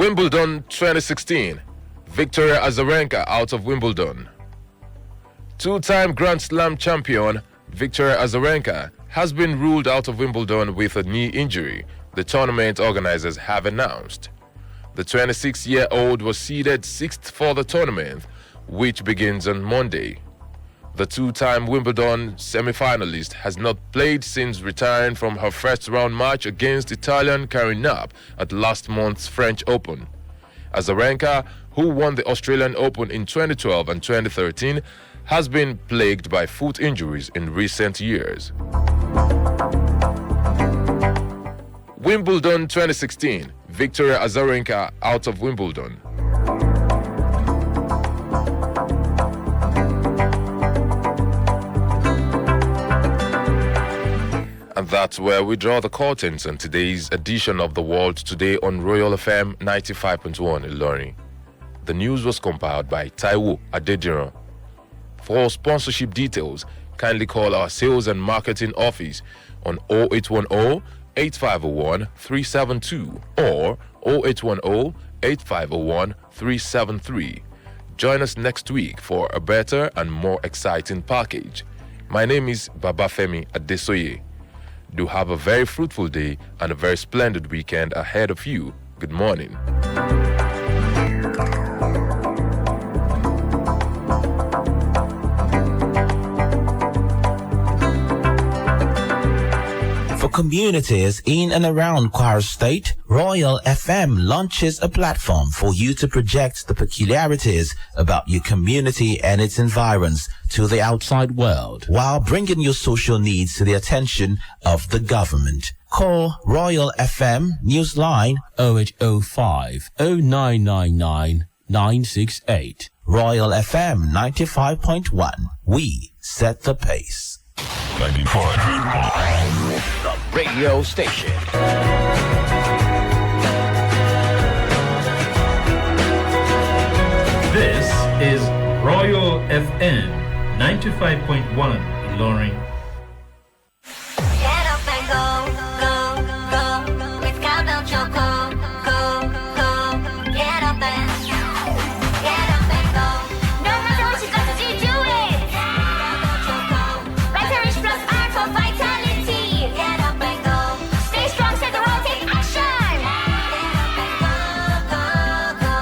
Wimbledon 2016. Victoria Azarenka out of Wimbledon. Two-time Grand Slam champion Victoria Azarenka has been ruled out of Wimbledon with a knee injury, the tournament organizers have announced. The 26-year-old was seeded 6th for the tournament, which begins on Monday. The two-time Wimbledon semi-finalist has not played since retiring from her first-round match against Italian Karin Knapp at last month's French Open. Azarenka, who won the Australian Open in 2012 and 2013, has been plagued by foot injuries in recent years. Wimbledon 2016. Victoria Azarenka out of Wimbledon. And that's where we draw the curtains on today's edition of The World Today on Royal FM 95.1 Ilorin. The news was compiled by Taiwo Adediran. For sponsorship details, kindly call our sales and marketing office on 0810 8501 372 or 0810 8501 373. Join us next week for a better and more exciting package. My name is Babafemi Adesoye. Do have a very fruitful day and a very splendid weekend ahead of you. Good morning. For communities in and around Kwara State, Royal FM launches a platform for you to project the peculiarities about your community and its environs to the outside world, while bringing your social needs to the attention of the government. Call Royal FM Newsline 0805 0999 968. Royal FM 95.1. We set the pace. 95. The radio station. This is Royal FM 95.1 Ilorin. Get up and go, with Cowbell Choco, go. Get up and go. No matter what you got to do, do it. Cowbell Choco, Vitality plus R for vitality. Get up and go. Stay strong, set the world, take action. Get up and go,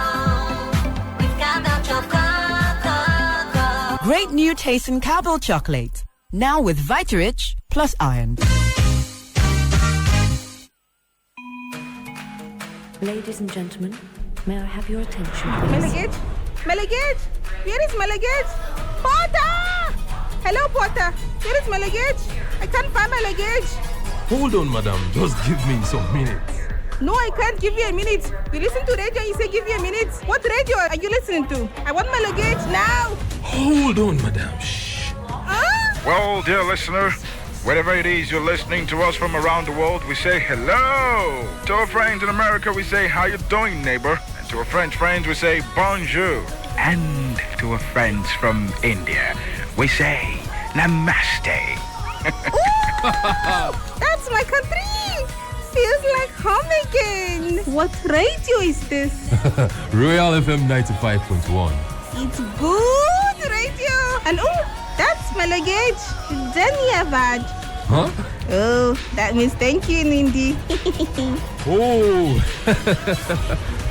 with Cowbell Choco, go. Great new tasting Cowbell chocolate. Now with Vitarich plus iron. Ladies and gentlemen, may I have your attention, please? Melegate? Melegate? Where is Melegate? Potter! Hello, Potter. Where is Melegate? I can't find Melegate. Hold on, madam. Just give me some minutes. No, I can't give you a minute. We listen to radio, you say give you a minute. What radio are you listening to? I want Melegate now. Hold on, madam. Shh. Well, dear listener, wherever it is you're listening to us from around the world, we say hello. To our friends in America, we say how you doing, neighbor? And to our French friends, we say bonjour. And to our friends from India, we say namaste. That's my country. Feels like home again. What radio is this? Royal FM 95.1. It's good radio. And that's Melegate. Dhanyavad. Huh? Oh, that means thank you in Hindi. Oh,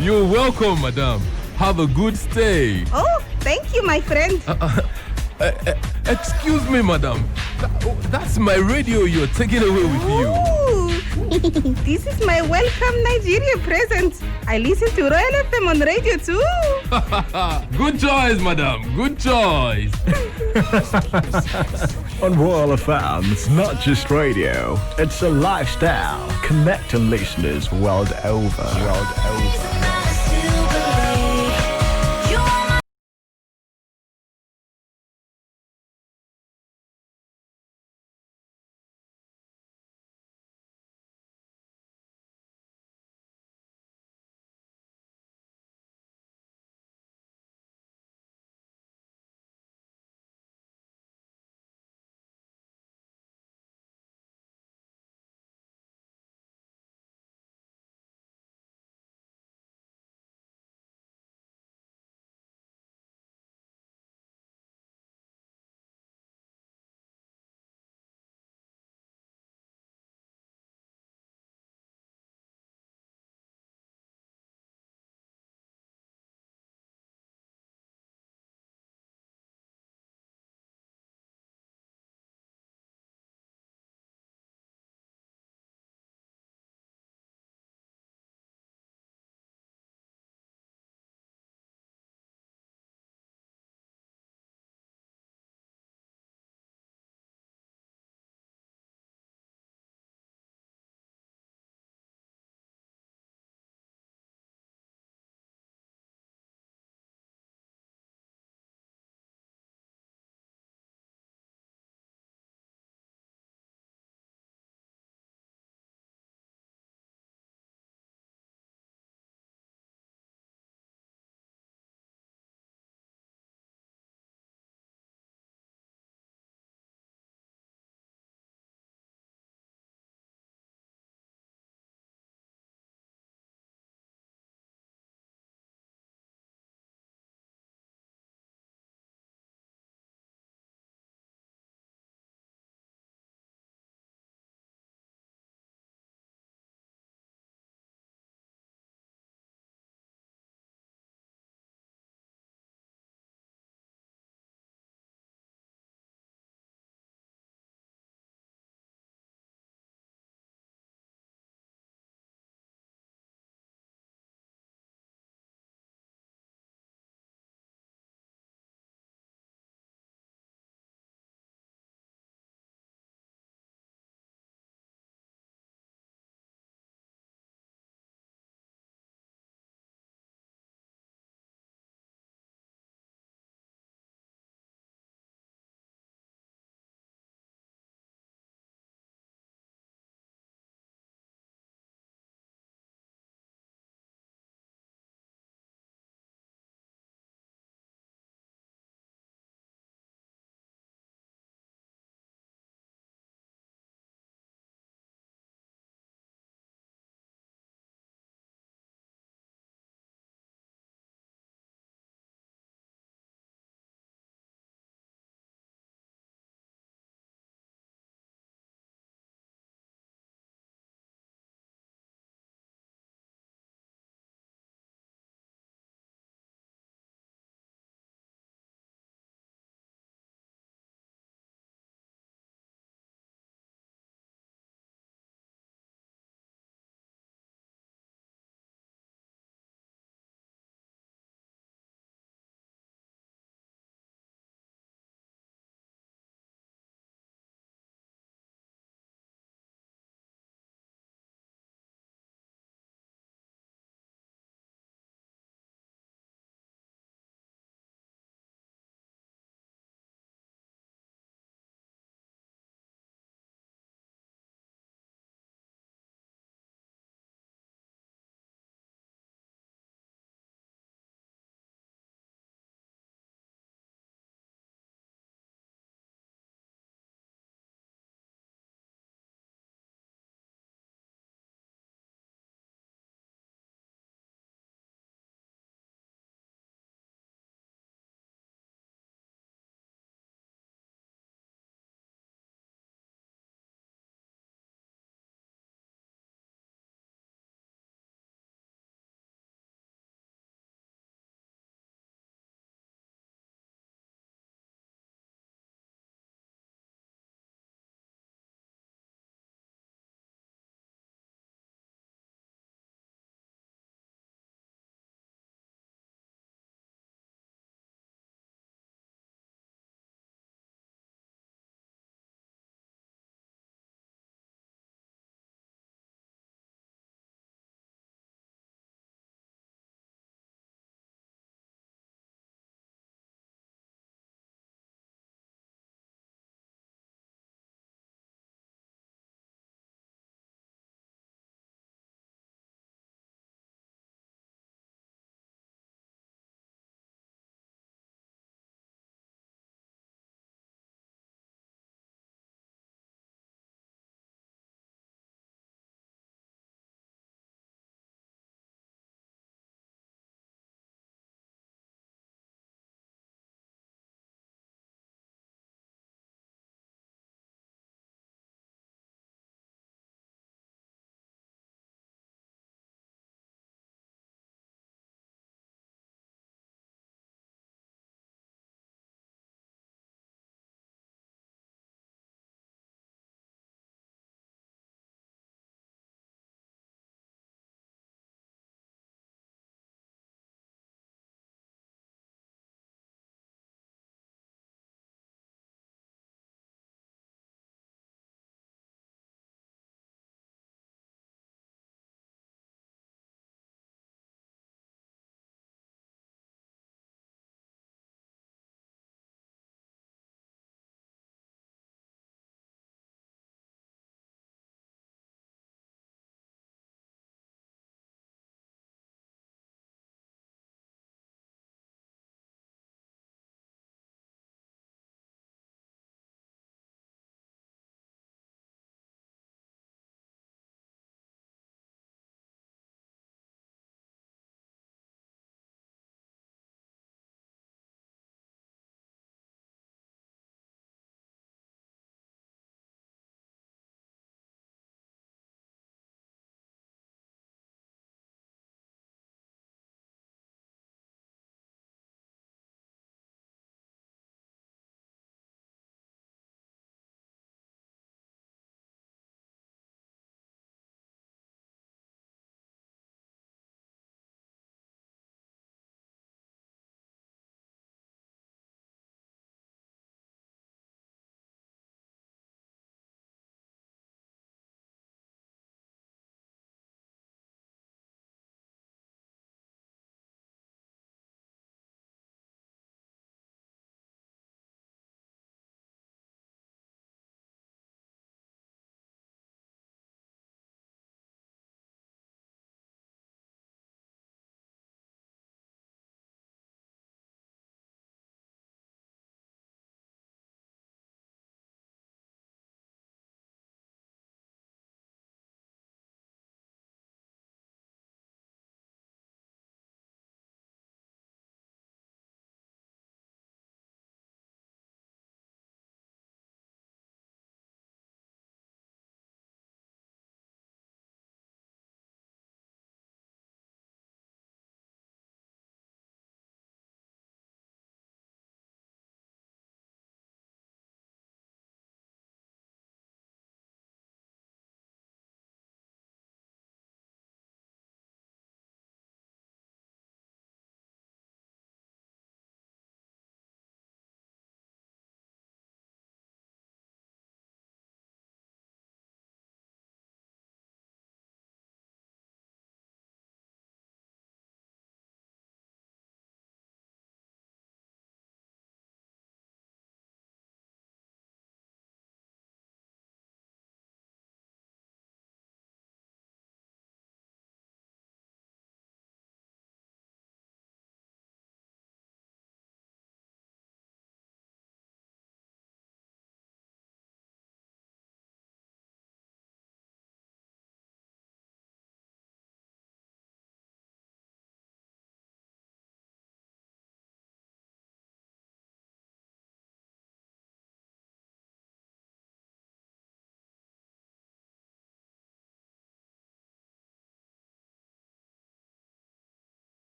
you're welcome, madam. Have a good stay. Oh, thank you, my friend. Excuse me, madam. That's my radio you're taking away with you. This is my welcome Nigeria present. I listen to Royal FM on radio too. Good choice, madam. Good choice. On Royal FM, it's not just radio, it's a lifestyle. Connecting listeners world over.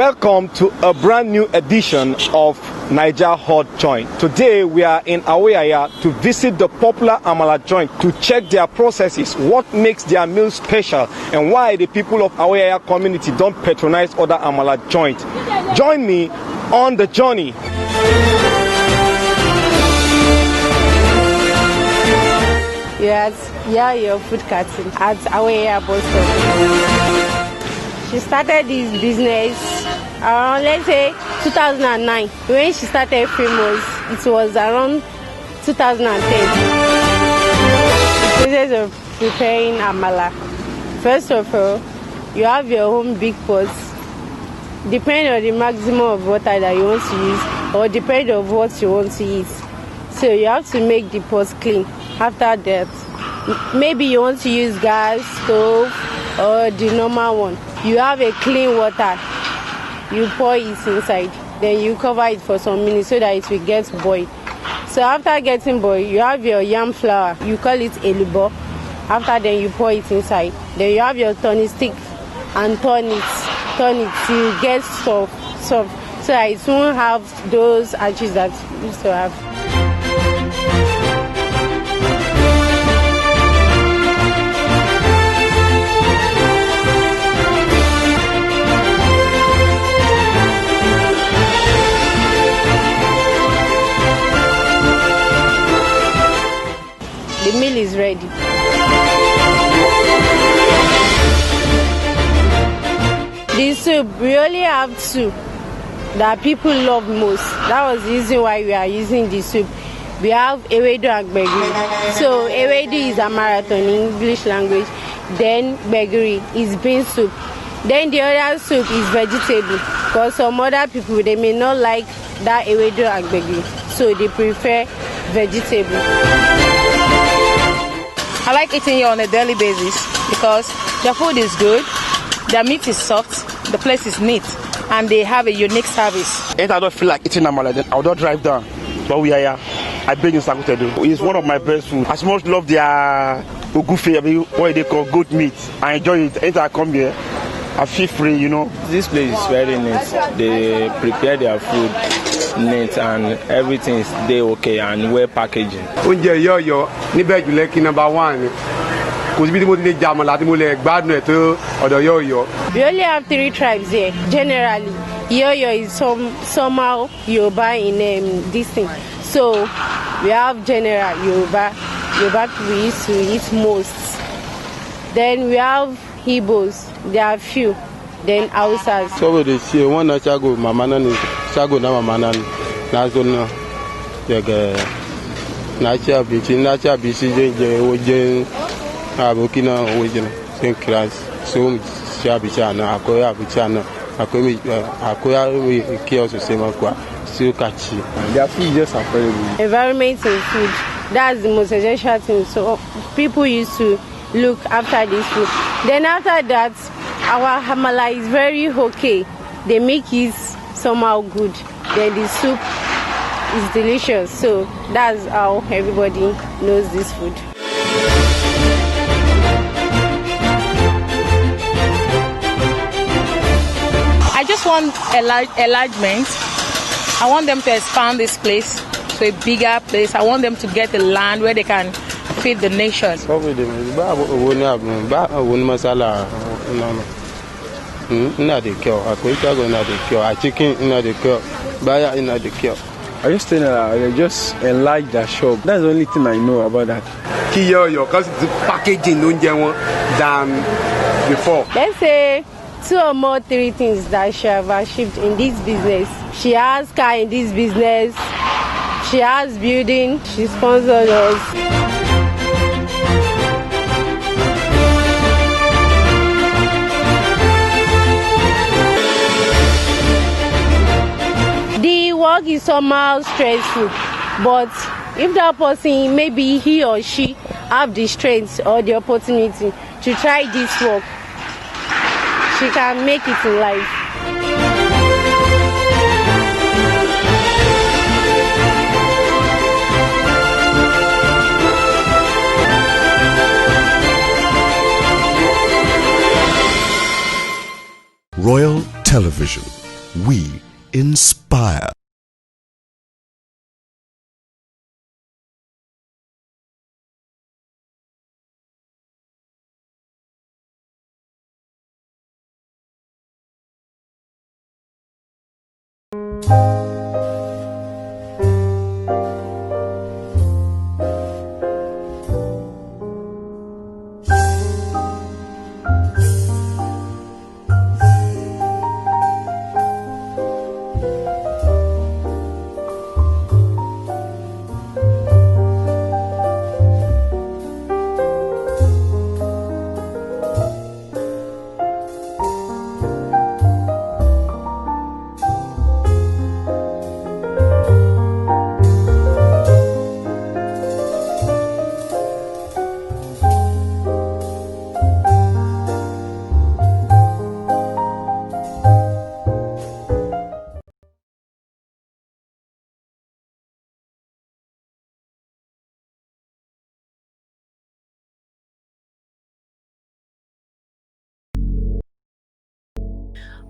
Welcome to a brand new edition of Niger Hot Joint. Today we are in Awoyaya to visit the popular Amala joint to check their processes, what makes their meal special, and why the people of Awoyaya community don't patronize other Amala joint. Join me on the journey. Yes, yeah, your food cutting at Awoyaya bus stop. She started this business around, let's say, 2009. When she started Famous, it was around 2010. The process of preparing amala. First of all, you have your own big pots. Depending on the maximum of water that you want to use, or depending on what you want to eat. So you have to make the pots clean. After that, maybe you want to use gas, stove, or the normal one. You have a clean water. You pour it inside. Then you cover it for some minutes so that it will get boiled. So after getting boiled, you have your yam flour. You call it elubo. After then you pour it inside. Then you have your turning stick and turn it till get soft, so that it won't have those edges that it used to have. The meal is ready. The soup, we only have two that people love most. That was the reason why we are using the soup. We have ewedu and gbegiri. So ewedu is a marathon in English language. Then gbegiri is bean soup. Then the other soup is vegetable. Because some other people, they may not like that ewedu and gbegiri. So they prefer vegetable. I like eating here on a daily basis because their food is good, their meat is soft, the place is neat, and they have a unique service. If I don't feel like eating amala, then I'll not drive down. But we are here. I bring in Sakutedo. It's one of my best food. I so much love their ogufe, what they call goat meat. I enjoy it. Anytime I come here, I feel free, you know. This place is very neat. They prepare their food neat and everything is there okay and well packaging. Oúnjẹ yọ̀yọ̀ níbẹ̀ jù lẹ́kì number 1. Kò síbi tí mo ti lè jàmọ̀ láti mo lè gbádùn ẹ̀ tó ọ̀dọ̀ yọ̀yọ̀. We only have 3 tribes here. Generally, Yoyo is somehow Yoruba in this thing. So we have general Yoruba. Yoruba people used to eat most. Then we have Igbos. There are few. Then Hausas. So they see one na chago mama nani chago na mama nani na zo na yege na cha bichi je oje aboki na oje na sen class so cha bichi na akoya bichi na akoya ki also say makwa still catchy. Their food is just affordable. Environment and food, that's the most essential thing. So people used to look after this food. Then after that, our hamala is very okay. They make it somehow good. Then the soup is delicious. So that's how everybody knows this food. I just want enlargement. I want them to expand this place to a bigger place. I want them to get the land where they can feed the nation. I just think they just enlarge their shop. That's the only thing I know about that. Because the packaging than before. Let's say 2 or more 3 things that she have achieved in this business. She has car in this business. She has building. She sponsored us. The work is somehow stressful, but if that person, maybe he or she have the strength or the opportunity to try this work, she can make it in life. Royal Television. We inspire.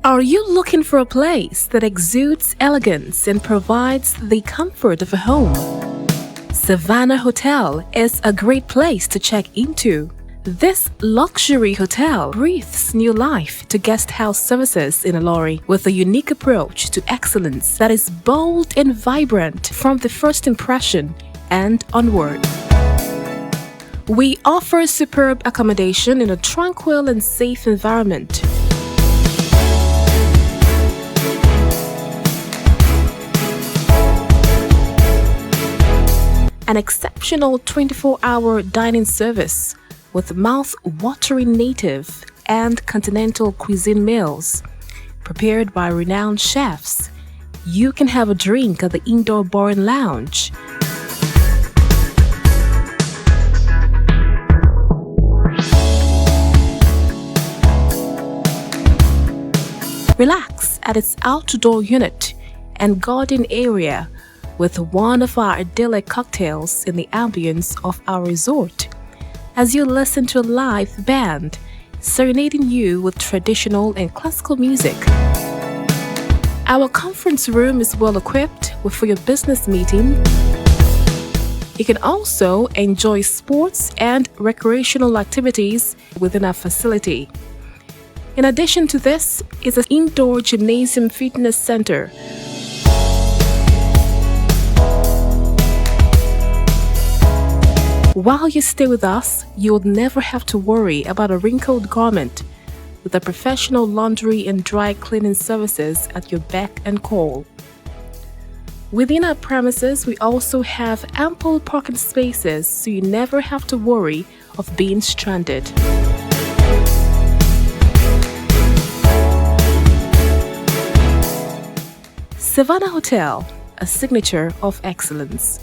Are you looking for a place that exudes elegance and provides the comfort of a home? Savannah Hotel is a great place to check into. This luxury hotel breathes new life to guest house services in Ilori with a unique approach to excellence that is bold and vibrant from the first impression and onward. We offer superb accommodation in a tranquil and safe environment. An exceptional 24-hour dining service with mouth-watering native and continental cuisine meals prepared by renowned chefs. You can have a drink at the indoor bar and lounge. Relax at its outdoor unit and garden area with one of our idyllic cocktails in the ambience of our resort, as you listen to a live band serenading you with traditional and classical music. Our conference room is well equipped for your business meeting. You can also enjoy sports and recreational activities within our facility. In addition to this is an indoor gymnasium fitness center. While you stay with us, you will never have to worry about a wrinkled garment, with the professional laundry and dry cleaning services at your beck and call. Within our premises, we also have ample parking spaces, so you never have to worry of being stranded. Savannah Hotel, a signature of excellence.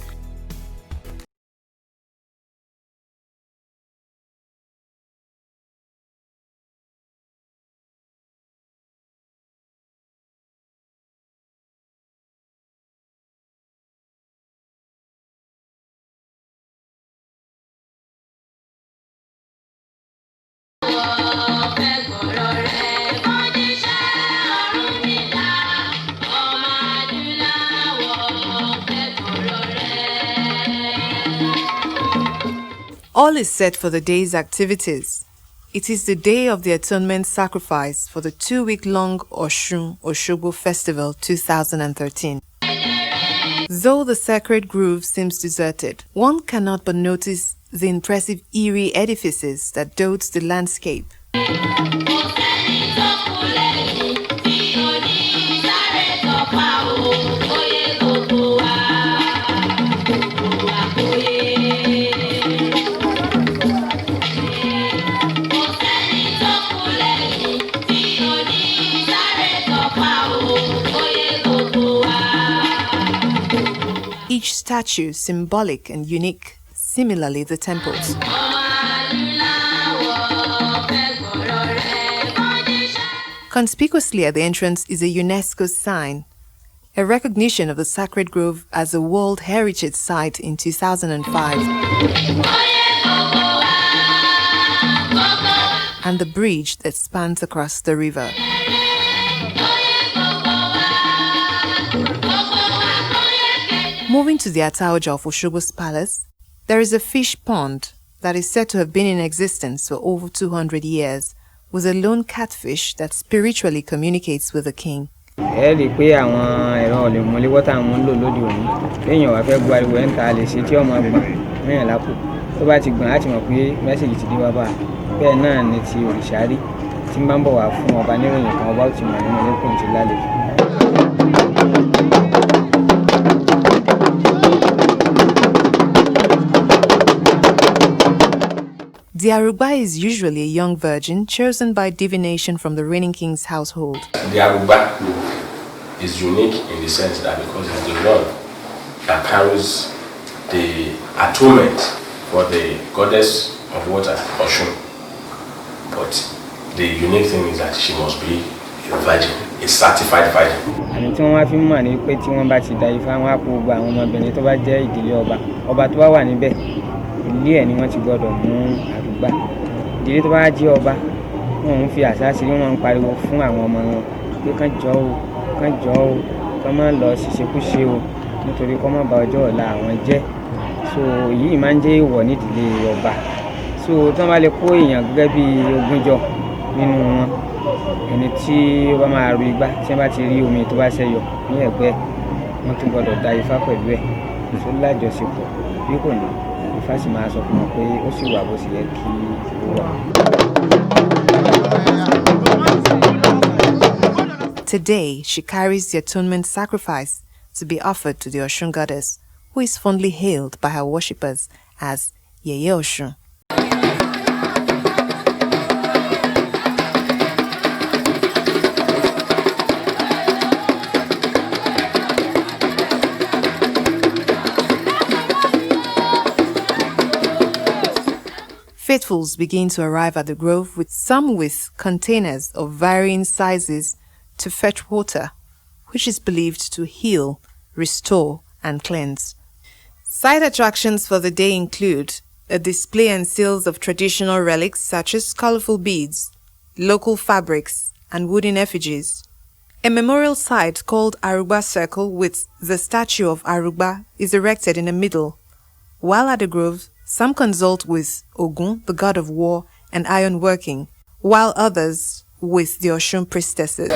All is set for the day's activities. It is the day of the atonement sacrifice for the 2-week-long Oshun Oshogbo Festival 2013. Though the sacred grove seems deserted, one cannot but notice the impressive eerie edifices that dot the landscape. Each statue symbolic and unique, similarly the temples. Conspicuously at the entrance is a UNESCO sign, a recognition of the Sacred Grove as a World Heritage Site in 2005, and the bridge that spans across the river. Moving to the Ataoja of Osogbo's palace, there is a fish pond that is said to have been in existence for over 200 years, with a lone catfish that spiritually communicates with the king. The Arugba is usually a young virgin chosen by divination from the reigning king's household. The Arugba is unique in the sense that because it's the one that carries the atonement for the goddess of water, Oshun. But the unique thing is that she must be a virgin, a certified virgin. ìdílé tó bá jẹ́ ọba wọn ń fi àṣà sí wọn ń pariwo fún àwọn ọmọ wọn pé kán jọ ó kán má lọ ṣìṣekúṣe o nítorí kó má ba ọjọ́ ọ̀la àwọn jẹ́ so èyí máa ń jẹ́ ìwọ̀ nídìílé ọba so tí wọ́n bá lè kó èèyàn gẹ́gẹ́ bí ogúnjọ nínú wọn ẹni tí ó bá máa ru igbá tí wọ́n bá ti rí omi tó bá ṣẹ́yọ ní ẹ̀gbẹ́ wọn tún gbọ́dọ̀ da ifá pẹ̀lú ẹ̀ tó lájọṣepọ̀ bí kò ní. Today, she carries the atonement sacrifice to be offered to the Oshun goddess, who is fondly hailed by her worshippers as Yeye Oshun. Faithfuls begin to arrive at the grove, with some with containers of varying sizes to fetch water, which is believed to heal, restore, and cleanse. Side attractions for the day include a display and sales of traditional relics such as colorful beads, local fabrics, and wooden effigies. A memorial site called Arugba Circle with the statue of Arugba is erected in the middle, while at the grove, some consult with Ogun, the god of war and iron working, while others with the Oshun priestesses.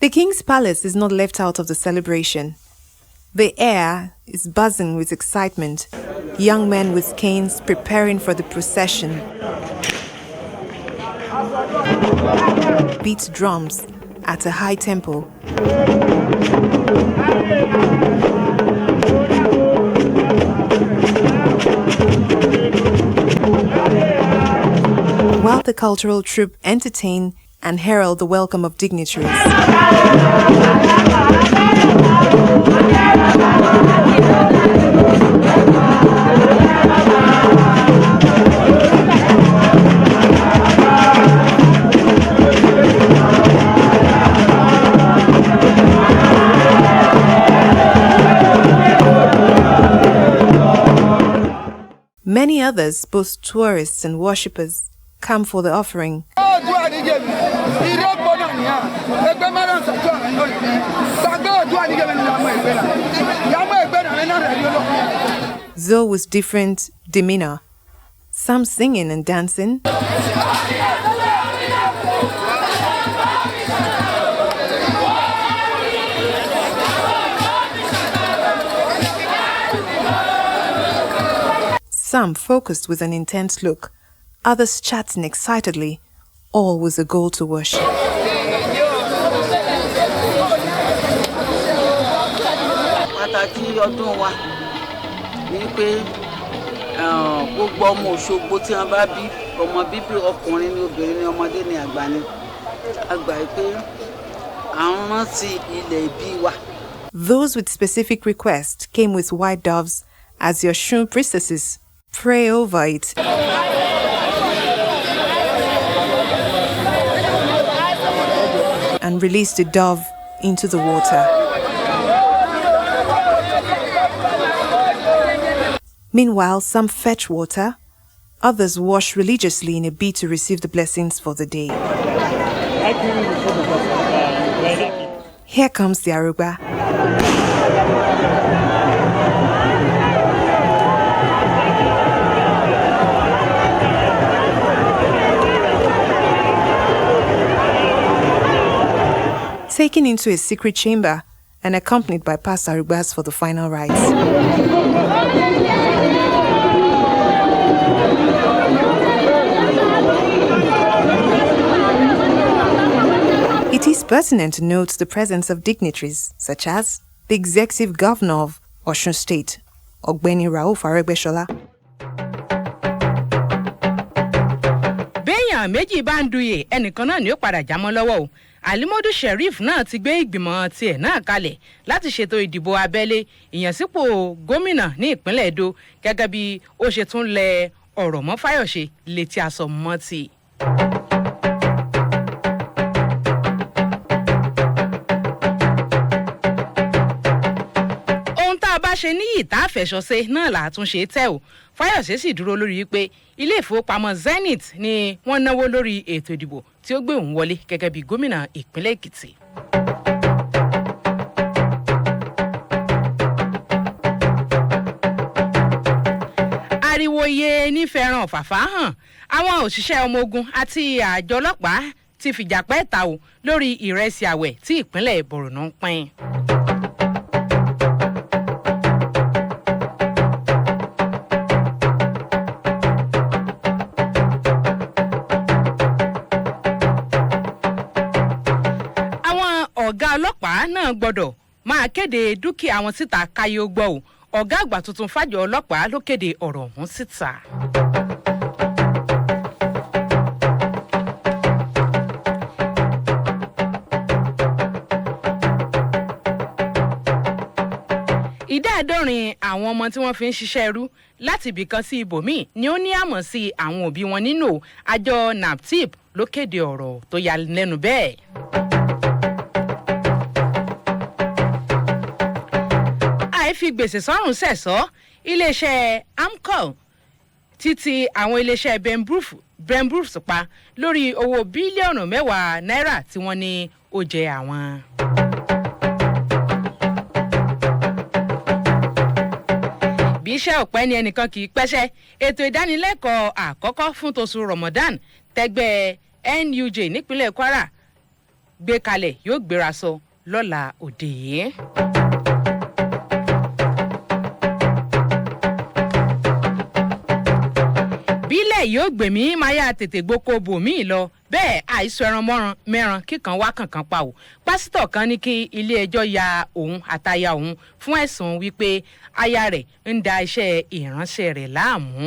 The king's palace is not left out of the celebration. The air is buzzing with excitement, young men with canes preparing for the procession, beat drums at a high tempo. While the cultural troupe entertain and herald the welcome of dignitaries. Many others, both tourists and worshippers, come for the offering. Though with different demeanor, some singing and dancing, some focused with an intense look, others chatting excitedly, all with a goal to worship. gbogbo ọmọ Òṣogbo tí wọ́n bá bí ọmọ bíbí ọkùnrin ni obìnrin ni ọmọdé ni àgbà ni àgbà pé àwọn rántí ilẹ̀ ìbí wa. Those with specific requests came with white doves as the Oshun priestesses pray over it. and release the dove into the water. Meanwhile, some fetch water, others wash religiously in a bid to receive the blessings for the day. Here comes the Aruba. Taken into a secret chamber and accompanied by past Arubas for the final rites. It is pertinent to note the presence of dignitaries such as the Executive Governor of Osun State, Ogbeni Rauf Aregbesola. Béèyàn méjì bá ń duyè ẹnìkan náà ni ó padà jámọ́ lọ́wọ́ o. Alimodu Sheriff náà ti gbé ìgbìmọ̀ tiẹ̀ náà kalẹ̀ láti ṣètò ìdìbò abẹ́lé ìyànsípò gómìnà ní ìpínlẹ̀ Edo gẹ́gẹ́ bí ó ṣe tún lẹ ọ̀rọ̀ mọ́ Fáyọ̀ṣe létí aṣọ mọ́ ti. Ohun tá a bá ṣe ní ìta àfẹ̀ṣọ́ṣe náà là á tún ṣe tẹ́ o. Fáyọ̀ṣe sì dúró lórí pé ilé ìfowópamọ́ Zenith ni wọ́n náwó lórí ètò ìdìbò tí ó gbé òun wọlé gẹ́gẹ́ bí gómìnà ìpínlẹ̀ Èkìtì. Ariwo iye nífẹ̀ẹ́ràn fàfà hàn àwọn òṣìṣẹ́ ọmọ ogun àti àjọ ọlọ́pàá ti fìjà pẹ́ ta o lórí ìrẹsì àwẹ̀ tí ìpínlẹ̀ Borno ń pín. Ọ̀gá ọlọ́pàá náà gbọ́dọ̀ máa kéde dúkìá wọn síta káyé ó gbọ́ o. Ọ̀gá àgbà tuntun fájọ ọlọ́pàá ló kéde ọ̀rọ̀ ọ̀hún síta. Ìdá àádọ́rin àwọn ọmọ tí wọ́n fi ń ṣiṣẹ́ ẹrú láti ibìkan sí ibòmíì ni ó ní àmọ̀ sí àwọn òbí wọn nínú àjọ NAPTIP ló kéde ọ̀rọ̀ tó yà lẹ́nu bẹ́ẹ̀. Àìfi gbèsè sọ́rùn sẹ̀sọ́ iléeṣẹ́ AMCOL títí àwọn iléeṣẹ́ Benbruf pa lórí owó bílíọ̀nù 10 náírà tí wọ́n ní ó jẹ àwọn. Bí iṣẹ́ ọ̀pẹ́ ni ẹnìkan kì í pẹ́ṣẹ́ ètò ìdánilẹ́kọ̀ọ́ àkọ́kọ́ fún tóṣù Ramadan tẹgbẹ́ NUJ nípínlẹ̀ Kwara gbé kalẹ̀ yóò gbéra sọ lọ́la òde yìí. Bílẹ̀ yóò gbèmí máa yá tètè gboko bòmíì lọ bẹ́ẹ̀ àìsàn ẹran mẹ́ran kíkan wá kankan pa ò. Pásítọ̀ kan ní kí ilé ẹjọ́ ya òun àtaya òun fún ẹ̀sùn wípé aya rẹ̀ ń da iṣẹ́ ìránṣẹ́ rẹ̀ láàmú.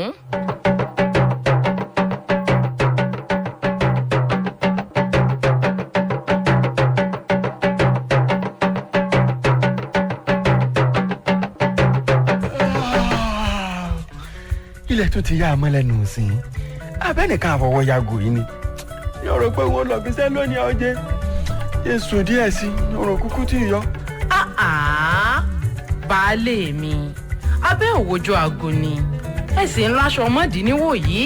Ilẹ̀ tó ti yá àmọ́ lẹ́nu sí i abẹ́nìkan àfọwọ́ yago yìí ni yóò rò pé wọ́n lọ fi sẹ́ lónìí ọjẹ́ èso díẹ̀ sí ọ̀rọ̀ kúkú tí ì yọ. Baálé mi abẹ́ òwòjọ́ àgọ́ ni ẹ̀sìn ńláṣọ ọmọdé níwò yìí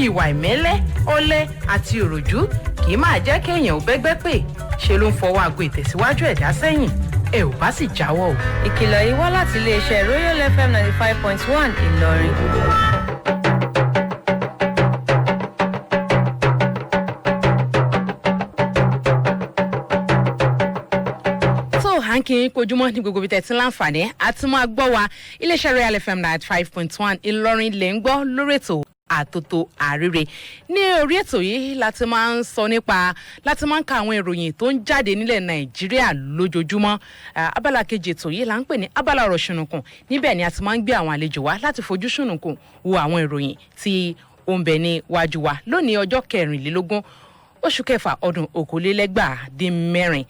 ìwà ìmẹ́lẹ́ ọ̀lẹ àti òròjú kì í máa jẹ́ kéèyàn ò bẹ́gbẹ́ pè ṣe ló ń fọwọ́ aago ìtẹ̀síwájú ẹ̀dá sẹ́yìn ẹ ò bá sì jáwọ́ o. Ìkìlọ̀ yìí wá láti iléeṣẹ́ Royal FM 95.1 Ìlọrin. kí n kojúmọ́ ní gbogbo ibi tẹ̀sí láǹfààní àti máa gbọ́ wa iléeṣẹ́ Royal FM 95.1 Ìlọrin lè ń gbọ́ lórí ètò àtòtò àríre. Ní orí ètò yìí láti máa ń sọ nípa láti máa ń ka àwọn ìròyìn tó ń jáde nílẹ̀ Nàìjíríà lójoojúmọ́. Abala kejì ètò yìí là ń pè ní abala ọ̀rọ̀ ṣùnùkùn. Níbẹ̀ ni a ti máa ń gbé àwọn àlejò wá láti fojú ṣùnùkùn wo àwọn ìròyìn tí ó ń bẹ ní wájú wa. Lónìí ọjọ́ 24 oṣù kẹfà ọdún 2024.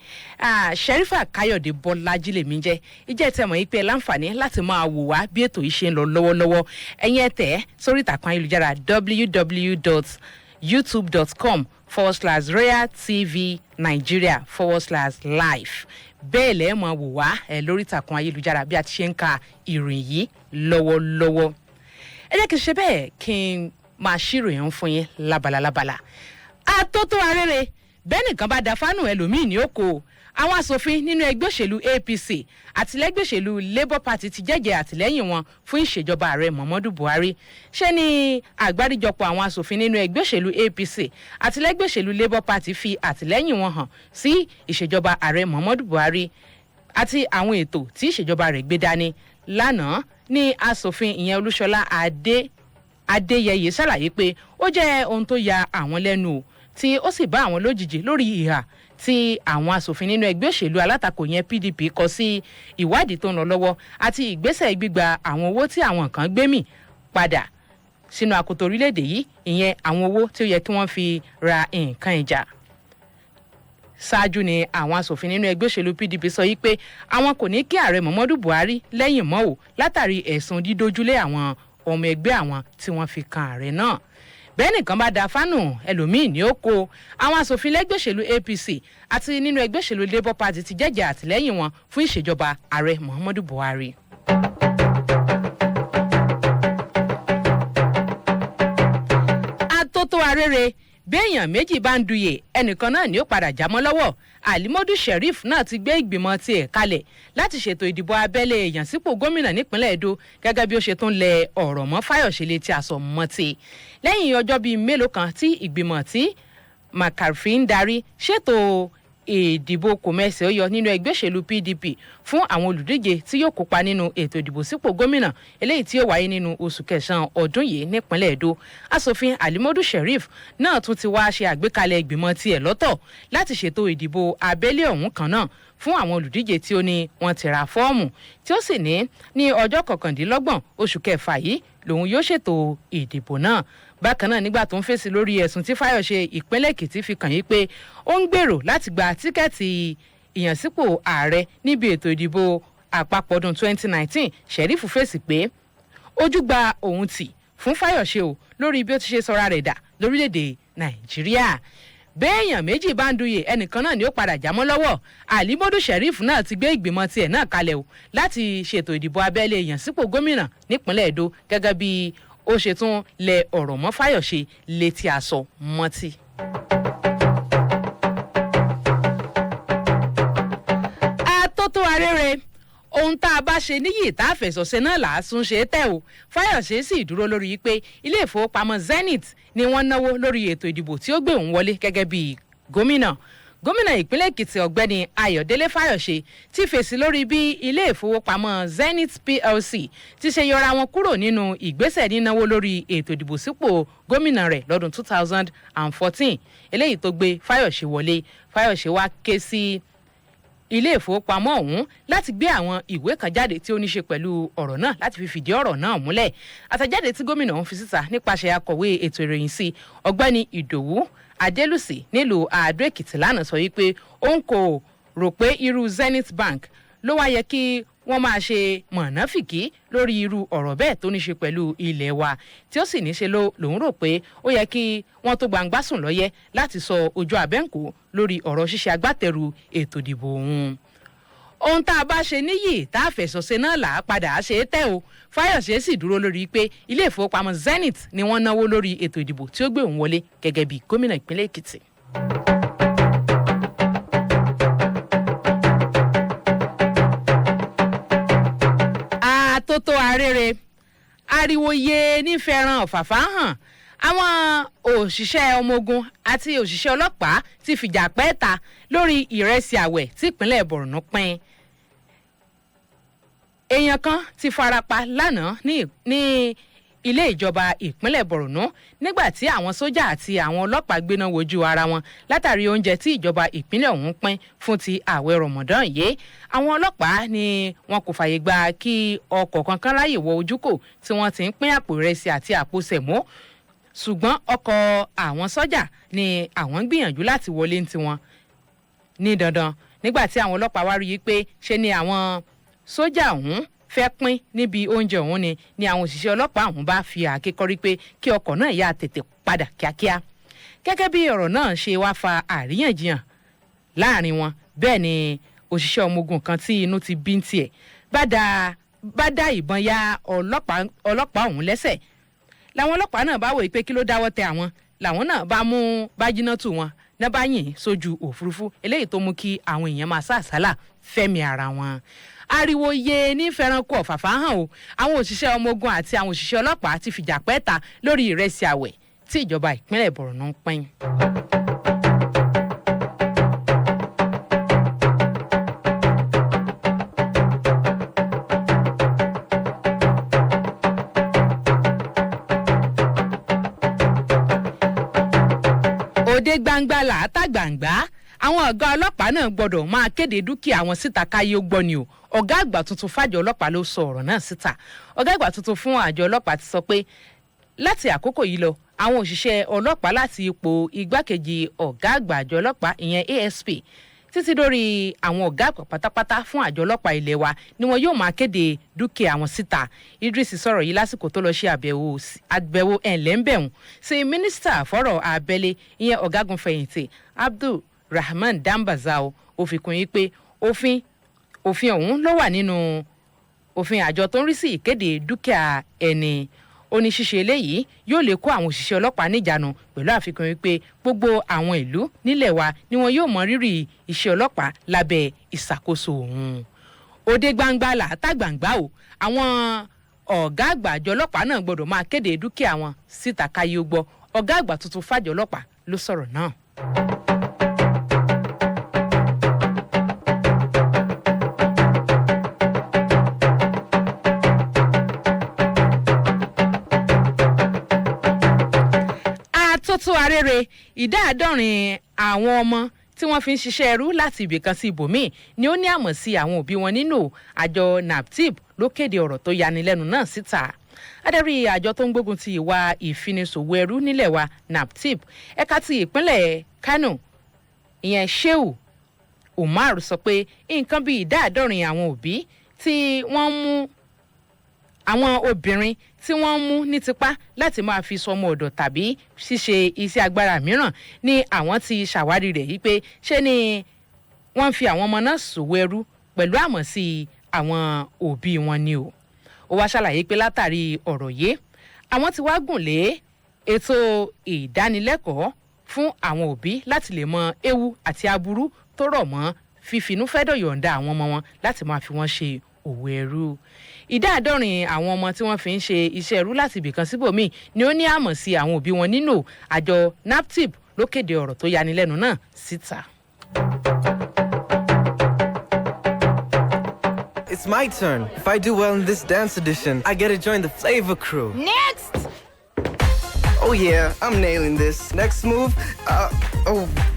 Sherifa Káyọ̀dé Bọ́lájí lèmi jẹ́ ìjẹ́ tẹ̀mọ̀ yìí pé láǹfààní láti máa wò wá bí ètò yìí ṣe ń lọ lọ́wọ́lọ́wọ́ ẹ̀yin ẹ tẹ̀ sórí ìtàkùn ayélujára www.youtube.com facebook.com/royal tv nigeria /live bẹ́ẹ̀ lẹ́ẹ̀ mọ̀ wò wá lórí ìtàkùn ayélujára bí a ti ṣe ń ka ìròyìn yìí lọ́wọ́lọ́wọ́. ẹ jẹ́ kí n ṣe bẹ́ẹ̀ kí n máa ṣíròyìn fún yín lábalábala. àtótó arére bẹ́ẹ̀ nìkan bá da fánù ẹlòmíì ní òkò àwọn asòfin nínú ẹgbẹ́ òṣèlú apc àtìlẹ́gbẹ́ òṣèlú labour party ti jẹ́jẹ́ àtìlẹ́yìn wọn fún ìṣèjọba ààrẹ muhammadu buhari. ṣé ni àgbáríjọpọ̀ àwọn asòfin nínú ẹgbẹ́ òṣèlú apc àtìlẹ́gbẹ́ òṣèlú labour party fi àtìlẹ́yìn wọn hàn sí ìṣèjọba ààrẹ muhammadu buhari àti àwọn ètò tí ìṣèjọba rẹ̀ gbé dání. lánàá ní asòfin ìyẹn olúṣọlá adéyẹyẹ ṣàlàyé pé ó jẹ́ ohun tó ya àwọn lẹ́nu o tí ó sì bá àwọn lójijì lórí ìhà tí àwọn asòfin nínú ẹgbẹ́ òṣèlú alátakò yẹn pdp kọ sí ìwádìí tó ń lọ lọ́wọ́ àti ìgbésẹ̀ gbígba àwọn owó tí àwọn kan gbé mì padà sínú akoto orílẹ̀-èdè yìí ìyẹn àwọn owó tí ó yẹ kí wọ́n fi ra nǹkan ìjà. ṣáájú ni àwọn asòfin nínú ẹgbẹ́ òṣèlú pdp sọ yìí pé àwọn kò ní kí ààrẹ muhammadu buhari lẹ́yìn mọ́ ò látàrí ẹ̀sùn dídójúlé àwọn ọmọ ẹgbẹ́ àwọn tí wọ́n fi kan ààrẹ náà. bẹ́ẹ̀ nìkan bá da fánù ẹlòmíì ní oko àwọn asòfin lẹ́gbẹ́ òṣèlú apc àti nínú ẹgbẹ́ òṣèlú labour party ti jẹ́jẹ́ àtìlẹ́yìn wọn fún ìṣèjọba ààrẹ muhammadu buhari. àtótó arére béèyàn méjì bá ń duyè ẹnìkan náà ni ó padà jámọ́ lọ́wọ́ alimodu sheriff náà ti gbé ìgbìmọ̀ tiẹ̀ kalẹ̀ láti ṣètò ìdìbò abẹ́lé èèyàn sípò gómìnà nípínlẹ̀ edo gẹ́gẹ́ bí ó ṣe tún lẹ ọ̀rọ̀ mọ́ fáyọ̀ṣe létí aṣọ mọ́tì lẹ́yìn ọjọ́ bíi mélòó kan tí ìgbìmọ̀ tí macarfi ń darí ṣètò ìdìbò kòmẹ́sì ó yọ nínú ẹgbẹ́ òṣèlú pdp fún àwọn olùdíje tí yóò kópa nínú ètò ìdìbò sípò gómìnà eléyìí tí yóò wáyé nínú oṣù kẹsàn-án ọdún yìí nípínlẹ̀ edo asòfin alimodu sheriff náà tún ti wá ṣe àgbékalẹ̀ ìgbìmọ̀ tiẹ̀ lọ́tọ̀ láti ṣètò ìdìbò abẹ́lé ọ̀hún kan náà fún àwọn olùdíje tí ó ní wọ́n ti ra fọ́ọ̀mù tí ó sì ní ọjọ́ kọkàndínlọ́gbọ̀n oṣù kẹfà yìí lòun yóò ṣètò ìdìbò náà. bákan náà nígbà tó ń fèsì lórí ẹ̀sùn tí fáyọ̀ṣe ìpínlẹ̀ èkìtì fi kàn yí pé ó ń gbèrò láti gba tíkẹ́ẹ̀tì ìyànsípò ààrẹ níbi ètò ìdìbò àpapọ̀ ọdún 2019 sheriff fèsì pé ojú gba òun tì fún fáyọ̀ṣe o lórí bí ó ti ṣe sọra rẹ̀ dà lórílẹ̀‐èdè nàìjíríà. béèyàn méjì bá ń duyè ẹnìkan náà ni ó padà jámọ́ lọ́wọ́ alimodu sheriff náà ti gbé ìgbìmọ̀ tiẹ̀ náà kalẹ̀ o láti ṣètò ìdìbò abẹ́lé ìyànsípò gómìnà nípínlẹ̀ edo gẹ́gẹ́ bí ó ṣe tún lẹ ọ̀rọ̀ mọ́ fáyọ̀ṣe létí aṣọ mọ́tì. àtótó arére ohun tá a bá ṣe níyì tá a fẹ̀sọ̀ṣe náà là á tún ṣe é tẹ̀ o fáyọ̀ṣe sì dúró lórí pé ilé ìfowópamọ́ zenith ni wọ́n náwó lórí ètò ìdìbò tí ó gbé òun wọlé gẹ́gẹ́ bí gómìnà ìpínlẹ̀ èkìtì ọ̀gbẹ́ni ayọ̀délé fáyọ̀ṣe ti fèsì lórí bí ilé ìfowópamọ́ zenith plc ti ṣe yọra wọn kúrò nínú ìgbésẹ̀ nínáwó lórí ètò ìdìbò sípò gómìnà rẹ̀ lọ́dún 2014 eléyìí tó gbé fáyọ̀ṣe wọlé. fáyọ̀ṣe wá ké sí ilé ìfowópamọ́ ọ̀hún láti gbé àwọn ìwé kan jáde tí ó ní ṣe pẹ̀lú ọ̀rọ̀ náà láti fi fìdí ọ̀rọ̀ náà múlẹ̀. àtẹ̀jáde tí gómìnà ọ̀hún fi síta nípasẹ̀ akọ̀wé ètò ìròyìn sí ọ̀gbẹ́ni ìdòwú adélùsì nílùú àádó èkìtì lánàá sọ wípé òun kò rò pé irú zenith bank ló wá yẹ kí wọ́n máa ṣe mọ̀nàfìkì lórí irú ọ̀rọ̀ bẹ́ẹ̀ tó ní ṣe pẹ̀lú ilé wa tí ó sì ní ṣe lòun rò pé ó yẹ kí wọ́n tó gbangba sùn lọ́yẹ́ láti sọ ojú abẹ́ǹkó lórí ọ̀rọ̀ ṣíṣe agbátẹrù ètò ìdìbò òun. ohun tá a bá ṣe níyì tá a fẹ̀sọ̀ṣe náà là á padà ṣe é tẹ́ o fáyọ̀ṣe sì dúró lórí pé ilé ìfowópamọ́ zenith ni wọ́n náwó lórí ètò ìdìbò tí ó gbé òun wọlé gẹ́gẹ́ bí gómìnà ìpínlẹ̀ èkìtì. àtótó arére ariwo yé nífẹ̀ẹ́ràn ọ̀fàfà hàn àwọn òṣìṣẹ́ ọmọ ogun àti òṣìṣẹ́ ọlọ́pàá ti fìjà pẹ́ ta lórí ìrẹsì àwẹ̀ tí ìpínlẹ̀ borno pín. èèyàn kan ti farapa lánàá ní ilé ìjọba ìpínlẹ̀ borno nígbà tí àwọn sójà àti àwọn ọlọ́pàá gbéná wojú ara wọn látàrí oúnjẹ tí ìjọba ìpínlẹ̀ ọ̀hún pín fún ti ààwẹ̀ rọ̀mọ̀dán yìí. àwọn ọlọ́pàá ni wọn kò fààyè gba kí ọkọ̀ kankan ráyè wọ ojúkò tí wọ́n ti ń pín àpò ìrẹsì àti àpò sẹ̀mó ṣùgbọ́n ọkọ̀ àwọn sọ́jà ni àwọn ń gbìyànjú láti wọlé ní tiwọn ní dandan nígbà tí àwọn ọlọ́pàá wá rí i pé ṣe ni àwọn sójà ọ̀hún fẹ́ pín níbi oúnjẹ ọ̀hún ni àwọn òṣìṣẹ́ ọlọ́pàá ọ̀hún bá fi àáké kọrí pé kí ọkọ̀ náà yá tètè padà kíákíá gẹ́gẹ́ bí ọ̀rọ̀ náà ṣe wá fa àríyànjiyàn láàrin wọn bẹ́ẹ̀ ni òṣìṣẹ́ ọmọ ogun kan tí inú ti bí ń tiẹ̀ bá dá ìbọn ya ọlọ́pàá ọ̀hún lẹ́sẹ̀ làwọn ọlọ́pàá náà bá wòye pé kí ló dáwọ́ tẹ àwọn làwọn náà bá mú Bájínátù wọn náà bá yìn sójú òfurufú eléyìí tó mú kí àwọn èèyàn máa sàsálà fẹ́mi ara wọn. ariwo ye ní fẹ́ranko ọ̀fàfà hàn o àwọn òṣìṣẹ́ ọmọ ogun àti àwọn òṣìṣẹ́ ọlọ́pàá ti fìjà pẹ́ẹ́ta lórí ìrẹsì àwẹ̀ tí ìjọba ìpínlẹ̀ Borno ń pín. òde gbangba làátà gbangba àwọn ọ̀gá ọlọ́pàá náà gbọ́dọ̀ máa kéde dúkìá wọn síta káyé ó gbọ́ ni o ọ̀gá àgbà tuntun fàjọ ọlọ́pàá ló sọ ọ̀rọ̀ náà síta ọ̀gá àgbà tuntun fún àjọ ọlọ́pàá ti sọ pé láti àkókò yìí lọ àwọn òṣìṣẹ́ ọlọ́pàá láti ipò igbákejì ọ̀gá àgbà àjọ ọlọ́pàá ìyẹn ASP títí dórí àwọn ọ̀gá àgbà pátápátá fún àjọ ọlọ́pàá ilé wa ni wọn yóò máa kéde dúkìá wọn síta. Idris sọ̀rọ̀ yìí lásìkò tó lọ ṣe àbẹ̀wò ẹ̀ńlẹ́ńbẹ̀hún sí mínísítà fọ́rọ̀ abẹ́lé ìyẹn ọ̀gágun fẹ̀yìntì Abdul Rahman Dambazao ó fi kún yín pé òfin ọ̀hún ló wà nínú òfin àjọ tó ń rí sí ìkéde dúkìá ẹni. Ó ní ṣíṣe eléyìí yóò lè kó àwọn òṣìṣẹ́ ọlọ́pàá níjànú pẹ̀lú àfikún wípé gbogbo àwọn ìlú nílẹ̀ wa ni wọn yóò mọ rírì iṣẹ́ ọlọ́pàá lábẹ́ ìṣàkóso òun. Òde gbangba làátà gbangba o àwọn ọ̀gá àgbà àjọ ọlọ́pàá náà gbọ́dọ̀ máa kéde dúkìá wọn síta káyé ó gbọ́ ọ̀gá àgbà tuntun fàjọ ọlọ́pàá ló sọ̀rọ̀ náà. tó arére ìdá àádọ́rin àwọn ọmọ tí wọ́n fi ń ṣiṣẹ́ ẹrú láti ibìkan sí ibòmíì ni ó ní àmọ̀ sí àwọn òbí wọn nínú àjọ NAPTIP ló kéde ọ̀rọ̀ tó yanilẹ́nu náà síta. Adarí àjọ tó ń gbógun ti ìwà ìfiniṣòwò ẹrú nílẹ̀ wa NAPTIP ẹ̀ka ti ìpínlẹ̀ Kano ìyẹn Shehu Umar sọ pé nǹkan bíi ìdá àádọ́rin àwọn òbí tí wọ́n mú àwọn obìnrin tí wọ́n mú ní tipá láti máa fi sọmọ ọ̀dọ̀ tàbí ṣíṣe iṣẹ́ agbára mìíràn ni àwọn ti ṣàwárí rẹ̀ yìí pé ṣé ni wọ́n fi àwọn ọmọ náà ṣòwò ẹrú pẹ̀lú àmọ̀ sí àwọn òbí wọn ni o. Ó wá ṣàlàyé pé látàrí ọ̀rọ̀ yìí àwọn ti wá gùn lé ètò ìdánilẹ́kọ̀ọ́ fún àwọn òbí láti lè mọ ewu àti aburú tó rọ̀ mọ́ fífinúfẹ́dọ̀ yọ̀ǹda àwọn ọmọ wọn láti máa fi wọ́n ṣe òwò ẹrú. Ìdá àádọ́rin àwọn ọmọ tí wọ́n fi ń ṣe iṣẹ́ ẹrú láti ibìkan síbòmíì ni ó ní àmọ̀ sí àwọn òbí wọn nínú àjọ NAPTIP ló kéde ọ̀rọ̀ tó yanilẹ́nu náà síta. It's my turn. If I do well in this dance edition, I get to join the Flavor Crew. Next! Oh yeah, I'm nailing this. Next move?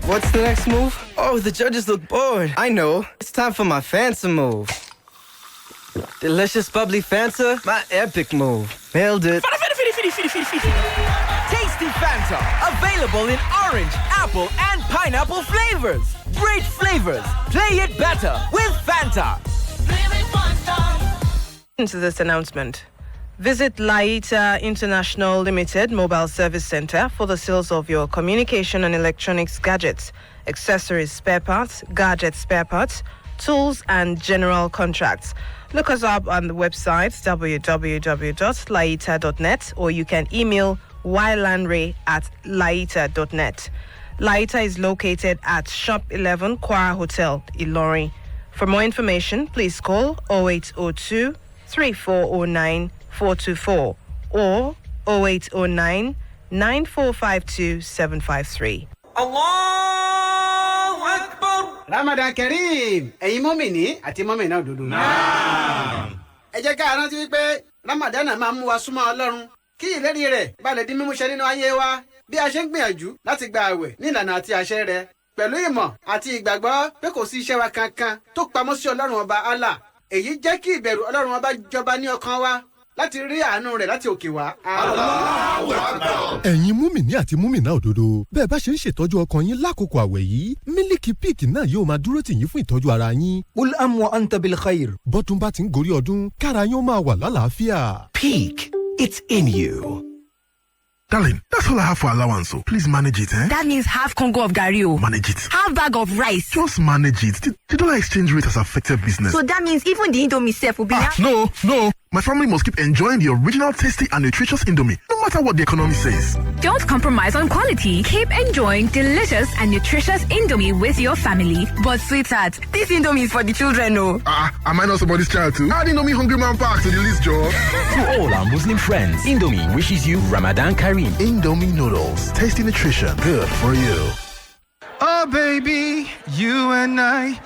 What's the next move? Oh, the judges look bored. I know. It's time for my Fanta move. Delicious bubbly Fanta, my epic move. Nailed it. Tasty Fanta, available in orange, apple, and pineapple flavors. Great flavors. Play it better with Fanta. To this announcement, visit Laita International Limited Mobile Service Center for the sales of your communication and electronics gadgets, accessories, spare parts, gadget spare parts, tools, and general contracts. Look us up on the website www.laita.net, or you can email ylandre@laita.net. Laita is located at Shop 11 Kwara Hotel, Ilorin. For more information, please call 0802 3409 424 or 0809 9452 753. Allahu Akbar. Ramadan Kareem, ẹ̀yin mọ́mìnì àti mọ́mìnà òdodo. Ẹ jẹ́ ká rántí wípé Ramadan máa mú wa súnmọ́ Ọlọ́run kí ìlérí rẹ̀ bá lè di mímúṣẹ nínú ayé wa bí a ṣe ń gbìyànjú láti gba àwẹ̀ ní ìlànà àti àṣẹ rẹ̀ pẹ̀lú ìmọ̀ àti ìgbàgbọ́ pé kò sí iṣẹ́ wa kankan tó pamọ́ sí Ọlọ́run ọba Allah. Èyí jẹ́ kí ìbẹ̀rù Ọlọ́run ọba jọba ní ọkàn wa láti rí àánú rẹ̀ láti òkè wá. Allahu Akbar. Ẹ̀yin múmìnì àti múmìnà òdodo bẹ́ẹ̀ bá ṣe ń ṣètọ́jú ọkàn yín lákòókò àwẹ̀ yìí mílíkì píìkì náà yóò máa dúró tì yín fún ìtọ́jú ara yín. Qul am wa anta bil khair. Bọ́dún bá ti ń gorí ọdún kára yín ó máa wà lálàáfíà. Peak, it's in you. Darling, that's all I have for allowance, so please manage it, eh? That means half Congo of Gario. Manage it. Half bag of rice. Just manage it. The dollar exchange rate has affected business. So that means even the Indomie self will be... No. My family must keep enjoying the original tasty and nutritious Indomie, no matter what the economy says. Don't compromise on quality. Keep enjoying delicious and nutritious Indomie with your family. But sweetheart, this Indomie is for the children, no? Am I not somebody's child too? Add Indomie Hungry Man Pack to the list, Joe. To all our Muslim friends, Indomie wishes you Ramadan Kareem. Indomie noodles, tasty nutrition, good for you. Oh baby, you and I.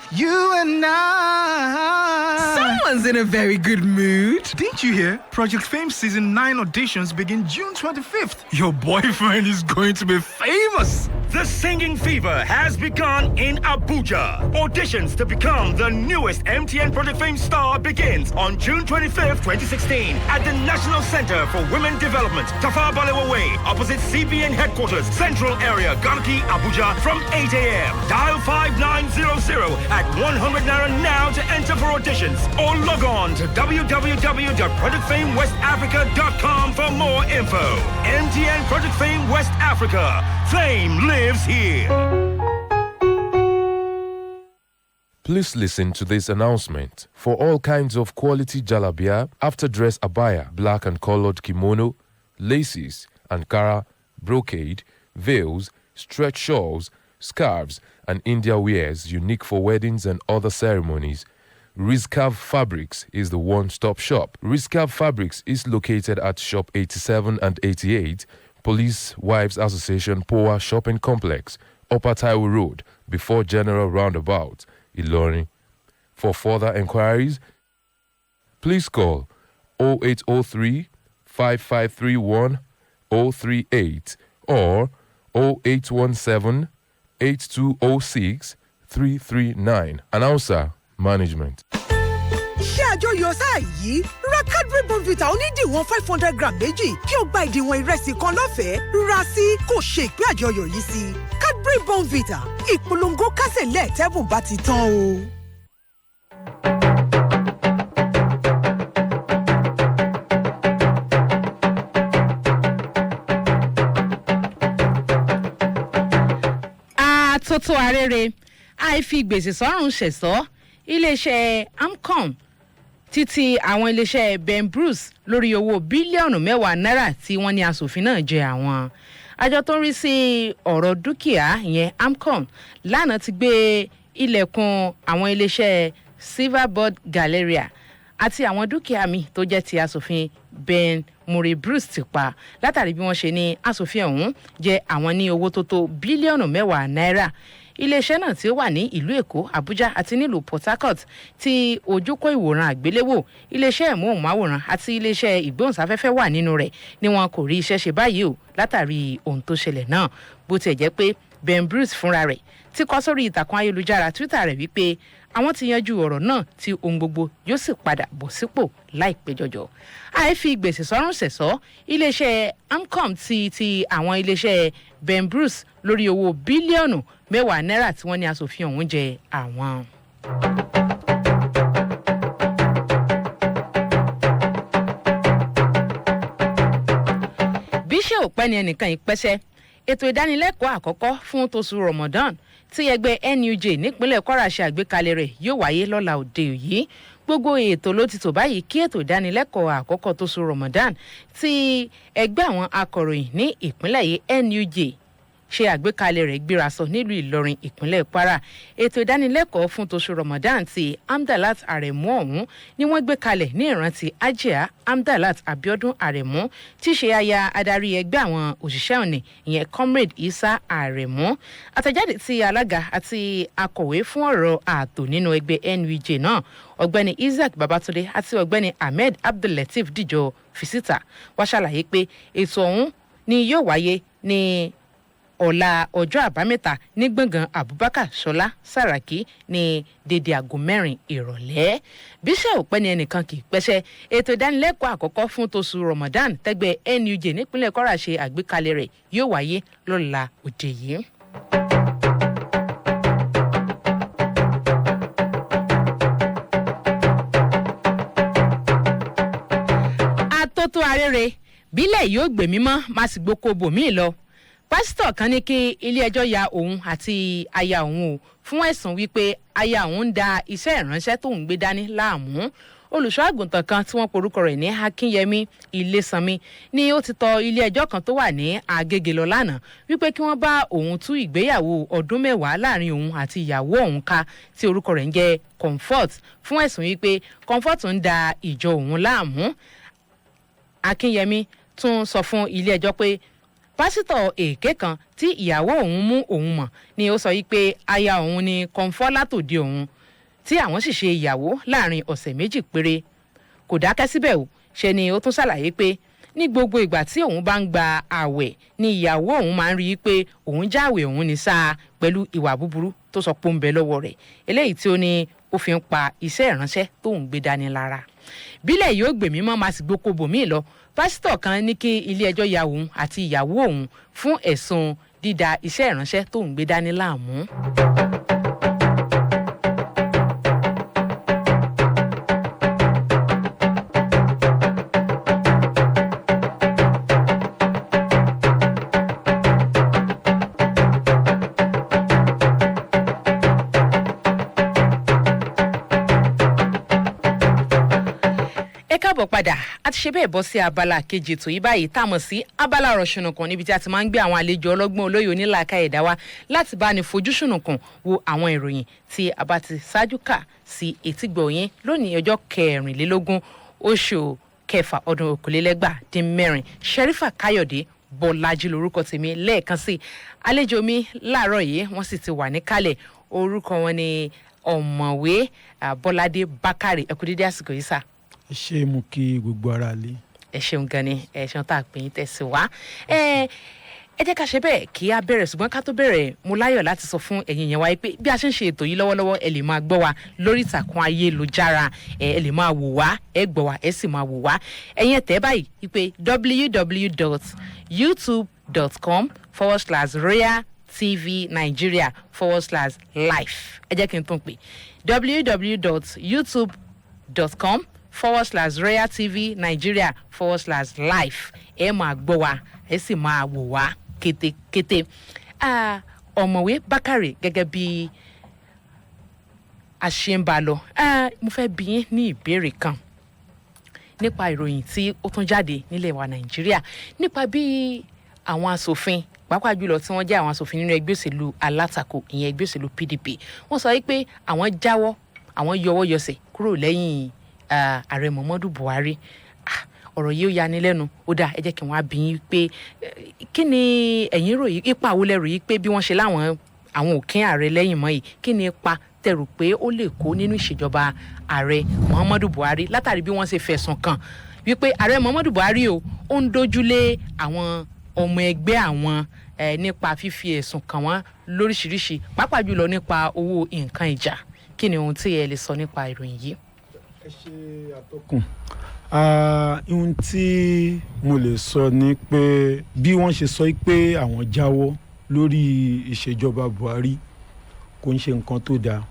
Someone's in a very good mood. Didn't you hear? Project Fame Season 9 auditions begin June 25th. Your boyfriend is going to be famous. The singing fever has begun in Abuja. Auditions to become the newest MTN Project Fame star begins on June 25th, 2016 at the National Center for Women Development, Tafawa Balewa Way, opposite CBN headquarters, Central Area, Garki, Abuja from 8 a.m. Dial 5900 at 100 Naira now to enter for auditions or log on to www.projectfamewestafrica.com for more info. MTN Project Fame West Africa. Fame lives here. Please listen to this announcement. For all kinds of quality jalabia, after-dress abaya, black and colored kimono, laces, ankara, brocade, veils, stretch shawls, scarves, and India wears unique for weddings and other ceremonies, Rizkav Fabrics is the one-stop shop. Rizkav Fabrics is located at Shop 87 and 88, Police Wives Association Poa Shopping Complex, Upper Taiwo Road, before General Roundabout, Ilorin. For further enquiries, please call 0803 5531 038 or 0817 8206 339. Announcer Management. Ṣé àjọyọ̀ sáà yìí ra Cadbury Bonvita onídìwọ̀n 500 gram méjì kí o gba ìdìwọ̀n ìrẹsì kan lọ́fẹ̀ẹ́ ra sí kó ṣe ìpín àjọyọ̀ yìí sí. Cadbury Bonvita ìpolongo kásẹ̀ lẹ́ẹ̀tẹ́bùn bá ti tán o. Àtótó arére àìfi gbèsè sọ́rùn ṣẹ̀sọ́ iléeṣẹ́ Amcom títí àwọn iléeṣẹ́ Ben Bruce lórí owó bílíọ̀nù 10 náírà tí wọ́n ní aṣòfin náà jẹ àwọn. Àjọ tó ń rí sí ọ̀rọ̀ dúkìá ìyẹn Amcom lánàá ti gbé ilẹ̀kùn àwọn iléeṣẹ́ Silverbird Galleria àti àwọn dúkìá mi tó jẹ́ ti aṣòfin Ben Murray Bruce ti pa látàrí bí wọ́n ṣe ní aṣòfin ọ̀hún jẹ àwọn ní owó tó tó bílíọ̀nù 10 náírà. Iléeṣẹ́ náà tí ó wà ní ìlú Èkó, Abuja àti nílùú Port Harcourt tí ojúkó ìwòran àgbéléwò, iléeṣẹ́ ìmóhùnmáwòrán àti iléeṣẹ́ ìgbóhùnsáfẹ́fẹ́ wà nínú rẹ̀ ni wọn kò rí iṣẹ́ ṣe báyìí o látàrí ohun tó ṣẹlẹ̀ náà. Bó tiẹ̀ jẹ́ pé Ben Bruce fúnra rẹ̀ ti kọ sórí ìtàkùn ayélujára Twitter rẹ̀ wípé àwọn ti yanjú ọ̀rọ̀ náà tí ohun gbogbo yóò sì padà bọ̀ sípò láìpẹ́ jọjọ. Àìfi gbèsè sọ́rùn ṣẹ̀sọ́ iléeṣẹ́ Amcom ti àwọn iléeṣẹ́ Ben Bruce lórí owó bílíọ̀nù 10 náírà tí wọ́n ní aṣòfin ọ̀hún jẹ àwọn. Bí ṣe ò pẹ́ ni ẹnìkan ìpẹ́ṣẹ́ ètò ìdánilẹ́kọ̀ọ́ àkọ́kọ́ fún tóṣù Ramadan tí ẹgbẹ́ NUJ nípínlẹ̀ Kwara ṣe àgbékalẹ̀ rẹ̀ yóò wáyé lọ́la òde yìí. Gbogbo ètò ló ti tò báyìí kí ètò ìdánilẹ́kọ̀ọ́ àkọ́kọ́ tóṣù Ramadan tí ẹgbẹ́ àwọn akọ̀ròyìn ní ìpínlẹ̀ yìí NUJ ṣe àgbékalẹ̀ rẹ̀ gbéra sọ nílùú Ìlọrin ìpínlẹ̀ Kwara. Ètò ìdánilẹ́kọ̀ọ́ fún tóṣù Ramadan ti Amdalat Aremu ọ̀hún ni wọ́n gbé kalẹ̀ ní ìrántí Ajia Amdalat Abiodun Aremu tí ṣe aya adarí ẹgbẹ́ àwọn òṣìṣẹ́ òní ìyẹn Comrade Isa Aremu. Àtẹ̀jáde tí alága àti akọ̀wé fún ọ̀rọ̀ ààtò nínú ẹgbẹ́ NUJ náà ọ̀gbẹ́ni Isaac Babatunde àti ọ̀gbẹ́ni Ahmed Abdullateef dìjọ fi síta wá ṣàlàyé pé ètò ọ̀hún ni yóò wáyé ní ọ̀la ọjọ́ àbámẹ́ta ní gbọ̀ngàn Abubakar Ṣọlá Sàràkí ní dédé aago 4 ìrọ̀lẹ́. Bíṣẹ́ òpẹ́ ni ẹnìkan kì í pẹ́ṣẹ́ ètò ìdánilẹ́kọ̀ọ́ àkọ́kọ́ fún tóṣù Ramadan tẹ́gbẹ́ NUJ nípínlẹ̀ Kwara ṣe àgbékalẹ̀ rẹ̀ yóò wáyé lọ́la òde yìí. Àtótó arére bílẹ̀ yóò gbè mímọ́ má sì gboko bòmíì lọ pásítọ̀ kan ní kí ilé-ẹjọ́ ya òun àti aya òun o fún ẹ̀sùn wípé aya òun ń da iṣẹ́ ìránṣẹ́ tóun gbé dání láàmú olùṣọ́ àgùntàn kan tí wọ́n porúkọ rẹ̀ ní akínyẹmí ilésanmi ni ó ti tọ ilé-ẹjọ́ kan tó wà ní Agége lọ lánàá wípé kí wọ́n bá òun tú ìgbéyàwó ọdún 10 láàrin òun àti ìyàwó òun ká tí orúkọ rẹ̀ ń jẹ́ Comfort fún ẹ̀sùn wípé Comfort ń da ìjọ òun láàmú akínyẹmí tún sọ fún ilé-ẹjọ́ pé pásítọ̀ èké kan tí ìyàwó òun mú òun mọ̀ ni ó sọ wípé aya òun ni Comfort látòde òun tí àwọn sì ṣe ìyàwó láàrin ọ̀sẹ̀ 2 péré kò dákẹ́ síbẹ̀ o ṣe ni ó tún ṣàlàyé pé ní gbogbo ìgbà tí òun bá ń gba ààwẹ̀ ni ìyàwó òun máa ń rí i pé òun jáwèé òun ní sáà pẹ̀lú ìwà búburú tó sọ pé ó ń bẹ lọ́wọ́ rẹ̀ eléyìí tí ó ní ó fi ń pa iṣẹ́ ìránṣẹ́ tóun gbé dání lára bílẹ̀ yóò gbèmí mọ́ máa sì gboko bòmíì lọ pásítọ̀ kan ní kí ilé-ẹjọ́ ya òun àti ìyàwó òun fún ẹ̀sùn dídá iṣẹ́ ìránṣẹ́ tóun gbé dání láàmú. káàbọ̀ padà a ti ṣe bẹ́ẹ̀ bọ́ sí abala kejì ètò yìí báyìí tá a mọ̀ sí abala ọ̀rọ̀ ṣùnùkùn níbi tí a ti máa ń gbé àwọn àlejò ọlọ́gbọ́n olóyè onílàáká ẹ̀dá wa láti bá ní fojú ṣùnùkùn wo àwọn ìròyìn tí a bá ti ṣáájú kà sí etígbọ̀ yín lónìí ọjọ́ 24 oṣù kẹfà ọdún 2024 Sherifa Káyọ̀dé Bọ́lájí lórúkọ tèmi lẹ́ẹ̀kan sí àlejò mi láàárọ̀ yìí wọ́n sì ti wà níkàlẹ̀ orúkọ wọn ni ọ̀mọ̀wé Bọ́ládé Bákàrè ẹ kú dédé àsìkò yìí sà. ẹ ṣe mú kí gbogbo ara lé. ẹ ṣeun gan ni ẹ ṣeun tá a pè é tẹ̀sí wá. ẹ jẹ́ ká ṣe bẹ́ẹ̀ kí a bẹ̀rẹ̀ ṣùgbọ́n ká tó bẹ̀rẹ̀ mo láyọ̀ láti sọ fún ẹ̀yin yẹn wáyé pé bí a ṣe ń ṣe ètò yìí lọ́wọ́lọ́wọ́ ẹ lè máa gbọ́ wa lórí ìtàkùn ayélujára ẹ lè máa wò wá ẹ gbọ́ wa ẹ sì máa wò wá ẹ̀yin ẹ̀tẹ́ báyìí wípé www.youtube.com/RoyalTVNigeria/live ẹ jẹ́ kí n tún pè www.youtube.com/RoyalTVNigeria/live ẹ máa gbọ́ wa ẹ sì máa wò wá kétékété. ọ̀mọ̀wé Bákàrè gẹ́gẹ́ bí a ṣe ń bá lọ mo fẹ́ bi yín ní ìbéèrè kan nípa ìròyìn tí ó tún jáde nílẹ̀ wa Nàìjíríà nípa bí àwọn asòfin pàápàá jùlọ tí wọ́n jẹ́ àwọn asòfin nínú ẹgbẹ́ òṣèlú alátakò ìyẹn ẹgbẹ́ òṣèlú PDP wọ́n sọ wípé àwọn jáwọ́ àwọn yọwọ́ yọsẹ̀ kúrò lẹ́yìn ààrẹ Muhammadu Buhari ọ̀rọ̀ yìí ó yani lẹ́nu ó dáa ẹ jẹ́ kí wọ́n á bí yín pé kí ni ẹ̀yin rò yìí ipa wo lẹ rò yìí pé bí wọ́n ṣe láwọn àwọn òkín ààrẹ lẹ́yìn mọ́ yìí kí ni ipa tẹ́ rò pé ó lè kó nínú ìṣèjọba ààrẹ Muhammadu Buhari látàrí bí wọ́n ṣe fẹ̀sùn kàn wípé ààrẹ Muhammadu Buhari ó ń dojúlé àwọn ọmọ ẹgbẹ́ àwọn nípa fífi ẹ̀sùn kàn wọ́n lóríṣiríṣi pàápàá jùlọ nípa owó nǹkan ìjà kí ni ohun tí ẹ lè sọ nípa ìròyìn yìí. ẹ ṣe àtọkùn ohun tí mo lè sọ ni pé bí wọ́n ṣe sọ pé àwọn jáwọ́ lórí ìṣèjọba Buhari kò ń ṣe nǹkan tó dáa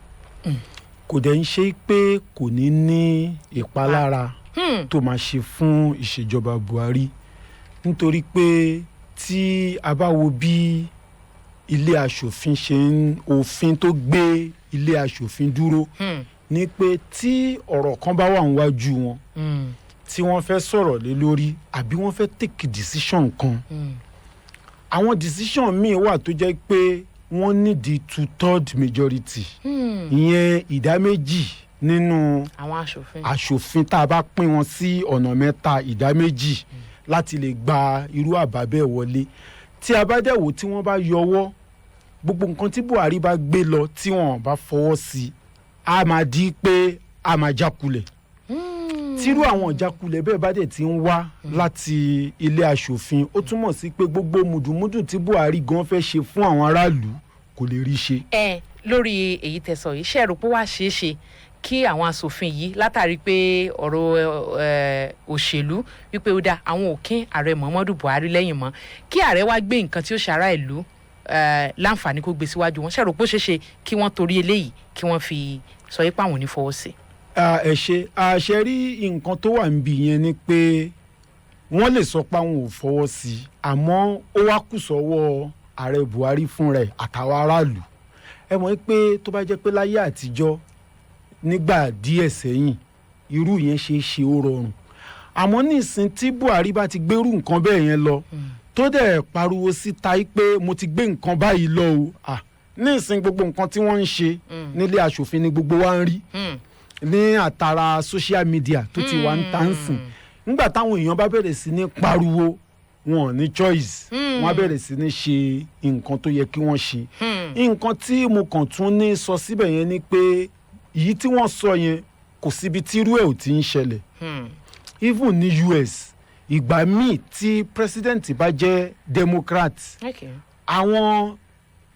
kò dẹ̀ ń ṣe pé kò ní ní ìpalára tó máa ṣe fún ìṣèjọba Buhari nítorí pé tí a bá wo bí ilé aṣòfin ṣe ń òfin tó gbé ilé aṣòfin dúró ni pé tí ọ̀rọ̀ kan bá wà níwájú wọn tí wọ́n fẹ́ sọ̀rọ̀ lé lórí àbí wọ́n fẹ́ take decision kan àwọn decision míì wà tó jẹ́ pé wọ́n ní the 2/3 majority ìyẹn ìdá méjì nínú àwọn aṣòfin tá a bá pín wọn sí ọ̀nà mẹ́ta ìdá méjì láti lè gba irú àbá bẹ́ẹ̀ wọlé tí a bá dẹ̀ wò tí wọ́n bá yọwọ́ gbogbo nǹkan tí Buhari bá gbé lọ tí wọ́n bá fọwọ́ sí a máa di pé a máa jákulẹ̀ tírú àwọn ìjákulẹ̀ bẹ́ẹ̀ bá dẹ̀ ti ń wá láti ilé aṣòfin ó túmọ̀ sí pé gbogbo mùdùmùdù tí Buhari gan fẹ́ ṣe fún àwọn aráàlú kò lè rí ṣe. lórí èyí tẹ̀sán yìí ṣe rò pé wàá ṣeé ṣe kí àwọn asòfin yìí látàrí pé ọ̀rọ̀ òṣèlú wípé ó dá àwọn òkín ààrẹ Muhammadu Buhari lẹ́yìn mọ́ kí ààrẹ wá gbé nǹkan tí ó ṣara ìlú láǹfààní kó gbé síwájú wọn ṣe rò pé ó ṣeé ṣe kí wọ́n torí eléyìí kí wọ́n fi sọ pé àwọn ò ní fọwọ́ sí. ẹ ṣe àṣẹ rí nǹkan tó wà níbí yẹn ni pé wọ́n lè sọ pé àwọn ò fọwọ́ sí i àmọ́ ó wá kù sọ́wọ́ ààrẹ Buhari fúnra ẹ̀ àtàwọn aráàlú. Ẹ mọ̀ pé tó bá jẹ́ pé láyé àtijọ́ nígbà díẹ̀ sẹ́yìn irú yẹn ṣe é ṣe ó rọrùn, àmọ́ nísìn tí Buhari bá ti gbérú nǹkan bẹ́ẹ̀ yẹn lọ tó dẹ̀ pariwo síta pé mo ti gbé nǹkan báyìí lọ o, nísìn gbogbo nǹkan tí wọ́n ń ṣe nílé aṣòfin ni gbogbo wa ń rí ní àtàrà social media tó ti wà ń tàn sìn. Nígbà táwọn èèyàn bá bẹ̀rẹ̀ sí ní pariwo wọn ò ní choice, wọ́n á bẹ̀rẹ̀ sí ní ṣe nǹkan tó yẹ kí wọ́n ṣe. Nǹkan tí mo kàn tún ní sọ síbẹ̀ yẹn ni pé èyí tí wọ́n sọ yẹn kò síbi tí irú ẹ̀ ò ti ń ṣẹlẹ̀. Even ní US ìgbà míì tí president bá jẹ́ Democrat, àwọn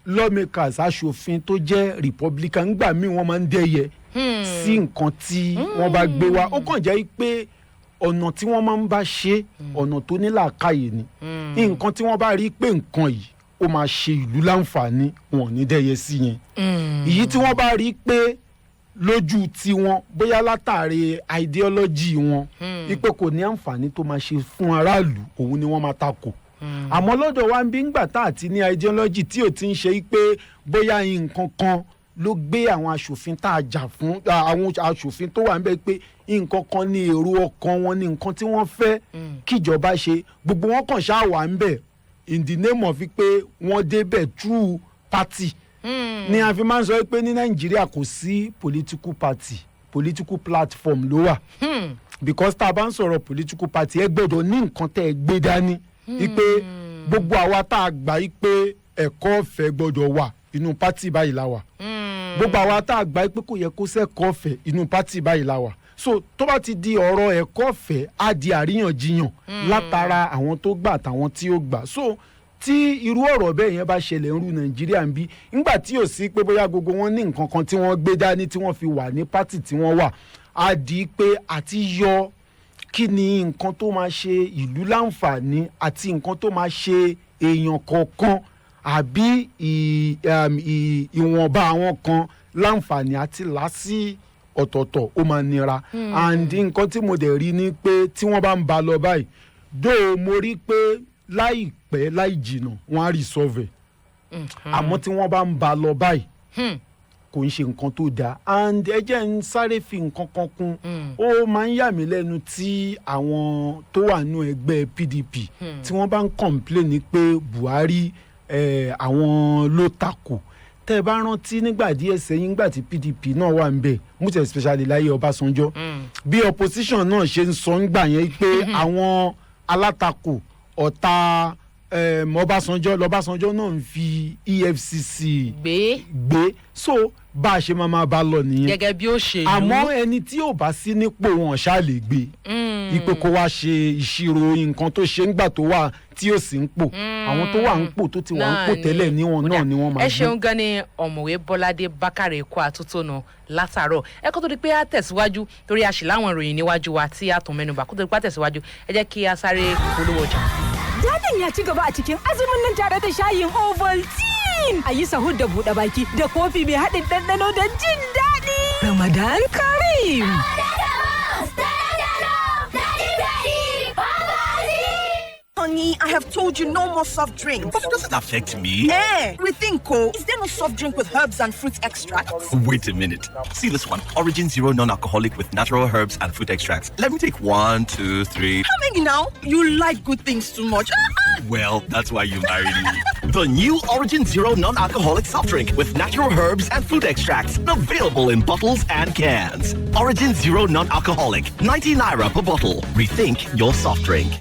lawmakers aṣòfin tó jẹ́ Republican ńgbà míì wọ́n máa ń dẹ́yẹ sí nǹkan tí wọ́n bá gbé wá. Ó kàn jẹ́ pé ọ̀nà tí wọ́n máa ń bá ṣe ọ̀nà tó ní làákàyè ni. Nǹkan tí wọ́n bá rí pé nǹkan yìí ó máa ṣe ìlú láǹfààní wọn ò ní dẹ́yẹ sí yẹn. Èyí tí wọ́n bá rí pé lójú tiwọn bóyá látàrí ideology wọn wípé kò ní àǹfààní tó máa ṣe fún aráàlú òun ni wọ́n máa takò. Àmọ́ lọ́dọ̀ wa ń bí ńgbà tá àti ní ideology tí ò ti ń ṣe pé bóyá nǹkan kan ló gbé àwọn aṣòfin tá a jà fún, àwọn aṣòfin tó wà ń bẹ pé nǹkan kan ní èrò ọkàn wọn ní nǹkan tí wọ́n fẹ́ kíjọba ṣe, gbogbo wọn kàn ṣáà wà ń bẹ in the name of pé wọ́n débẹ̀ through party. Ni a fi máa ń sọ pé ní Nàìjíríà kò sí political party, political platform ló wà. Because tá a bá ń sọ̀rọ̀ political party ẹ gbọ́dọ̀ ní nǹkan tẹ́ ẹ gbé dání wípé gbogbo àwa tá a gbà yí pé ẹ̀kọ́ ọ̀fẹ́ gbọ́dọ̀ wà inú party báyìí la wà. Gbogbo àwa tá a gbà yí pé kò yẹ kó sẹ́kọ̀ọ́ ọ̀fẹ́ inú party báyìí la wà. So tó bá ti di ọ̀rọ̀ ẹ̀kọ́ ọ̀fẹ́ á di àríyànjiyàn látara àwọn tó gbà àtàwọn tí ó gbà. So tí irú ọ̀rọ̀ bẹ́ẹ̀ yẹn bá ṣẹlẹ̀ ń ru Nàìjíríà ń bí ńgbà tí ò sí pé bóyá gbogbo wọn ní nǹkan kan tí wọ́n gbé dání tí wọ́n fi wà ní pátì tí wọ́n wà, á di pé àti yọ kí ni nǹkan tó máa ṣe ìlú láǹfààní àti nǹkan tó máa ṣe èèyàn kọ̀ọ̀kan àbí ìwọ̀nba àwọn kan láǹfààní àti lásì ọ̀tọ̀ọ̀tọ̀ ó máa nira. And nǹkan tí mo dẹ̀ rí ni pé tí wọ́n bá ń ba lọ báyìí dóò mo rí pé láìpẹ́ láì jìnnà wọ́n á resolve àmọ́ tí wọ́n bá ń ba lọ báyìí kò ń ṣe nǹkan tó dáa. And ẹ jẹ́ ń sáré fi nǹkan kan kún, ó máa ń yà mí lẹ́nu tí àwọn tó wà nínú ẹgbẹ́ PDP tí wọ́n bá ń complain pé Buhari àwọn ló takò. Tẹ́ ẹ bá rántí nígbà díẹ̀ sẹ́yìn nígbà tí PDP náà wà ń bẹ̀ most especially láyé Ọbásanjọ́ bí opposition náà ṣe ń sọ ńgbà yẹn pé àwọn alátakò ọ̀tá Ọbásanjọ́ náà ń fi EFCC gbé. So bá a ṣe máa bá lọ nìyẹn gẹ́gẹ́ bí ó ṣe lù. àmọ́ ẹni tí ò bá sí nípò wọn ṣáà lè gbé ipò kó wá ṣe ìṣirò nǹkan tó ṣe ńgbà tó wà tí ò sí ń pò. Àwọn tó wà ń pò tó ti wà ń pò tẹ́lẹ̀ níwọ̀n náà ni wọ́n máa gbé. ẹ ṣeun gan ni ọ̀mọ̀wé Bọ́ládé Bákàrẹ̀ kó àtúntònà látàárọ̀. ẹ kó tó di pé a tẹ̀síwájú torí a ṣì láwọn ìròyìn níwájú wa tí a tún mẹ́nubà kó tó di pé a tẹ̀síwájú ẹ jẹ́ kí a sáré polówó ọjà. Dadin ya ci gaba a cikin azumin nan tare da shayin Ovaltine. A yi sahur da buɗe baki da kofi mai haɗin ɗanɗano don jin daɗi. Ramadan Karim. Honey, I have told you no more soft drinks. But it doesn't affect me. Rethink, Co. Is there no soft drink with herbs and fruit extracts? Wait a minute. See this one. Origin Zero non-alcoholic with natural herbs and fruit extracts. Let me take 1, 2, 3. How many now? You like good things too much. Well, that's why you married me. The new Origin Zero non-alcoholic soft drink with natural herbs and fruit extracts. Available in bottles and cans. Origin Zero non-alcoholic. 90 naira per bottle. Rethink your soft drink.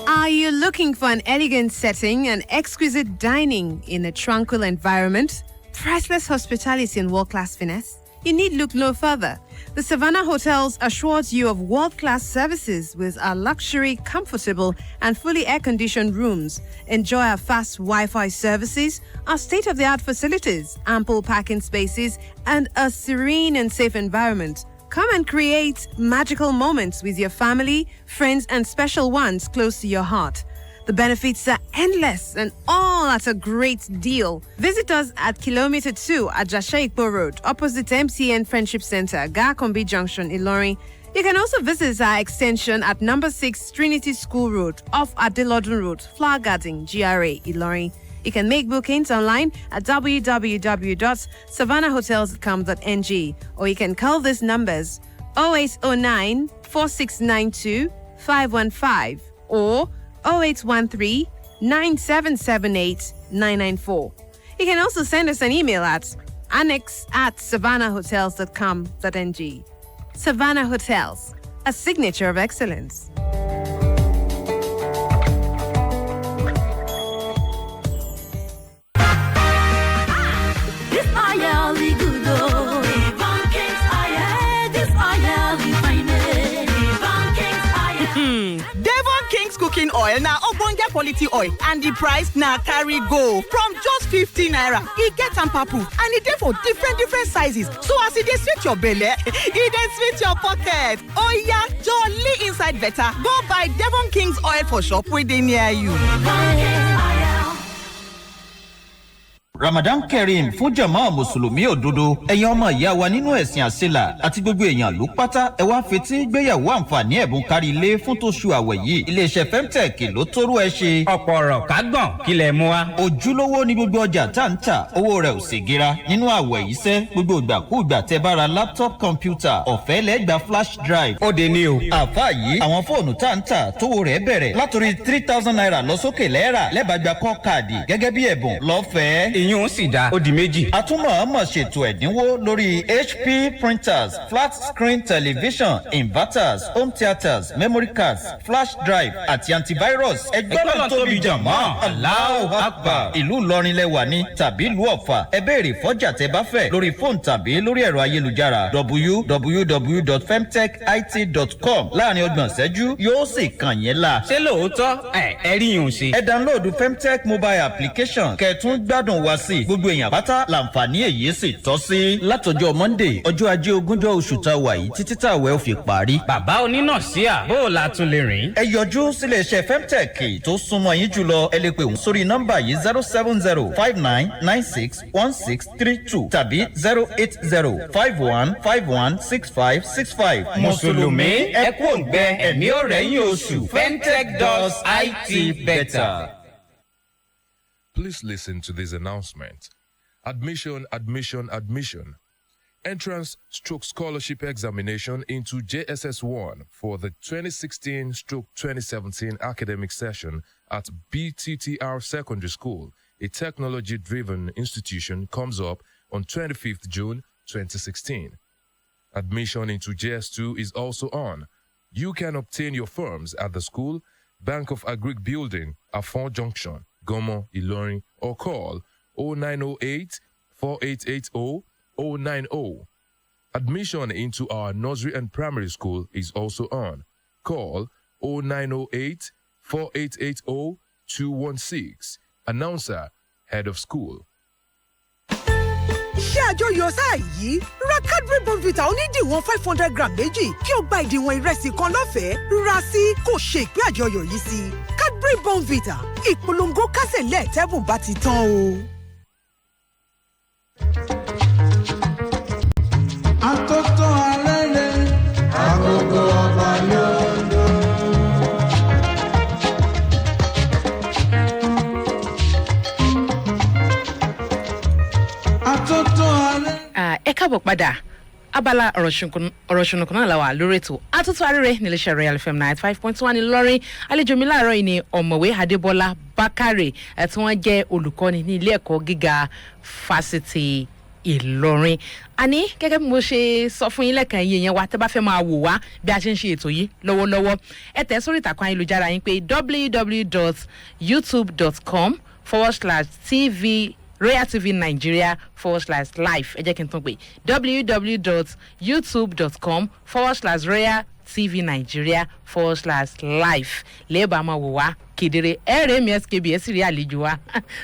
Are you looking for an elegant setting and exquisite dining in a tranquil environment? Priceless hospitality and world-class finesse? You need look no further. The Savannah Hotels assures you of world-class services with our luxury, comfortable, and fully air-conditioned rooms. Enjoy our fast Wi-Fi services, our state-of-the-art facilities, ample parking spaces, and a serene and safe environment. Come and create magical moments with your family, friends, and special ones close to your heart. The benefits are endless and all at a great deal. Visit us at Kilometer 2 at Jashaikpo Road, opposite MTN Friendship Center, Garkombi Junction, Ilorin. You can also visit our extension at number 6 Trinity School Road off Adelodun Road, Flower Garden, GRA, Ilorin. You can make bookings online at www.savannahhotels.com.ng or you can call these numbers 0809 4692 515 or 0813 9778 994. You can also send us an email at annex@savannahhotels.com.ng. Savannah Hotels, a signature of excellence. This oil is good, oh. Devon King's oil. This oil is fine. Devon King's oil. Devon King's cooking oil now ogbonge quality oil and the price now carry go from just 50 naira. E get tamper proof and e dey for different sizes. So as e dey sweet your belly, e dey sweet your pocket. Oh yeah, jolly inside better. Go buy Devon King's oil for shop wey dey near you. Ramadan Kareem fún jàmáà mùsùlùmí òdodo ẹ̀yin ọmọ ìyá wa nínú ẹ̀sìn àṣelà àti gbogbo èèyàn ló pátá ẹ wá fetí gbéyàwó àǹfààní ẹ̀bùn kárí ilé fún tóṣù àwẹ̀ yìí iléeṣẹ́ Femtech ló tóró ẹ ṣe. ọ̀pọ̀ ọ̀rọ̀ kágbọ̀n kílẹ̀ mú wa. ojúlówó ní gbogbo ọjà tá ń tà owó rẹ̀ ò sì gira nínú àwẹ̀ yìí sẹ́ gbogbo ìgbàkúùgbà tẹ́ bá ra laptop computer ọ̀fẹ́ lẹ́gbàá flash drive. ó de ní o. àfáà yìí àwọn fóònù tá ń tà tówó rẹ̀ bẹ̀rẹ̀ látòrí 3,000 naira lọ sókè lẹ́ẹ̀rà lẹ́bàgbà kọ́ káàdì gẹ́gẹ́ bí ẹ̀bùn lọ́fẹ̀ẹ́. ìyún sì dá ó di méjì. a tún mọ̀ ṣètò ẹ̀dínwó lórí HP printers flat screen television inverters home theatres memory cards flash drive àti antivirus. ẹgbẹ́ náà tóbi jàmọ́ Allahu Akbar. ìlú Ìlọrin lẹ́wà ní tàbí ìlú Ọ̀fà ẹ béèrè fọ́jà tẹ́ bá fẹ́ lórí fóònù tàbí lórí ẹ̀rọ ayélujára www.femtechit.com láàrin 30 ìṣẹ́jú yóò sì kàn yín la. ṣé lóòótọ́ ẹ rí yùn sí. ẹ download Femtech mobile application kẹ́ẹ̀tún gbádùn wá sí gbogbo èèyàn pátá làǹfààní èyí sì tọ́ sí. látọjọ́ Monday ọjọ́ ajé ogúnjọ́ oṣù tá a wà yìí títí tá a wẹ̀ ó fi parí. bàbá onínàṣíà bó o la tún lè rìn. ẹ yọjú sílé iṣẹ́ Femtech tó súnmọ́ yín jùlọ ẹ lè pè wọ́n sórí nọ́mbà yìí 07059961632 tàbí 08051516565. mùsùlùmí ẹ kú òǹgbẹ ẹ̀mí ọ̀rẹ́ yín oṣù Femtech does IT better. Please listen to this announcement. Admission. Entrance / scholarship examination into JSS1 for the 2016/2017 academic session at BTTR Secondary School, a technology-driven institution, comes up on 25th June 2016. Admission into JS2 is also on. You can obtain your forms at the school, Bank of Agric Building, Afon Junction, Gomo, Ilorin, or call 0908 4880 090. Admission into our nursery and primary school is also on. Call 0908 4880 216. Announcer, Head of School. Ṣé àjọyọ̀ sáà yìí? Ra Cadbury Bonvita onídìwọ̀n 500 gram méjì kí o gba ìdìwọ̀n ìrẹsì kan lọ́fẹ̀ẹ́. Ra sí kò ṣe ìpín àjọyọ̀ yìí sí. Cadbury Bonvita ìpolongo kásẹ̀ lẹ́ẹ̀tẹ́bùn bá ti tán o. Àtótó arẹ́rẹ́ agogo ọba lóńdó. Àtótó arẹ́rẹ́. ẹ káàbọ̀ padà abala ọ̀rọ̀ ṣùnùkùn náà la wà lórí ètò àtúntò arére níléeṣẹ́ Royal FM 95.1 Ìlọrin. àlejò mi láàárọ̀ yìí ni ọ̀mọ̀wé Adébọ́lá Bákàrè tí wọ́n jẹ́ olùkọ́ni ní ilé ẹ̀kọ́ gíga fásitì Ìlọrin. àní gẹ́gẹ́ bí mo ṣe sọ fún yín lẹ́ẹ̀kan iye yẹn wa tẹ́ bá fẹ́ máa wò wá bí a ṣe ń ṣe ètò yìí lọ́wọ́lọ́wọ́ ẹ tẹ̀ sórí ìtàkùn ayélujára yín pé www.youtube.com/tv Royal TV Nigeria /live ẹ jẹ́ kí n tún pè www.youtube.com/Royal TV Nigeria /live lẹ́ẹ̀bà máa wò wá kedere ẹ̀rẹ́ mi skb ẹ̀ sì rí àlejò wa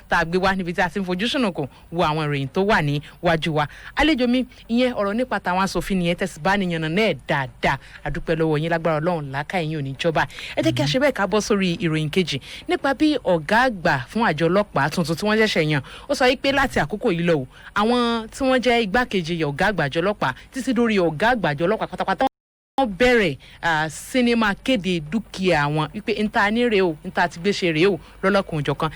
tá a gbé wá níbi tí a ti ń fojú sùnùkùn wo àwọn ìròyìn tó wà níwájú wa. àlejò mi ìyẹn ọ̀rọ̀ nípa tàwọn asòfin nìyẹn tẹ̀sí bá nìyànnà náà dáadáa àdúpẹ́ lọ́wọ́ yín lágbára Ọlọ́run làákà ẹ̀yìn òníjọba. ẹ jẹ́ kí a ṣe bẹ́ẹ̀ ká bọ́ sórí ìròyìn kejì nípa bí ọ̀gá àgbà fún àjọ ọlọ́pàá tuntun tí wọ́n ṣẹ̀ṣẹ̀ yàn ó sọ wípé láti àkókò yìí lọ àwọn tí wọ́n jẹ́ igbákejì ọ̀gá àgbà àjọ ọlọ́pàá títí dórí ọ̀gá àgbà àjọ ọlọ́pàá pátápátá wọ́n bẹ̀rẹ̀ sinimá kéde dúkìá wọn wípé níta ní rèé o níta ti gbé ṣe rèé o lọ́lọ́kùn òjọ̀kan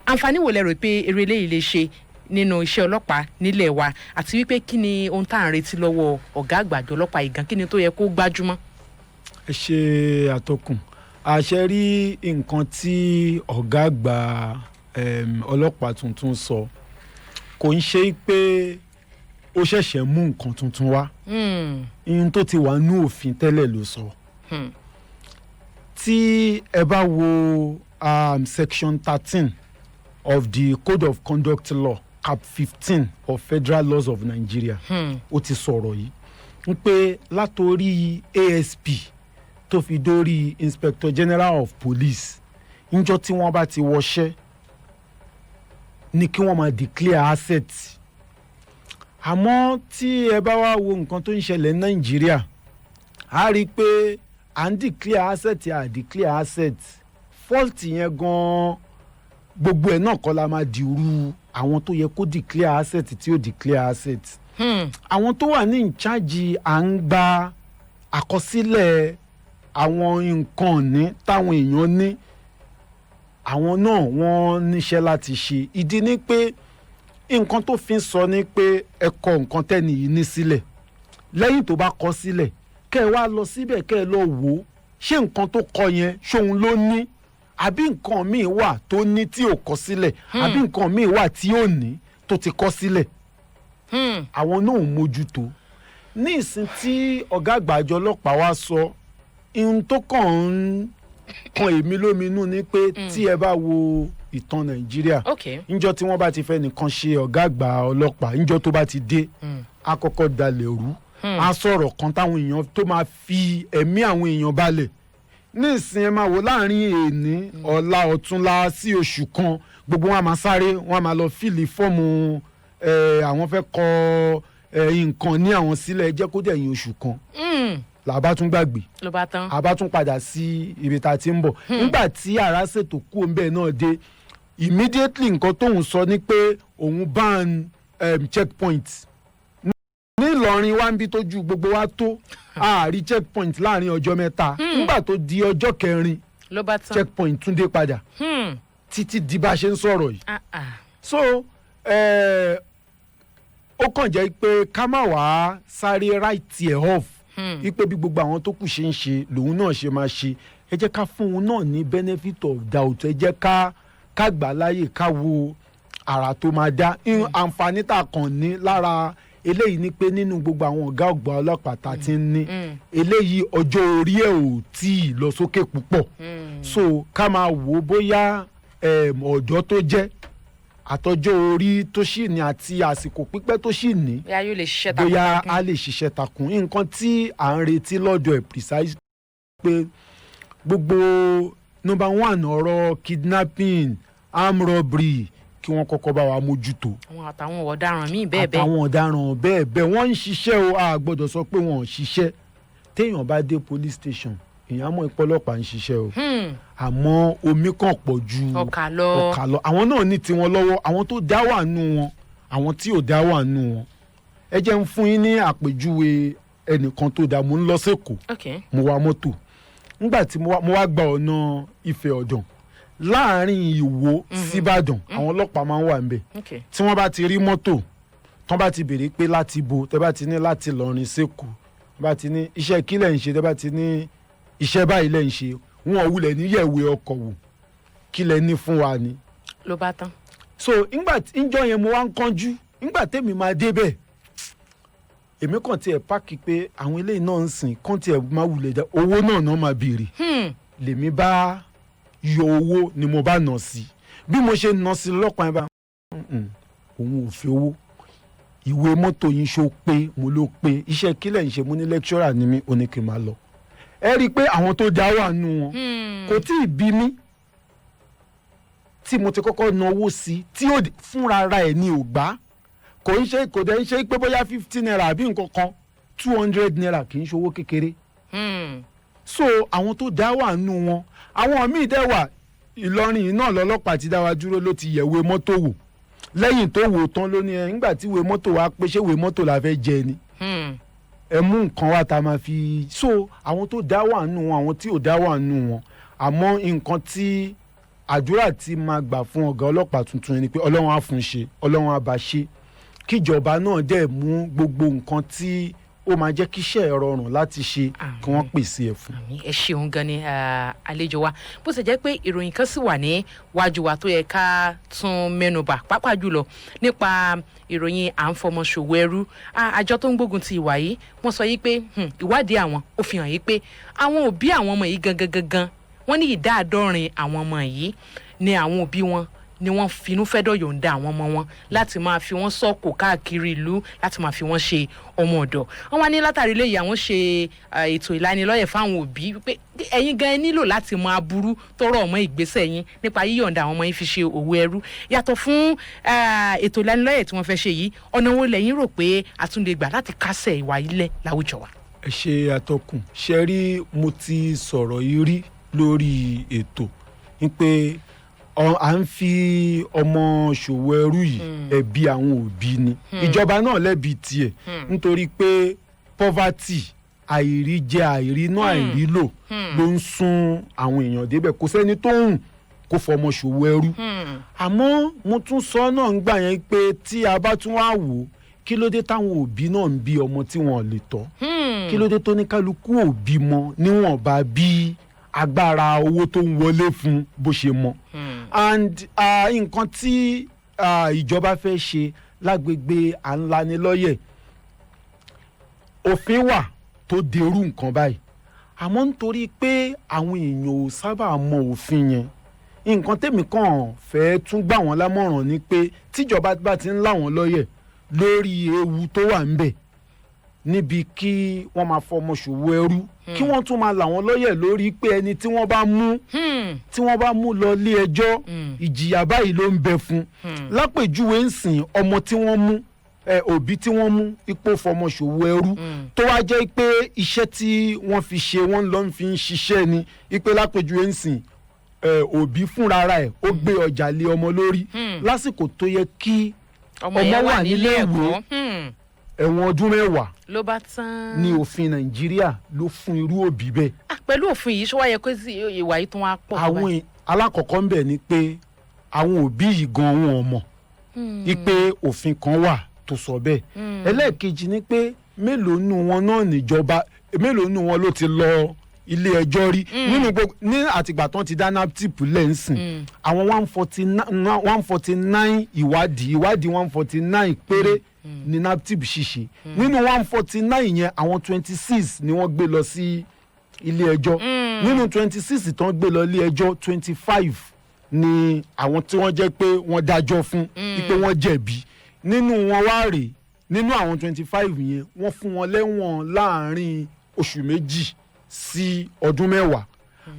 àǹfààní wo lẹ rò pé eré eléyìí lè ṣe nínú iṣẹ́ ọlọ́pàá nílẹ̀ wa àti wípé kí ni ohun tá à ń retí lọ́wọ́ ọ̀gá àgbà àjọ ọlọ́pàá ìgàn kí ni tó yẹ kó gbájúmọ́. ẹ ṣe àtọkùn àṣẹ rí nǹkan tí ọ̀gá àgbà ọlọ́pàá tuntun sọ kò ń ṣe pé ó ṣẹ̀ṣẹ̀ mú nǹkan tuntun wá ihun tó ti wà ní òfin tẹ́lẹ̀ ló sọ tí ẹ bá wo section 13 of the code of conduct law cap 15 of federal laws of Nigeria ó ti sọ̀rọ̀ yìí ń pé látòrí ASP tó fi dórí Inspector General of Police níjọ́ tí wọ́n bá ti wọṣẹ́ ní kí wọ́n máa declare assets àmọ́ tí ẹ bá wá wo nǹkan tó ń ṣẹlẹ̀ ní Nàìjíríà a rí i pé à ń declare assets à declare assets fault yẹn gan-an gbogbo ẹ̀ náà kọ́ la máa di irú àwọn tó yẹ kó declare assets tí ó declare assets àwọn tó wà ní ìcháàjì à ń gba àkọsílẹ̀ àwọn nǹkan ní táwọn èèyàn ní àwọn náà wọ́n níṣẹ́ láti ṣe ìdí ni pé nǹkan tó fi ń sọ ni pé ẹ kọ nǹkan tẹ́ni yìí ní sílẹ̀ lẹ́yìn tó bá kọ sílẹ̀ kẹ́ ẹ wá lọ síbẹ̀ kẹ́ ẹ lọ wò ó ṣé nǹkan tó kọ yẹn ṣóun ló ní àbí nǹkan míì wà tó ní tí ò kọ sílẹ̀ àbí nǹkan míì wà tí ò ní tó ti kọ sílẹ̀ àwọn náà ò mójútó ní ìsìn tí ọ̀gá àgbà àjọ ọlọ́pàá wá sọ ihun tó kàn ń kan èmi lóminú ni pé tí ẹ bá wo ìtàn Nàìjíríà níjọ́ tí wọ́n bá ti fẹ́ nìkan ṣe ọ̀gá àgbà ọlọ́pàá níjọ́ tó bá ti dé á kọ́kọ́ dalẹ̀ rú á sọ̀rọ̀ kan táwọn èèyàn tó máa fi ẹ̀mí àwọn èèyàn balẹ̀ ní ìsìn ẹ máa wò láàrin èní ọ̀la ọ̀túnla sí oṣù kan gbogbo wọn a máa sáré wọn a máa lọ fìlì fọ́ọ̀mù àwọn fẹ́ kọ nǹkan ní àwọn sílẹ̀ ẹ jẹ́ kó dẹ̀ yín oṣù kan làbá tún gbàgbé ló bá tán àbá tún padà sí ibi tá a ti ń bọ̀ nígbà tí àrà ṣètò kú òǹbẹ̀ náà dé immediately nǹkan tóun sọ ni pé òun ban checkpoint ní Ìlọrin wá ń bí tójú gbogbo wa tó àárí checkpoint láàrin ọjọ́ mẹ́ta nígbà tó di ọjọ́ kẹrin ló bá tán checkpoint tún dé padà títí di bá a ṣe ń sọ̀rọ̀ yìí so ó kàn jẹ́ pé ká má wàá sáré right ẹ̀ off wípé bí gbogbo àwọn tó kù ṣe ń ṣe lòun náà ṣe máa ṣe ẹ jẹ́ ká fún òun náà ní benefit of doubt ẹ jẹ́ ká gbà láyè ká wo àrà tó máa dá àǹfààní tá a kàn ní lára eléyìí ni pé nínú gbogbo àwọn ọ̀gá ọ̀gbà ọlọ́pàá tá a ti ń ní eléyìí ọjọ́ orí ẹ̀ ò tí ì lọ sókè púpọ̀ so ká máa wò ó bóyá ọ̀dọ́ tó jẹ́ àtọjọ́ orí tó sì ní àti àsìkò pípẹ́ tó sì ní bóyá a lè ṣiṣẹ́ takun nǹkan tí à ń retí lọ́dọ̀ ẹ̀ precise pé gbogbo number one ọ̀rọ̀ kidnapping armed robbery kí wọ́n kọ́kọ́ bá wa mójútó. àwọn àtàwọn ọ̀daràn míì bẹ́ẹ̀ bẹ́ẹ̀. àtàwọn ọ̀daràn bẹ́ẹ̀ bẹ́ẹ̀ wọ́n ń ṣiṣẹ́ o a gbọ́dọ̀ sọ pé wọ́n ò ṣiṣẹ́ téèyàn bá dé police station èèyàn mọ̀ ìpọ́lọ́pàá ń ṣiṣẹ́ o àmọ́ omi kan pọ̀ ju ọkà lọ àwọn náà ní tiwọn lọ́wọ́ àwọn tó dá wà nù wọn àwọn tí ò dá wà nù wọn ẹ jẹ́ ń fún yín ní àpèjúwe ẹnìkan tó dá mo ń lọ sẹ́kọ̀ọ́ mo wa mọ́tò nígbà tí mo wá gba ọ̀nà Ifẹ̀ Ọ̀dàn láàrin Ìwó síbàdàn àwọn ọlọ́pàá máa ń wà níbẹ̀ tí wọ́n bá ti rí mọ́tò tán bá ti béèrè pé láti bo tẹ́ bá ti ní láti lọ́rin sẹ́kọ̀ọ́ bá ti ní iṣẹ́ kí lẹ̀ ń ṣe tẹ́ bá ti ní iṣẹ́ báyìí lẹ̀ ń ṣe wọn ò wulẹ̀ níyẹ̀wé ọkọ̀ wò kí lẹ̀ ní fún wa ni. ló bá tán. so ìjọ yẹn mo wá ń kánjú nígbà tẹ́mi máa débẹ̀ èmi kàn tiẹ̀ páàkì pé àwọn eléyìí náà ń sìn kàn tiẹ̀ máa wulẹ̀ dá owó náà máa béèrè lèmi bá yọ owó ni mo bá nà sí bí mo ṣe nà sí lọ́pàá yẹn bá òun ò fi owó ìwé mọ́tò yín ṣó pé mo ló pé iṣẹ́ kílẹ̀ ń ṣe mo ní lecturer ni mí ó ní kí n máa lọ ẹ rí i pé àwọn tó dá wà nù wọn kò tí ì bí mí tí mo ti kọ́kọ́ náwó sí tí ó fúnra ara ẹ̀ ní ò gbá kò dẹ̀ ń ṣe pé bóyá 50 naira àbí nǹkan kan 200 naira kì í ṣe owó kékeré so àwọn tó dá wà nù wọn àwọn míì dẹ̀ wà Ìlọrin yìí náà lọ́lọ́pàá ti dá wa dúró ló ti yẹ̀wé mọ́tò wò lẹ́yìn tó wò tán ló ní ẹ̀ ńgbà tí ìwé mọ́tò wa pé ṣé ìwé mọ́tò la fẹ́ jẹ ni ẹ mú nǹkan wá tá a máa fi so àwọn tó dá wà nù wọn àwọn tí ò dá wà nù wọn àmọ́ nǹkan tí àdúrà tí máa gbà fún ọ̀gá ọlọ́pàá tuntun ni pé ọlọ́run á fún un ṣe ọlọ́run á bá ṣe kíjọba náà dẹ̀ mú gbogbo nǹkan tí ó máa jẹ́ kíṣẹ́ ẹ̀ rọrùn láti ṣe kí wọ́n pèsè ẹ̀ fún. ẹ ṣeun gan ni àlejò wa bó ṣe jẹ́ pé ìròyìn kan sì wà ní wájú wa tó yẹ ká tún mẹ́nubà pàápàá jùlọ nípa ìròyìn à ń fọmọ ṣòwò ẹrú àjọ tó ń gbógun ti ìwà yìí wọ́n sọ yìí pé ìwádìí àwọn ó fi hàn yìí pé àwọn òbí àwọn ọmọ yìí gangan wọ́n ní ìdá àádọ́rin àwọn ọmọ yìí ni àwọn òbí wọn ni wọ́n finú fẹ́dọ̀ yọ̀ǹda àwọn ọmọ wọn láti máa fi wọ́n sọ́kò káàkiri ìlú láti máa fi wọ́n ṣe ọmọ ọ̀dọ̀. wọ́n wá ní látàrí ilé yìí àwọn ṣe ètò ìlanilọ́yẹ̀ fáwọn òbí pé ẹ̀yin gan nílò láti mọ aburú tó rọ̀ mọ́ ìgbésẹ̀ yín nípa yíyọ̀ǹda àwọn ọmọ yín fi ṣe òwò ẹrú. yàtọ̀ fún ètò ìlanilọ́yẹ̀ tí wọ́n fẹ́ ṣe yìí ọ̀nà wo lẹ́yìn rò pé àtúndé gbà láti kásẹ̀ ìwà ilẹ̀ láwùjọ wa. ẹ ṣe àtọkùn ṣe rí mo ti sọ̀rọ̀ yìí rí lórí ètò ní pé à ń fi ọmọ ṣòwò ẹrú yìí ẹ̀bi àwọn òbí ni ìjọba náà lẹ́bi tiẹ̀ nítorí pé poverty àìríjẹ àìríná àìrílò ló ń sún àwọn èèyàn débẹ̀ kò sẹ́ni tó ń kó fọmọ ṣòwò ẹrú àmọ́ mo tún sọ náà ń gbà yẹn pé tí a bá tún wá wò ó kí ló dé táwọn òbí náà ń bí ọmọ tí wọn lè tọ́ kí ló dé tó ní kálukú òbí mọ níwọ̀nba bí agbára owó tó ń wọlé fún bó ṣe mọ and nǹkan tí ìjọba fẹ́ ṣe lágbègbè à ń lanilọ́yẹ̀ òfin wà tó derú nǹkan báyìí àmọ́ nítorí pé àwọn èèyàn ò sábà mọ òfin yẹn nǹkan tèmi kàn fẹ́ tún gbà wọ́n lámọ̀ràn ni pé tíjọba bá ti ń là wọ́n lọ́yẹ̀ lórí ewu tó wà ń bẹ̀ níbi kí wọ́n máa fọmọ ṣòwò ẹrú kí wọ́n tún máa là wọ́n lọ́yẹ̀ lórí pé ẹni tí wọ́n bá mú lọ lé ẹjọ́ ìjìyà báyìí ló ń bẹ fún lápèjúwe ń sìn ọmọ tí wọ́n mú òbí tí wọ́n mú ipò fọmọ ṣòwò ẹrú tó wá jẹ́ pé iṣẹ́ tí wọ́n fi ṣe wọ́n lọ fi ń ṣiṣẹ́ ni ipe lápèjúwe ń sìn òbí fúnra ẹ̀ ó gbé ọjà lé ọmọ lórí lásìkò tó yẹ kí ọmọ wà nílé ìwé ẹ̀wọ̀n ọdún 10 ló bá tán. ní òfin nàìjíríà ló fún irú òbí bẹ́ẹ̀. pẹ̀lú òfin yìí ṣọwọ́ yẹ kó ìwà yìí tún wá pọ̀. àwọn alákọ̀ọ́kọ́ ń bẹ̀ ni pé àwọn òbí yìí gan wọn mọ̀ ipe òfin kan wà tó sọ bẹ́ẹ̀. ẹlẹ́ẹ̀kejì ni pé mélòó nù wọn náà níjọba mélòó nù wọn ló ti lọ ilé ẹjọ́ rí nínú gbogbo ní àtìgbà tán ti dá naptip lẹ́ǹsìn àwọn 149 ìwádìí 149 péré ní naptip ṣíṣe nínú 149 yẹn àwọn 26 ni wọ́n gbé lọ sí ilé ẹjọ́ nínú 26 tán gbé lọ ilé ẹjọ́ 25 ni àwọn tí wọ́n jẹ́ pé wọ́n dájọ́ fún pé wọ́n jẹ̀bi nínú wọn wá rèé nínú àwọn 25 yẹn wọ́n fún wọn lẹ́wọ̀n láàrin oṣù 2 sí ọdún 10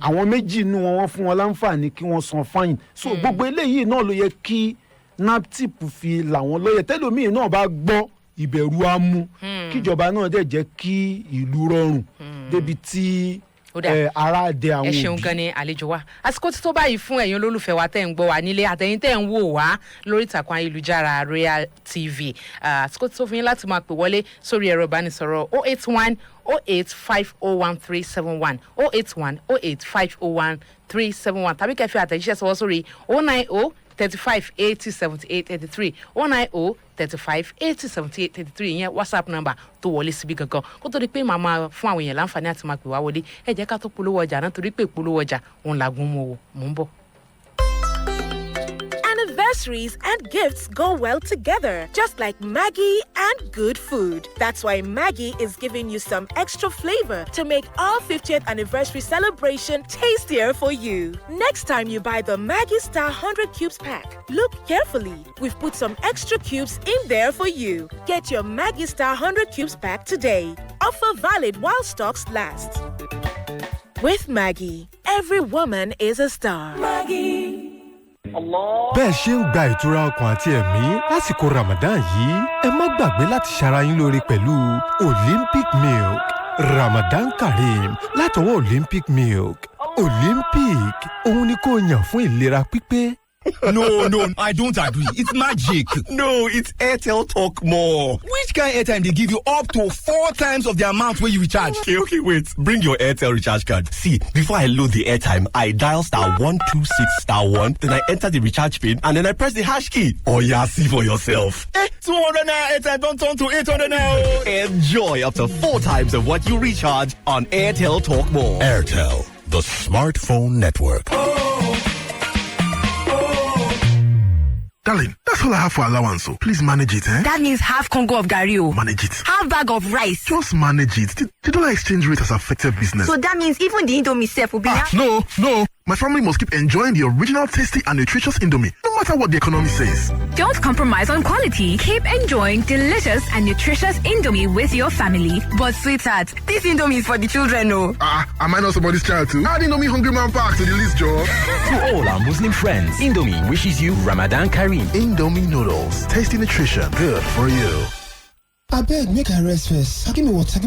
àwọn 2 nínú wọn wọ́n fún wọn láǹfààní kí wọ́n san fine so gbogbo eléyìí náà ló yẹ kí naptip fi làwọn lóye tẹlómìn náà bá gbọ́ ìbẹ̀rù á mú kíjọba náà dẹ̀ jẹ́ kí ìlú rọrùn débi tí ara dé àwọn òbí. ẹ ṣeun gan ni àlejò wa àsìkò tí tó báyìí fún ẹ̀yin olólùfẹ́ wa tẹ́ ń gbọ́ wa nílé àtẹ̀yin tẹ́ ń wò wá lórí ìtàkùn ayélujára Royal TV àsìkò tí tó fún yín láti máa pè wọlé sórí ẹ̀rọ ìbánisọ̀rọ̀ 081 08501 371 081 08501 371 tàbí kẹ́ fi àtẹ̀jíṣẹ́ sọwọ́ sórí 090 35 80 78 83 090 35 80 78 83 ìyẹn WhatsApp number tó wọlé síbi gangan kó tó di pé màmá fún àwọn èèyàn láǹfààní àti máa pè wá wọlé ẹ jẹ́ ká tó polówó ọjà náà torí pé polówó ọjà òun làgùn mọ́ owó mò ń bọ̀. Anniversaries and gifts go well together, just like Maggie and good food. That's why Maggie is giving you some extra flavor to make our 50th anniversary celebration tastier for you. Next time you buy the Maggie Star 100 Cubes pack, look carefully. We've put some extra cubes in there for you. Get your Maggie Star 100 Cubes pack today. Offer valid while stocks last. With Maggie, every woman is a star. Maggie. bẹ́ẹ̀ ṣe ń gba ìtura ọkàn àti ẹ̀mí lásìkò Ramadan yìí ẹ má gbàgbé láti ṣara yín lóore pẹ̀lú Olympic Milk Ramadan Kareem látọwọ́ Olympic Milk. Olympic òun ni kò yàn fún ìlera pípé. No, I don't agree. It's magic. No, it's Airtel Talk More. Which kind of airtime they give you up to 4 times of the amount where you recharge? Okay, wait. Bring your Airtel recharge card. See, before I load the airtime, I dial *126*1, then I enter the recharge pin, and then I press the hash key. Oh yeah, see for yourself. 200 naira airtime don't turn to 800 naira. Enjoy up to 4 times of what you recharge on Airtel Talk More. Airtel, the smartphone network. Darling, that's all I have for allowance, so please manage it, eh? That means half Congo of Gario. Manage it. Half bag of rice. Just manage it. The dollar exchange rate has affected business. So that means even the Indomie self will be... No. My family must keep enjoying the original tasty and nutritious Indomie, no matter what the economy says. Don't compromise on quality. Keep enjoying delicious and nutritious Indomie with your family. But sweetheart, this Indomie is for the children, no? Am I not somebody's child too? Add Indomie Hungry Man Pack to the list, Joe. To all our Muslim friends, Indomie wishes you Ramadan Kareem. Indomie noodles, tasty nutrition, good for you. Abeg, make I rest first. Give me water.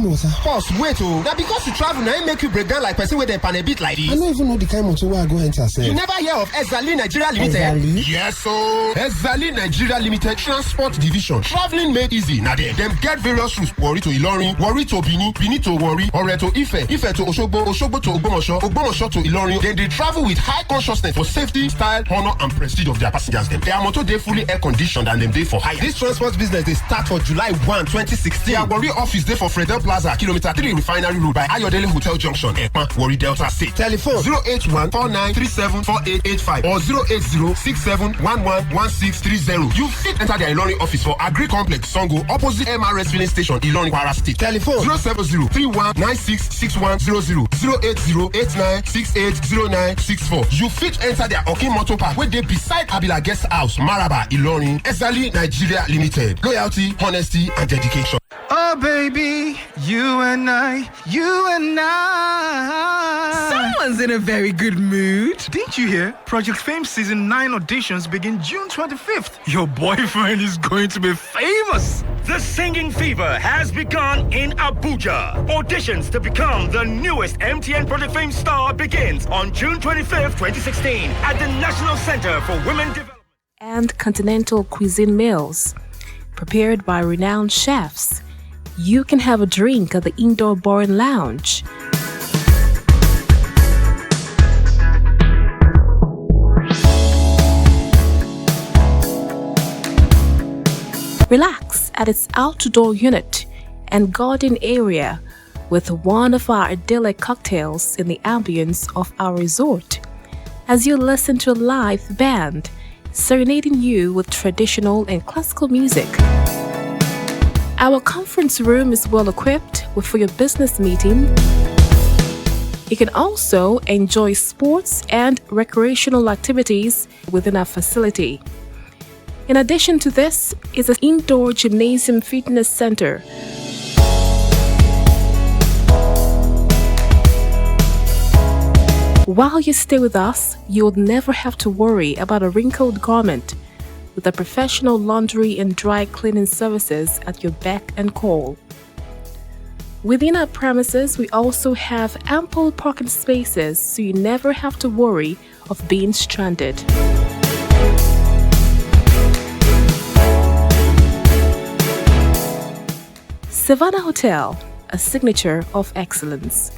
Boss, wait oh. Now because you travel, now it make you break down like person with a pan a bit like this. I don't even know the kind of motor where I go enter. You never hear of Ezali Nigeria Limited? Ezali? Yes, so Ezali Nigeria Limited Transport Division. Traveling made easy. Now them get various routes. Warri to Ilorin, Warri to Bini, Bini to Warri, Ore to Ife, Ife to Osogbo, Osogbo to Ogbomoso, Ogbomoso to Ilorin. Then they travel with high consciousness for safety, style, honor, and prestige of their passengers. Their motor they fully air conditioned and them they for hire. This transport business they start for July 1, 2016. Warri office there for Fredel Plaza, kilometer 3 Refinery Road by Ayodele Hotel Junction, Ekpa, Warri Delta State. Telephone 081-4937-4885 or 080-6711-1630. You fit enter the Ilorin office for Agri Complex, Songo, opposite MRS filling station, Ilorin, Kwara State. Telephone 070-3196-6100 080-8968-0964. You fit enter their Okin Motor Park where they beside Abila Guest House, Maraba, Ilorin. Ezali Nigeria Limited. Loyalty, honesty, and dedication. Oh, baby, you and I. Someone's in a very good mood. Didn't you hear? Project Fame Season 9 auditions begin June 25th. Your boyfriend is going to be famous. The singing fever has begun in Abuja. Auditions to become the newest MTN Project Fame star begins on June 25th, 2016 at the National Center for Women Development. And continental cuisine meals prepared by renowned chefs. You can have a drink at the Indoor Boring Lounge. Relax at its outdoor unit and garden area with one of our idyllic cocktails in the ambience of our resort as you listen to a live band serenading you with traditional and classical music. Our conference room is well equipped for your business meeting. You can also enjoy sports and recreational activities within our facility. In addition to this is an indoor gymnasium fitness center. While you stay with us, you'll never have to worry about a wrinkled garment, with the professional laundry and dry cleaning services at your beck and call. Within our premises, we also have ample parking spaces, so you never have to worry of being stranded. Savannah Hotel, a signature of excellence.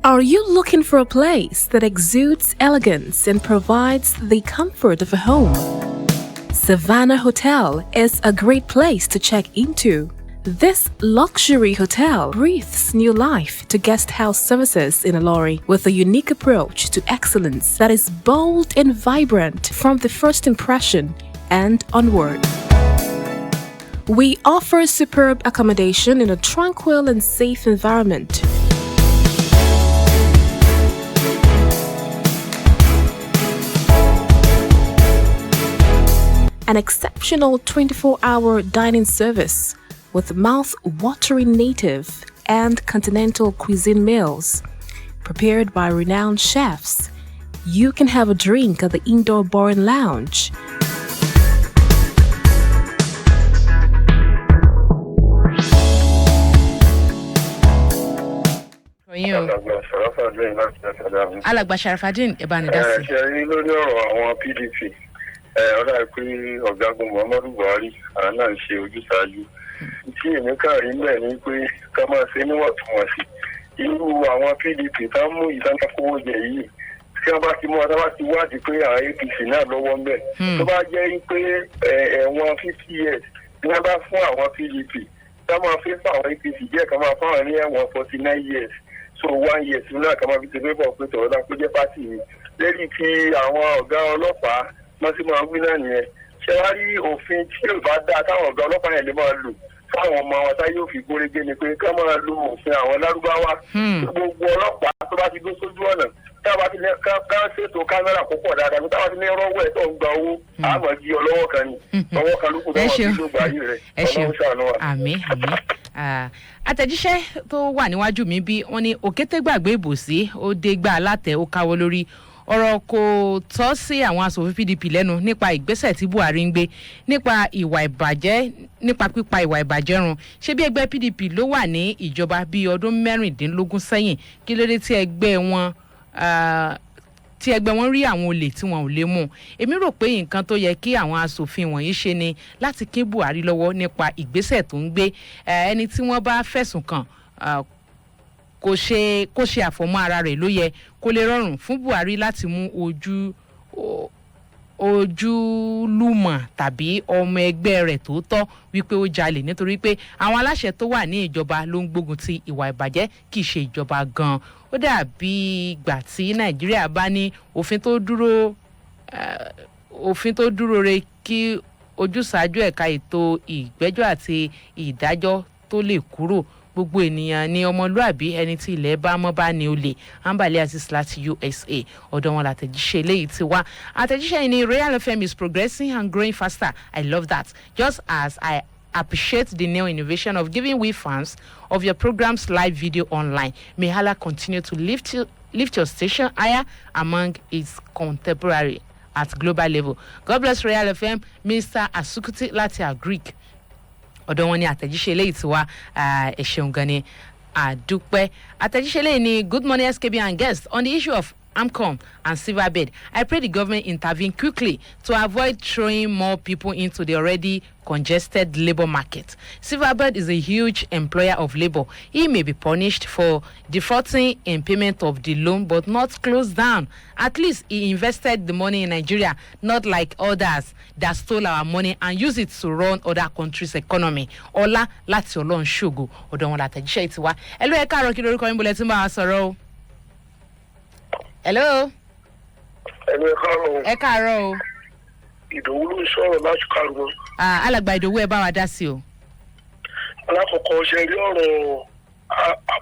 Are you looking for a place that exudes elegance and provides the comfort of a home? Savannah Hotel is a great place to check into. This luxury hotel breathes new life to guest house services in Ilori with a unique approach to excellence that is bold and vibrant from the first impression and onward. We offer superb accommodation in a tranquil and safe environment. An exceptional 24-hour dining service with mouth-watering native and continental cuisine meals prepared by renowned chefs. You can have a drink at the Indoor Boring Lounge. For you. alàgbà Sharafadin ẹ bá ní dá sí. ṣe rí lórí ọ̀rọ̀ àwọn PDP ọ̀dà pé ọ̀gágun Muhammadu Buhari àwọn náà ń ṣe ojúṣàájú tí èmi kàn rí bẹ́ẹ̀ ni pé ká máa ṣe níwọ̀ntúnwọ̀nsì irú àwọn PDP tá ń mú ìdánákówó jẹ yìí tí wọ́n bá ti mú ọ̀dà bá ti wádìí pé àwọn APC náà lọ́wọ́ ń bẹ̀ tó bá jẹ́ pé ẹ̀wọ̀n 50 years ni wọ́n bá fún àwọn PDP ká máa fi fún àwọn APC díẹ̀ ká máa fún àwọn ní ẹ̀wọ̀n 49 years so 1 year sí náà ká máa fi ṣe pé bọ̀ pé tọ̀rọ̀ náà pé jẹ́ pátì mi lẹ́yìn tí àwọn ọ̀gá ọlọ́pàá wọ́n sì máa wí náà nìyẹn ṣé wá rí òfin tí ò bá dáa táwọn ọ̀gá ọlọ́pàá yẹn lè máa lò fáwọn ọmọ wọn táyé òfin gbórégé ni pé ká máa lo òfin àwọn lárúbáwá gbogbo ọlọ́pàá tó bá ti dó sójú ọ̀nà táwa ti ní ká ṣètò kámẹ́rà púpọ̀ dáadáa bí táwa ti ní rọ́wọ́ ẹ̀ tó ń gba owó àmọ́ jí ọlọ́wọ́ kan ni ọwọ́ kan lókùn tó wà sí ló gbà yìí rẹ̀ ọlọ́run ṣàánú wa. àmín àtẹ̀jíṣẹ́ tó wà níwájú mi bí wọ́n ní òkété gbàgbé ìbòsí ó dé gbà látẹ̀ ó káwọ́ lórí ọ̀rọ̀ kò tọ́ sí àwọn aṣòfin PDP lẹ́nu nípa ìgbésẹ̀ tí Buhari ń gbé nípa ìwà ìbàjẹ́ nípa pípa ìwà ìbàjẹ́ run ṣé bí ẹgbẹ́ PDP ló wà ní ìjọba bíi ọdún 16 sẹ́yìn kí ló dé tí ẹgbẹ́ wọn rí àwọn olè tí wọn ò lè mú èmi rò pé nǹkan tó yẹ kí àwọn aṣòfin wọ̀nyí ṣe ni láti kín Buhari lọ́wọ́ nípa ìgbésẹ̀ tó ń gbé ẹni tí wọ́n bá fẹ̀sùn kàn kó ṣe àfọ̀mọ́ ara rẹ̀ ló yẹ kó lè rọrùn fún Buhari láti mú ojúlùmọ̀ tàbí ọmọ ẹgbẹ́ rẹ̀ tó tọ́ wípé ó jalè nítorí pé àwọn aláṣẹ tó wà ní ìjọba ló ń gbógun ti ìwà ìbàjẹ́ kì í ṣe ìjọba gan-an ó dàbí ìgbà tí Nàìjíríà bá ní òfin tó dúró re kí ojúsàájú ẹ̀ka ètò ìgbẹ́jọ́ àti ìdájọ́ tó lè kúrò gbogbo ènìyàn ni ọmọlúàbí ẹni tí ilẹ̀ bá mọ́ bá ní olè Ambali Azeez láti USA ọ̀dọ̀ wọn làtẹ̀jíṣẹ́ eléyìí ti wá àtẹ̀jíṣẹ́ yìí ni Royal FM is progressing and growing faster. I love that. Just as I appreciate the new innovation of giving we fans of your program's live video online. May Allah continue to lift your station higher among its contemporary at global level. God bless Royal FM. Mr. Asukuti láti Agric ọ̀dọ̀ wọn ni àtẹ̀jíṣẹ́ eléyìí ti wá ẹ ṣeun gan ni àdúpẹ́ àtẹ̀jíṣẹ́ eléyìí ni good morning SKB and guests on the issue of AMCON and Silverbird. I pray the government intervene quickly to avoid throwing more people into the already congested labor market. Silverbird is a huge employer of labor. He may be punished for defaulting in payment of the loan but not closed down. At least he invested the money in Nigeria, not like others that stole our money and use it to run other countries' economy. Ọlá láti Ọlọ́run ṣògo ọ̀dọ̀ wọn látẹ̀jíṣẹ́ ìtiwá. Ẹ ló ẹ káàárọ̀ kí lórúkọ yín bọ̀lẹ̀ tí ń bá wa sọ̀rọ̀ o. Hello. Ẹ káàárọ̀ o. Ìdòwú ló ń sọ̀rọ̀ láti Kárùmọ́. Alàgbà Ìdòwú ẹ bá wa dá sí o. Alákọ̀ọ́kọ́ ṣe rí ọ̀rọ̀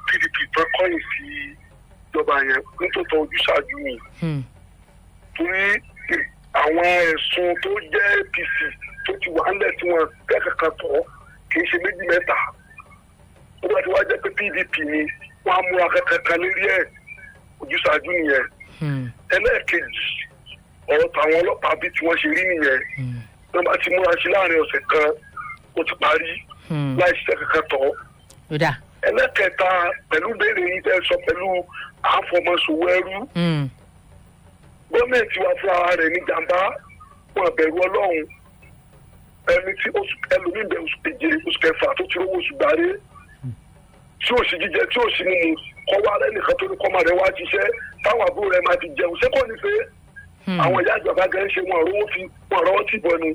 PDP tó kọ́yìn sí ìjọba yẹn nítòótọ́ ojúṣàájú mi. Torí àwọn ẹ̀sùn tó jẹ́ APC tó ti wà ńlẹ̀ tí wọ́n kẹ́kẹ̀ẹ́ tọ̀ kì í ṣe méjì mẹ́ta. Ó bá ti wá jẹ́ pé PDP ni wọ́n á múra kẹ́kẹ́ lérí ẹ̀ ojúṣàájú nìyẹn. Ẹlẹ́ẹ̀kejì ọ̀rọ̀ tàwọn ọlọ́pàá bí tí wọ́n ṣe rí nìyẹn wọ́n bá ti múra sí láàrin ọ̀sẹ̀ kan ó ti parí láì ṣiṣẹ́ kankan tọ́. Ẹlẹ́ẹ̀kẹta pẹ̀lú béèrè yìí tẹ́ sọ pẹ̀lú àfọmọṣòwò ẹrú gọ́ọ̀mẹ̀ntì wa fúnra rẹ̀ ní jàmbá wọn bẹ̀rù Ọlọ́run ẹni tí ẹlòmíín bẹ oṣù keje oṣù kẹfà tó ti rówó oṣù gbàré tí ò sí jíjẹ tí ò sí mímu kọ́ wá lẹ́nìkan tó ní kọ́ máa rẹ̀ wá ṣiṣẹ́ táwọn àbúrò rẹ̀ máa ti jẹun sẹ́kọ̀ọ́ ní pé àwọn ìyá ìjọba gan ṣe wọn rọwọ́ tì bọ́ ni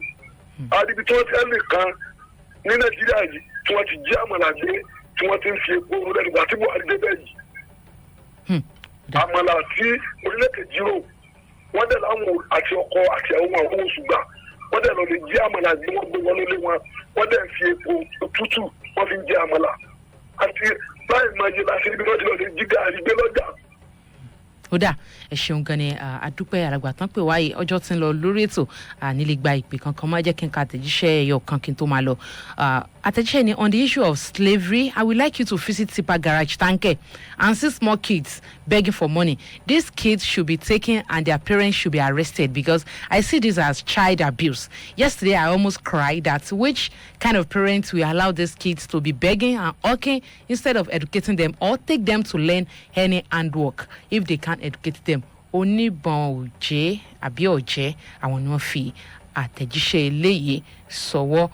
adibi tí wọ́n ti ẹnì kan ní Nàìjíríà yìí tí wọ́n ti jí àmàlà gbé tí wọ́n ti ń fi epo lẹ́nugbà tí Buhari dé bẹ́ẹ̀ yìí àmàlà tí orílẹ̀-èdè jírò wọ́n dẹ̀ láwọn àti ọkọ àti àwọn àwọn oṣù gbà wọ́n dẹ̀ lọ lè jí àmàlà gbé wọ́n gbé wọn lólé wọn wọ́n dẹ̀ fi epo tútù wọ́n fi ń jẹ àmàlà àti báyìí máa yẹ láti ibi lọ́dí lọ́dí jí gàrí gbé lọ́jà ó dà ẹ ṣeun gan ni àdúpẹ́ àràgbà tán pé wáyé ọjọ́ tí ń lọ lórí ètò nílé gba ìpè kankan má jẹ́ kí n ka àtẹ̀jíṣẹ́ ẹyọ kan kí n tó máa lọ. Àtẹ̀jíṣẹ́ ni on the issue of slavery, I would like you to visit Tipa Garage Tanke and see small kids begging for money. These kids should be taken and their parents should be arrested because I see this as child abuse. Yesterday I almost cried that which kind of parents will allow these kids to be begging and hawking instead of educating them or take them to learn any handwork if they can't educate them. Oníbọn òjé àbí ọ̀jẹ́ àwọn ni wọ́n fi àtẹ̀jíṣẹ́ eléyìí sọ̀wọ́.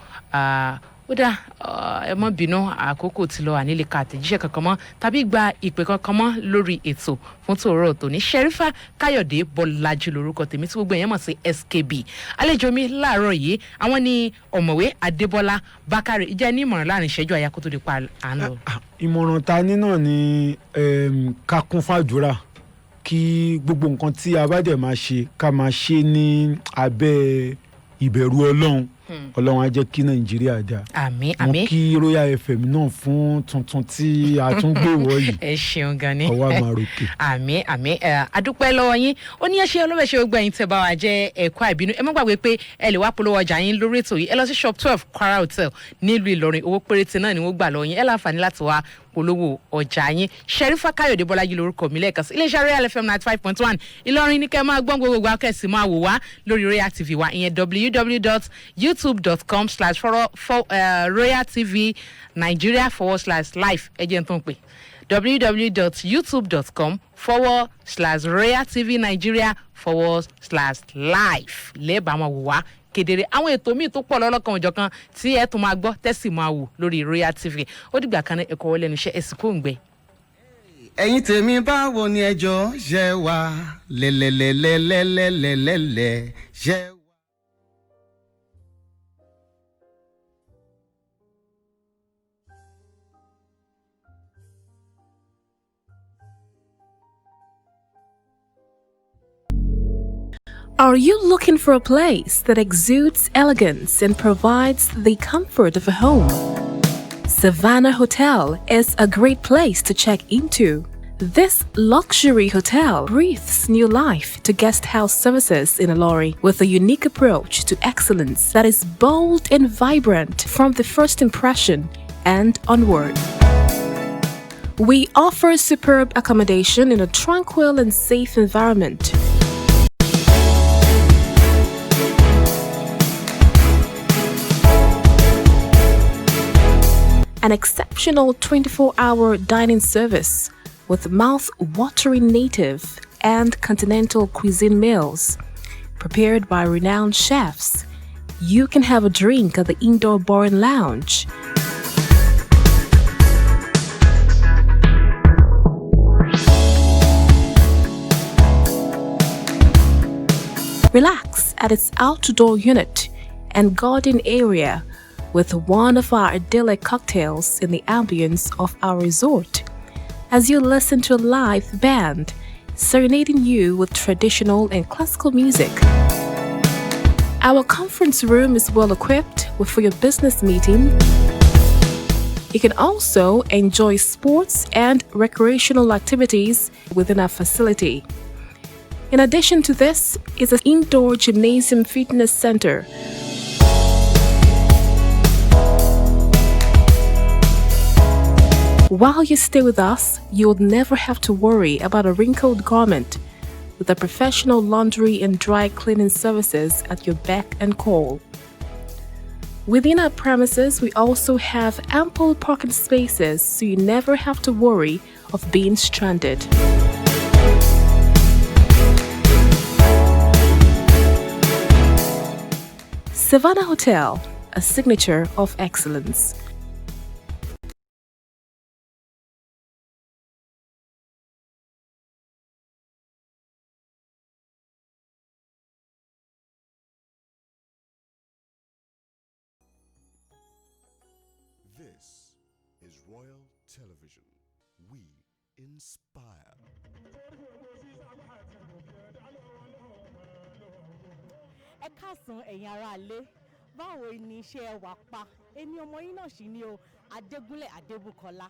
Ó dà ẹ mọ́ bínú àkókò tí lọ ànílè ka àtẹ̀jíṣẹ́ kankan mọ́ tàbí gba ìpè kankan mọ́ lórí ètò fún tòórọ́ tòní. Sherifa Káyọ̀dé Bọ́lájí lórúkọ tèmi tí gbogbo èèyàn mọ̀ sí SKB. Àlejò mi láàárọ̀ yìí àwọn ni ọ̀mọ̀wé Adébọ́lá Bákàrè. Ìjẹ́ ní ìmọ̀ràn láàrin ìṣẹ́jú àyà kó tó di pa à ń lọ. Ìmọ̀ràn ta ní náà ni ká kún fàdúrà kí gbogbo nǹkan tí a bá dẹ̀ máa ṣe ká máa ṣe ní abẹ́ ìbẹ̀rù Ọlọ́run. Ọlọ́run á jẹ́ kí Nàìjíríà dá. Àmín àmín. Mo kí Royal FM náà fún tuntun tí a tún gbé wọ̀ yìí. Ẹ ṣeun gan ni. Ọwọ́ àmàròkè. Àmín àmín. Adúpẹ́ lọ́wọ́ yín. Ó ní ẹṣẹ́ ọlọ́bẹ̀ṣẹ́ gbogbo ẹ̀yin tẹ́ bá wa jẹ́ ẹ̀kọ́ àìbínú. Ẹ má gbàgbé pé ẹ lè wá polówó ọjà yín lórí ètò yìí. Ẹ lọ sí shop 12 Kwara Hotel nílùú Ìlọrin. Owó péréte náà ni wọ́n gbà lọ́wọ́ yín. Ẹ láǹfààní láti wá polówó ọjà yín. Sherifa Káyọ̀dé Bọ́lájí lórúkọ mi lẹ́ẹ̀kan sí. Iléeṣẹ́ Royal FM 95.1 Ìlọrin ní kẹ́ máa gbọ́n gbogbo akẹ́sì máa wò wá lórí Royal TV wa ìyẹn www.youtube.com/Royal TV Nigeria /live ẹ jẹ́ n tó ń pè www.youtube.com/Royal TV Nigeria /live lẹ́ẹ̀bà máa wò wá kedere. Àwọn ètò míì tó pọ̀ lọ́lọ́kan òjọ̀kan tí ẹ tún máa gbọ́ tẹ́sì máa wò lórí Royal TV. Ó dìgbà kan ní ẹ̀kọ́ wọlé níṣẹ́ ẹ̀sìn kò ń gbẹ. ẹ̀yin tèmi báwo ni ẹjọ́ ṣe wà lẹ́lẹ́lẹ́lẹ́lẹ́lẹ́lẹ́ ṣe. Are you looking for a place that exudes elegance and provides the comfort of a home? Savannah Hotel is a great place to check into. This luxury hotel breathes new life to guest house services in Ilori with a unique approach to excellence that is bold and vibrant from the first impression and onward. We offer superb accommodation in a tranquil and safe environment. An exceptional 24-hour dining service with mouth-watering native and continental cuisine meals prepared by renowned chefs. You can have a drink at the indoor bar and lounge. Relax at its outdoor unit and garden area with one of our idyllic cocktails in the ambience of our resort, as you listen to a live band serenading you with traditional and classical music. Our conference room is well equipped for your business meeting. You can also enjoy sports and recreational activities within our facility. In addition to this is an indoor gymnasium fitness center. While you stay with us, you'll never have to worry about a wrinkled garment with the professional laundry and dry cleaning services at your beck and call. Within our premises, we also have ample parking spaces so you never have to worry of being stranded. Savannah Hotel, a signature of excellence. This is Royal Television. We inspire. Ẹ káàsán ẹ̀yin ará ilé, báwo ni iṣẹ́ wà pa? èmi ọmọ yín náà sì ni o Adégúnlẹ̀ Adébùkọ́lá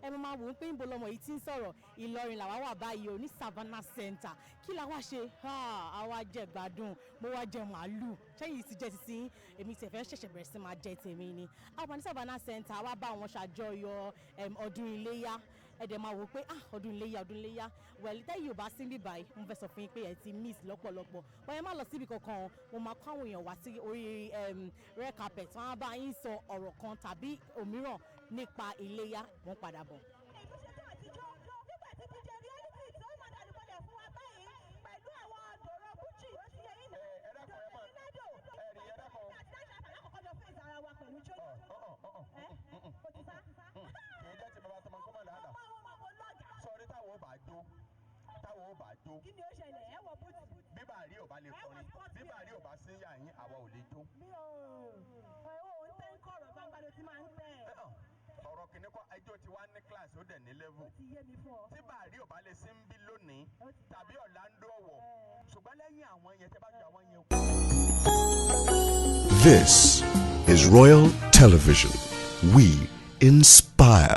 ẹ máa wò ó pé níbo lọmọ yìí ti ń sọ̀rọ̀ Ìlọrin làwa wà báyìí o ní Savannah Center kí la wá ṣe àwa jẹ gbádùn mo wá jẹ màálù ṣẹ́yìn ti jẹ títí èmi tẹ̀fẹ́ ṣẹ̀ṣẹ̀ bẹ̀rẹ̀ sí máa jẹ tèmi ni àwa ní Savannah Center wá bá wọn ṣàjọyọ̀ ọdún iléyá ẹ̀dẹ̀ máa wò ó pé ọdún iléyá wẹ̀lí tẹ́yìn ò bá sí bí báyìí mo fẹ́ sọ fún yín pé ẹ ti miss lọ́pọ̀lọpọ̀ wọ́n yẹn má lọ síbi kankan mo máa kó àwọn èèyàn wá sí orí red carpet wọ́n á bá yín sọ ọ̀rọ̀ kan tàbí òmíràn nípa iléyá wọ́n padà bọ̀. táwọn ò bá jó kí ni ó ṣẹlẹ̀ ẹ wọ bùtù bíbà rí ò bá lè kọrin bíbà rí ò bá sí yà yín àwa ò lè jó. mi ò ń tẹ́ ń kọ̀rọ̀ gbangba ló ti máa ń tẹ̀. ọ̀rọ̀ kìíní kọ́ ẹjọ́ ti wá ní kíláàsì ó dẹ̀ ní lẹ́vù. ó ti yé mi fún ọ. tí bàárí ò bá lè sí ń bí lónìí tàbí Orlando ọ̀wọ̀ ṣùgbọ́n lẹ́yìn àwọn yẹn tẹ́ bá ju àwọn yẹn. This is Royal Television. We inspire.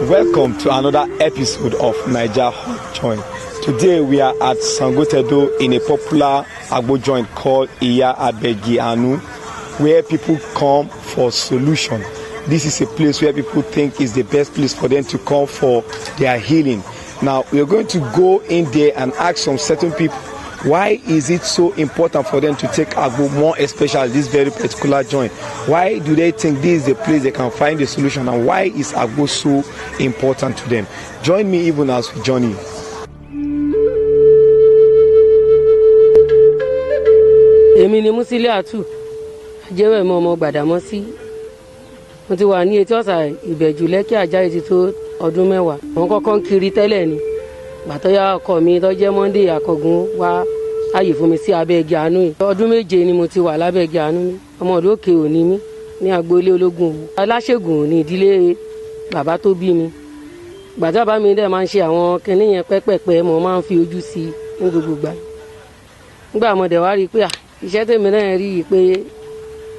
Welcome to another episode of Naija Hot Joint. Today we are at Sangotedo in a popular Agbo joint called Iya Abegi Anu, where people come for solution. This is a place where people think is the best place for them to come for their healing. Now we are going to go in there and ask some certain people why is it so important for them to take Agbo, more especially this very particular joint. Why do they think this is the place they can find the solution, and why is Agbo so important to them? Join me even as we journey. Èmi ni Musiliatu jẹ́wọ́ ẹ̀mọ́ ọmọ Gbàdámọ́sí. Mo ti wà ní etí ọ̀sà Ìbẹ̀jú Lẹ́kì Àjàyí ti tó ọdún 10. Wọ́n kọ́kọ́ ń kiri tẹ́lẹ̀ ni. Gbàtọ́yà ọkọ mi tó jẹ́ Monday Akọ̀gùn wá ààyè fún mi sí abẹ́ igi àánú yìí. Ọdún 7 ni mo ti wà lábẹ́ igi àánú mi. Ọmọ ìlú Òkè Òní mi ní agboolé ológun Òwu. Aláṣègùn ní ìdílé bàbá tó bí mi. Gbàtà bá mi dẹ̀ máa ń ṣe àwọn kinní yẹn pẹ́pẹ́pẹ́ mo máa ń fi ojú sí ní gbogbo ìgbà. Nígbà mo dẹ̀ wá rí i pé iṣẹ́ tèmi náà rí i pé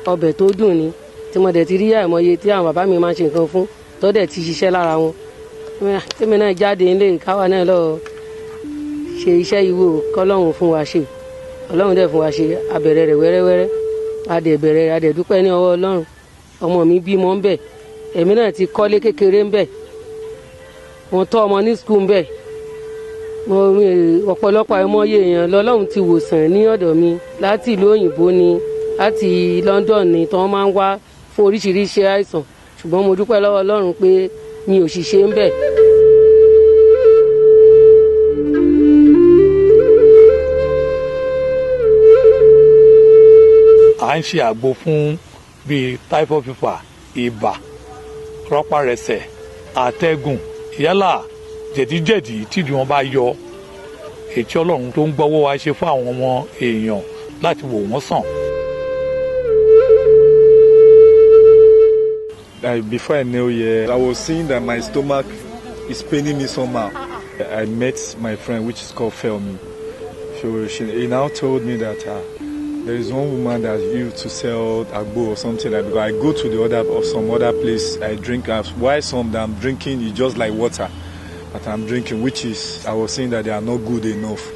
ọbẹ̀ tó dùn ni tí mo dẹ̀ ti rí àìmọye tí àwọn bàbá mi máa ń ṣe nǹkan fún tó dẹ̀ ti ṣiṣẹ́ lára wọn. Tèmi náà jáde nílé káwa náà lọ ṣe iṣẹ́ ìwò kọ́lọ́hún fún wa ṣe. Ọlọ́run dẹ̀ fún wa ṣe abẹ̀rẹ̀ rẹ̀ wẹ́rẹ́wẹ́rẹ́. Adẹ̀bẹ̀rẹ̀ adẹ̀dúpẹ́ ní ọwọ́ Ọlọ́run. Ọmọ mi bímọ ń bẹ̀. Èmi náà ti kọ́lé kékeré ń bẹ̀. Mo tọ́ ọmọ ní skul ń bẹ̀. Ọ̀pọ̀lọpọ̀ àìmọye èèyàn lọ́lọ́run ti wòsàn ní ọ̀dọ̀ mi láti ìlú òyìnbó ni láti London ni tí wọ́n máa ń wá fún oríṣiríṣi àìsàn ṣùgbọ́n mo dúpẹ́ lọ́wọ́ Ọlọ́run pé mi ò ṣiṣẹ́ ń bẹ̀. À ń ṣe àgbo fún bíi typhoid fever, ibà, rọpárẹsẹ̀, àtẹ̀gùn, yálà jẹ̀díjẹ̀dí tídìí wọn bá yọ, ètí Ọlọ́run tó ń gbọ́wọ́ wa ṣe fún àwọn ọmọ èèyàn láti wò wọ́n sàn. Before I knew I was seeing that my stomach is paining me somehow. I met my friend, which is called Felmi. He now told me that there is one woman that used to sell agbo or something like that. Because I go to the other or some other place, I drink. Why some that I'm drinking is just like water that I'm drinking, which is I was saying that they are not good enough.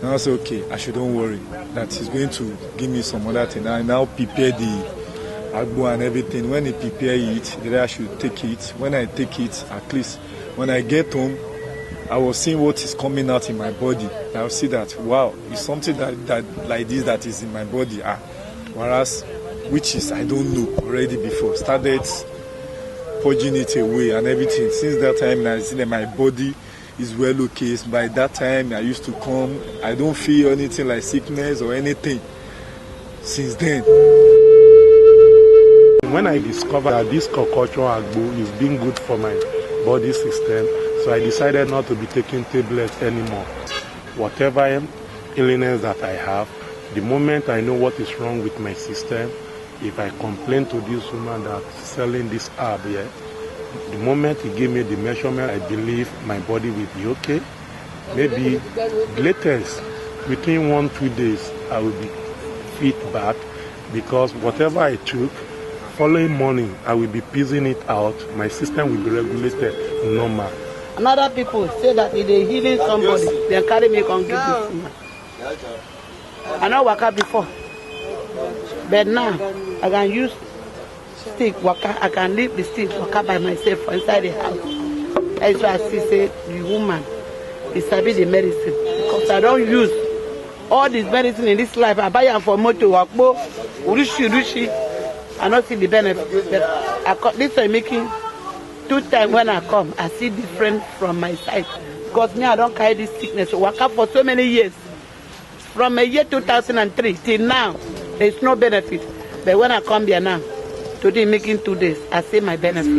And I said, okay, I shouldn't worry. That he's going to give me some other thing. I now prepare the agbo and everything. When he prepare it, then I should take it. When I take it, at least when I get home, I was seeing what is coming out in my body. I will see that, wow, it's something that like this that is in my body. Whereas, which is, I don't know already before. Started purging it away and everything. Since that time, I see that my body is well okay. By that time, I used to come. I don't feel anything like sickness or anything. Since then. When I discovered that this concoction agbo is being good for my body system, so I decided not to be taking tablets anymore. Whatever illness that I have, the moment I know what is wrong with my system, if I complain to this woman that's selling this herb here, the moment he gave me the measurement, I believe my body will be okay. Maybe latest, within 1-2 days, I will be fit back, because whatever I took, following morning, I will be piecing it out. My system will be regulated normal. Another people say that if they healing somebody, they carry me and give this woman. I know waka before, but now I can use stick waka. I can leave the stick waka by myself for inside the house. That's why I see say the woman is sabi the medicine, because I don't use all this medicine in this life. I buy them for motor, wakbo, urushi. I don't see the benefit. But this is making 2 times when I come, I see different from my side. Because me, I don't carry this sickness. I work up for so many years. From the year 2003 till now, there is no benefit. But when I come here now, today making 2 days, I see my benefit.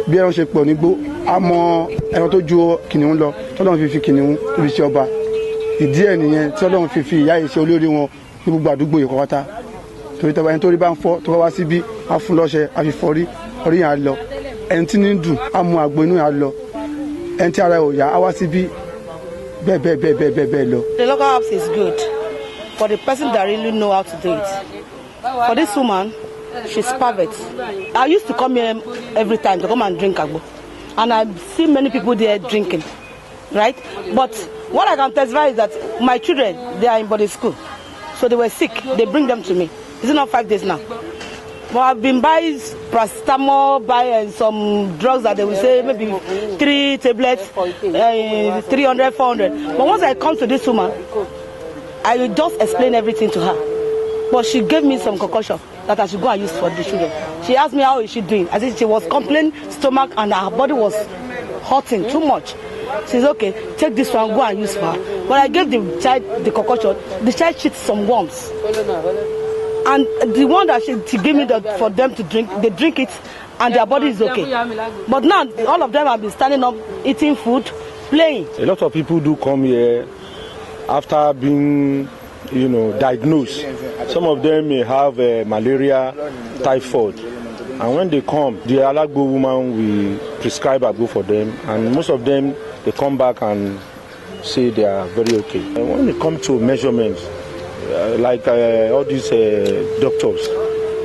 Bí ẹran ṣe pọ̀ nígbó, a mọ ẹran tó ju kìnìún lọ, tọ́lọ́run fi kìnìún níbi iṣẹ́ ọba. Ìdí ẹ̀ nìyẹn tọ́lọ́run fi ìyá yìí ṣe olórí wọn ní gbogbo àdúgbò yìí kọ́kọ́tà. Torí tọ́ba ẹni tó rí bá ń fọ́ tó bá wá síbí, á fún lọ́ṣẹ, á fi fọ́rí, orí yẹn á lọ. Ẹni tí ní dùn, á mu àgbo inú yẹn á lọ. Ẹni tí ara ẹ̀ ò yá, á wá síbí. The local herbs is good for the person that really know how to do it. For this woman, she's perfect. I used to come here every time to come and drink agbo, and I see many people there drinking, right? But what I can testify is that my children, they are in body school, so they were sick. They bring them to me. Is it not 5 days now? But I've been buying paracetamol, buying some drugs that they will say maybe 3 tablets, 300, 400. But once I come to this woman, I will just explain everything to her. But she gave me some concoction that I should go and use for the children. She asked me how is she doing. I said she was complaining stomach and her body was hurting too much. She said, okay, take this one, go and use for her. When I gave the child the concoction, the child cheats some worms. And the one that she gave me for them to drink, they drink it and their body is okay. But now, all of them have been standing up, eating food, playing. A lot of people do come here after being, diagnosed. Some of them may have malaria, typhoid. And when they come, the Alagbo woman will prescribe agbo for them. And most of them, they come back and say they are very okay. And when it comes to measurements, like all these doctors,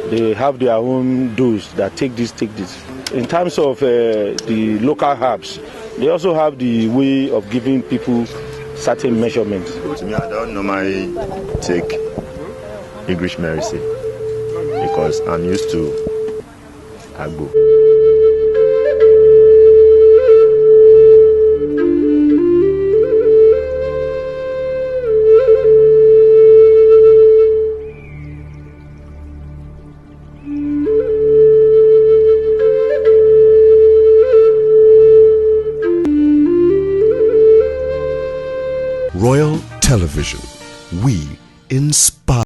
they have their own dose that take this. In terms of the local herbs, they also have the way of giving people certain measurements. To me, I don't normally take English medicine because I'm used to agbo. Royal Television. We inspire.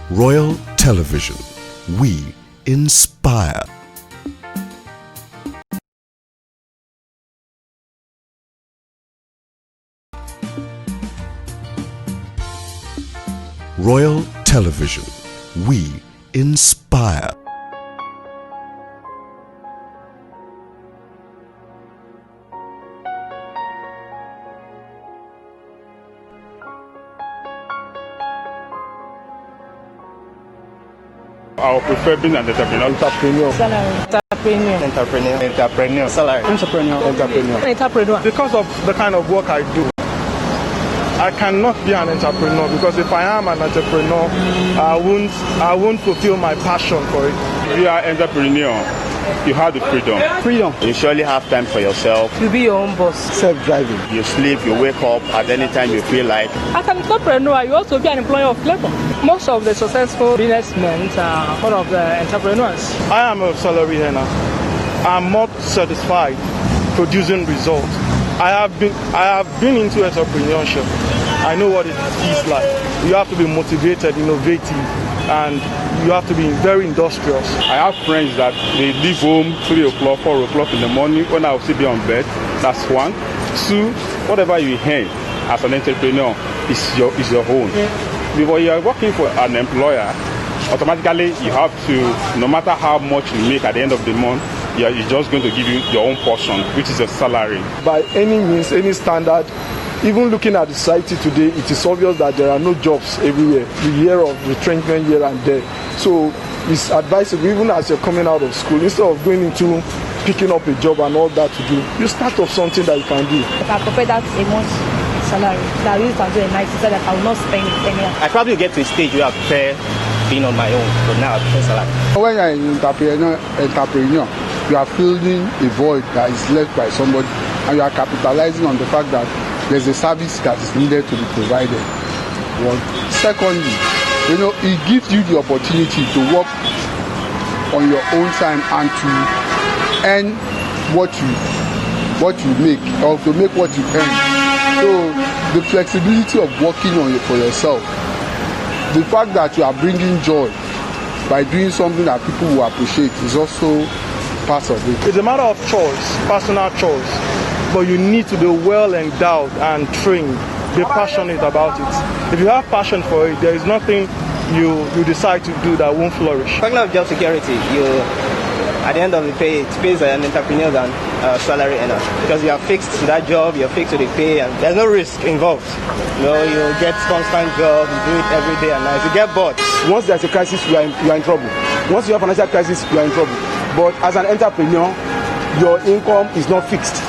Royal Television. We inspire. Royal Television. We inspire. I would prefer being an entrepreneur. Entrepreneur. Because of the kind of work I do. I cannot be an entrepreneur because if I am an entrepreneur, I won't fulfill my passion for it. We are entrepreneur. You have the freedom. Freedom. You surely have time for yourself. You be your own boss. Self-driving. You sleep, you wake up at any time you feel like. As an entrepreneur, you also be an employer of labor. Most of the successful businessmen are one of the entrepreneurs. I am a salary earner. I'm not satisfied producing results. I have been into entrepreneurship. I know what it is like. You have to be motivated, innovative, and you have to be very industrious. I have friends that they leave home 3 o'clock, 4 o'clock in the morning when I will still be on bed. That's one. Two, whatever you earn as an entrepreneur is your own. Before you are working for an employer, automatically you have to, no matter how much you make at the end of the month, you're just going to give you your own portion, which is a salary. By any means, any standard, even looking at the society today, it is obvious that there are no jobs everywhere. We hear of retrenchment here and there. So it's advisable, even as you're coming out of school, instead of going into picking up a job and all that to do, you start off something that you can do. If I compare that a month salary that I used to do a night, so that I will not spend any. I probably get to a stage where I prefer being on my own, but now I prefer salary. When you're an entrepreneur, you are filling a void that is left by somebody, and you are capitalizing on the fact that there's a service that is needed to be provided. One. Secondly, it gives you the opportunity to work on your own time and to earn what you make, or to make what you earn. So the flexibility of working for yourself, the fact that you are bringing joy by doing something that people will appreciate is also part of it. It's a matter of choice, personal choice, but you need to be well endowed and trained, be passionate about it. If you have passion for it, there is nothing you decide to do that won't flourish. Talking of job security, at the end of the day, it pays an entrepreneur than salary earner, because you are fixed to that job, you're fixed to the pay, and there's no risk involved. You get constant job, you do it every day and night. You get bored. Once there's a crisis, you are in trouble. Once you have a financial crisis, you are in trouble. But as an entrepreneur, your income is not fixed.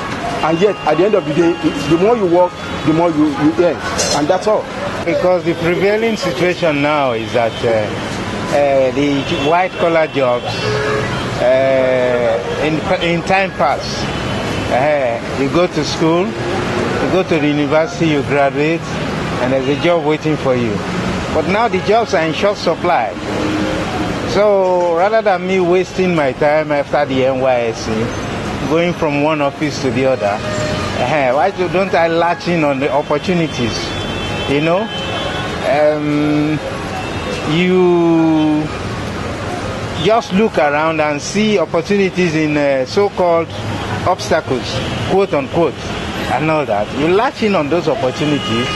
And yet, at the end of the day, the more you work, the more you earn. And that's all. Because the prevailing situation now is that the white-collar jobs, in time past, you go to school, you go to the university, you graduate, and there's a job waiting for you. But now the jobs are in short supply. So rather than me wasting my time after the NYSC, going from one office to the other, why don't I latch in on the opportunities? You just look around and see opportunities in so-called obstacles, quote unquote, and all that. You latch in on those opportunities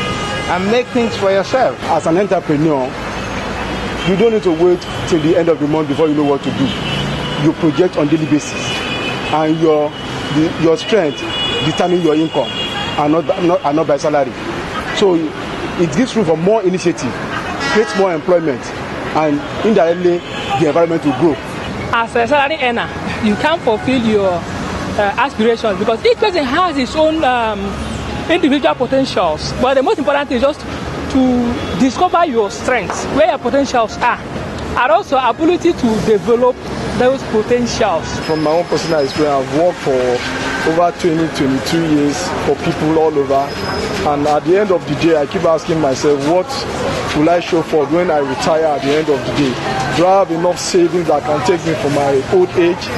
and make things for yourself. As an entrepreneur, you don't need to wait till the end of the month before you know what to do. You project on daily basis, and your strength determines your income, and not by salary. So it gives room for more initiative, creates more employment, and indirectly the environment will grow. As a salary earner, you can fulfill your aspirations, because each person has his own individual potentials. But the most important thing is just to discover your strengths, where your potentials are, and also ability to develop those potentials. From my own personal experience, I've worked for over 22 years for people all over, and at the end of the day, I keep asking myself, what will I show for when I retire at the end of the day? Do I have enough savings that can take me for my old age?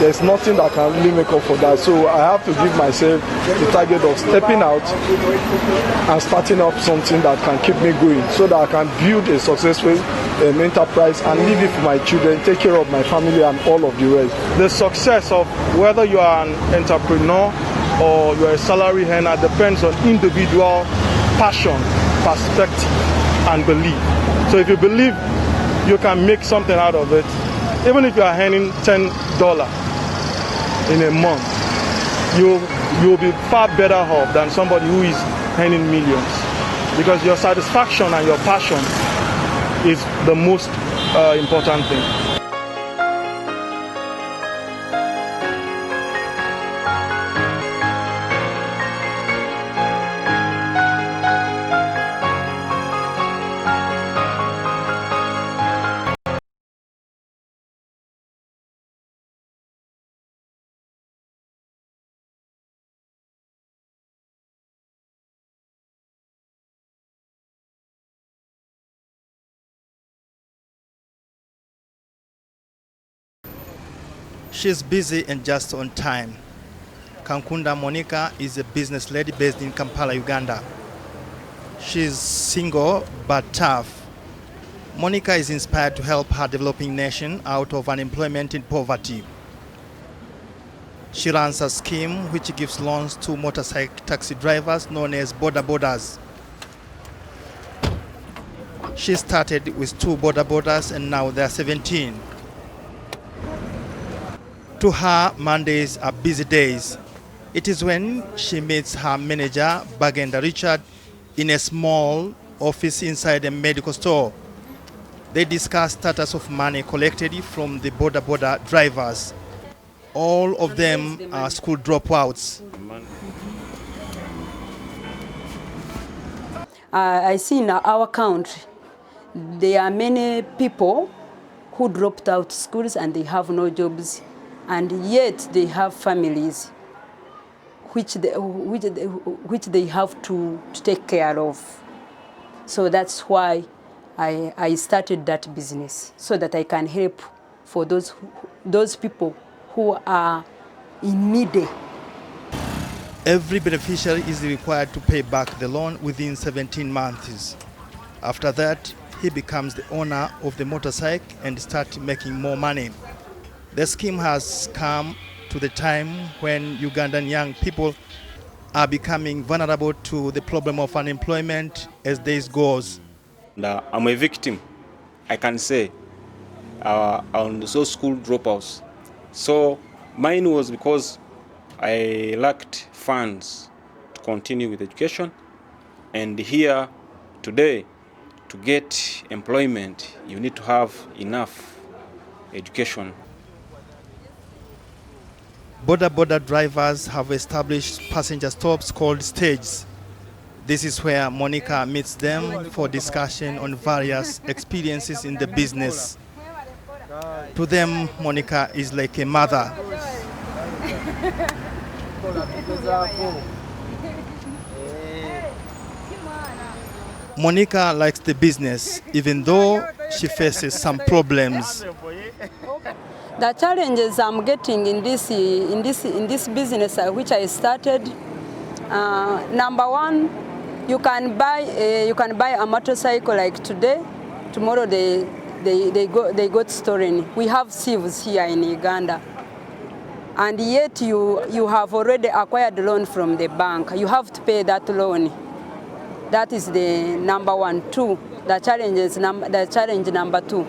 There's nothing that can really make up for that. So I have to give myself the target of stepping out and starting up something that can keep me going, so that I can build a successful enterprise and leave it for my children, take care of my family and all of the rest. The success of whether you are an entrepreneur or you are a salary earner depends on individual passion, perspective, and belief. So if you believe you can make something out of it, even if you are earning $10 in a month, you'll be far better off than somebody who is earning millions, because your satisfaction and your passion is the most important thing. She's busy and just on time. Kankunda Monica is a business lady based in Kampala, Uganda. She's single but tough. Monica is inspired to help her developing nation out of unemployment and poverty. She runs a scheme which gives loans to motorcycle taxi drivers known as Boda Bodas. She started with 2 Boda Bodas and now there are 17. To her, Mondays are busy days. It is when she meets her manager, Bagenda Richard, in a small office inside a medical store. They discuss status of money collected from the Boda Boda drivers. All of them are school dropouts. I see in our country, there are many people who dropped out schools and they have no jobs, and yet they have families which they have to take care of. So that's why I started that business, so that I can help for those people who are in need. Every beneficiary is required to pay back the loan within 17 months. After that, he becomes the owner of the motorcycle and starts making more money. The scheme has come to the time when Ugandan young people are becoming vulnerable to the problem of unemployment as days goes. I'm a victim, I can say, on those school dropouts. So mine was because I lacked funds to continue with education, and here today, to get employment, you need to have enough education. Boda Boda drivers have established passenger stops called stages. This is where Monica meets them for discussion on various experiences in the business. To them, Monica is like a mother. Monica likes the business, even though she faces some problems. The challenges I'm getting in this business which I started, number one, you can buy a motorcycle like today. Tomorrow they got stolen. We have thieves here in Uganda, and yet you have already acquired a loan from the bank. You have to pay that loan. That is the number one. Two, the challenge number two.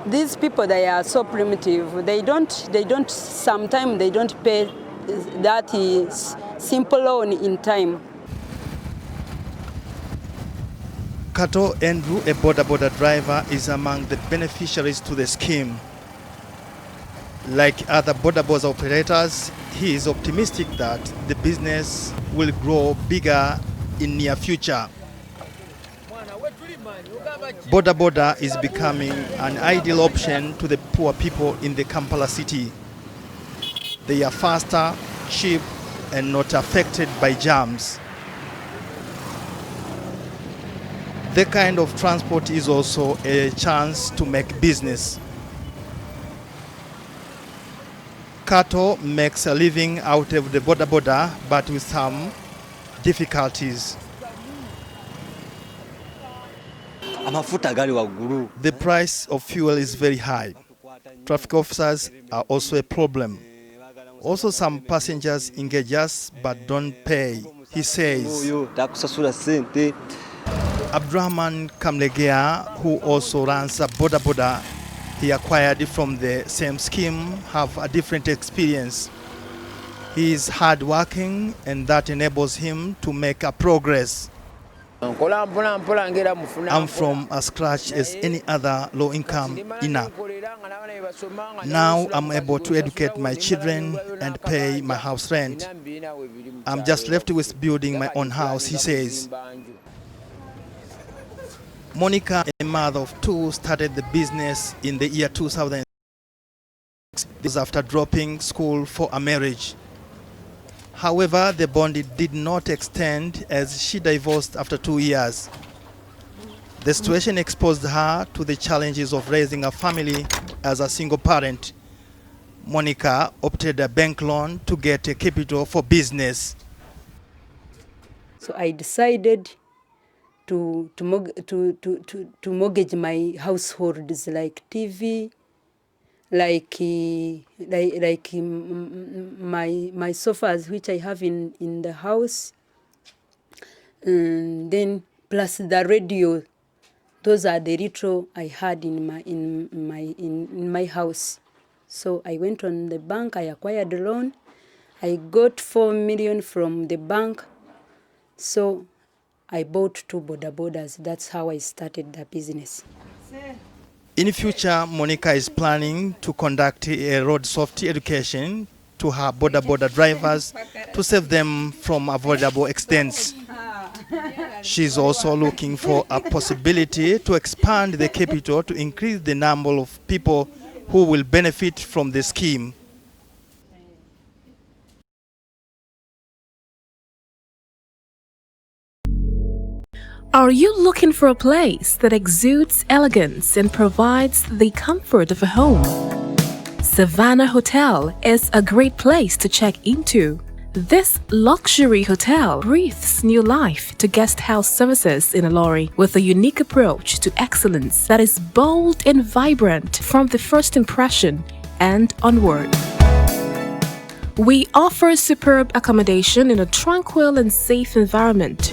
These people, they are so primitive. Sometimes they don't pay that simple loan in time. Kato Andrew, a Boda Boda driver, is among the beneficiaries to the scheme. Like other Boda Boda operators, he is optimistic that the business will grow bigger in near future. Boda Boda is becoming an ideal option to the poor people in the Kampala city. They are faster, cheap, and not affected by jams. The kind of transport is also a chance to make business. Kato makes a living out of the Boda Boda, but with some difficulties. The price of fuel is very high. Traffic officers are also a problem. Also, some passengers engage us but don't pay, he says. Abdurrahman Kamlegea, who also runs a Boda Boda he acquired from the same scheme, have a different experience. He is hardworking, and that enables him to make a progress. I'm from as scratch as any other low-income inner. Now I'm able to educate my children and pay my house rent. I'm just left with building my own house, he says. Monica, a mother of two, started the business in the year 2006. This after dropping school for a marriage. However, the bond did not extend as she divorced after 2 years. The situation exposed her to the challenges of raising a family as a single parent. Monica opted a bank loan to get a capital for business. So I decided to mortgage my households like TV, like my sofas which I have in the house, and then plus the radio. Those are the retro I had in my house. So I went on the bank, I acquired a loan. I got 4 million from the bank. So I bought 2 boda bodas. That's how I started the business. In future, Monica is planning to conduct a road safety education to her boda drivers to save them from avoidable accidents. She's also looking for a possibility to expand the capital to increase the number of people who will benefit from the scheme. Are you looking for a place that exudes elegance and provides the comfort of a home? Savannah Hotel is a great place to check into. This luxury hotel breathes new life to guest house services in Ilori with a unique approach to excellence that is bold and vibrant from the first impression and onward. We offer superb accommodation in a tranquil and safe environment.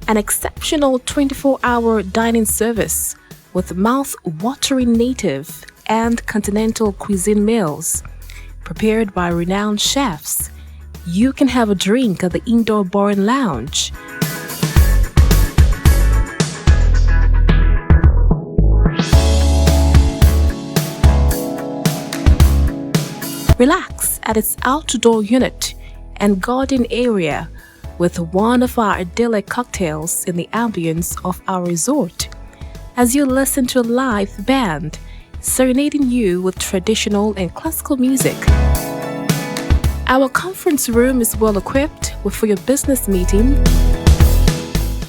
An exceptional 24-hour dining service with mouth-watering native and continental cuisine meals prepared by renowned chefs. You can have a drink at the indoor bar and lounge. Relax at its outdoor unit and garden area with one of our idyllic cocktails in the ambience of our resort, as you listen to a live band serenading you with traditional and classical music. Our conference room is well equipped for your business meeting.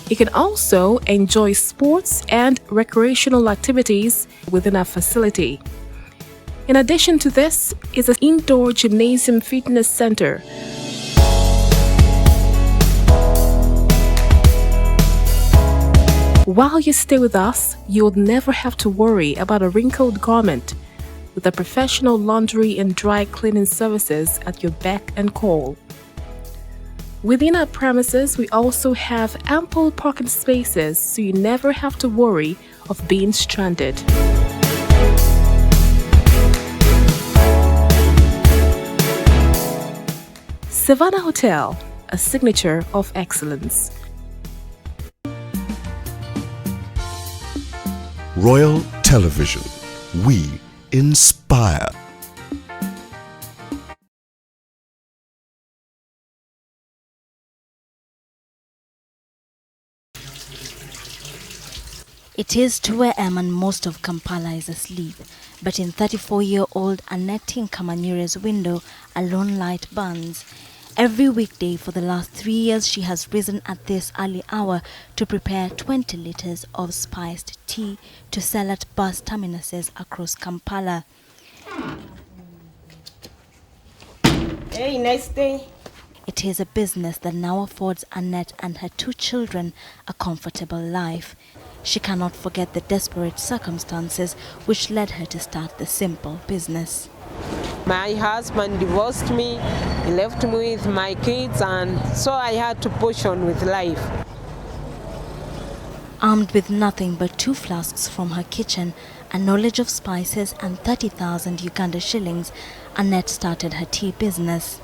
You can also enjoy sports and recreational activities within our facility. In addition to this is an indoor gymnasium fitness center. While you stay with us, you'll never have to worry about a wrinkled garment, with the professional laundry and dry cleaning services at your beck and call. Within our premises, we also have ample parking spaces, so you never have to worry of being stranded. Savannah Hotel, a signature of excellence. Royal Television. We inspire. It is 2 a.m. and most of Kampala is asleep, but in 34-year-old Annette Kamanyure's window, a lone light burns. Every weekday for the last 3 years, she has risen at this early hour to prepare 20 liters of spiced tea to sell at bus terminuses across Kampala. Hey, nice day. It is a business that now affords Annette and her 2 children a comfortable life. She cannot forget the desperate circumstances which led her to start the simple business. My husband divorced me, he left me with my kids, and so I had to push on with life. Armed with nothing but 2 flasks from her kitchen, a knowledge of spices and 30,000 Uganda shillings, Annette started her tea business.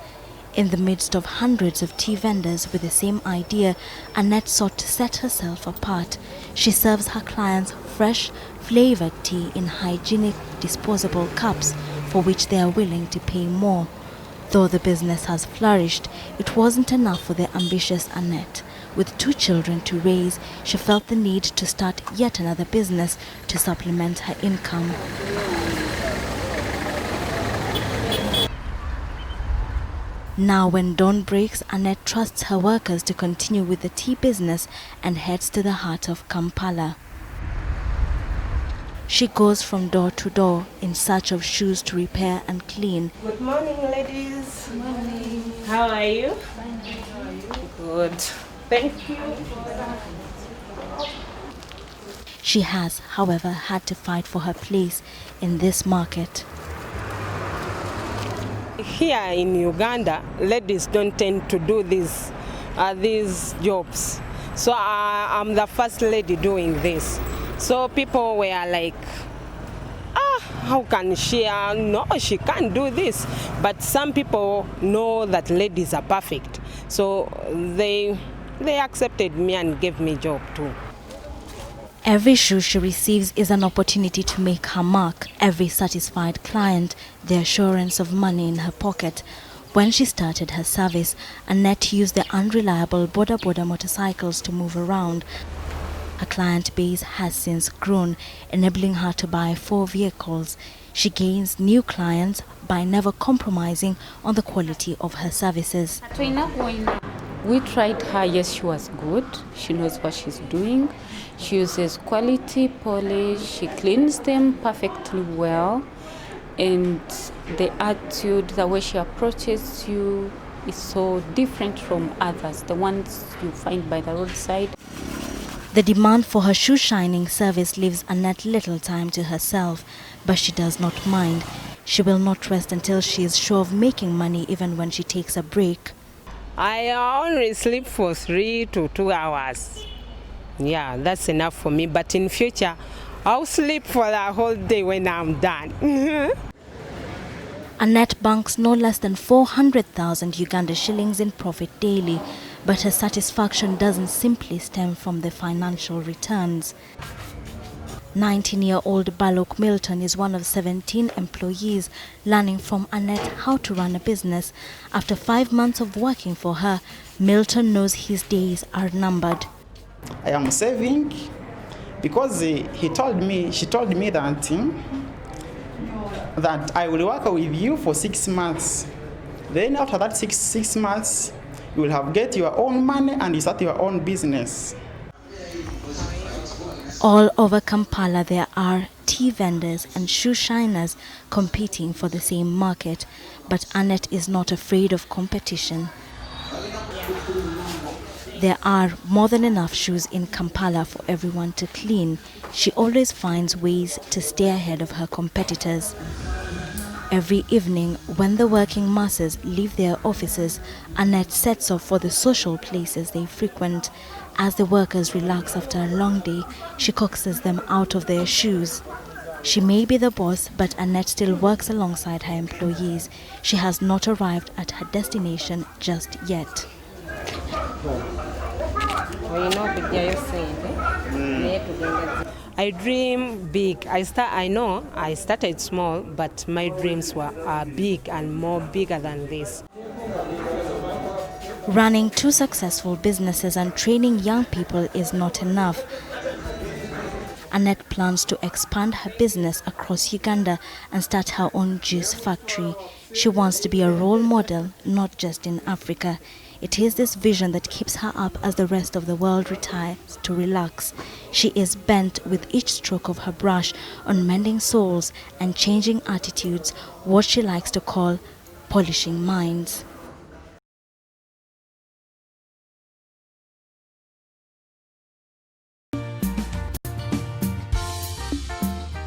In the midst of hundreds of tea vendors with the same idea, Annette sought to set herself apart. She serves her clients fresh, flavored tea in hygienic, disposable cups, for which they are willing to pay more. Though the business has flourished, it wasn't enough for the ambitious Annette. With 2 children to raise, she felt the need to start yet another business to supplement her income. Now when dawn breaks, Annette trusts her workers to continue with the tea business and heads to the heart of Kampala. She goes from door to door in search of shoes to repair and clean. Good morning, ladies. Good morning. How are you? Good. Thank you. She has, however, had to fight for her place in this market. Here in Uganda, ladies don't tend to do these jobs. So I'm the first lady doing this. So people were like, how can she? No, she can't do this. But some people know that ladies are perfect. So they accepted me and gave me a job too. Every shoe she receives is an opportunity to make her mark. Every satisfied client, the assurance of money in her pocket. When she started her service, Annette used the unreliable boda motorcycles to move around. Her client base has since grown, enabling her to buy 4 vehicles. She gains new clients by never compromising on the quality of her services. We tried her. Yes, she was good. She knows what she's doing. She uses quality polish. She cleans them perfectly well. And the attitude, the way she approaches you is so different from others, the ones you find by the roadside. The demand for her shoe shining service leaves Annette little time to herself, but she does not mind. She will not rest until she is sure of making money even when she takes a break. I only sleep for 3 to 2 hours. Yeah, that's enough for me. But in future, I'll sleep for the whole day when I'm done. Annette banks no less than 400,000 Uganda shillings in profit daily, but her satisfaction doesn't simply stem from the financial returns. 19-year-old Balok Milton is one of 17 employees learning from Annette how to run a business. After 5 months of working for her, Milton knows his days are numbered. I am saving because she told me that I will work with you for 6 months. Then after that six months, you will get your own money and you start your own business. All over Kampala there are tea vendors and shoe shiners competing for the same market, but Annette is not afraid of competition. There are more than enough shoes in Kampala for everyone to clean. She always finds ways to stay ahead of her competitors. Every evening, when the working masses leave their offices, Annette sets off for the social places they frequent. As the workers relax after a long day, she coaxes them out of their shoes. She may be the boss, but Annette still works alongside her employees. She has not arrived at her destination just yet. I dream big. I started small, but my dreams are big and more bigger than this. Running 2 successful businesses and training young people is not enough. Annette plans to expand her business across Uganda and start her own juice factory. She wants to be a role model, not just in Africa. It is this vision that keeps her up as the rest of the world retires to relax. She is bent with each stroke of her brush on mending souls and changing attitudes, what she likes to call polishing minds.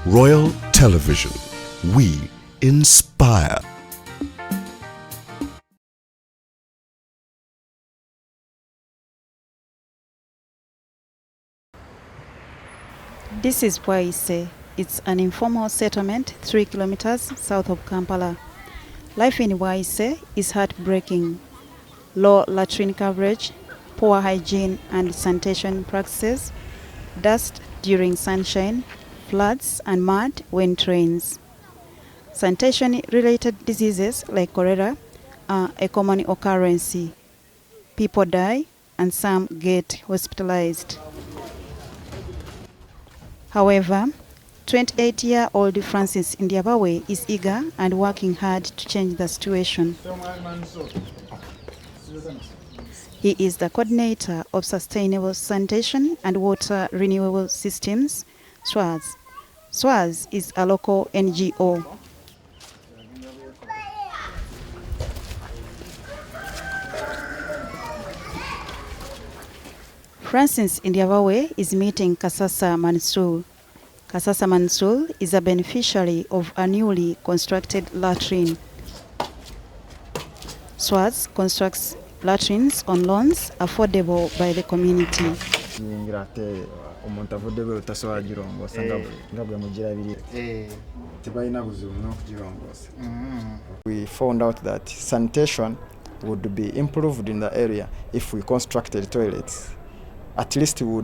Royal Television. We inspire. This is Waise. It's an informal settlement 3 kilometers south of Kampala. Life in Waise is heartbreaking. Low latrine coverage, poor hygiene and sanitation practices, dust during sunshine, floods and mud when it rains. Sanitation-related diseases like cholera are a common occurrence. People die and some get hospitalized. However, 28-year-old Francis Indiabawe is eager and working hard to change the situation. He is the coordinator of Sustainable Sanitation and Water Renewable Systems, SWAS. SWAS is a local NGO. Francis Indiabawe is meeting Kasasa Mansul. Kasasa Mansul is a beneficiary of a newly constructed latrine. SWAS constructs latrines on loans affordable by the community. We found out that sanitation would be improved in the area if we constructed toilets. At least we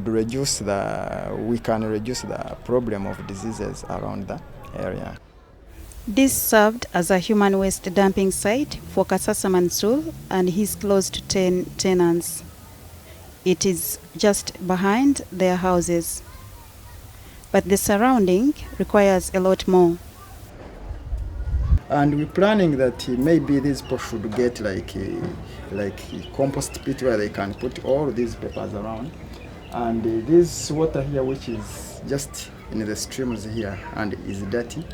can reduce the problem of diseases around the area. This served as a human waste dumping site for Kasasa Mansul and his close to 10 tenants. It is just behind their houses. But the surrounding requires a lot more. And we're planning that maybe these people should get like a compost pit where they can put all these papers around. And this water here, which is just in the streams here and is dirty,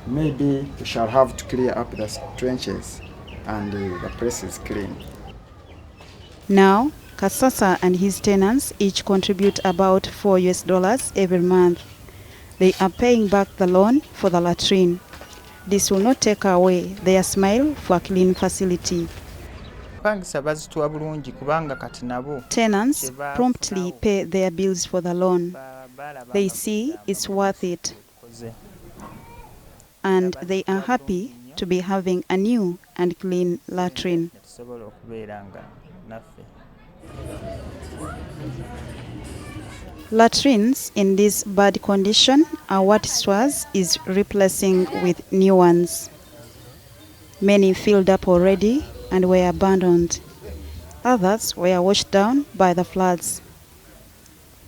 maybe we shall have to clear up the trenches and the place is clean. Now, Kasasa and his tenants each contribute about $4 every month. They are paying back the loan for the latrine. This will not take away their smile for a clean facility. Tenants promptly pay their bills for the loan. They see it's worth it. And they are happy to be having a new and clean latrine. Latrines in this bad condition are what SWAS is replacing with new ones. Many filled up already and were abandoned. Others were washed down by the floods.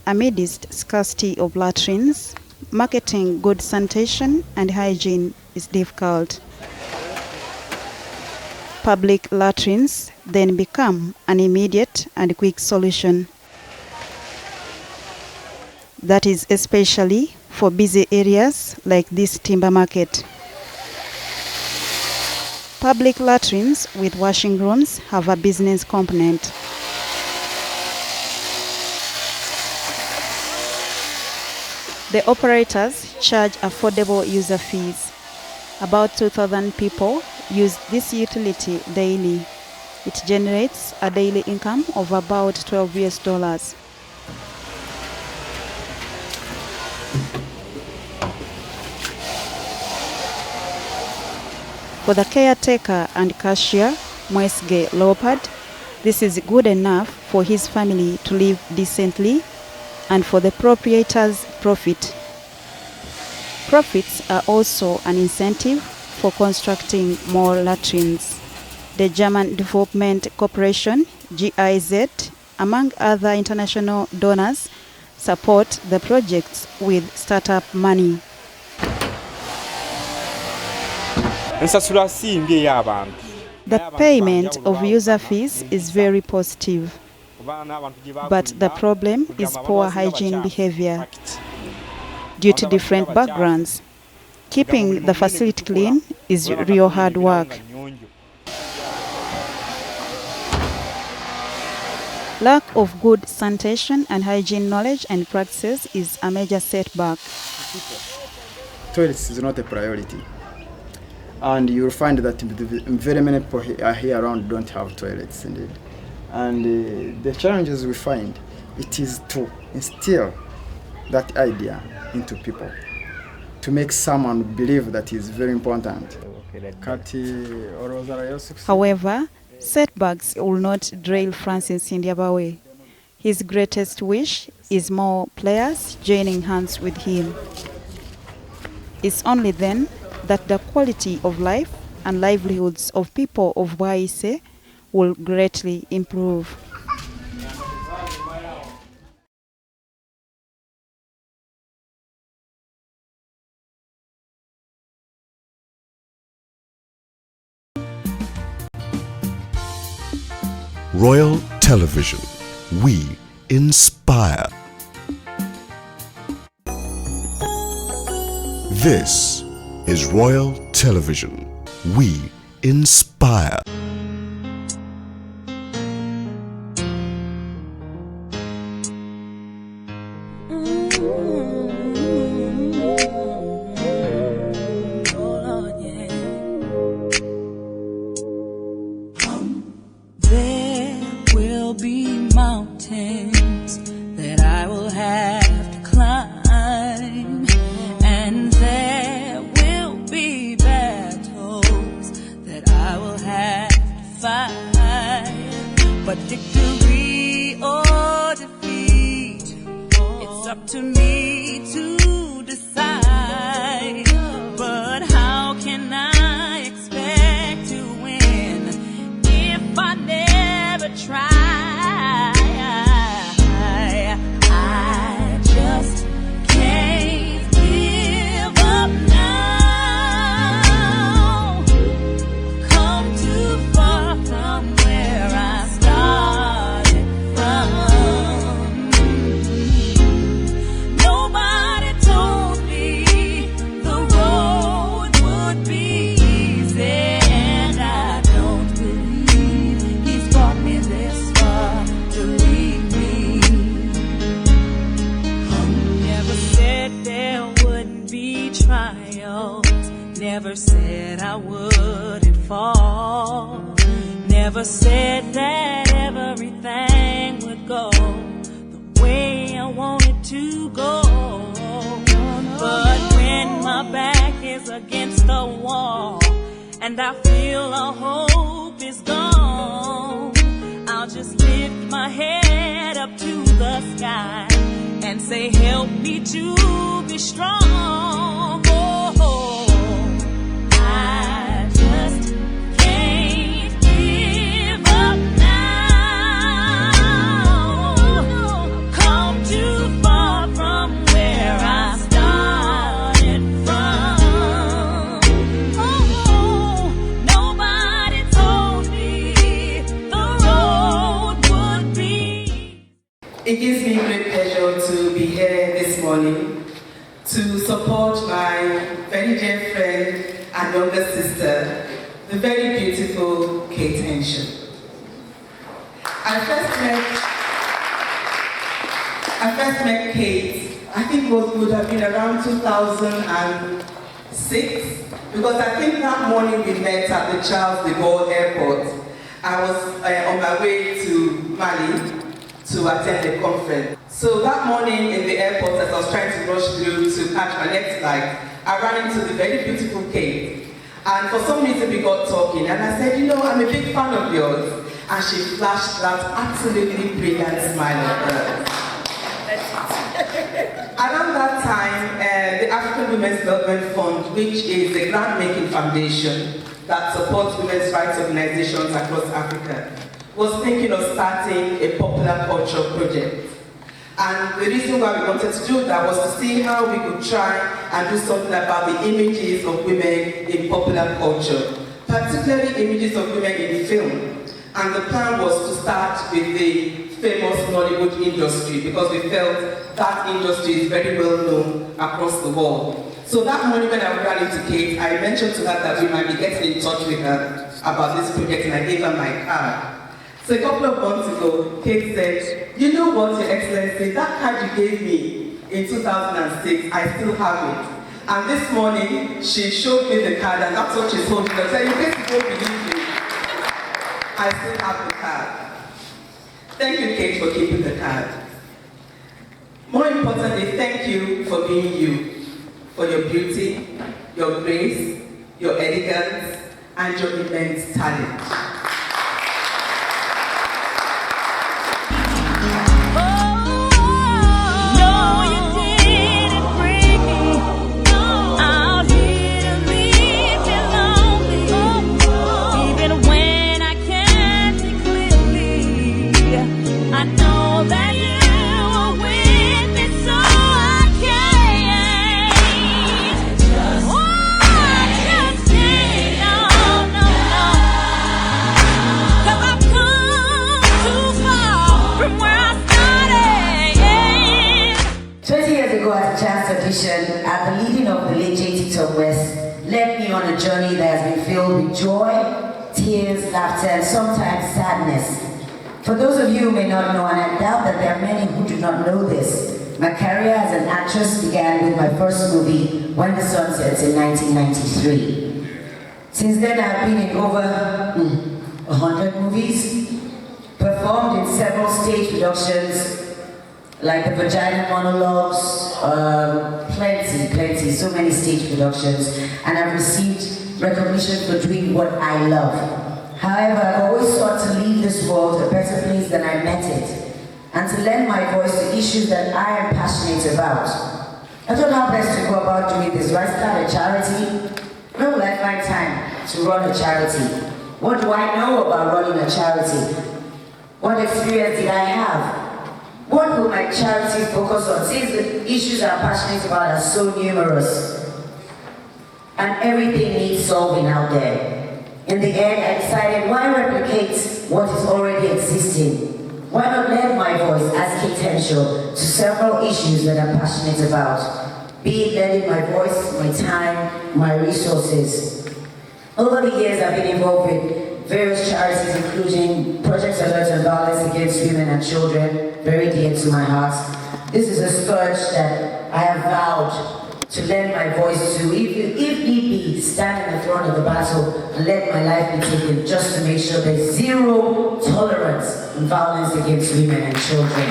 Amidst scarcity of latrines, marketing good sanitation and hygiene is difficult. Public latrines then become an immediate and quick solution. That is especially for busy areas like this timber market. Public latrines with washing rooms have a business component. The operators charge affordable user fees. About 2,000 people use this utility daily. It generates a daily income of about $12. For the caretaker and cashier, Mwesge Leopard, this is good enough for his family to live decently and for the proprietor's profit. Profits are also an incentive for constructing more latrines. The German Development Corporation, GIZ, among other international donors, support the projects with startup money. The payment of user fees is very positive, but the problem is poor hygiene behavior. Due to different backgrounds, keeping the facility clean is real hard work. Lack of good sanitation and hygiene knowledge and practices is a major setback. Toilets is not a priority. And you'll find that very many people here around don't have toilets indeed. And the challenges we find, it is to instill that idea into people, to make someone believe that is very important. However, setbacks will not derail Francis Indiabawe. His greatest wish is more players joining hands with him. It's only then that the quality of life and livelihoods of people of Waise will greatly improve. Royal Television. We inspire. This is Royal Television. We inspire. There will be mountains that I will have to climb, and there will be battles that I will have to fight. But victory or defeat, it's up to me to decide. But how can I expect to win if I never try? I just can't give up now. Come too far from where I started from. Nobody told me the road would be easy, and I don't believe he's brought me this far to leave me. Never said there wouldn't be trials, never said I wouldn't fall, never said that everything would go the way I wanted to go. But when my back is against the wall and I feel all hope is gone, I'll just lift my head up to the sky and say, help me to be strong. Oh, I just can't give up now. Come too far from where I started from. Oh, nobody told me the road would be. It gives me great pleasure to be here this morning to support my very dear friend and younger sister, the very beautiful Kate Henshaw. I first met Kate, I think it would have been around 2006, because I think that morning we met at the Charles de Gaulle Airport. I was on my way to Mali to attend a conference. So that morning in the airport, as I was trying to rush through to catch my next flight, I ran into the very beautiful Kate. And for some reason we got talking, and I said, you know, I'm a big fan of yours. And she flashed that absolutely brilliant smile at her. Around that time, the African Women's Development Fund, which is a grant-making foundation that supports women's rights organizations across Africa, was thinking of starting a popular culture project. And the reason why we wanted to do that was to see how we could try and do something about the images of women in popular culture, particularly images of women in film. And the plan was to start with the famous Nollywood industry, because we felt that industry is very well known across the world. So that morning when I ran into Kate, I mentioned to her that we might be getting in touch with her about this project, and I gave her my card. So a couple of months ago, Kate said, you know what, Your Excellency, that card you gave me in 2006, I still have it. And this morning, she showed me the card, and that's what she's holding. I said, in case you don't believe me, I still have the card. Thank you, Kate, for keeping the card. More importantly, thank you for being you, for your beauty, your grace, your elegance, and your immense talent. on a journey that has been filled with joy, tears, laughter, and sometimes sadness. For those of you who may not know, and I doubt that there are many who do not know this, my career as an actress began with my first movie, When the Sun Sets, in 1993. Since then, I've been in over 100 movies, performed in several stage productions, like the Vagina Monologues, plenty, so many stage productions, and I've received recognition for doing what I love. However, I've always sought to leave this world a better place than I met it, and to lend my voice to issues that I am passionate about. I don't know how best to go about doing this. Do I start a charity? Where will I find time to run a charity? What do I know about running a charity? What experience did I have? What will my charity focus on, since the issues I'm passionate about are so numerous? And everything needs solving out there. In the end, I decided, why replicate what is already existing? Why not lend my voice as potential to several issues that I'm passionate about? Be it lending my voice, my time, my resources. Over the years, I've been involved with various charities, including Project Alert on Violence Against Women and Children, very dear to my heart. This is a scourge that I have vowed to lend my voice to, if need be, stand in the front of the battle and let my life be taken, just to make sure there's zero tolerance in violence against women and children.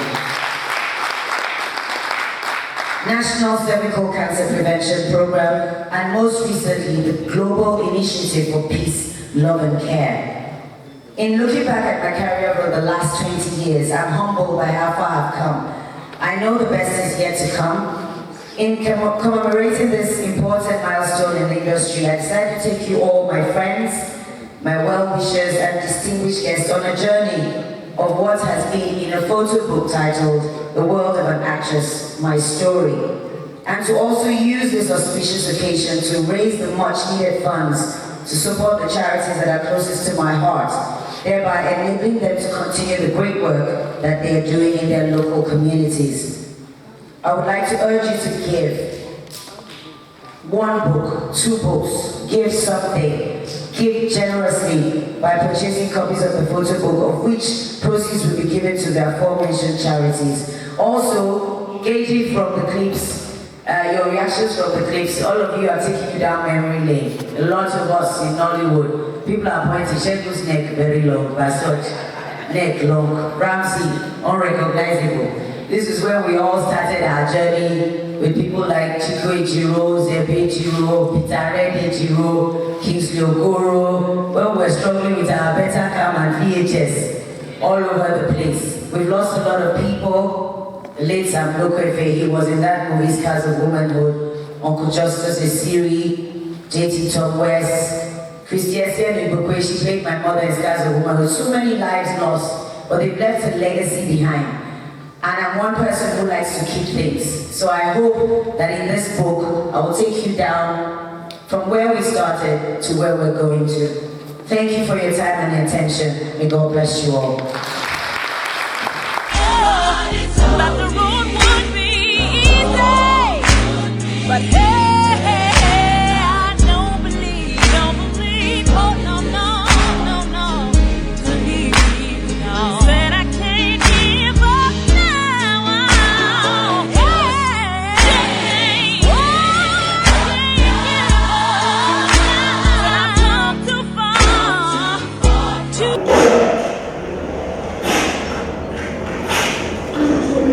National Cervical Cancer Prevention Program, and most recently, the Global Initiative for Peace, Love and Care. In looking back at my career over the last 20 years, I'm humbled by how far I've come. I know the best is yet to come. In commemorating this important milestone in the industry, I decided to take you all, my friends, my well-wishers, and distinguished guests on a journey of what has been in a photo book titled The World of an Actress, My Story, and to also use this auspicious occasion to raise the much-needed funds to support the charities that are closest to my heart, thereby enabling them to continue the great work that they are doing in their local communities. I would like to urge you to give. One book, 2 books, give something. Give generously by purchasing copies of the photo book, of which proceeds will be given to the aforementioned charities. Also, gauging from the clips, your reactions from the clips, all of you are taking you down memory lane. A lot of us in Nollywood, people are pointing, Shegu's neck very long, by such, neck long, Ramsey, unrecognizable. This is where we all started our journey with people like Chico Ejiro, Zebe Ejiro, Peter Red Ejiro, Kingsley Okoro, when we were struggling with our Betacam and VHS all over the place. We've lost a lot of people. The late Sam Lokoefe, he was in that movie, Scars of Womanhood, Uncle Justice Esiri, JT Tom West, Christy Essien Ibukwe, she played my mother in Scars of Womanhood. So many lives lost, but they've left a legacy behind. And I'm one person who likes to keep things. So I hope that in this book, I will take you down from where we started to where we're going to. Thank you for your time and attention. May God bless you all. But the road would be easy. But hey, I don't believe, oh no, believe, no. Said I can't give up now. I've come too far to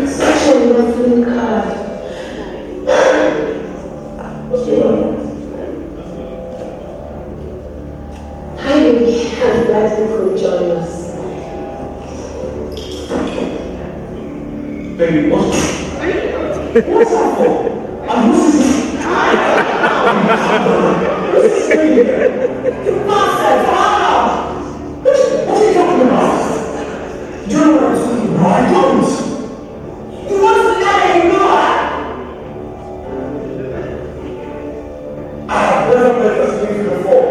such a lovely card. Hi, I'm glad you could join us. Baby, what's up for? I'm losing. This is crazy. You bastard! What are you talking about? Do you know what I'm talking about? I don't. You want to die in God? I have never met this thing before.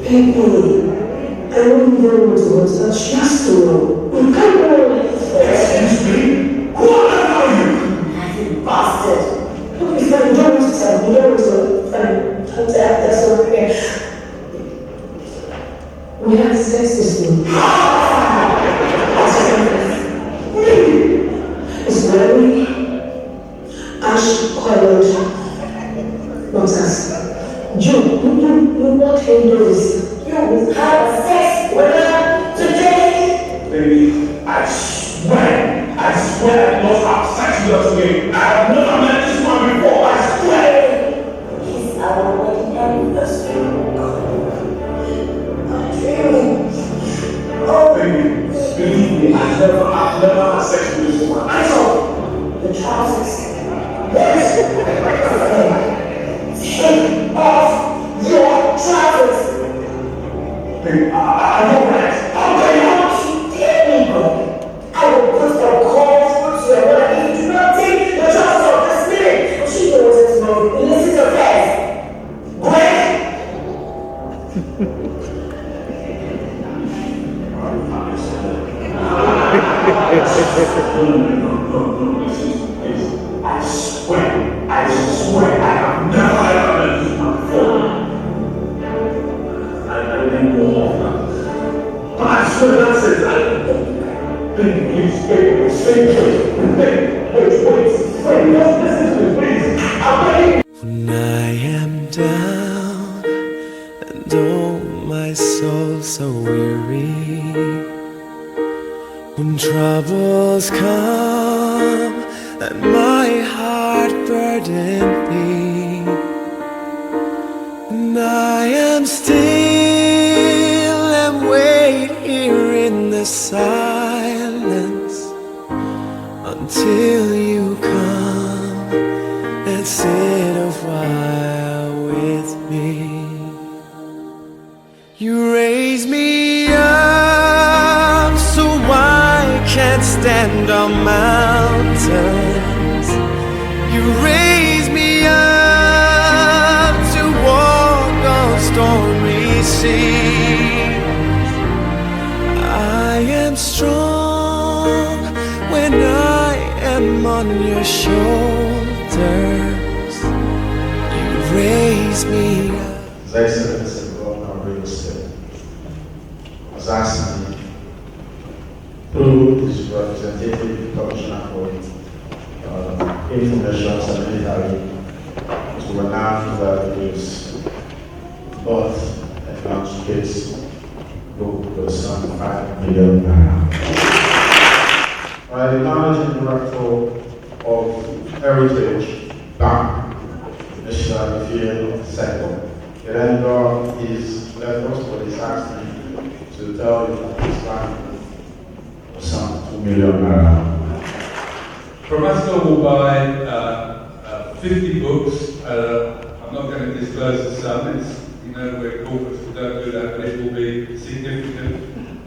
People, I don't even want to answer. Just to know. You can't go like this. Excuse me? Who are you? You bastard. Okay, fine, don't want to tell me. Don't want to That's okay. We had sex this week. It's very ash colored. What's that? June, you not handle this. You will have sex with her today. Baby, I swear I will not have sex with her today. I have never met this man before, I swear. It's our wedding anniversary. I'm dreaming. Oh, baby, believe me, I've never had sex with this woman. I saw the trousers. Yes. Take off your trousers. Baby, I don't like it. How can you dare me, bro? I will put the calls to your mother if you do not take the trousers off this minute. She knows it's wrong. Listen to this. Greg! I swear, I have never ever met this man before. I didn't go off now. But I swear that's it. Please, baby, stay wait, just listen to me, please. I'm begging. When I am down and oh my soul so weary, when troubles come and my heart burden me, and I am still and wait here in the silence until you come and sit a while with me. You raise me up so I can't stand on mountains. You raise me up to walk on stormy seas. I am strong when I am on your shoulders. You raise me up. His Excellency the Governor of Rivers State has asked me through his representative Commissioner for Information and Military to announce that his birth and launch case will be some 5 million naira. I acknowledge the Director of Heritage Bank, Mr. Fiel Seko. He rendered his letters, but he's asked me to tell you that his bank was some 2 million naira. Promasco will buy 50 books. I'm not going to disclose the sum. It's, you know, we're corporates, we don't do that, but it will be significant.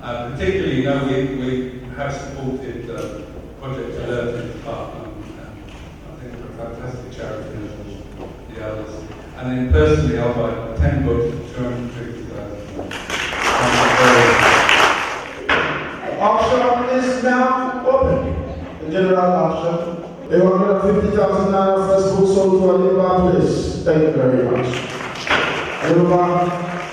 Particularly, you know, we have supported Project Alert in the park. I think we're a fantastic charity as the others. And then personally, I'll buy 10 books for 250,000. Auction is now open. The general auction. 150,000 naira first book sold to Aliba Place. Thank you very much. Aliba,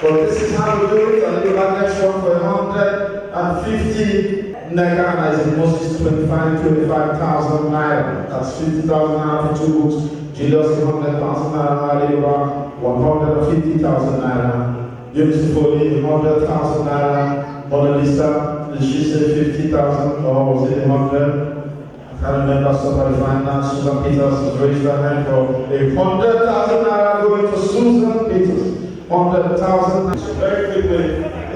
but this is how we do it. Aliba next one for 150 Negana is the most 25,000 naira. That's 50,000 naira for 2 books. Julius 100,000 naira. Aliba 150,000 naira. Eunice Foley 100,000 naira. Mona Lisa, did she say 50,000 or was it 100? I can't remember, somebody find that. Susan Peters has raised her hand for 100,000 naira going to Susan Peters. 100,000. So very quickly,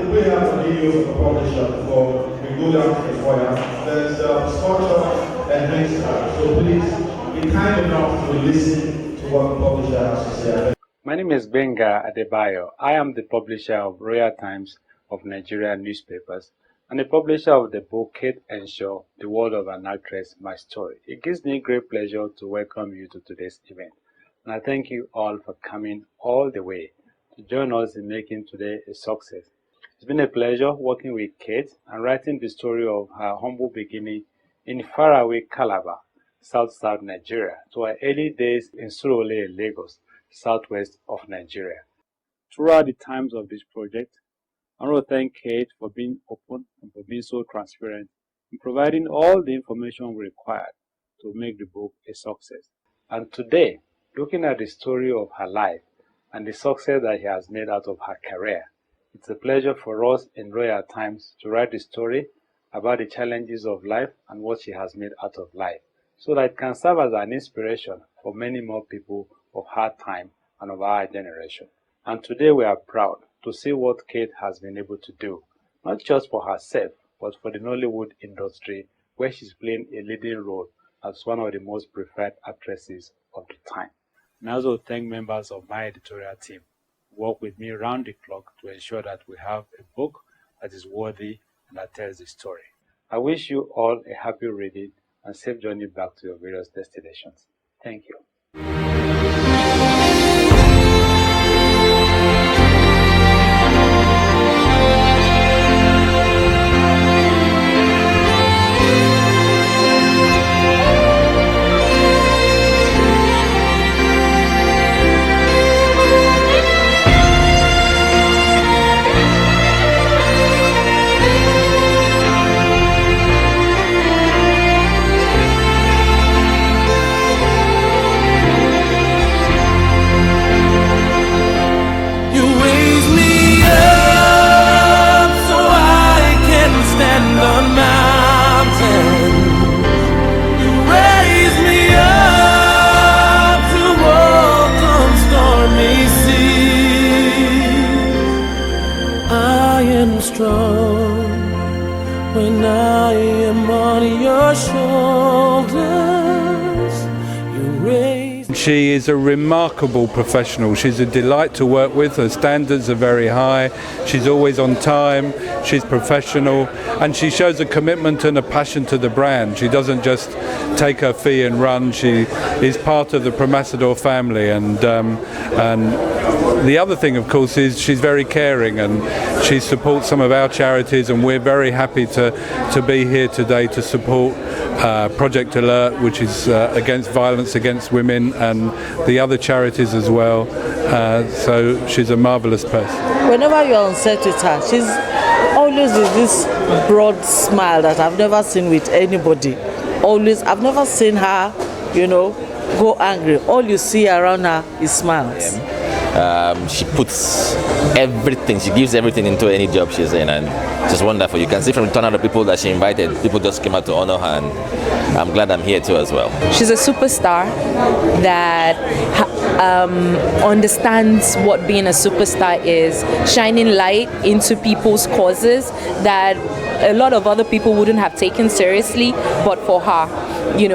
if we have to leave you for the publisher before we go down to the foyer, there's a sculpture and next time. So please be kind enough to listen to what the publisher has to say. My name is Benga Adebayo. I am the publisher of Royal Times of Nigeria newspapers and the publisher of the book Kate Henshaw, The World of an Actress, My Story. It gives me great pleasure to welcome you to today's event. And I thank you all for coming all the way to join us in making today a success. It's been a pleasure working with Kate and writing the story of her humble beginning in faraway Calabar, South Nigeria, to her early days in Surulere, Lagos, southwest of Nigeria. Throughout the times of this project, I want to thank Kate for being open and for being so transparent in providing all the information we required to make the book a success. And today, looking at the story of her life and the success that she has made out of her career, it's a pleasure for us in Royal Times to write the story about the challenges of life and what she has made out of life, so that it can serve as an inspiration for many more people of her time and of our generation. And today we are proud to see what Kate has been able to do, not just for herself, but for the Nollywood industry, where she's playing a leading role as one of the most preferred actresses of the time. And I also thank members of my editorial team who work with me round the clock to ensure that we have a book that is worthy and that tells the story. I wish you all a happy reading and safe journey back to your various destinations. Thank you. When I am on your shoulders, you raise. She is a remarkable professional. She's a delight to work with. Her standards are very high. She's always on time. She's professional, and she shows a commitment and a passion to the brand. She doesn't just take her fee and run. She is part of the Promasidor family, and the other thing, of course, is she's very caring, and she supports some of our charities, and we're very happy to be here today to support Project Alert, which is against violence against women, and the other charities as well. So she's a marvellous person. Whenever you're on set with her, she's always with this broad smile that I've never seen with anybody. Always, I've never seen her, go angry. All you see around her is smiles. She puts everything, she gives everything into any job she's in, and it's wonderful. You can see from the turnout of people that she invited, people just came out to honor her, and I'm glad I'm here too as well. She's a superstar that understands what being a superstar is, shining light into people's causes that a lot of other people wouldn't have taken seriously, but for her,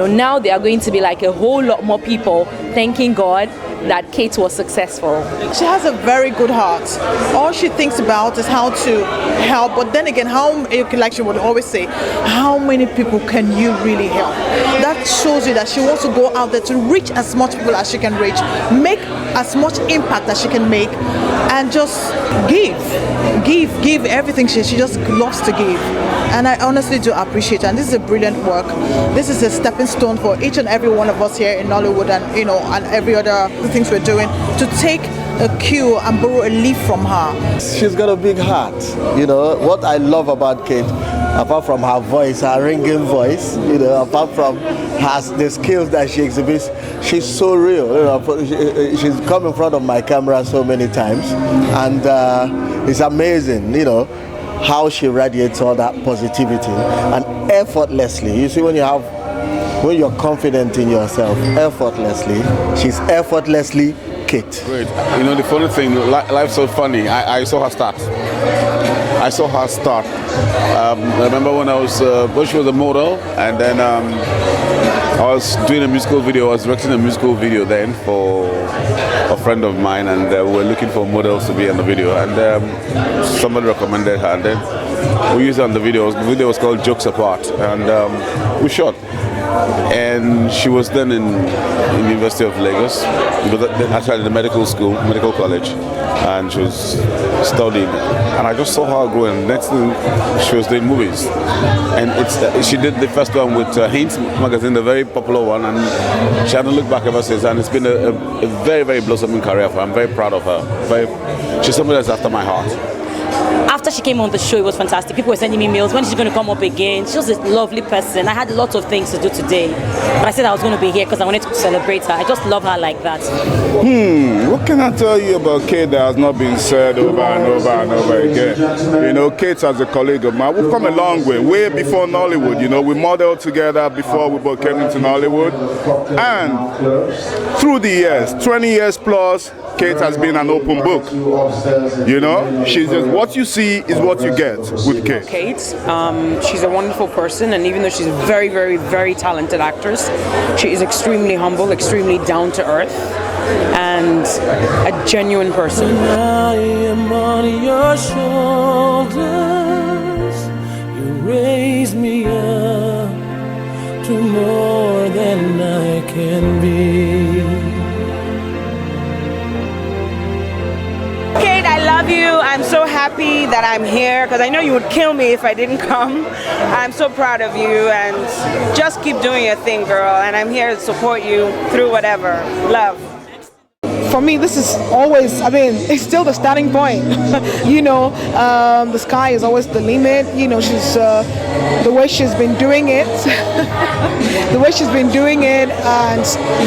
now there are going to be like a whole lot more people thanking God that Kate was successful. She has a very good heart. All she thinks about is how to help, but then again, like she would always say, how many people can you really help? That shows you that she wants to go out there to reach as much people as she can reach, make as much impact as she can make, and just give everything. She just loves to give, and I honestly do appreciate her. And this is a brilliant work. This is a stepping stone for each and every one of us here in Nollywood, and and every other things we're doing, to take a cue and borrow a leaf from her. She's got a big heart. What I love about Kate, apart from her voice, her ringing voice, apart from the skills that she exhibits, she's so real. She's come in front of my camera so many times, and it's amazing, how she radiates all that positivity and effortlessly. You see, when you're confident in yourself, effortlessly, she's effortlessly Kate. Great. The funny thing, life's so funny. I saw her start. I remember when she was a model, and then I was doing a musical video. I was directing a musical video then for a friend of mine, and we were looking for models to be in the video, and somebody recommended her, and then we used it on the video. The video was called Jokes Apart, and we shot. And she was then in the University of Lagos, actually the medical college, and she was studying. And I just saw her grow, and next thing she was doing movies. And she did the first one with Hint magazine, the very popular one, and she hadn't looked back ever since. And it's been a very, very blossoming career for her. I'm very proud of her. She's somebody that's after my heart. After she came on the show, it was fantastic. People were sending me mails. When is she going to come up again? She was a lovely person. I had lots of things to do today, but I said I was going to be here because I wanted to celebrate her. I just love her like that. What can I tell you about Kate that has not been said over and over and over again? You know, Kate as a colleague of mine, we've come a long way before Nollywood. You know, we modeled together before we both came into Nollywood. And through the years, 20 years plus, Kate has been an open book. You know, she's just, what you see is what you get with Kate. Kate, she's a wonderful person, and even though she's a very, very, very talented actress, she is extremely humble, extremely down to earth, and a genuine person. When I am on your shoulders, you raise me up to more than I can be. Kate, I love you. I'm so happy that I'm here because I know you would kill me if I didn't come. I'm so proud of you, and just keep doing your thing, girl. And I'm here to support you through whatever. Love. For me, this is always, I mean, it's still the starting point. You know, the sky is always the limit. You know, she's, the way she's been doing it, the way she's been doing it, and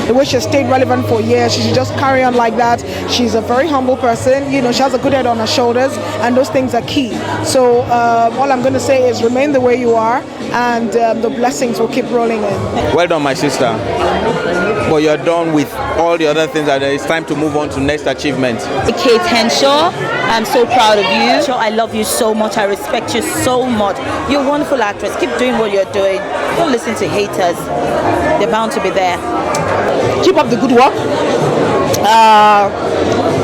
the way she's stayed relevant for years, she should just carry on like that. She's a very humble person. You know, she has a good head on her shoulders, and those things are key. So all I'm going to say is remain the way you are, and the blessings will keep rolling in. Well done, my sister. But you're done with all the other things, and it's time to move on to next achievement. Kate Henshaw, I'm so proud of you. I love you so much. I respect you so much. You're a wonderful actress. Keep doing what you're doing. Don't listen to haters. They're bound to be there. Keep up the good work.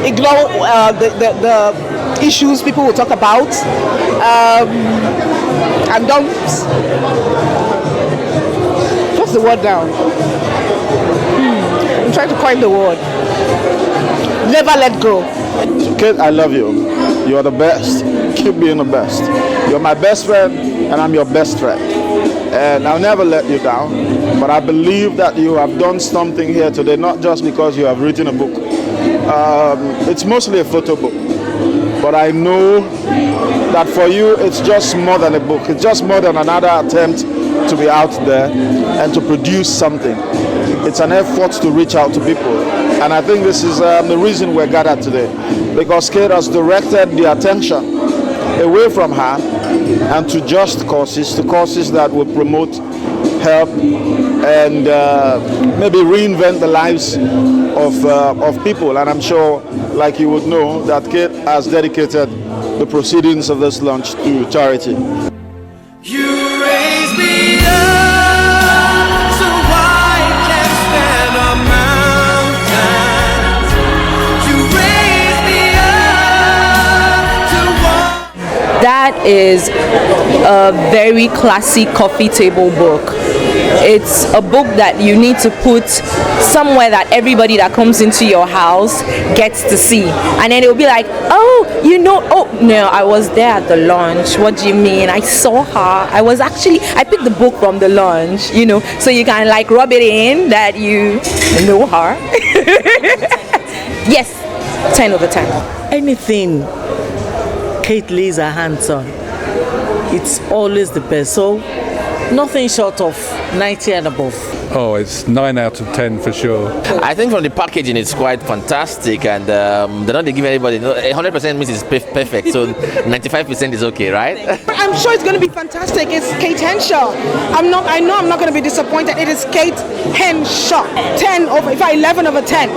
Ignore the issues people will talk about. And don't. What's the word down? I'm trying to coin the word. Never let go. Kate, I love you. You are the best. Keep being the best. You're my best friend, and I'm your best friend. And I'll never let you down. But I believe that you have done something here today, not just because you have written a book. It's mostly a photo book. But I know that for you, it's just more than a book. It's just more than another attempt to be out there and to produce something. It's an effort to reach out to people. And I think this is the reason we're gathered today. Because Kate has directed the attention away from her and to just causes, to causes that will promote, help, and maybe reinvent the lives of people. And I'm sure, like you would know, that Kate has dedicated the proceedings of this launch to charity. You raise me up so I can stand on mountains. You raise me up to walk. That is a very classic coffee table book. It's a book that you need to put somewhere that everybody that comes into your house gets to see. And then it will be like, oh, you know, oh, no, I was there at the launch. What do you mean? I saw her. I picked the book from the launch, you know, so you can like rub it in that you know her. Yes, 10 over 10. Anything Kate lays her hands on, it's always the best. So nothing short of 90 and above. Oh, it's 9 out of 10 for sure. I think from the packaging, it's quite fantastic, and they don't give anybody. 100% means it's perfect, so 95% is okay, right? I'm sure it's going to be fantastic. It's Kate Henshaw. I know I'm not going to be disappointed. It is Kate Henshaw. 11 over 10.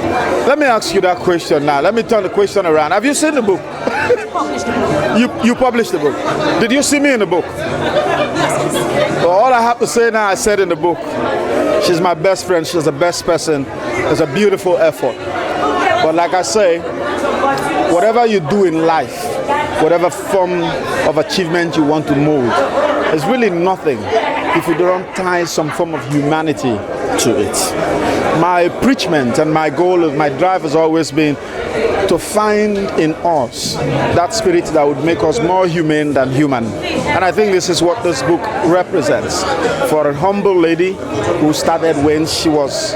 Let me ask you that question now. Let me turn the question around. Have you seen the book? You published the book. Did you see me in the book? So all I have to say now, I said in the book. She's my best friend. She's the best person. It's a beautiful effort. But like I say, whatever you do in life, whatever form of achievement you want to mold. It's really nothing if you don't tie some form of humanity to it. My preachment and my goal, my drive has always been to find in us that spirit that would make us more humane than human. And I think this is what this book represents. For a humble lady who started when she was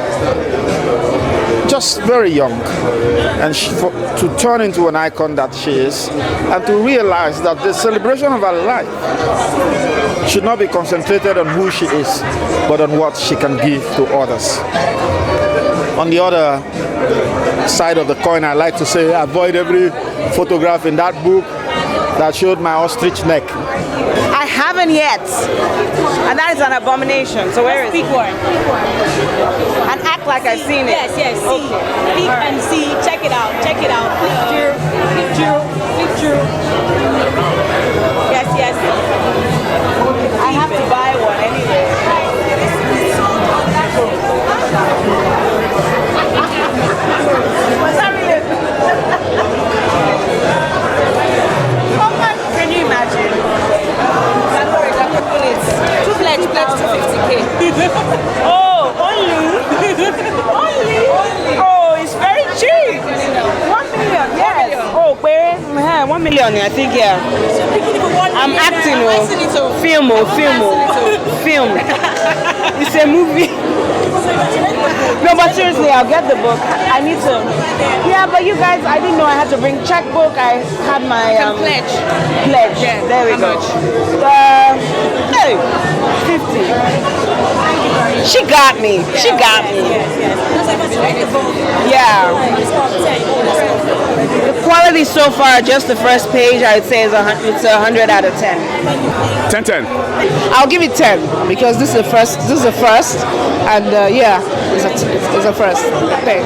just very young, and to turn into an icon that she is, and to realize that the celebration of her life should not be concentrated on who she is, but on what she can give to others. On the other side of the coin, I like to say, avoid every photograph in that book that showed my ostrich neck. I haven't yet, and that is an abomination. So where is it? And act like I've seen it. Yes, yes. See, Okay. peek and see. Check it out. Check it out. Picture, picture, picture. Yes, yes. I have to buy one anyway. Was that really? Oh my! Can you imagine? Two pledge 250K. Oh, only? Oh, it's very cheap. 1 million, yes. Oh, where? 1 million, I think, yeah. I'm acting, film. It's a movie. No, but seriously, I'll get the book. I need to. Yeah, but you guys, I didn't know I had to bring checkbook. I had my pledge. Yeah, there we go. Hey, 50. She got me. Yeah. The quality so far, just the first page, I'd say is 100 out of 10. 10. I'll give it 10 because this is the first, and it's a first thing.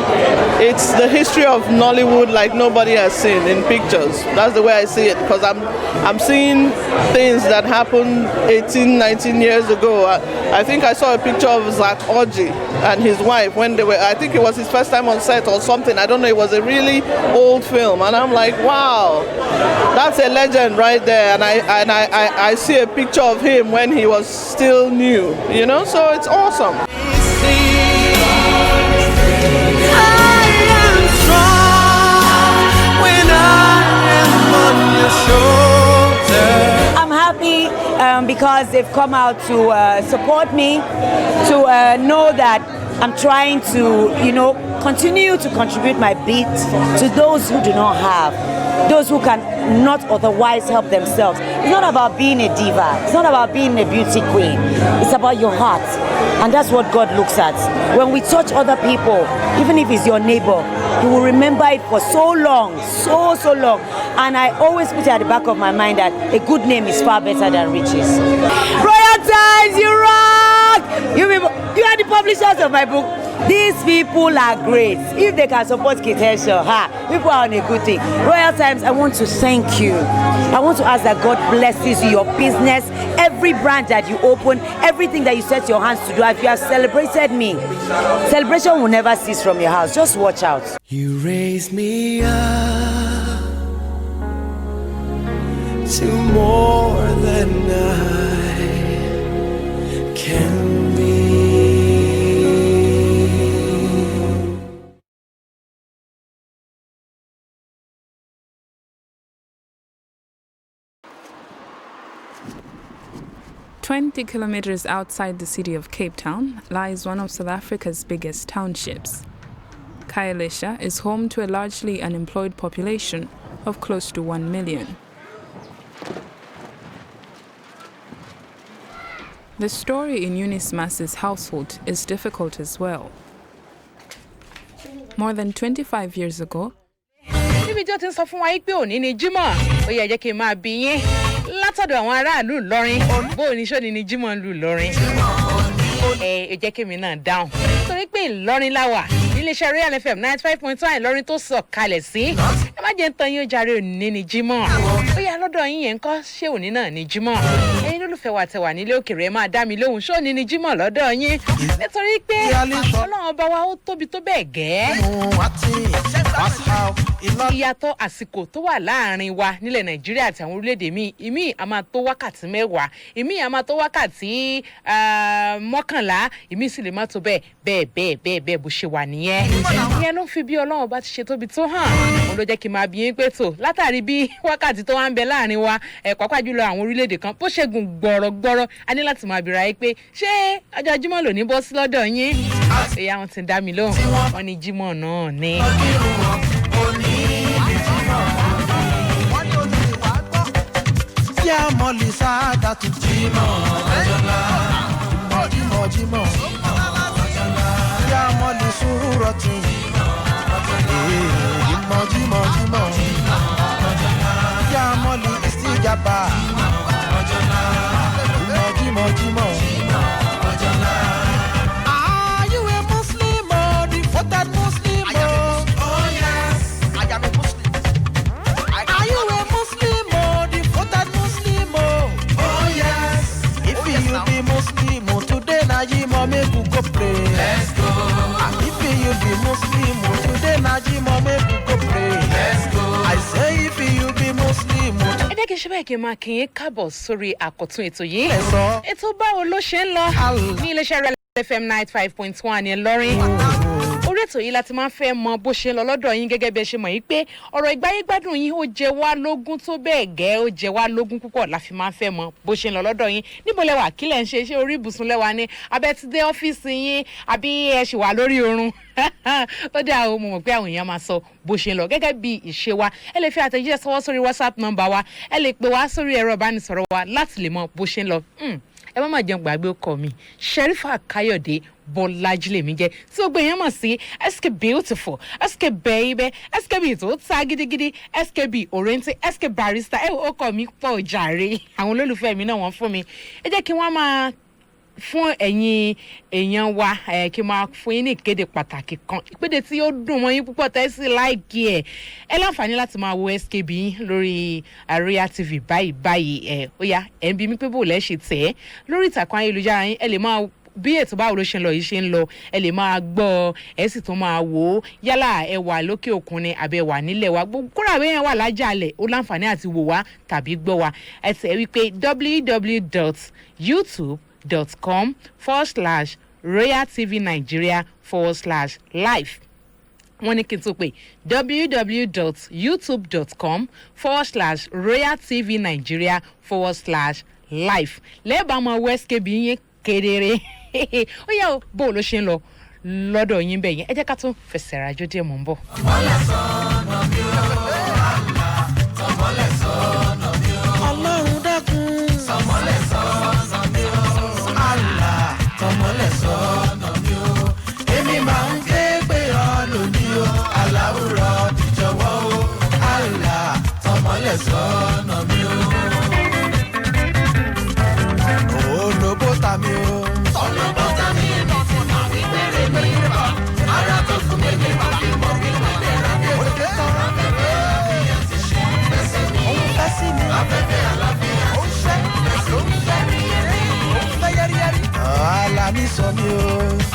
It's the history of Nollywood like nobody has seen in pictures. That's the way I see it, because I'm seeing things that happened 18, 19 years ago. I think I saw a picture of Zach Orji and his wife when they were, I think it was his first time on set or something. I don't know, it was a really old film, and I'm like, wow, that's a legend right there. And I see a picture of him when he was still new, so it's awesome. I'm happy because they've come out to support me, to know that I'm trying to, continue to contribute my bit to those who do not have, those who can not otherwise help themselves. It's not about being a diva. It's not about being a beauty queen. It's about your heart. And that's what God looks at. When we touch other people, even if it's your neighbor, you will remember it for so long, so long. And I always put it at the back of my mind that a good name is far better than riches. Royal Times, you rock! You are the publishers of my book. These people are great. If they can support Kate Henshaw, people are on a good thing. Royal Times, I want to thank you. I want to ask that God blesses you, your business, every branch that you open, everything that you set your hands to do. If you have celebrated me, celebration will never cease from your house. Just watch out. You raise me up to more than I can be. "20 kilometers outside the city of Cape Town lies one of South Africa's biggest townships. Khayelitsha is home to a largely unemployed population of close to 1 million. The story in Eunice Mass's household is difficult as well. More than 25 years ago, látọ̀dọ̀ àwọn aráàlú Ìlọrin bó ní ṣó ní Jímọ̀ lù Ìlọrin ẹ jẹ́ kí mi náà dáhùn torí pé Ìlọrin la wà iléeṣẹ́ Royal FM 95.1 Ìlọrin tó sọ̀ kalẹ̀ sí ẹ má jẹ́ ń tan yín ó jàre òní ní Jímọ̀ ó yá lọ́dọ̀ yín yẹn ńkọ́ ṣé òní náà ní Jímọ̀ ẹ̀yin lólùfẹ́ wa tẹ̀wà nílé òkèèrè ẹ máa dá mi lóhùn ṣó òní ní Jímọ̀ lọ́dọ̀ yín nítorí pé Ọlọ́run ọba wa ó tóbi tó bẹ́ẹ̀ gẹ́. ìyàtọ̀ àsìkò tó wà láàrin wa nílẹ̀ nàìjíríà àti àwọn orílẹ̀-èdè míì ìmíì a máa tó wákàtí 10 ìmíì a máa tó wákàtí 11 ìmíì sì lè má tó bẹ́ẹ̀ bó ṣe wà nìyẹn ìyẹn ló ń fi bí ọlọ́run bá ti ṣe tóbi tó hàn òun ló jẹ́ kí n máa bí yín pé tó látàrí bí wákàtí tó wá ń bẹ láàrin wa pàápàá jùlọ àwọn orílẹ̀-èdè kan bó ṣe gùn gbọ̀rọ̀gbọ̀rọ̀ a ní láti máa bìrà yín pé ṣé ọjọ́ jímọ̀ ló ní bọ́ sí lọ́dọ̀ yín ìyá wọn ti dá mi lóhùn wọn ní jímọ̀ náà ní. Ya mọ̀lì sáádà tún jímọ̀ ọjọ́lá jímọ̀ ya mọ̀lì sùúrọ̀ tún jímọ̀ ya mọ̀lì ìsìjàmbá jímọ̀. Are you a Muslim or devoted Muslim? Oh yes, I am a Muslim. Are you a Muslim or devoted Muslim? Oh yes. If you be Muslim today, na Jimo make you go pray. Let's go. If you be Muslim today, na Jimo make you go pray. Let's go. I say if you be Muslim. ẹ jẹ́ kí n ṣe bẹ́ẹ̀ kí n máa kí n káàbọ̀ sórí àkọ́tún ètò yìí ètò báwo ló ṣe ń lọ ní iléeṣẹ́ Real FM 95.1 ní Ìlọrin orí ètò yìí láti máa ń fẹ́ mọ bó ṣe ń lọ lọ́dọ̀ yín gẹ́gẹ́ bí ẹ ṣe mọ̀ yìí pé ọ̀rọ̀ ìgbáyégbádùn yín ó jẹ wá lógún tó bẹ́ẹ̀ gẹ́ ó jẹ wá lógún púpọ̀ la fi máa ń fẹ́ mọ bó ṣe ń lọ lọ́dọ̀ yín níbo lẹ́wà kí lẹ́ ń ṣe orí ibùsùn lẹ́wà ni abẹ́ ti dé ọ́fíìsì yín àbí ẹ ṣì wà lórí oorun ó dé àwọn mo mọ̀ pé àwọn èèyàn máa sọ bó ṣe ń lọ gẹ́gẹ́ bí ìṣe wa ẹ lè fi àtẹ̀jíṣẹ́ sọwọ́ sórí WhatsApp nọ́mbà wa ẹ lè pè wá sórí ẹ̀rọ ìbánisọ̀rọ̀ wa láti lè mọ bó ṣe ń lọ ẹ má jẹun gbàgbé ọkọ mi Sherifa Káyọ̀dé Bọ́lájí lèmi jẹ́ tí ó gbé yẹn mọ̀ sí SK Beautiful SK Baby SK bí tó ta gidigidi SK bí Oriente SK Barrister ẹ wo ọkọ mi pọ̀ jàre àwọn olólùfẹ́ mi náà wọ́n fún mi ẹ jẹ́ kí wọ́n máa fún ẹ̀yin èèyàn wa kí n máa fún yín ní ìkéde pàtàkì kan ìpèdè tí ó dùn mọ́ yín púpọ̀ tẹ́sí láìkí ẹ láǹfààní láti máa wo SKB lórí Royal TV báyìí ó yá ẹ̀ ń bi mí pé bò lẹ́ ṣe tẹ̀ ẹ́ lórí ìtàkùn ayélujára yín ẹ lè máa bí ètò báwo ló ṣe ń lọ yìí ṣe ń lọ ẹ lè máa gbọ́ ẹ sì tún máa wò ó yálà ẹ wà lókè òkun ni àbẹ wà nílẹ̀ wa gbogbo kóra àbẹ́yẹn wà lájàlẹ̀ ó láǹfààní àti wò wá tàbí gbọ́ wa ẹ tẹ̀ wípé www.youtube.com/Royal TV Nigeria /live wọ́n ní kí n tó pé www.youtube.com/Royal TV Nigeria /live lẹ́ẹ̀bà máa wọ SKB yín kedere ó yẹ o bó ló ṣe ń lọ lọ́dọ̀ yín bẹ́ẹ̀ yẹn ẹ jẹ́ ká tún fẹsẹ̀ rájò díẹ̀ mọ́ ń bọ̀. Ọlọ́run dákun sọmọlẹ̀ sọ́nà mi o Allah sọmọlẹ̀ sọ́nà mi o èmi máa ń ké pé ọlọ́ni o aláwùrọ̀ ìjọwọ́ o Allah sọmọlẹ̀ sọ́nà mi o. Olóbó ta mi o. Olóbó ta mi èmi ti mọ̀ wípé rẹ̀ mi bọ̀ ara tó fún mi ní wọ́n fi mọ̀ wípé rẹ̀ mi bọ̀ afẹ́fẹ́ àlàáfíà ti ṣe fẹsẹ̀ mi afẹ́fẹ́ àlàáfíà ti ṣe fẹsẹ̀ mi yẹ́rì yẹ́rì Alami sọ mi o.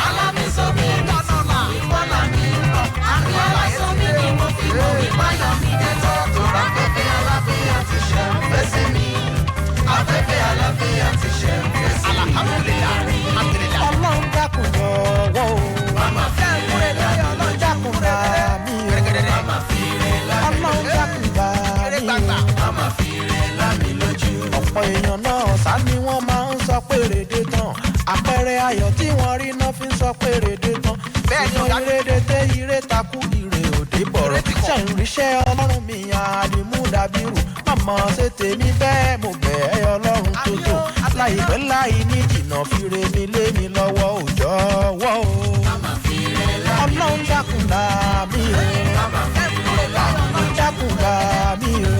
Alami sọ mi èmi ti mọ̀ ìwọ́lá mi bọ̀ àmì aláìsọ mi ni mo fi mọ̀ ìpáyọ̀ mi jẹ́ tó afẹ́fẹ́ àlàáfíà ti ṣe fẹsẹ̀ mi afẹ́fẹ́ àlàáfíà ti ṣe fẹsẹ̀ mi. Ọlọ́run dákun jọ̀wọ́ o. Màmá fi rẹ̀ lámi Ọlọ́run dákun bá mi o. Màmá fi rẹ̀ lámi lójú. Ọlọ́run dákun bá mi o. Màmá fi rẹ̀ lámi lójú. Ọ̀pọ̀ èèyàn náà sá ni wọ́n máa ń sọ pé rèdè tán. Àpẹẹrẹ ayọ̀ tí wọ́n rí náà fi ń sọ pé rèdè tán. Ṣùgbọ́n ìrèdè tẹ ìrè takú ìrè òde bọ̀rọ̀. Ṣé ìríṣẹ́ Ọlọ́run mi àlìmú dàbírù? Màmá ṣe tèmi bẹ́ẹ̀ mo bẹ̀ ẹ́ Ọlọ́run tó tó. Láìpẹ́ láì ní jìnnà fire mi lé mi lọ́wọ́ òjò wọ́ o. Ọlọ́run dákun bá mi o. Ọlọ́run dákun bá mi o.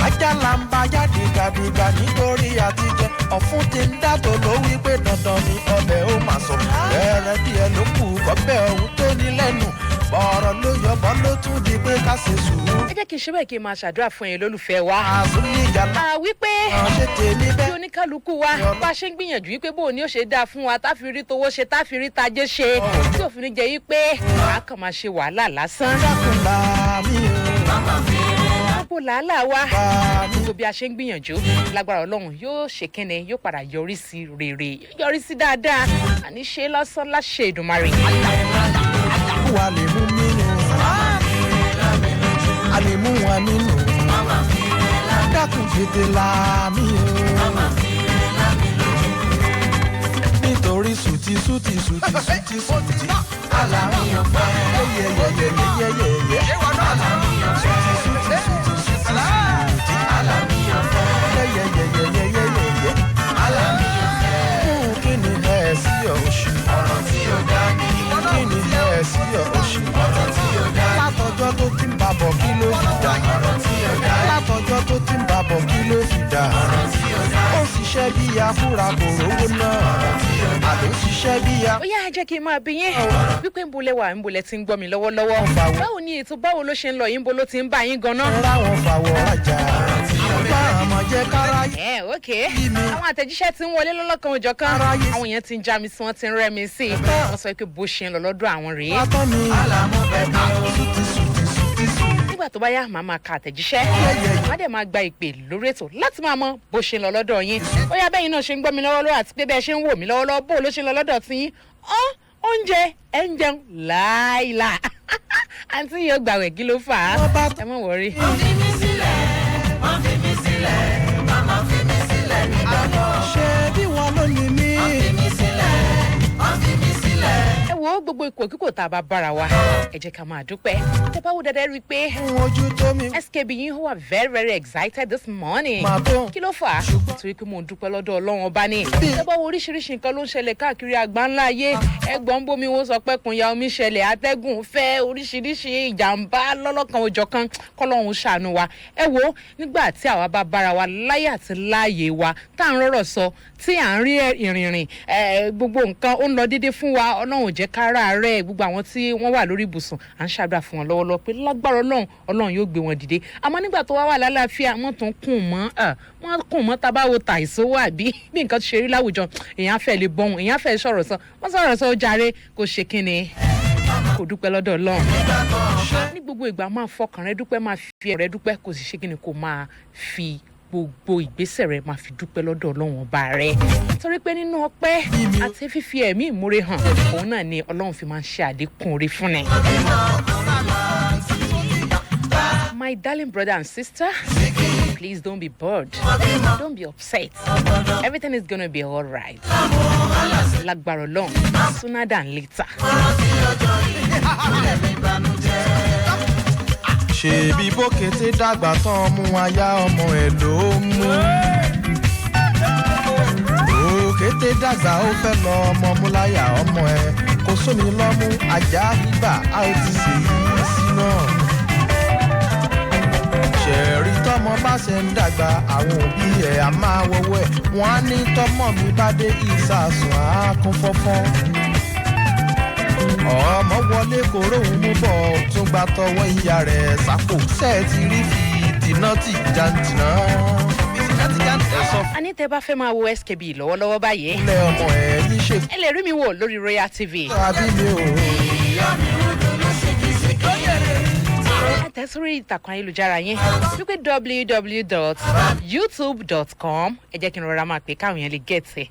Ajala ń bá jáde gàdìgà nítorí àtijọ́. Ọ̀fun ti ń dàtò ló wí pé dandan ni ọbẹ̀ ó máa sọ. Ẹ̀rẹ̀ díẹ̀ ló kù kọ́bẹ̀ ọ̀hún tó ní lẹ́nu. ọ̀rọ̀ ló yọ̀bọ̀ ló tún di pé ká ṣe sùúrù. ẹ jẹ́ kí n ṣe bẹ́ẹ̀ kí n máa ṣàdúrà fún yín lólùfẹ́ wa. Wípé bí oníkálukú wa bá ṣe ń gbìyànjú wípé bóun ni ó ṣe dáa fún wa tá fi rí towó ṣe tá fi rí tajé ṣe tí òfin ní jẹ́ wípé a kàn máa ṣe wàhálà lásán. Gbogbo làálàá wa gbogbo bí a ṣe ń gbìyànjú lágbára Ọlọ́run yóò ṣe kíni yóò padà yọrí sí rere yọrí sí dáadáa àní ṣe lásán láṣẹ Èdùmàrè. Wà lè mú nínú a lè mú wọn nínú dákun tètè láàmì o nítorí sùtì aláàmìyàn fẹ́ yẹ́yẹ́yẹ́yẹ́yẹ́ aláàmìyàn sùtì aláàmìyàn fẹ́ yẹ́yẹ́yẹ́yẹ́yẹ́ aláàmìyàn fẹ́ kí ni ẹ̀ sí ọ̀ṣù ọ̀rọ̀ tí ó dá ní kí ni ẹ̀ sí ọ̀ṣù ọ̀rọ̀ tí ó dá ní látọjọ́ tó ti ń babọ̀ kí ló fi dá ọ̀rọ̀ tí ó dá ní látọjọ́ tó ti ń babọ̀ kí ló fi dá ọ̀rọ̀ tí ó dá ní ó ṣiṣẹ́ bí afúra kò rówó náà ọ̀rọ̀ tí ó dá ní àló ṣiṣẹ́ bí a. Ó yá ẹ jẹ́ kí n máa bí yín wípé ń bolẹ̀ wà ń bolẹ̀ tí ń gbọ́ mi lọ́wọ́lọ́wọ́ báwo ni ètò báwo ló ṣe ń lọ yín bo ló ti ń bá yín gan-an. ráwọn fàwọ̀ rajà bá àmọ́ jẹ́ kára ok àwọn àtẹ̀jíṣẹ́ tí ń wọlé lọ́lọ́kan òjọ̀ kan àwọn èèyàn ti ń já mi sí wọ́n ti ń rẹ́ mi sí i wọ́n sọ pé bó ṣe ń lọ lọ́dọ̀ àwọn rèé. nígbà tó bá yá màá máa ka àtẹ̀jíṣẹ́ màá dẹ̀ máa gba ìpè lórí ètò láti máa mọ bó ṣe ń lọ lọ́dọ̀ yín ó yá bẹ́yìn náà ṣe ń gbọ́ mi lọ́wọ́lọ́wọ́ àti pé bẹ́ẹ̀ ṣe ń wò mí lọ́wọ́lọ́wọ́ bó ló ṣe ń lọ lọ́dọ̀ tí yín oúnjẹ ẹ̀ ń jẹun láìláà àǹtí yóò gbàwẹ̀ kí ló fà á ẹ mọ̀ wọ́rí. wọ́n fi mí sílẹ̀ màmá fi mí sílẹ̀ nígbà náà. ṣé bí wọn ló ní mí. wọ́n fi mí sílẹ̀. ẹ wo gbogbo ipò kíkò tá a bá bára wa ẹ jẹ́ ká máa dúpẹ́ tẹ́ bá wo dáadáa rí i pé skb yín wà very very excited this morning kí ló fà á torí pé mo ń dúpẹ́ lọ́dọ̀ Ọlọ́run ọba ní tẹ́ bá wo oríṣiríṣi nǹkan ló ń ṣẹlẹ̀ káàkiri àgbáńlá ayé ẹgbọ́n bómi wo sọ pé kùnyà omi ṣẹlẹ̀ atẹ́gùn fẹ́ oríṣiríṣi ìjàmbá lọ́lọ́kan òjọ̀kan kọ́lọ́run ṣàánú wa ẹ wo nígbà tí àwa bá bára wa láyé àti láàyè wa tá à ń rọ́rọ̀ sọ tí à ń rí ìrìnrìn gbogbo nǹkan ó ń lọ déédéé fún wa Ọlọ́run jẹ́ kára rẹ̀ gbogbo àwọn tí wọ́n wà lórí ibùsùn à ń ṣàdúrà fún wọn lọ́wọ́lọ́wọ́ pé lágbára Ọlọ́run yóò gbé wọn dìde àmọ́ nígbà tó wá wà lálàáfíà wọ́n tún kùn mọ́ tabawo tàìsówó àbí bí nǹkan ti ṣe rí láwùjọ èèyàn fẹ́ lè bọ́hùn èèyàn fẹ́ sọ̀rọ̀ sọ wọ́n sọ̀rọ̀ sọ ó jàre kò ṣe kíni kò dúpẹ́ lọ́dọ̀ Ọlọ́run ní gbogbo ìgbà máa fọkàn rẹ dúpẹ́ máa fi ẹ̀rẹ́ dúpẹ́ kò sì ṣe kíni kò máa fi gbogbo ìgbésẹ̀ rẹ máa fi dúpẹ́ lọ́dọ̀ Ọlọ́run ọba rẹ torí pé nínú ọpẹ́ àti fífi ẹ̀mí ìmúre hàn òun náà ni Ọlọ́run fi máa ń ṣe àdékùn orí fún ni. My darling brother and sister, please don't be bored. Don't be upset. Everything is going to be all right. Lágbára Ọlọ́run, sooner than later. ṣèbí bókété dàgbà tán mú aya ọmọ ẹ̀ ló mú. Bókété dàgbà ó fẹ́ lọ ọmọ mú láyà ọmọ ẹ̀ kò sómi lọ́mú ajá gbígbà a ó ti ṣe yìí sí náà. ṣẹ̀rí tọ́mọ bá ṣe ń dàgbà àwọn òbí ẹ̀ á máa wọ́wọ́ ẹ̀ wọ́n á ní tọ́mọ mi bá dé ìsàsùn á kún fọ́fọ́. ọmọ wọlé kóró òun mú bọ̀ tún gba tọwọ́ ìyá rẹ̀ sápò sẹ́ẹ̀tì rí fi dìná tì jàǹtìná. a ní tẹ́ bá fẹ́ máa wo skb lọ́wọ́lọ́wọ́ báyìí ilé ọmọ ẹ̀ ní ṣe. ẹ lè rí mi wò lórí Royal TV. àbí mi ò. ẹ tẹ̀ sórí ìtàkùn ayélujára yẹn wípé www.youtube.com ẹ jẹ́ kí n rọra máa pè káwọn yẹn lè gẹ̀ẹ́tì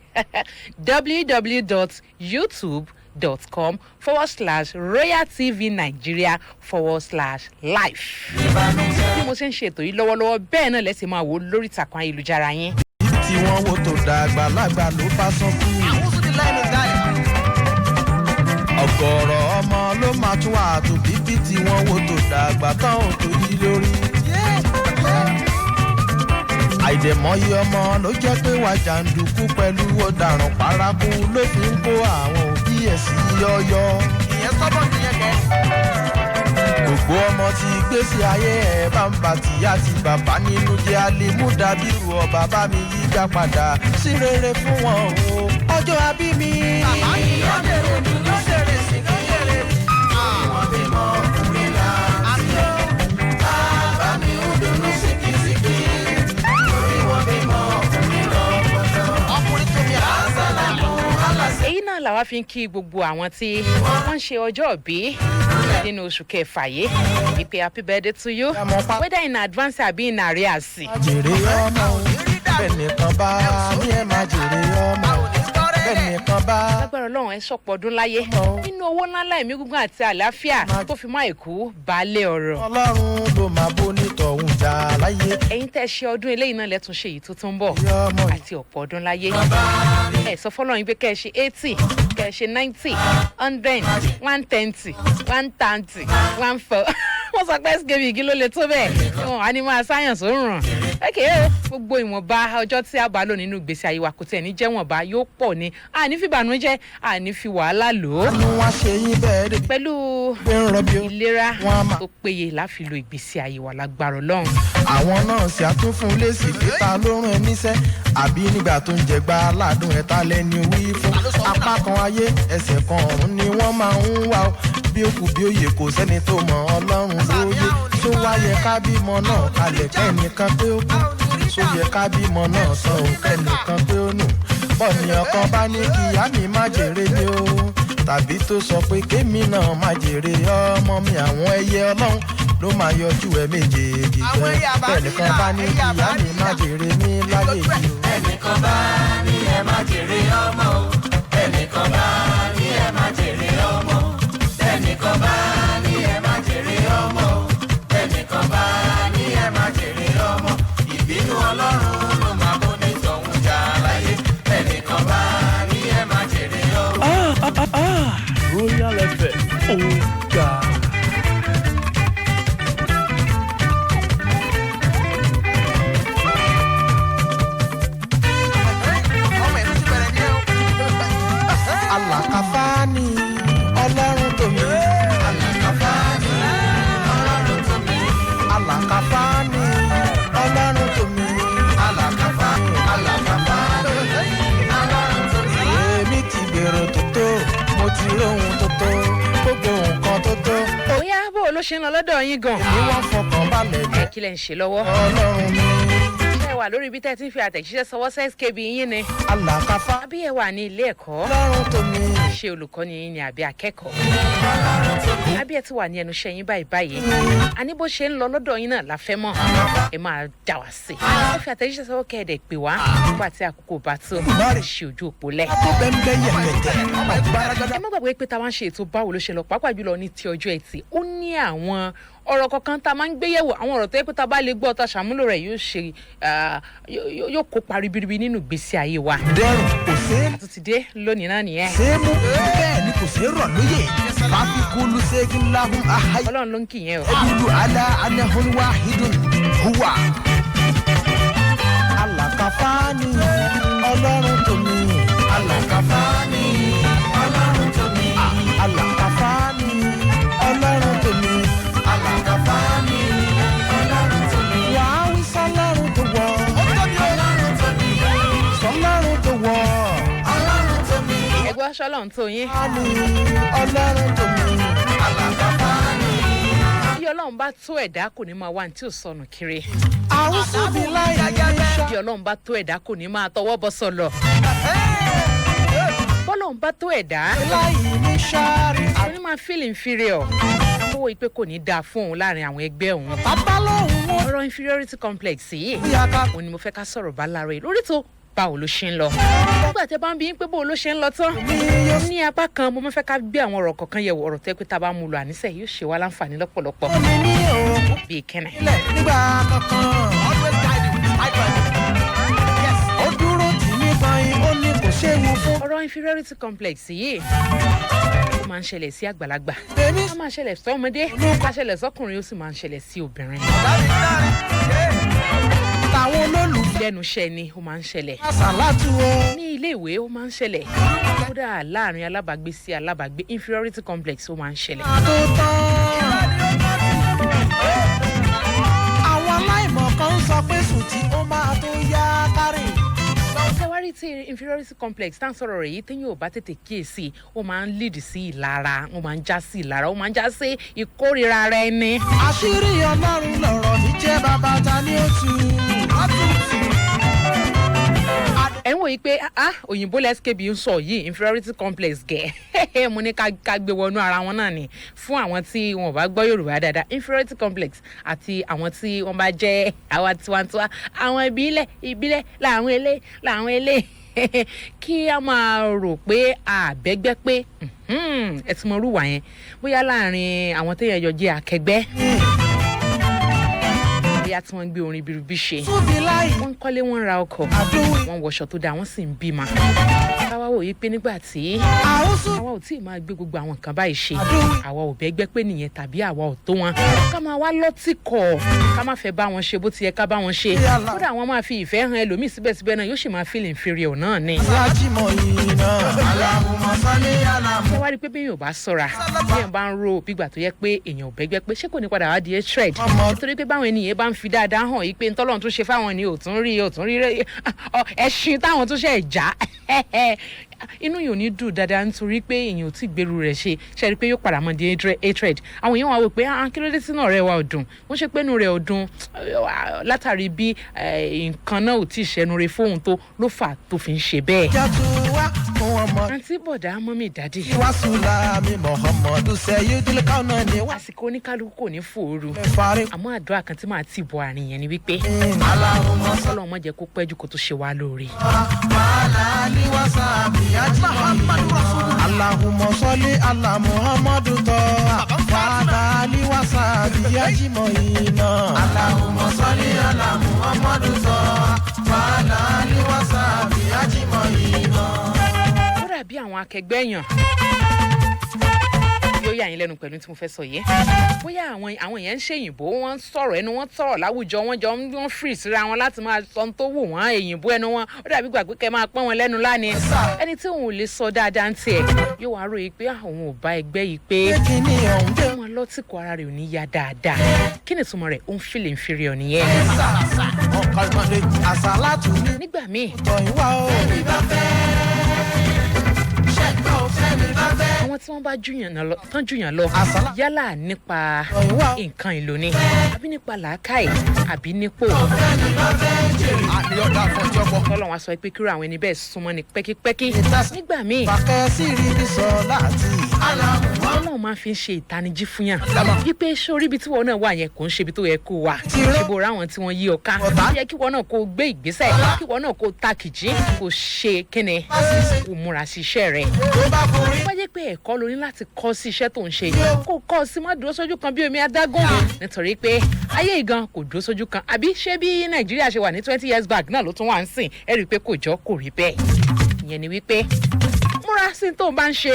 www.youtube.com/Royal TV Nigeria/live. bí mo ṣe ń ṣètò yìí lọ́wọ́lọ́wọ́ bẹ́ẹ̀ náà lẹ́sìn máa wò ó lórí ìtàkùn ayélujára yẹn. tí wọ́n wo tó dàgbà lágbà ló bá sán fún mi. ọ̀gọ̀rọ̀ ọmọ ló máa tún àtò bíbí tí wọ́n wo tó dàgbà tán ò tó yí lórí. àìdẹ̀mọ́yé ọmọ ló jẹ́ pé wà jàǹdùkú pẹ̀lú ọ̀daràn paraku ló fi ń kó àwọn òbí ẹ̀ sí yọ́yọ́. ìyẹn sọ́bọ̀ nìyẹn kẹ́. gbogbo ọmọ tí gbèsè ayé ẹ̀ bá ń bà tìyá àti bàbá nínú jẹ́ alẹ́ mú dàbírù ọ bàbá mi yíjà padà sí rere fún wọn o. ọjọ́ abí mi. bàbá mi yóò dèrè dùn yóò dèrè sí ló yẹrẹ. wọ́n fi mọ́ làwa fi ń kí gbogbo àwọn tí wọ́n ń ṣe ọjọ́ ìbí nínú oṣù kẹfà yìí wípé happy birthday to you whether in advance àbí in arrears. jèrè ọmọ bẹ́ẹ̀nìkan bá ní ẹ máa jèrè ọmọ bẹ́ẹ̀nìkan bá. lágbára ọlọ́run ẹ sọ̀pọ̀ ọdún láyé nínú owó ńláńlá ẹ̀mí gígùn àti àlàáfíà tó fi mọ́ àìkú baálé ọ̀rọ̀. ọlọ́run ló máa bó nítọ̀hún jà láyé. ẹ̀yin tẹ́ ṣe ọdún eléyìí náà lẹ́tún ṣe èyí tó tún bọ̀ àti ọ̀pọ̀ ọdún láyé. ẹ sọ fọlọ́run pé kẹ́ ẹ ṣe 80 kẹ́ ẹ ṣe 90 100 120 130 14 wọ́n sọ pé skb igi ló le tó bẹ́ẹ̀ wọn á ní máa sáyàn sórùn. ẹ̀kẹ́ gbogbo ìwọ̀nba ọjọ́ tí a bá lò nínú ìgbésí ayé wa kò tẹ̀ ní jẹ́wọ̀nba yóò pọ̀ ní àní fi ìbànújẹ́ àní fi wàhálà lò ó. pẹ̀lú ìlera tó péye láfi lo ìgbésí ayé wa lágbára ọlọ́run. àwọn náà sì á tún fún lésì pété lórun ẹ níṣẹ́ àbí nígbà tó ń jẹgba aládùn ẹ̀ta lẹ́ni wí fún apá kan ayé ẹsẹ̀ kan ọ̀run ni wọ́n máa ń wá o bí ó kù bí ó yẹ kò sẹ́ni tó mọ ọlọ́run lóye tó wáyé ká bímọ náà kalẹ̀ kẹ́nìkan pé ó kú tó yẹ ká bímọ náà sọ ò kẹ́nìkan pé ó nù bọ́ọ̀nì ọkàn bá ní kí ìyá mi má jèrè ni o tàbí tó sọ pé kémi náà má jèrè ọmọ mi àwọn ẹyẹ ọlọ́run ló máa yọjú ẹ méjèèjì jẹ bẹ́ẹ̀nìkan bá ní kí ìyá mi má jèrè ní láyé yìí o. ẹnìkan bá ní ẹ má jèrè ọmọ o ẹnìkan bá ní ẹ má jèrè ọmọ o ẹnìkan bá ní ẹ má jèrè ọmọ o ẹnìkan bá ní ẹ má jèrè ọmọ ìbínú ọlọ́run ló máa bó ní tọ̀hún jà láyé ẹnìkan bá ní ẹ má jèrè ọmọ. Royal FM ọ̀gá. Alakafani ọlọ́run tó mi. Alakafani ọlọ́run tó mi. Alakafani ọlọ́run tó mi. Alakafani ọlọ́run tó mi. Èmi ti gbèrò tó tó, mo ti lóhun tó tó, gbogbo nǹkan tó tó. bóyá bó o ló ṣe ń lọ lọ́dọ̀ yín gan. Èmi wá fọkàn balẹ̀ jẹ́. kí lẹ̀ ń ṣe lọ́wọ́. Ọlọ́run mi. ṣé ẹ wà lórí ibi tẹ́ ẹ ti ń fi àtẹ̀jíṣẹ́ sọwọ́ skb yín ni. Alakafa. àbí ẹ wà ní ilé ẹ̀kọ́. Ọlọ́run tó mi. ṣé olùkọ́ni yín ni àbí akẹ́kọ̀ọ́. àbí ẹ ti wà ní ẹnu iṣẹ́ yín báyìí báyìí. àní bó ṣe ń lọ lọ́dọ̀ yín náà la fẹ́ mọ̀. ẹ máa dà wá sí. ẹ fi àtẹ̀jíṣẹ́ sọwọ́ kẹ́ẹ̀dẹ̀ pè wá nígbà tí àkókò bá tó. ṣe ojú òpó lẹ̀. ẹ má gbàgbé pé táwa ń ṣe ètò báwo ló ṣe lọ pàápàá jùlọ ní ti ọjọ́ ẹtì ó ní àwọn ọ̀rọ̀ kọ̀ọ̀kan tá a máa ń gbé yẹ̀wò àwọn ọ̀rọ̀ tó yẹ pé tá a bá lè gbọ́ ta ṣàmúlò rẹ̀ yóò kópa ribiribi nínú ìgbésí ayé wa. dẹrùn kò sé. àtúntì dé lónìí náà nìyẹn. sẹ́mu bẹ́ẹ̀ ni kò sé rọ̀ lóye káfí kúlù ṣẹ́gun láhùn àhàyè. ọlọ́run ló ń kì yẹn o. ẹdùnú àlà anahun wahidun huwa. Alakafani ọlọ́run tó mi. Alakafani ọlọ́run tó mi. Alakafani ọlọ́run tó mi. Alakafani ọlọ́run tó mi. Wàá wí sọ́lọ́run tó wọ̀. Ọlọ́run tó mi. Sọ́lọ́run tó wọ̀. Ọlọ́run tó mi. ẹgbẹ́ aṣọ ọlọ́run tó yín. Ọlọ́run tó mi. Alakafani. bí ọlọ́run bá tó ẹ̀dá kò ní máa wá ní tí ò sọnù kiri. Àwùsù bí láì ní sá. bí ọlọ́run bá tó ẹ̀dá kò ní máa tọwọ́ bọ́ sọ̀lọ̀. bọ́lọ́run bá tó ẹ̀dá. láì ní sáré. àwọn ní máa feel inferior. owó ìpè kò ní dáa fún òun láàrin àwọn ẹgbẹ́ òun. bàbá lóhùn wọn. ọ̀rọ̀ inferiority complex yìí. òun ni mo fẹ́ ká sọ̀rọ̀ bá lára ẹ̀ lórí tó báwo ló ṣe ń lọ. nígbà tí ẹ bá ń bí pé báwo ló ṣe ń lọ tán. ní apá kan mo máa fẹ́ ká gbé àwọn ọ̀rọ̀ kọ̀ọ̀kan yẹ̀wò ọ̀rọ̀ tẹ́ pé tá a bá mú lò àníṣe yóò ṣe wá láǹfààní lọ́pọ̀lọpọ̀. bíi kẹ́nẹ̀. nígbà kankan. always guide you. Yes. ó dúró tì mí báyìí ó ní kò séwu fún. ọ̀rọ̀ inferiority complex yìí ó máa ń ṣẹlẹ̀ sí àgbàlagbà. ó máa ń ṣẹlẹ̀ sọ́mọdé ó máa ń ṣẹlẹ̀ sọ́kùnrin ó sì máa ń ṣẹlẹ̀ sí obìnrin. táwọn olólùfẹ́. lẹ́nu iṣẹ́ ni ó máa ń ṣẹlẹ̀. àsàlátù o. ní ilé ìwé ó máa ń ṣẹlẹ̀. kódà láàrin alábàágbé sí alábàágbé inferiority complex ó máa ń ṣẹlẹ̀. tó tán. àwọn aláìmọ̀ kan ń sọ pé sùn tí ó máa tó yá kárì. ṣẹ́wárí tí inferiority complex tá à ń sọ̀rọ̀ rẹ̀ yìí téèyàn ò bá tètè kíyèsí ó máa ń lead sí ìlara ó máa ń já sí ìlara ó máa ń já sí ìkórìíra ara ẹni. àṣírí ọlọ́run lọ̀rọ̀ mi jẹ́ bàbá ta ni ó tu. ẹ̀ ń wòye yìí pé òyìnbó lẹ́sìkébì ń sọ yìí inferiority complex gẹ̀ mo ní ká gbé wọnú ara wọn náà ni fún àwọn tí wọn bá gbọ́ Yorùbá dáadáa inferiority complex àti àwọn tí wọ́n bá jẹ́ àwa tiwantiwa àwọn ìbílẹ̀ làwọn ilé kí a máa rò pé àbẹ́gbẹ́ pé ẹ ti mọ orúwà yẹn bóyá láàrin àwọn téèyàn yọ jẹ́ akẹgbẹ́ bóyá tí wọ́n ń gbé orin biribi ṣe wọ́n ń kọ́lé wọ́n ń ra ọkọ̀ wọ́n wọṣọ tó dáa wọ́n sì ń bímọ káwá wò yí pé nígbà tí àwa ò tí ì máa gbé gbogbo àwọn nǹkan báyìí ṣe àwa ò bẹ́gbẹ́ pé nìyẹn tàbí àwa ò tó wọn ká máa wá lọ́tìkọ̀ ká má fẹ́ bá wọn ṣe bó ti yẹ ká bá wọn ṣe kódà wọn máa fi ìfẹ́ hàn ẹlòmíì síbẹ̀síbẹ̀ náà yóò sì máa feel inferior náà ni. ṣé wá rí i pé bí èèyàn bá ṣọ́ra bí èèyàn bá ń ro bígbà tó yẹ pé èèyàn ò bẹ́gbẹ́ pé ṣé kò ní padà wá di hatred nítorí pé báwọn ènìyàn bá ń fi dáadáa hàn yí pé ntọ́lọ́run tó ṣe fáwọn ni ò tún rí ẹṣin táwọn tó ṣe já inú yóò ní dùn dáadáa nítorí pé èèyàn ò tí gbèrú rẹ̀ ṣe rí i pé yóò padà mọ́ di hatred àwọn èèyàn wá wò pé kí ló dé sínú ọ̀rẹ́ wa ò dùn wọ́n ṣe pé inú rẹ̀ ò dùn látàrí bí nǹkan náà ò tí ì ṣẹnu rẹ̀ fóun tó ló fà tó fi ń ṣe bẹ́ẹ̀. àǹtí bọ̀dá mọ́mí dádì. àsìkò oníkálukú kò ní fòoru àmọ́ àdúrà kan tí màá ti bọ̀ àárín yẹn ni wípé Ọlọ́run má jẹ́ kó pẹ́ jù kó tó ṣe wá lóore. Allahumma salli ala Muhammadu wa ali wa sahbihi ajma'in. Allahumma salli ala Muhammadu wa ali wa sahbihi ajma'in. Ó dàbí àwọn akẹgbẹ́ èèyàn yóò yà yín lẹ́nu pẹ̀lú tí mo fẹ́ sọ yìí bóyá àwọn èèyàn ń ṣèyìnbó wọ́n ń sọ̀rọ̀ ẹnu wọn tọ̀rọ̀ láwùjọ wọn jọ ń free síra wọn láti máa sọ tó wù wọ́n èyìnbó ẹnu wọn ó dàbí gbàgbé kẹ́ máa pọ́n wọn lẹ́nu lánìí ẹni tí òun ò lè sọ dáadáa ń tiẹ̀ yóò wá ròyìn pé òun ò bá ẹgbẹ́ yìí pé wọn lọ́tìkọ̀ ara rẹ̀ ò ní ya dáadáa kí ni ìtumọ̀ rẹ̀ ó ń feel inferior nìyẹn. nígbà míì àwọn tí wọ́n bá júyàn lọ yálà nípa nǹkan ìlò ni àbí nípa làákàyè àbí nípò. Ọlọ́run á sọ pé kí irú àwọn ẹni bẹ́ẹ̀ súnmọ́ ni pẹ́kípẹ́kí. nígbà míì Ọlọ́run máa fi ń ṣe ìtanijí fún yàn wípé sórí ibi tí wọn náà wà yẹn kò ń ṣe ibi tó yẹ kó wà ṣèbò ráwọn tí wọ́n yí ọ ká yẹ kí wọn náà kó gbé ìgbésẹ̀ kí wọn náà kó takìjí kó ṣe kíni kó múra sí iṣẹ́ rẹ̀. wọ́n jẹ́ pé ẹ̀kọ́ ló ní láti kọ́ sí iṣẹ́ tó ń ṣe kó kọ́ sí má dúró sójú kan bí omi adágún nítorí pé ayé ìgan kò dúró sójú kan àbí ṣé bí Nàìjíríà ṣe wà ní 20 years back náà ló tún wà ń sìn ẹ rí i pé kò jọ kò rí bẹ́ẹ̀ ìyẹn ni wípé múra sí tó bá ń ṣe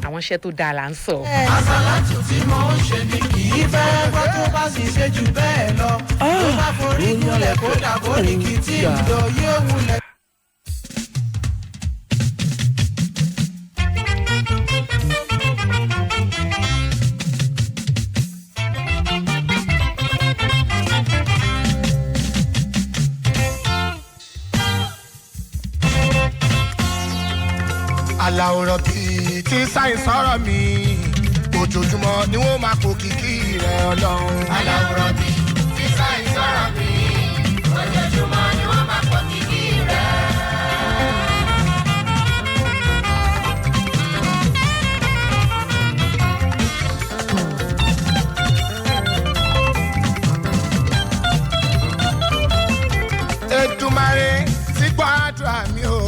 àwọn iṣẹ́ tó dáa là ń sọ. àsálàtù tí mo ń ṣe ni kì í fẹ́ gbọ́ tó bá sì ṣe jù bẹ́ẹ̀ lọ tó bá forí múlẹ̀ kó dàbò ní kí tí ìjọ yóò wulẹ̀. Aláwòrán bíi tí sáyẹn sọ̀rọ̀ mi ojoojúmọ́ ni wọ́n máa po kìkì rẹ̀ Ọlọ́run. Aláwòrán bíi tí sáyẹn sọ̀rọ̀ mi ojoojúmọ́ ni wọ́n máa po kìkì rẹ̀. Èdùmàrè ti gbọ́ àdúrà mi o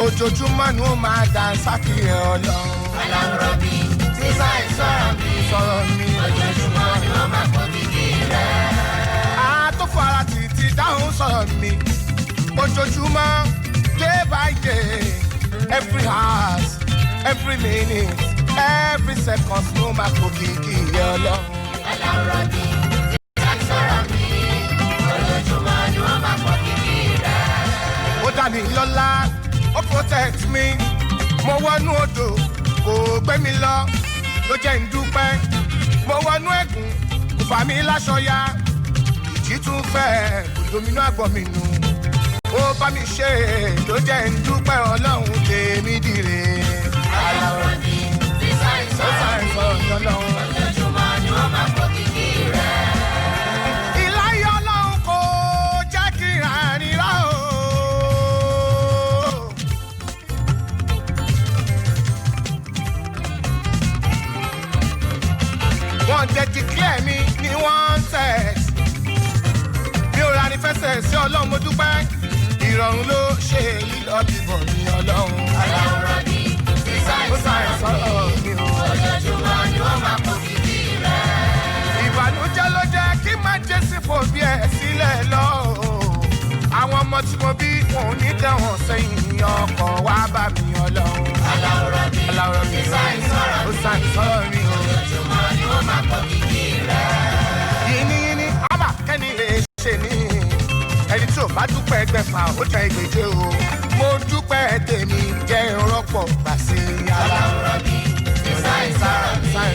ojoojúmọ́ ni wọ́n máa dà sákìrì Ọlọ́run. Aláwòrán mi tí sáyẹn sọ̀rọ̀ mi ojoojúmọ́ ni wọ́n máa pọ̀ kìkì rẹ̀. Àtòfò ara títí dáhùn sọ̀rọ̀ mi ojoojúmọ́ day by day every hour every minute every second ni wọ́n máa pọ̀ kìkì Ọlọ́run. Aláwòrán mi tí sáyẹn sọ̀rọ̀ mi ojoojúmọ́ ni wọ́n máa pọ̀ kìkì rẹ̀. Ó dá mi lọ́lá ó protect me mo wọnú odò kò gbé mi lọ ló jẹ́ ń dúpẹ́ mo wọnú ẹ̀gún kò fà mí láṣọ ya ìjì tún fẹ́ kò dominú àgbọ̀n mi nù ó bá mi ṣe ló jẹ́ ń dúpẹ́ Ọlọ́run tèmi dire. Aláwòrán ni tí sáyẹn sọ̀rọ̀ mi ojoojúmọ́ ni wọ́n máa pọ̀ kìkì rẹ̀. Ìláyé Ọlọ́run kò jẹ́ kí n rìn rà o. sí ọlọ́run mo dúpẹ́ ìrọ̀rùn ló ṣe èyí lọ bíbọ̀ ní ọlọ́run. aláwòrán mi sísáì sọ̀rọ̀ mi ojoojúmọ́ ni wọ́n máa kó kìkì rẹ̀. ìbànújẹ́ ló jẹ́ kí má jẹ́ sí fòbí ẹ̀ sílẹ̀ lọ. àwọn ọmọ tí mo bí wọn ò ní tẹ̀wọ̀n sẹ́yìn ọkọ̀ wá bá mi ọlọ́run. aláwòrán mi sísáì sọ̀rọ̀ mi ojoojúmọ́ ni wọ́n máa kó kìkì rẹ̀. yìnyín ábà kẹ́ni lè ṣe ní ẹni tí ò bá dúpẹ́ ẹgbẹ̀fà ó jẹ́ ìgbèje o. mo dúpẹ́ tèmi jẹ́ ìrọ́pọ̀ gbà sí i. aláwòrán mi sísáì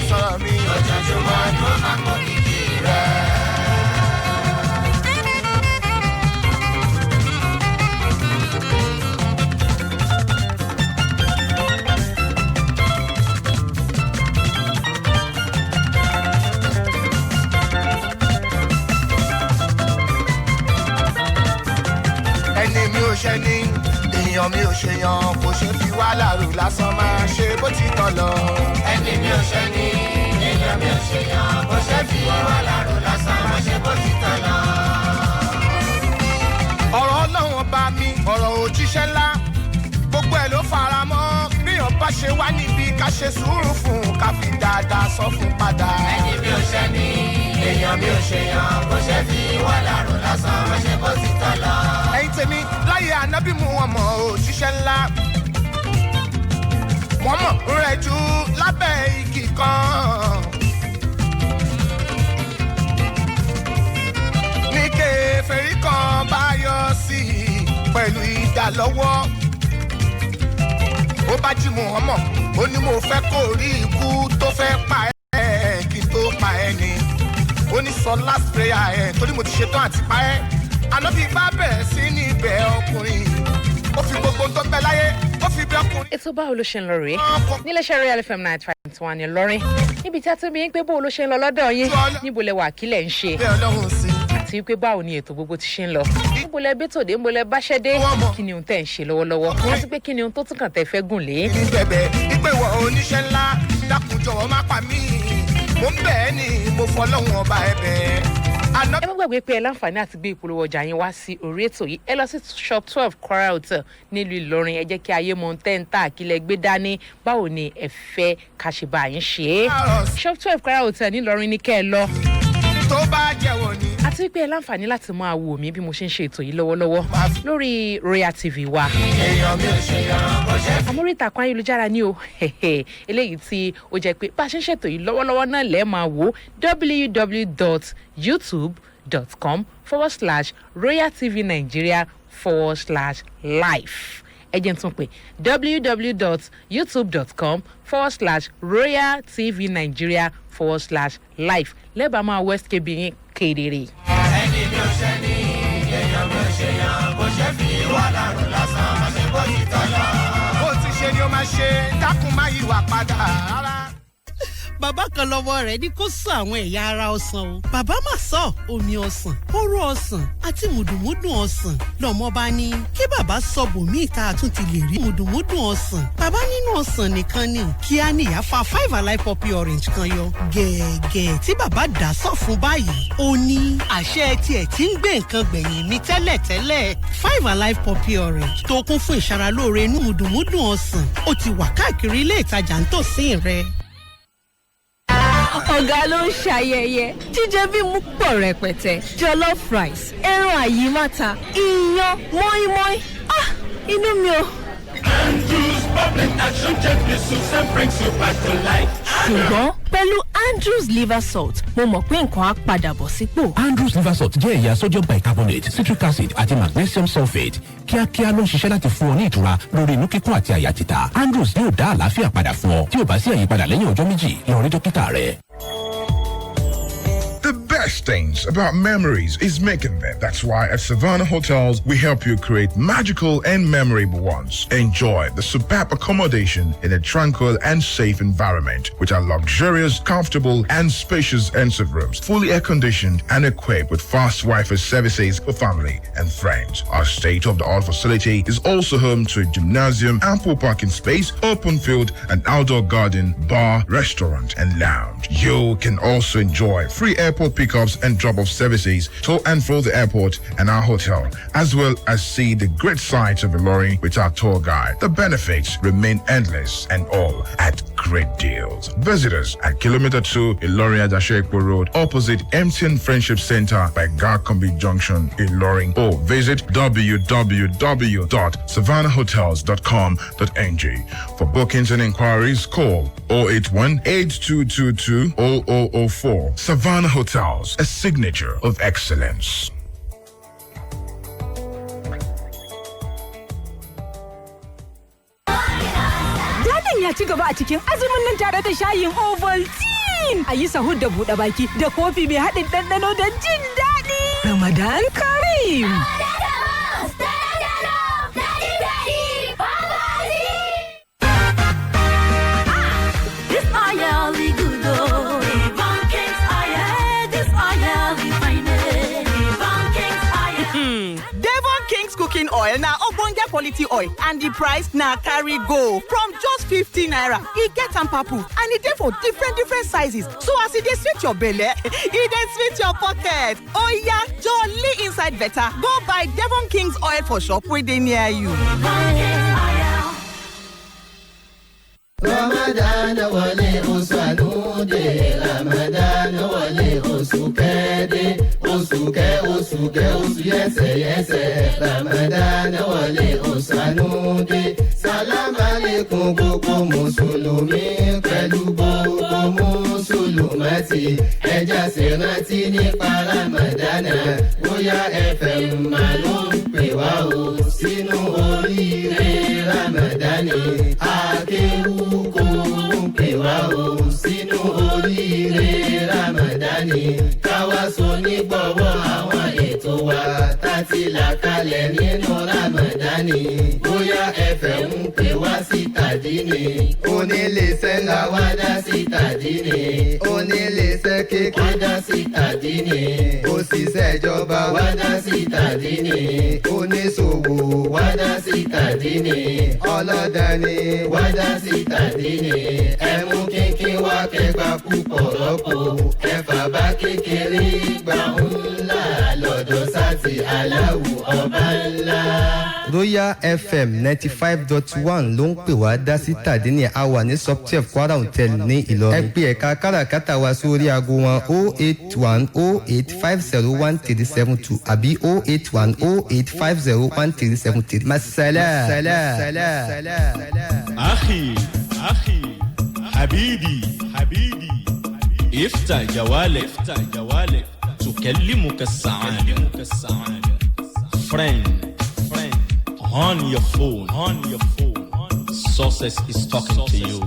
sọ̀rọ̀ mi ojoojúmọ́ ni wọ́n máa kó kìkì rẹ̀. ṣe ní èèyàn mi ò ṣe yan kò ṣe fi wá lárò lásán máa ṣe bó ti tọ̀ lọ. ẹni mi ò ṣe ní èèyàn mi ò ṣe yan kò ṣe fi wá lárò lásán máa ṣe bó ti tọ̀ lọ. ọ̀rọ̀ ọlọ́run bá mi ọ̀rọ̀ òjíṣẹ́ ńlá gbogbo ẹ̀ ló fara mọ́ bíyàn bá ṣe wá níbi ká ṣe sùúrù fún ká fi dáadáa sọ fún padà. ẹni mi ò ṣe ní èèyàn mi ò ṣe yan kò ṣe fi wá lárò lásán máa ṣe bó ti tọ̀ lọ. ẹ̀yin tèmi láyé ànábì mú wọn mọ̀ òjíṣẹ́ ńlá wọ́n mọ̀ rẹ̀ jù lábẹ́ igi kan. ní kèfèrí kan bá yọ sí i pẹ̀lú idà lọ́wọ́ ó bá jí mu wọn mọ̀ ó ní mo fẹ́ kó rí ikú tó fẹ́ pa ẹ́ kí n tó pa ẹ́ ni ó ní sọ last prayer ẹ̀ torí mo ti ṣetán àti pa ẹ́. ànábì bá bẹ̀rẹ̀ sí ní ibẹ̀ ọkùnrin ó fi gbogbo tó bẹ láyé ó fi bí ọkùnrin. ètò báwo ló ṣe ń lọ rèé níléeṣẹ́ Royal FM 95.1 ní Ìlọrin níbi tí a ti bí yín pé báwo ló ṣe ń lọ lọ́dọ̀ yín níbo lẹ wà kílẹ̀ ń ṣe àti wípé báwo ni ètò gbogbo ti ṣe ń lọ níbo lẹ bí tòde níbo lẹ báṣẹ́ dé kí ni ohun tẹ̀ ń ṣe lọ́wọ́lọ́wọ́ àti pé kí ni ohun tó tún kàn tẹ́ fẹ́ gùn lé. ní bẹ̀bẹ̀ ìpè wọ oníṣẹ́ ńlá dákun jọ̀wọ́ má pa mí mo ń bẹ̀ ẹ́ ni mo fọlọ́hún ọba ẹ bẹ̀ ẹ má gbàgbé pé ẹ láǹfààní àti gbé ìpolówó ọjà yín wá sí orí ètò yìí ẹ lọ sí shop 12 Kwara Hotel nílùú Ìlọrin ẹ jẹ́ kí ayé mọ tẹ́ǹtà àkílẹ̀ gbé dání báwo ni ẹ fẹ́ ká ṣe bá yín ṣe é shop 12 Kwara Hotel nílọrin ní kẹ́ ẹ lọ. tó bá jẹ́wọ́ ni. àti pé ẹ láǹfààní láti máa wò mí bí mo ṣe ń ṣe ètò yìí lọ́wọ́lọ́wọ́ lórí Royal TV wa. èèyàn mi ò ṣe yan kò ṣe fi. àmórí ìtàkùn ayélujára ni o eléyìí tí ó jẹ́ pé bá a ṣe ń ṣètò yìí lọ́wọ́lọ́wọ́ náà lẹ́ẹ̀ máa wò www.youtube.com/Royal TV Nigeria/live ẹ jẹ́ n tún pè www.youtube.com/Royal TV Nigeria/live lẹ́bàá máa West KB yín kedere. ẹni mi ò ṣe ní èèyàn mi ò ṣe yan kò ṣe fi wá lárò lásán máa ṣe bó ti tọ̀ lọ. bó ti ṣe ni ó máa ṣe dákun má yíwà padà rárá. bàbá kan lọ́wọ́ rẹ̀ ní kó sọ àwọn ẹ̀yà ara ọsàn o. bàbá mà sọ omi ọsàn hóró ọsàn àti mùdùmúdù ọsàn lọ́mọ bá ní kí bàbá sọ bòmíì tá a tún ti lè rí mùdùmúdù ọsàn. bàbá nínú ọsàn nìkan ni kíá nìyá fa 5 Alive Poppy Orange kan yọ gẹ̀ẹ́gẹ́ tí bàbá dà sọ fún báyìí. ó ní àṣẹ tiẹ̀ tí ń gbé nǹkan gbẹ̀yìn mi tẹ́lẹ̀tẹ́lẹ̀ 5 Alive Poppy Orange tó kún fún ìṣaralóore inú mùdùmúdù ọsàn ó ti wà káàkiri ilé ìtajà nítòsí rẹ̀. ọ̀gá ló ń ṣayẹyẹ jíjẹ bí mú pọ̀ rẹpẹtẹ jollof rice ẹran àyímáta iyán mọ́ínmọ́ín inú mi ò. Andrew's public action gently soothes and brings you back to life. ṣùgbọ́n pẹ̀lú Andrew's liver salt mo mọ̀ pé nǹkan á padà bọ̀ sípò. Andrew's liver salt jẹ́ ẹ̀yà sodium bicarbonate citric acid àti magnesium sulfate kíákíá ló ń ṣiṣẹ́ láti fún ọ ní ìtura lórí inú kíkún àti àyà títa. Andrew's yóò dá àlàáfíà padà fún ọ tí ò bá sí àyípadà lẹ́yìn ọjọ́ méjì lọ rí dókítà rẹ. The best things about memories is making them. That's why at Savannah Hotels, we help you create magical and memorable ones. Enjoy the superb accommodation in a tranquil and safe environment with our luxurious, comfortable, and spacious ensuite rooms, fully air-conditioned and equipped with fast Wi-Fi services for family and friends. Our state-of-the-art facility is also home to a gymnasium, ample parking space, open field, and outdoor garden, bar, restaurant, and lounge. You can also enjoy free airport pickups pickups and drop-off services to and from the airport and our hotel, as well as see the great sights of Ilorin with our tour guide. The benefits remain endless and all at great deals. Visit us at Kilometer 2 Ilorin Adashekpo Road, opposite MTN Friendship Center by Garkombi Junction, Ilorin, or visit www.savannahhotels.com.ng. For bookings and inquiries, call 081-8222-0004. Savannah Hotels, a signature of excellence. Dadin ya ci gaba a cikin azumin nan tare da shayin Ovaltine. A yi sahur da buɗe baki da kofi mai haɗin ɗanɗano don jin daɗi. Ramadan Karim. This oil is good, oh. Devon King's oil. This oil is fine. Devon King's oil. Devon King's cooking oil na ogbonge quality oil and the price na carry go from just 50 naira. E get tamper proof and e dey for different sizes. So as e dey sweet your belle, e dey sweet your pocket. Oya, jolly inside better. Go buy Devon King's oil for shop wey dey near you. Ramadan wọlé oṣù ànúdé, Ramadan wọlé oṣù kẹ́dé, oṣù yẹ́sẹ̀, Ramadan wọlé oṣù ànúdé. Salam aleikum gbogbo Mùsùlùmí pẹ̀lú gbogbo Mùsùlùmátì. Ẹja ṣèrántí nípa Ramadan, Bóyá FM máa ló ń pè wá o sínú oríire Ramadan. Akéwú kò ń pè wá o sínú oríire Ramadani. Káwá so nígbọ̀wọ́ àwọn ètò wa táti là kalẹ̀ nínú Ramadani. Bóyá FM ń pè wá sí tàdínì. Onílé sẹ́ńgà wá dá sí tàdínì. Onílé sẹ́ kéèké dá sí tàdínì. Òṣìṣẹ́ ìjọba wá dá sí tàdínì. Oníṣòwò wá dá sí tàdínì. Ọlọ́dàáni wá dá sí tàdínì. Ẹ mú kínkín wá kẹgbà púpọ̀ rọ́pò. Ẹ̀fà bá kékeré gbà ńlá lọ́dọ̀ sátì aláwù ọba ńlá. Royal FM 95.1 ló ń pè wá dá sí tàdínì. A wà ní Subchef Kwara Hotel ní Ìlọrin. Ẹ pè ẹ̀ka káràkátà wa sórí aago wọn 08108501372 àbí 08108501373. Masala. أخي حبيبي افتح جوالك تكلمك السعادة friend on your phone success is talking to you.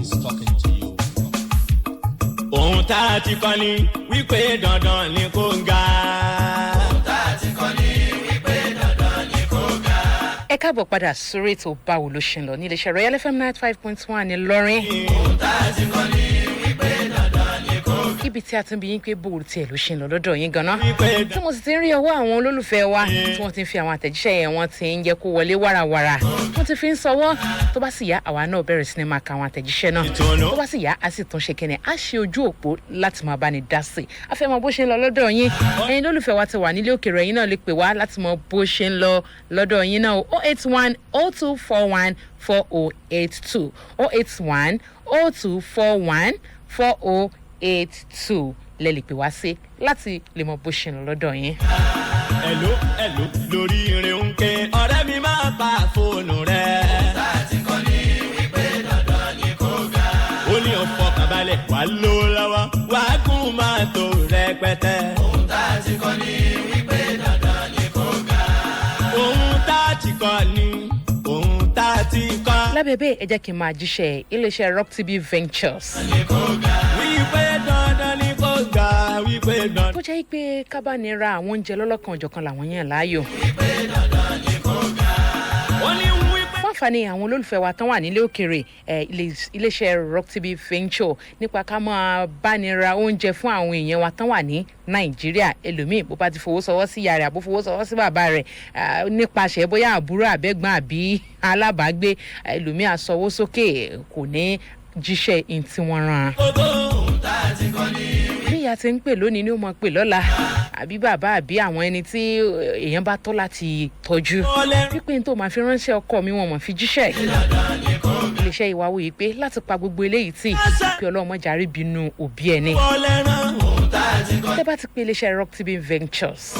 Ohun tá a ti kọ́ ni wípé dandan ni kò ga. Ẹ káàbọ̀ padà sórí ètò báwo ló ṣe ń lọ ní iléeṣẹ́ Royal FM 95.1 ní Ìlọrin. Ibi tí a ti ń bi yín pé bóòlù tiẹ̀ ló ṣe ń lọ lọ́dọ̀ yín gan-an. Tí mo sì ti ń rí ọwọ́ àwọn olólùfẹ́ wa tí wọ́n ti ń fi àwọn àtẹ̀jíṣẹ́ yẹn wọ́n ti ń jẹ́ kó wọlé wàràwàrà. Wọ́n ti fi ń sọwọ́ tó bá sì yá àwa náà bẹ̀rẹ̀ sí ni máa ka àwọn àtẹ̀jíṣẹ́ náà. Tó bá sì yá a sì tún ṣe kẹ́ni a ṣe ojú òpó láti máa bá ní dá sí. A fẹ́ mọ bó ṣe ń lọ lọ́dọ̀ yín. Ẹ̀yin olólùfẹ́ wa ti wà nílé òkèèrè yín náà lè pè wá láti mọ bó ṣe ń lọ lọ́dọ̀ yín náà 081-0241-4082 081-0241-4082 lẹ lè pè wá sí láti lè mọ bó ṣe ń lọ lọ́dọ̀ yín. Hello lórí irin ń ké ọ̀rẹ́ mi máa pa fóònù rẹ̀. Láti kọ́ ni wípé dandan ni kò ga. Ó ní ọ̀fọ̀ kàbálẹ̀ wà ló lọ́wọ́ wà á kún máa tó rẹpẹtẹ. Ohun tá a ti kọ́ ni wípé dandan ni kò ga. Ohun tá a ti kọ́ ni ohun tá a ti kọ́. Lábẹ́bẹ́ ẹ jẹ́ kí n máa jíṣẹ́ iléeṣẹ́ Rock TV Ventures. Wípé dandan ni kò ga wípé dandan. Tó jẹ́ pé kábàánira àwọn oúnjẹ lọ́lọ́kan òjọ̀kan làwọn yàn láàyò. Wípé dandan ni kò ga. Ó ní wípé. Fún àǹfààní àwọn olólùfẹ́ wa tán wà nílé òkèèrè iléeṣẹ́ Rock TV Venture nípa ká máa bánira oúnjẹ fún àwọn èèyàn wa tán wà ní Nàìjíríà. Ẹlòmíì bó bá ti fowó sọwọ́ sí ìyá rẹ̀ àbó fowó sọwọ́ sí bàbá rẹ̀ nípasẹ̀ bóyá àbúrò àbẹ́gbọ́n àbí alábàágbé ẹlòmíì àsọwọ́ sókè kò ní jíṣẹ́ in tí wọ́n rán. Ohun tá a ti kọ́ ni. Bí ìyá bá ti ń pè lónìí ni ó mọ̀ pè lọ́la àbí bàbá àbí àwọn ẹni tí èèyàn bá tọ́ láti tọ́jú pípé tó máa fi ránṣẹ́ ọkọ mi wọn mọ̀ fi jíṣẹ́ iléeṣẹ́ ìwáwò yìí pé láti pa gbogbo eléyìí tí pé ọlọ́mọ jàre bínú òbí ẹni tẹ́ bá ti pé iléeṣẹ́ Rock TB Ventures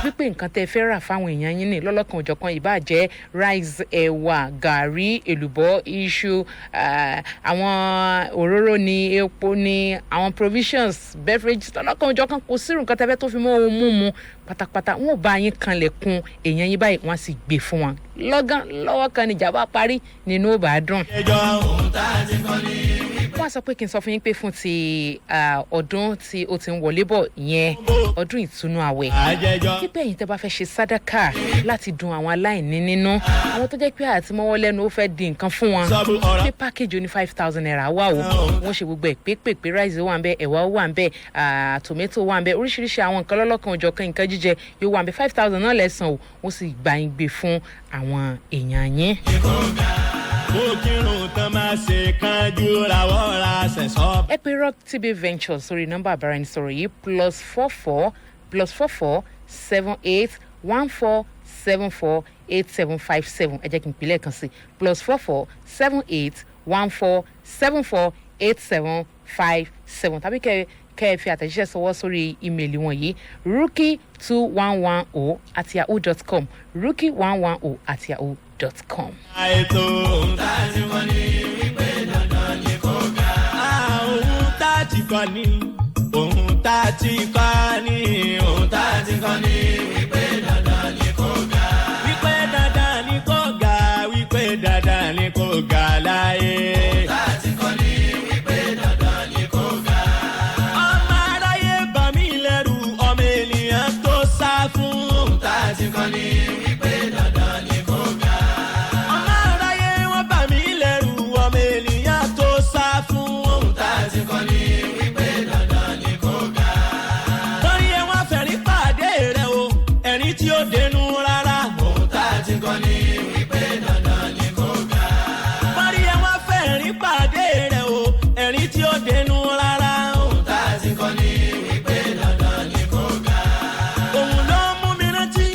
wípé nǹkan tẹ́ fẹ́ rà fáwọn èèyàn yín ní lọ́lọ́kan òjọ̀kan ìbá jẹ́ rice ẹ̀wà gàrí èlùbọ́ iṣu àwọn òróró ni epo ni àwọn provisions beverages lọ́lọ́kan òjọ̀kan kò sí nǹkan tẹ́ fẹ́ tó fi mọ́ ohun mímu pátápátá wọn ò bá yín kanlẹ̀kùn èèyàn yín báyìí wọ́n sì gbé fún wọn lọ́gán lọ́wọ́ kan níjà bá parí nínú ò bá dùn. wọ́n sọ pé kí n sọ fún yín pé fún ti ọdún tí ó ti ń wọlé bọ̀ ìyẹn ọdún ìtúnú àwẹ̀ pípẹ́ yìí tẹ́ bá fẹ́ ṣe sádàkà láti dun àwọn aláìní nínú àwọn tó jẹ́ pé àti mọ́wọ́ lẹ́nu ó fẹ́ di nǹkan fún wọn pé pákéjì oní 5,000 naira wà o wọ́n ṣe gbogbo ẹ̀ pépèpé ráìsì wà ń bẹ ẹ̀wà wà ń bẹ tòmẹ́tò wà ń bẹ oríṣiríṣi àwọn nǹkan lọ́lọ́kan òjọ̀kan nǹkan jíjẹ yóò wà ń bẹ 5,000 náà lẹ́sàn o wọ́n sì gbà yín gbé fún àwọn èèyàn yín. ẹ pè Rock TB Ventures sórí nọ́mbà àbáraẹnisọ̀rọ̀ yìí +44 78 14 74 8757 ẹ jẹ́ kí n pè lẹ́ẹ̀kan sí +44 78 14 74 8757 tàbí kẹ́ ẹ fi àtẹ̀jíṣẹ́ sọwọ́ sórí ímeèlì wọn yìí rookie2110@yahoo.com rookie110@yahoo.com. àìtó ohun tá a ti kọ́ ni wípé dandan ni kò ga. ohun tá a ti kọ́ ni ohun tá a ti kọ́ ni ohun tá a ti kọ́ ni wípé dandan ni kò ga. wípé dandan ni kò ga wípé dandan ni kò ga láyé. ohun tá a ti kọ́ ni wípé dandan ni kò ga. ọmọ aráyé bà mí lẹ́rù ọmọ ènìyàn tó sá fún. ohun tá a ti kọ́ ni wípé dandan ni kò ga. ọmọ aráyé wọ́n bà mí lẹ́rù ọmọ ènìyàn tó sá fún. ohun tá a ti kọ́ ni wípé dandan ni kò ga. lórí ẹ̀ wọ́n fẹ̀rí pàdé rẹ̀ o ẹ̀rín tí ó dénú rárá. ohun tá a ti kọ́ ni wípé dandan ni kò ga. lórí ẹ̀ wọ́n fẹ̀rí pàdé rẹ̀ o ẹ̀rín tí ó dénú rárá. ohun tá a ti kọ́ ni wípé dandan ni kò ga. òun ló mú mi rántí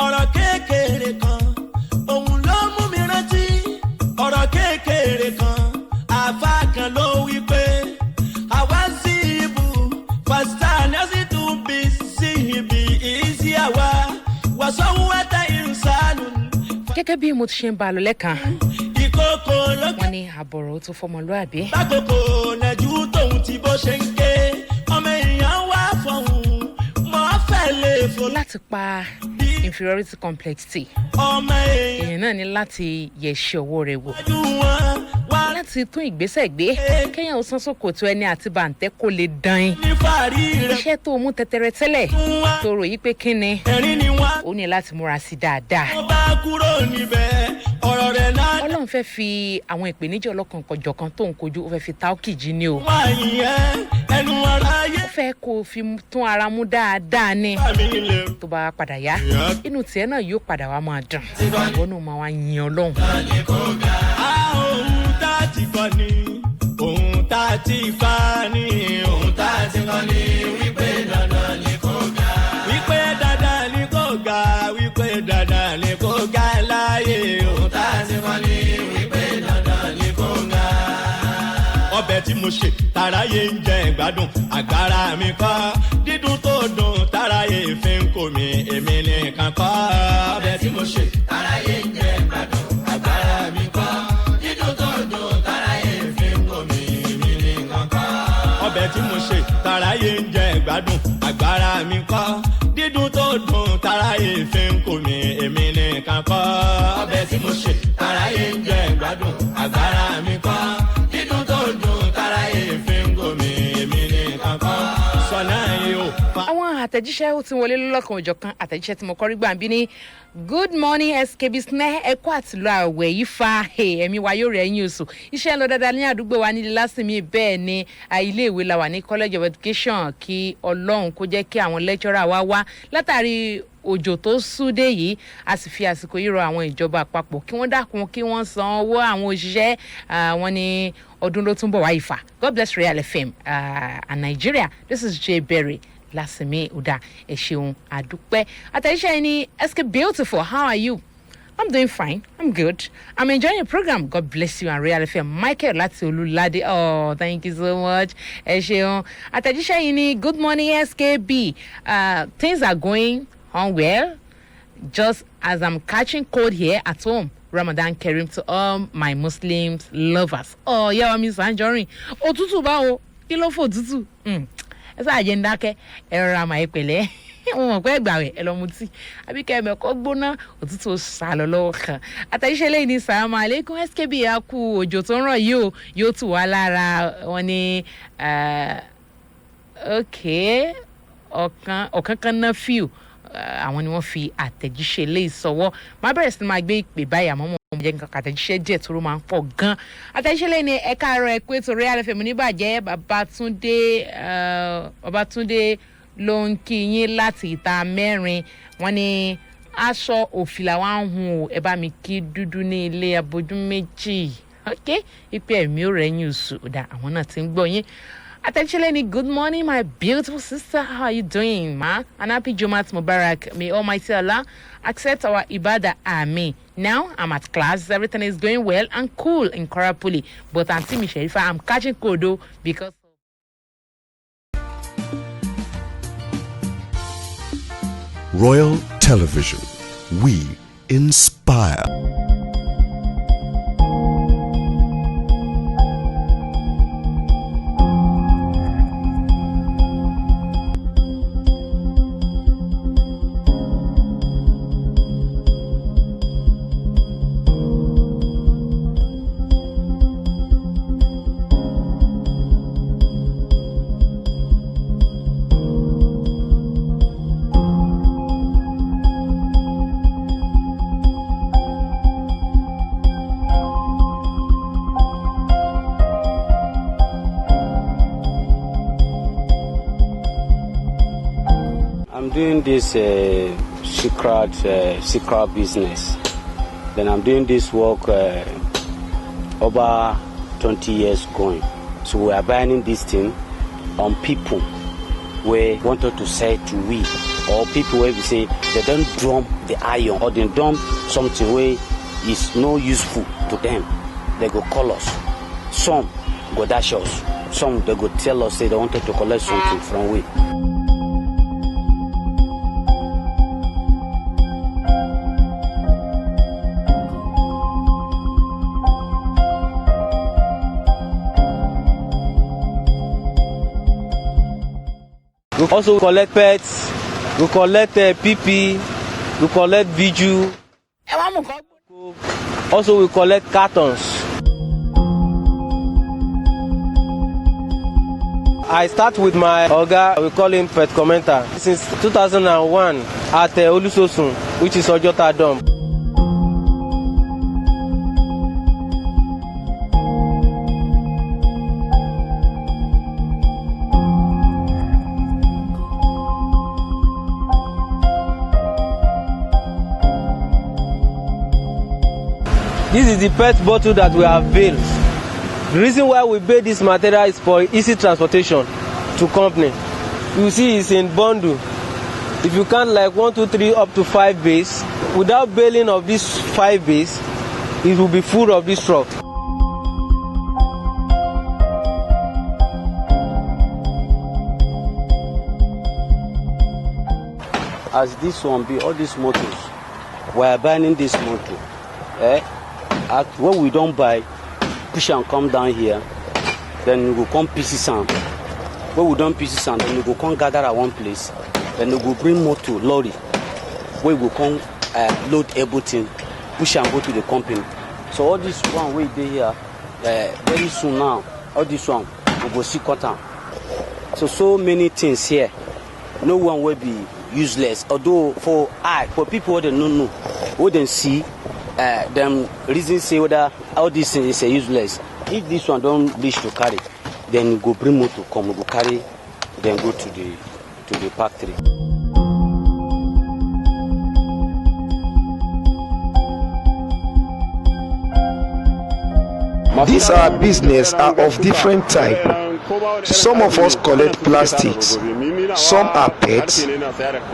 ọ̀rọ̀ kékeré kan. òun ló mú mi rántí ọ̀rọ̀ kékeré kan. àfa kan ló wí pé àwa sí ibù pásítà nọ́ọ̀sì tún bí sí ibi ìsí àwa wàsánwó ẹ̀ta ìrùsánù. gẹ́gẹ́ bí mo ti ṣe ń bá a lọ lẹ́ẹ̀kan ìkókó lókè. wọ́n ní àbọ̀rọ̀ tó fọmọlúàbí. lákòókò nàìjú tóun ti bó ṣe ń ké ọmọ èèyàn wá fọ̀hún mọ́ fẹ́ lè fò. láti pa inferiority complex tì ọmọ èèyàn náà ní láti yẹ̀ṣẹ̀ ọwọ́ rẹ̀ wò láti tún ìgbésẹ̀ gbé kéèyàn ó sán sókòtò ẹni àti bàǹtẹ́ kó lè dán in. iṣẹ́ tó mú tẹ́tẹ́rẹ́ tẹ́lẹ̀ tó rò yí pé kí ni ó ní láti múra sí dáadáa. wọ́n bá kúrò níbẹ̀ ọ̀rọ̀ rẹ̀ náà. ọlọ́run fẹ́ fi àwọn ìpèníjà ọlọ́kan-kọ̀jọ̀kan tó ń kojú ó fẹ́ fi ta ọ́kì jí ni o. wọ́n yẹn ẹnu ara yẹ. ó fẹ́ kó o fi tún ara mú dáadáa ni. tó bá padà yá inú tiẹ̀ náà yóò padà wá máa dùn. ìwọ náà máa wá yin ọlọ́run. ohun tá a ti kọ́ ni ohun tá a ti fa ni ohun tá a ti kọ́ ni wípé dandan ni kò ga. wípé dandan ni kò ga wípé dandan ni kò ga láyé. ohun tá a ti kọ́ ni wípé dandan ni kò ga. ọbẹ̀ tí mo ṣe tàráyé ń jẹ ìgbádùn àgbára mi kọ́ dídùn tó dùn tàráyé fi ń kó mi èmi nìkan kọ́. ọbẹ̀ tí mo ṣe tàráyé ń jẹ ìgbádùn àgbára mi kọ́ dídùn tó dùn tàráyé fi ń kó mi èmi nìkan kọ́. ọbẹ̀ tí mo ṣe tàráyé ń jẹ ìgbádùn àgbára mi kọ́ dídùn tó dùn tàráyé fi ń kó mi èmi nìkan kọ́. ọbẹ̀ tí mo ṣe tàráyé ń jẹ ìgbádùn àgbára mi kọ́ dídùn tó dùn tàráyé fi ń kó mi èmi nìkan kọ́. sọ̀nà yìí o. àwọn àtẹ̀jíṣẹ́ ó ti wọlé lọ́lọ́kan òjọ̀kan àtẹ̀jíṣẹ́ tí mo kọ́ rí gbà ń bí ní good morning skb snare ẹ̀kọ́ àtìlọ àwẹ̀ yìí fa ẹ̀mí wa yóò rẹ̀ yín oṣù iṣẹ́ ń lọ dáadáa ní àdúgbò wa nílé lásìmí bẹ́ẹ̀ ni ilé ìwé la wà ní college of education kí ọlọ́run kó jẹ́ kí àwọn lecturer wa wá látàrí òjò tó súdé yìí a sì fi àsìkò yìí rọ àwọn ìjọba àpapọ̀ kí wọ́n dákun kí wọ́n san owó àwọn òṣìṣẹ́ wọn ní ọdún ló túnbọ̀ wá ìfà. God bless Real FM and Nigeria. This is Jay Berry. Lasimi Uda Esheun Adupe. Attention ni SK Beautiful. How are you? I'm doing fine. I'm good. I'm enjoying your program. God bless you and Real FM. Michael Latiolulade. Oh, thank you so much. Esheun. Attention ni good morning SKB. Things are going on well. Just as I'm catching cold here at home. Ramadan Kareem to all my Muslims lovers. Oh, yeah, I'm Sanjorin. Oh, tutu ba o. Kilo fo tutu. Esa agenda ke era ma ipele. Mo pe gbawe e lo muti. Abi ke me ko gbona otutu salo lo kan. Atayise le ni assalamu alaikum SKB aku ojo to nro yi o yo tu wa lara won ni okay. Ọ̀kan kan na few àwọn ni wọ́n fi àtẹ̀jíṣẹ́ lé ìsọwọ́ máa bẹ̀rẹ̀ sí máa gbé ìpè báyìí àmọ́ mo jẹ́ nǹkan àtẹ̀jíṣẹ́ díẹ̀ tó máa ń pọ̀ gan àtẹ̀jíṣẹ́ lé ní ẹ̀ka àárọ̀ ẹ̀kú ètò Real FM níbàjẹ́ Babátúndé ló ń kí yín láti ìta mẹ́rin wọ́n ní aṣọ òfìlà wa ń hun ẹ bá mi kí dúdú ní ilé abojú méjì okay ìpè ẹ̀mí ò rẹ̀ yín oṣù ọ̀dà àwọn náà ti ń gbọ́ yín. Attention, good morning, my beautiful sister. How are you doing, ma? And happy Jumat Mubarak. May Almighty Allah accept our ibadah. Amen. Now, I'm at class. Everything is going well and cool in Korapuli. But Auntie Michelle, I'm catching kodo because... Royal Television. We inspire. I'm doing this secret business. Then I'm doing this work over 20 years going. So we are buying this thing on people where wanted to sell to we, or people where we say they don't dump the iron or they dump something where is no useful to them. They go call us. Some go dash us. Some they go tell us say they wanted to collect something from we. We also collect pets, we collect PP, we collect Viju. Also we collect cartons. I start with my Oga, we call him Pet Commenter, since 2001 at Olusosun, which is Ojota Dome. This is the pet bottle that we have built. The reason why we build this material is for easy transportation to company. You see it's in bundle. If you count like 1, 2, 3 up to 5 bays, without bailing of these 5 bays, it will be full of this truck. As this one be, all these motors, we are buying this motor. When we don't buy, push and come down here, then we go come pieces sand. When we don't pieces sand, then we go come gather at one place, then we go bring motor, lorry, where we go come load everything, push and go to the company. So all this one way they here, very soon now, all this one, we go see cotton. So many things here, no one will be useless. Although for people who don't know, who don't see, them reason say whether all these things is useless. If this one don't wish to carry, then go bring motor come, go carry, then go to the factory. These our business are of different type. Some of us collect plastics, some are PET,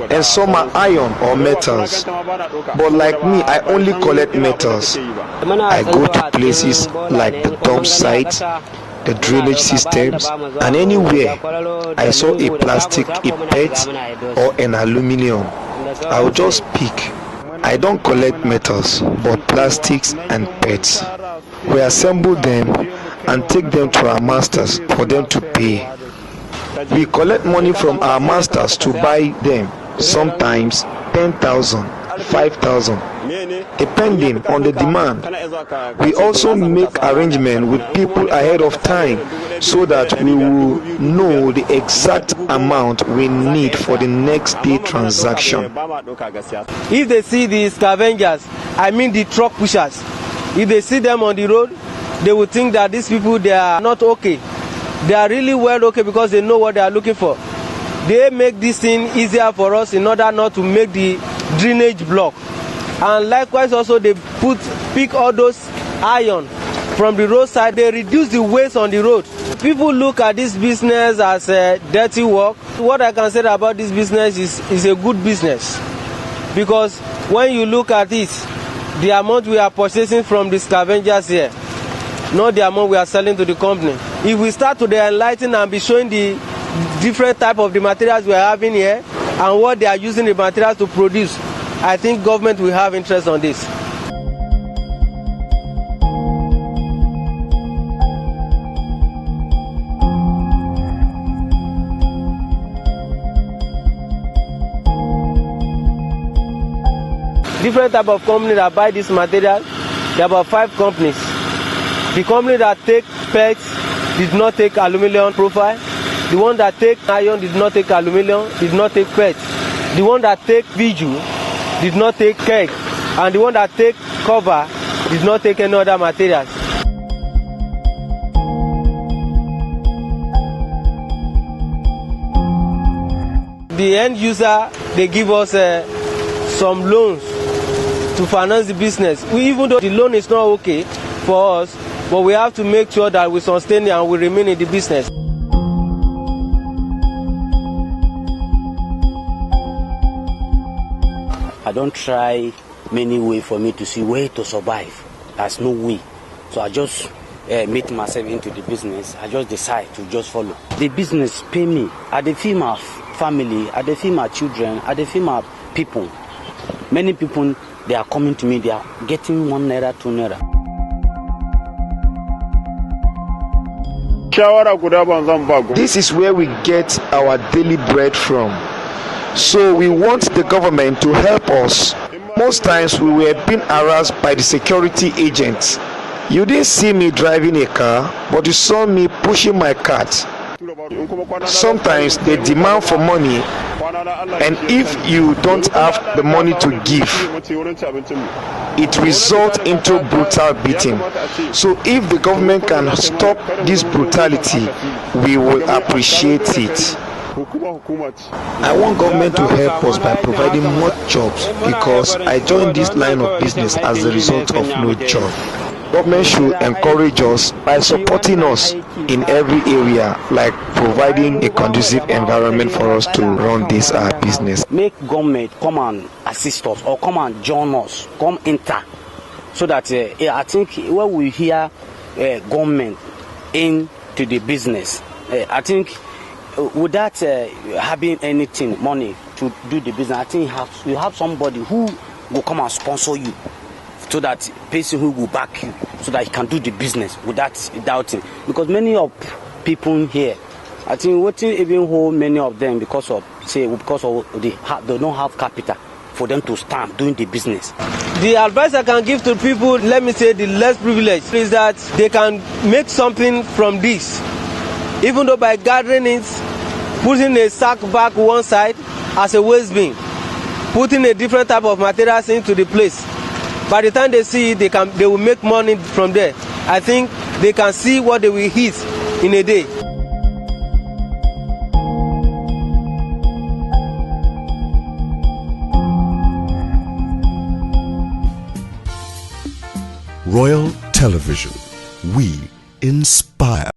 and some are iron or metals. But like me, I only collect metals. I go to places like the dump sites, the drainage systems, and anywhere I saw a plastic, a PET, or an aluminium, I will just pick. I don't collect metals, but plastics and PETs. We assemble them and take them to our masters for them to pay. We collect money from our masters to buy them, sometimes 10,000, 5,000, depending on the demand. We also make arrangement with people ahead of time so that we will know the exact amount we need for the next day transaction. If they see the scavengers, I mean the truck pushers, if they see them on the road, they will think that these people, they are not okay. They are really well okay because they know what they are looking for. They make this thing easier for us in order not to make the drainage block. And likewise also they pick all those iron from the roadside. They reduce the waste on the road. People look at this business as a dirty work. What I can say about this business is a good business. Because when you look at it, the amount we are purchasing from the scavengers here, not the amount we are selling to the company. If we start to enlighten and be showing the different type of the materials we are having here and what they are using the materials to produce, I think government will have interest on this. Different type of companies that buy this material, there are about 5 companies. The company that take PET did not take aluminum profile. The one that take iron did not take aluminum, did not take PET. The one that take Viju did not take keg. And the one that take cover did not take any other materials. The end user, they give us some loans to finance the business. Even though the loan is not okay for us, but we have to make sure that we sustain it and we remain in the business. I don't try many ways for me to see way to survive. There's no way. So I just meet myself into the business. I just decide to just follow. The business pay me. I dey feed my family. I dey feed my children. I dey feed my people. Many people, they are coming to me. They are getting 1 naira, 2 naira. This is where we get our daily bread from. So we want the government to help us. Most times we were being harassed by the security agents. You didn't see me driving a car, but you saw me pushing my cart. Sometimes they demand for money, and if you don't have the money to give, it results into brutal beating. So if the government can stop this brutality, we will appreciate it. I want government to help us by providing more jobs because I joined this line of business as a result of no job. Government should encourage us by supporting us in every area, like providing a conducive environment for us to run this business. Make government come and assist us or come and join us, come enter, so that I think when we hear government into the business, I think without having anything, money to do the business, I think you have somebody who will come and sponsor you, so that person who will back you, so that you can do the business without doubting. Because many of people here, I think what even hold many of them because of they don't have capital for them to start doing the business. The advice I can give to people, let me say the less privileged, is that they can make something from this. Even though by gathering it, putting a sack back one side as a waste bin, putting a different type of materials into the place. By the time they see it, they will make money from there. I think they can see what they will hit in a day. Royal Television. We inspire.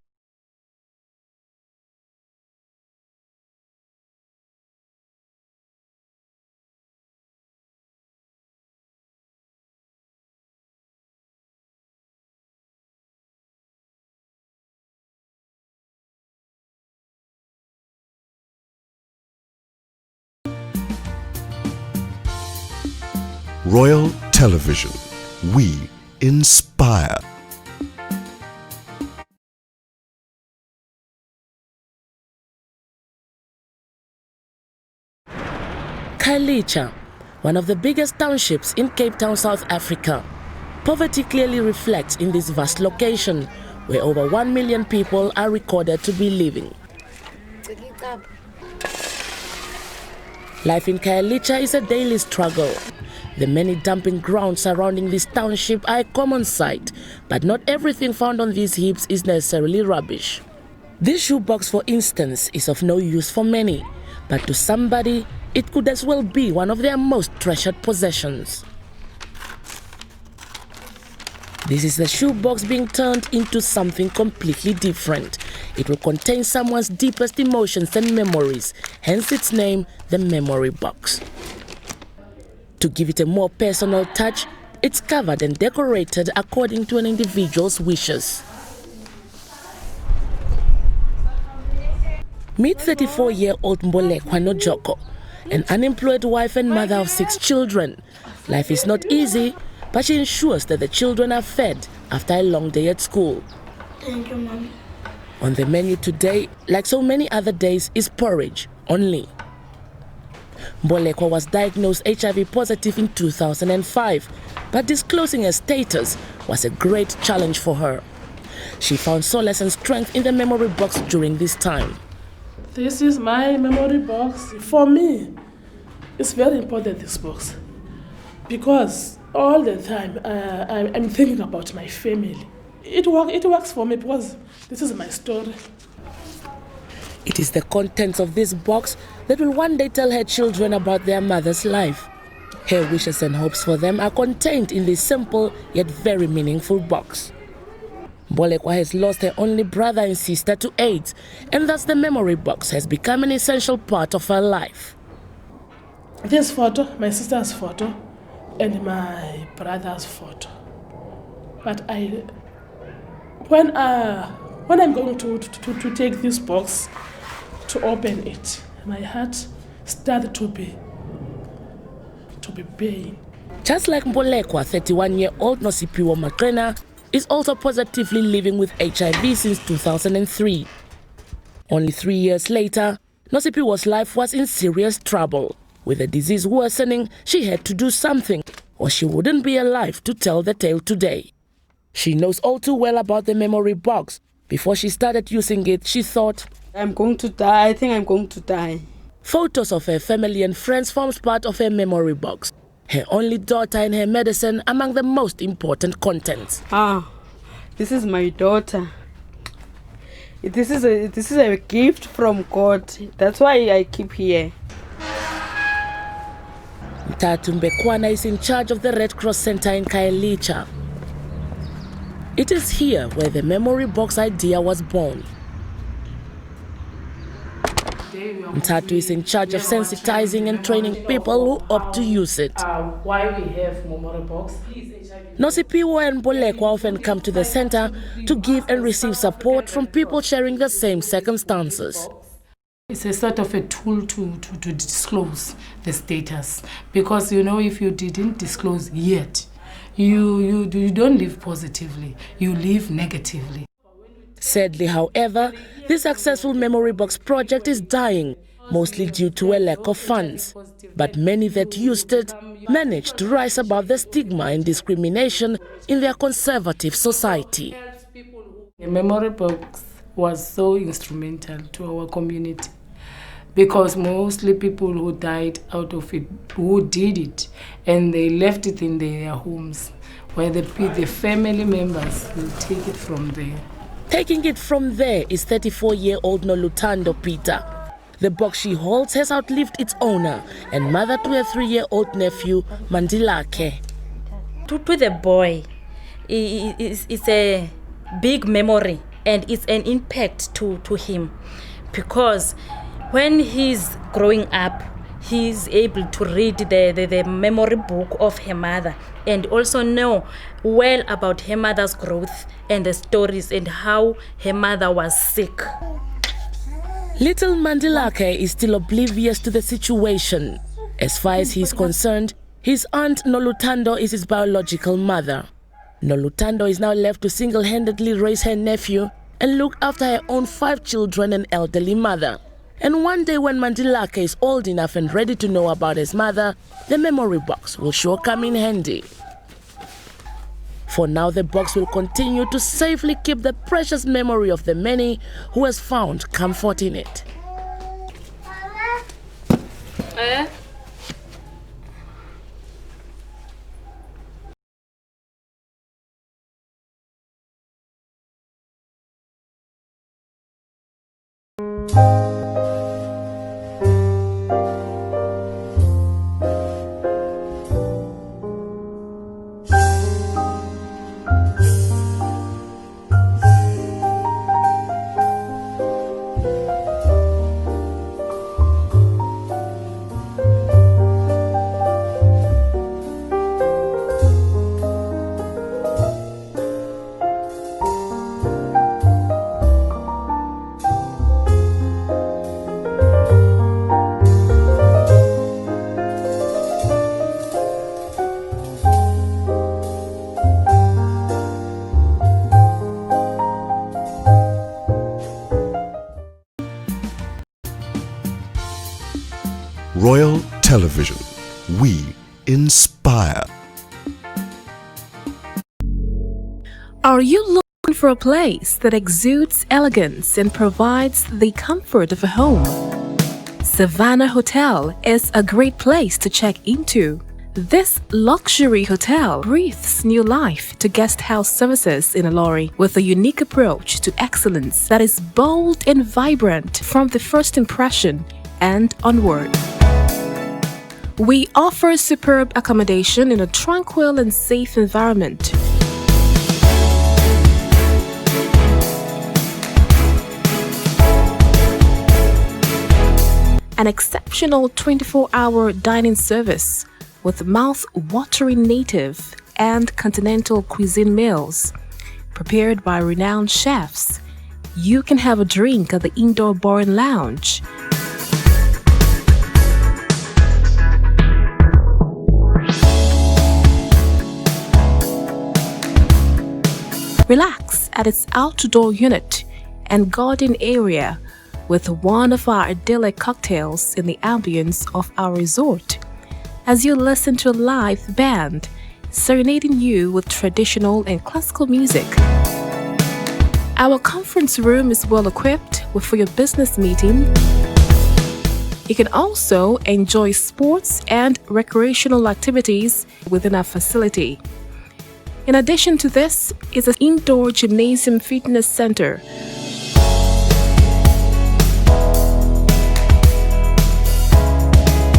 Royal Television. We inspire. Khayelitsha, one of the biggest townships in Cape Town, South Africa. Poverty clearly reflects in this vast location, where over 1 million people are recorded to be living. Life in Khayelitsha is a daily struggle. The many dumping grounds surrounding this township are a common sight, but not everything found on these heaps is necessarily rubbish. This shoebox, for instance, is of no use for many, but to somebody, it could as well be one of their most treasured possessions. This is the shoebox being turned into something completely different. It will contain someone's deepest emotions and memories, hence its name, the memory box. To give it a more personal touch, it's covered and decorated according to an individual's wishes. Meet 34-year-old Mbolekwa Nojoko, an unemployed wife and mother of 6 children. Life is not easy, but she ensures that the children are fed after a long day at school. Thank you, Mom. On the menu today, like so many other days, is porridge only. Mbolekwa was diagnosed HIV positive in 2005, but disclosing her status was a great challenge for her. She found solace and strength in the memory box during this time. This is my memory box. For me, it's very important, this box, because all the time I'm thinking about my family. It works for me because this is my story. It is the contents of this box that will one day tell her children about their mother's life. Her wishes and hopes for them are contained in this simple yet very meaningful box. Mbolekwa has lost her only brother and sister to AIDS, and thus the memory box has become an essential part of her life. This photo, my sister's photo, and my brother's photo. But when I'm going to take this box to open it, my heart started to be pain. Just like Mbolekwa, 31-year-old Nosipiwo Makrena is also positively living with HIV since 2003. Only 3 years later, Nosipiwo's life was in serious trouble. With the disease worsening, she had to do something, or she wouldn't be alive to tell the tale today. She knows all too well about the memory box. Before she started using it, she thought, I'm going to die. I think I'm going to die. Photos of her family and friends forms part of her memory box. Her only daughter and her medicine among the most important contents. This is my daughter. This is a gift from God. That's why I keep here. Mtatu Mbekwana is in charge of the Red Cross Center in Khayelitsha. It is here where the memory box idea was born. Mtatu is in charge of sensitizing and training people who opt to use it. Why we have memory box? Nosipiwo and Mbolekwa often come to the center to give and receive support from people sharing the same circumstances. It's a sort of a tool to disclose the status, because if you didn't disclose yet, you don't live positively, you live negatively. Sadly, however, this successful memory box project is dying, mostly due to a lack of funds. But many that used it managed to rise above the stigma and discrimination in their conservative society. The memory box was so instrumental to our community, because mostly people who died out of it, who did it, and they left it in their homes, where the family members will take it from there. Taking it from there is 34-year-old Nolutando Peter. The box she holds has outlived its owner and mother to a 3-year-old nephew, Mandilake. To the boy, it's big memory and it's an impact to him, because when he's growing up, he's able to read the memory book of her mother and also know well about her mother's growth and the stories and how her mother was sick. Little Mandilake is still oblivious to the situation. As far as he is concerned, his aunt Nolutando is his biological mother. Nolutando is now left to single-handedly raise her nephew and look after her own 5 children and elderly mother. And one day when Mandilake is old enough and ready to know about his mother, the memory box will sure come in handy. For now, the box will continue to safely keep the precious memory of the many who has found comfort in it. Royal Television. We inspire. Are you looking for a place that exudes elegance and provides the comfort of a home? Savannah Hotel is a great place to check into. This luxury hotel breathes new life to guest house services in Ilori with a unique approach to excellence that is bold and vibrant from the first impression and onward. We offer superb accommodation in a tranquil and safe environment. An exceptional 24-hour dining service with mouth-watering native and continental cuisine meals prepared by renowned chefs. You can have a drink at the indoor bar and lounge. Relax at its outdoor unit and garden area with one of our idyllic cocktails in the ambience of our resort as you listen to a live band serenading you with traditional and classical music. Our conference room is well equipped for your business meeting. You can also enjoy sports and recreational activities within our facility. In addition to this is an indoor gymnasium fitness center.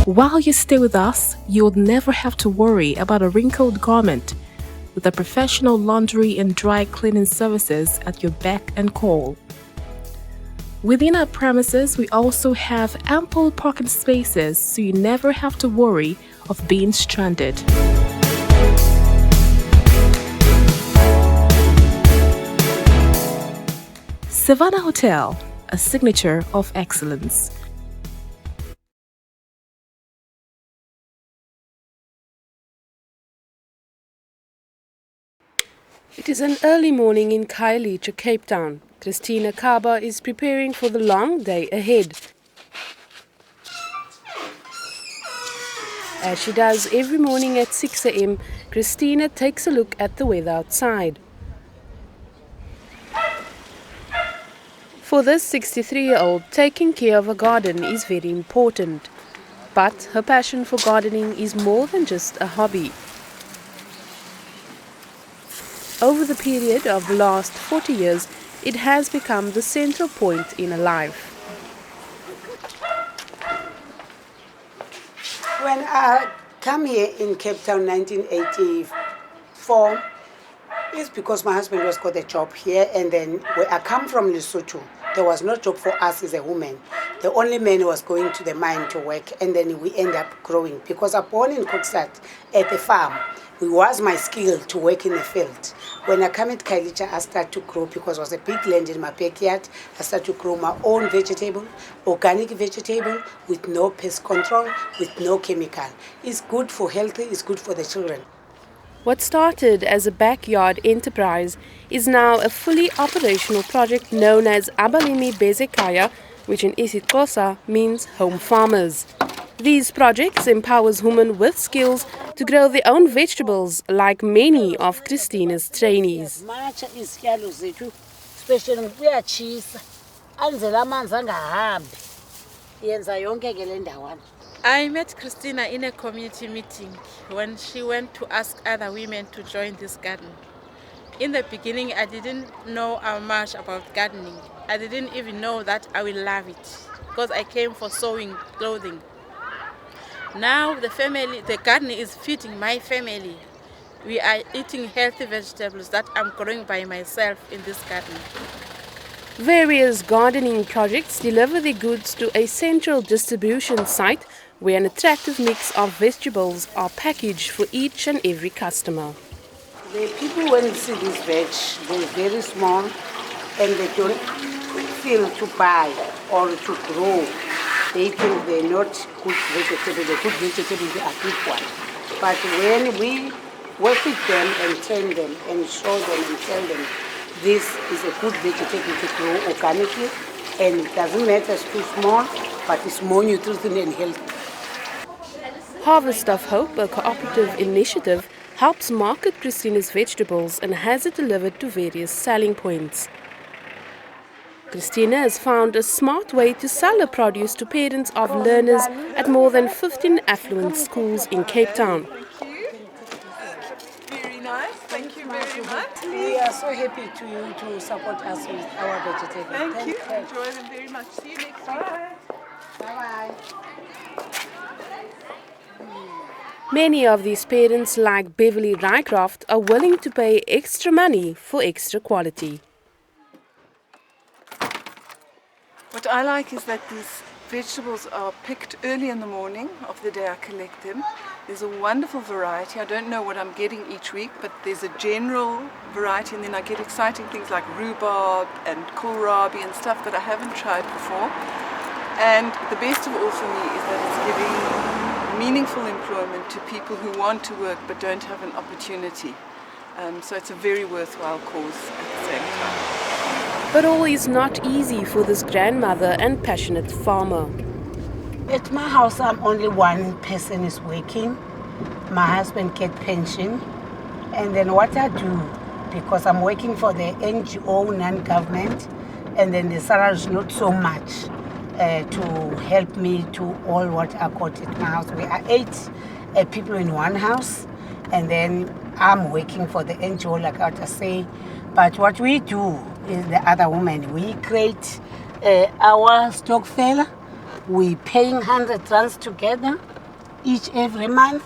While you stay with us, you'll never have to worry about a wrinkled garment with a professional laundry and dry cleaning services at your beck and call. Within our premises, we also have ample parking spaces so you never have to worry of being stranded. Savannah Hotel, a signature of excellence. It is an early morning in Khayelitsha, Cape Town. Christina Kaba is preparing for the long day ahead. As she does every morning at 6 a.m., Christina takes a look at the weather outside. For this 63-year-old, taking care of a garden is very important. But her passion for gardening is more than just a hobby. Over the period of the last 40 years, it has become the central point in her life. When I come here in Cape Town 1984, It's because my husband was got a job here, and then where I come from Lesotho, there was no job for us as a woman. The only man was going to the mine to work, and then we end up growing. Because I'm born in Kokstad at the farm, it was my skill to work in the field. When I come at Kailicha, I start to grow because it was a big land in my backyard. I start to grow my own vegetable, organic vegetable, with no pest control, with no chemical. It's good for health, it's good for the children. What started as a backyard enterprise is now a fully operational project known as Abalimi Bezekaya, which in isiXhosa means home farmers. These projects empowers women with skills to grow their own vegetables, like many of Christina's trainees. I met Christina in a community meeting when she went to ask other women to join this garden. In the beginning, I didn't know much about gardening. I didn't even know that I will love it because I came for sewing clothing. Now the garden is feeding my family. We are eating healthy vegetables that I'm growing by myself in this garden. Various gardening projects deliver their goods to a central distribution site where an attractive mix of vegetables are packaged for each and every customer. The people, when they see this veg, they're very small and they don't feel to buy or to grow. They think they're not good vegetables. The good vegetables are good ones. But when we work with them and train them and show them and tell them this is a good vegetable to grow organically, and it doesn't matter it's too small, but it's more nutrition and healthy. Harvest of Hope, a cooperative initiative, helps market Christina's vegetables and has it delivered to various selling points. Christina has found a smart way to sell her produce to parents of learners at more than 15 affluent schools in Cape Town. Very nice. Thank you very much. We are so happy to support us with our vegetables. Thank you. Enjoy them very much. See you next week. Bye-bye. Many of these parents, like Beverly Rycroft, are willing to pay extra money for extra quality. What I like is that these vegetables are picked early in the morning of the day I collect them. There's a wonderful variety. I don't know what I'm getting each week, but there's a general variety, and then I get exciting things like rhubarb and kohlrabi and stuff that I haven't tried before. And the best of all for me is that it's giving meaningful employment to people who want to work but don't have an opportunity. So it's a very worthwhile cause at the same time. But all is not easy for this grandmother and passionate farmer. At my house, I'm only one person is working. My husband gets pension. And then what I do, because I'm working for the NGO, non-government, and then the salary is not so much to help me to all what I got at my house. We are 8 people in one house, and then I'm working for the NGO, like I say. But what we do is the other woman, we create our stock fair. We paying 100 rands together every month,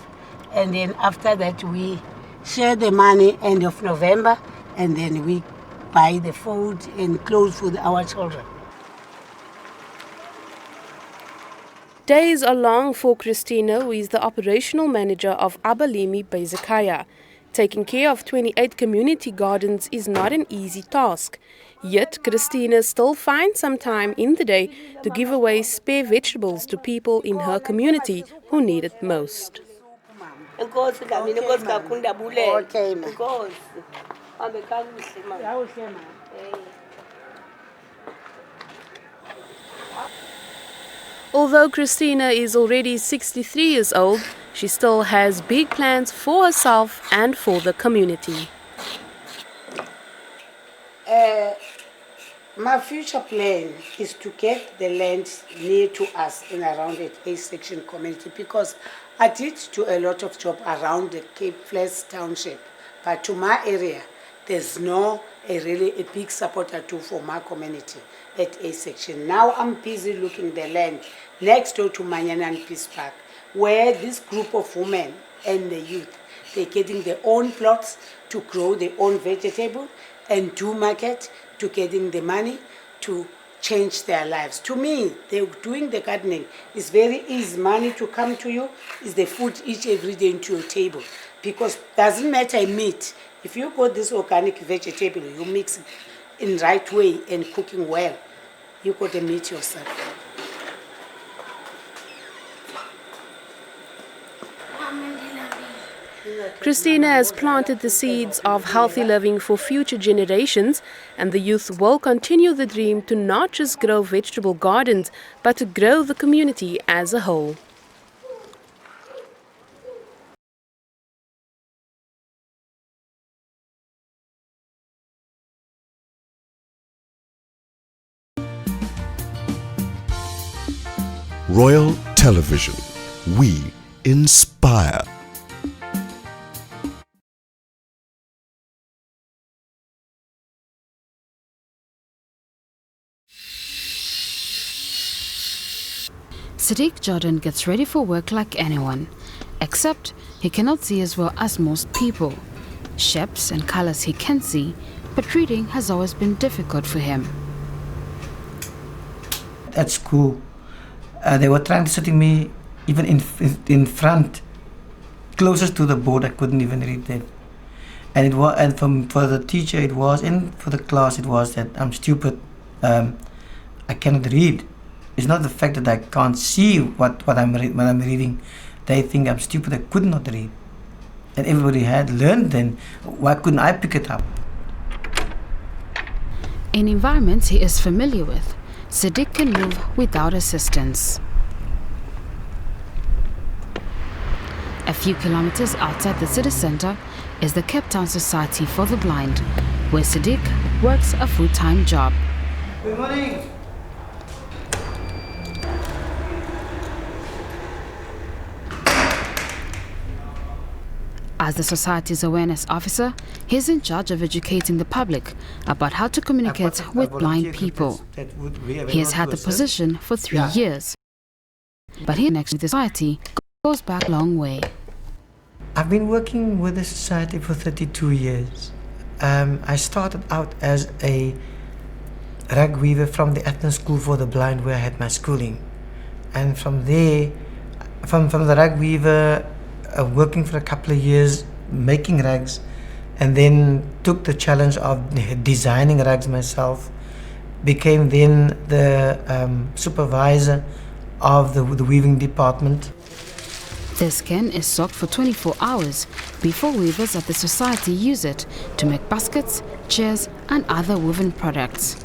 and then after that we share the money end of November, and then we buy the food and clothes for our children. Days are long for Christina, who is the operational manager of Abalimi Bezekaya. Taking care of 28 community gardens is not an easy task. Yet, Christina still finds some time in the day to give away spare vegetables to people in her community who need it most. Although Christina is already 63 years old, she still has big plans for herself and for the community. My future plan is to get the land near to us and around the A section community, because I did do a lot of job around the Cape Flats township, but to my area there's no really a big support I do for my community at A section. Now I'm busy looking the land next door to Manyanan Peace Park, where this group of women and the youth, They're getting their own plots to grow their own vegetable and do market to getting the money to change their lives. To me, they're doing the gardening. It's very easy. Money to come to you is the food each every day into your table. Because doesn't matter meat. If you got this organic vegetable, you mix it in right way and cooking well, you got the meat yourself. Christina has planted the seeds of healthy living for future generations, and the youth will continue the dream to not just grow vegetable gardens, but to grow the community as a whole. Royal Television. We inspire. Sadiq Jordan gets ready for work like anyone, except he cannot see as well as most people. Shapes and colors he can see, but reading has always been difficult for him. At school, they were trying to sit me even in front, closest to the board. I couldn't even read that. And it was, and for the teacher it was, and for the class it was that I'm stupid. I cannot read. It's not the fact that I can't see what I'm reading. They think I'm stupid. I could not read. And everybody had learned then. Why couldn't I pick it up? In environments he is familiar with, Sadiq can move without assistance. A few kilometers outside the city center is the Cape Town Society for the Blind, where Sadiq works a full-time job. Good morning. As the society's awareness officer, he is in charge of educating the public about how to communicate with blind people. He has had the position for 3 years, but his connection with the society goes back a long way. I've been working with the society for 32 years. I started out as a rag weaver from the Athens School for the Blind, where I had my schooling. And from there, from the rag weaver, working for a couple of years, making rags, and then took the challenge of designing rags myself, became then the supervisor of the weaving department. The skin is soaked for 24 hours before weavers at the society use it to make baskets, chairs, and other woven products.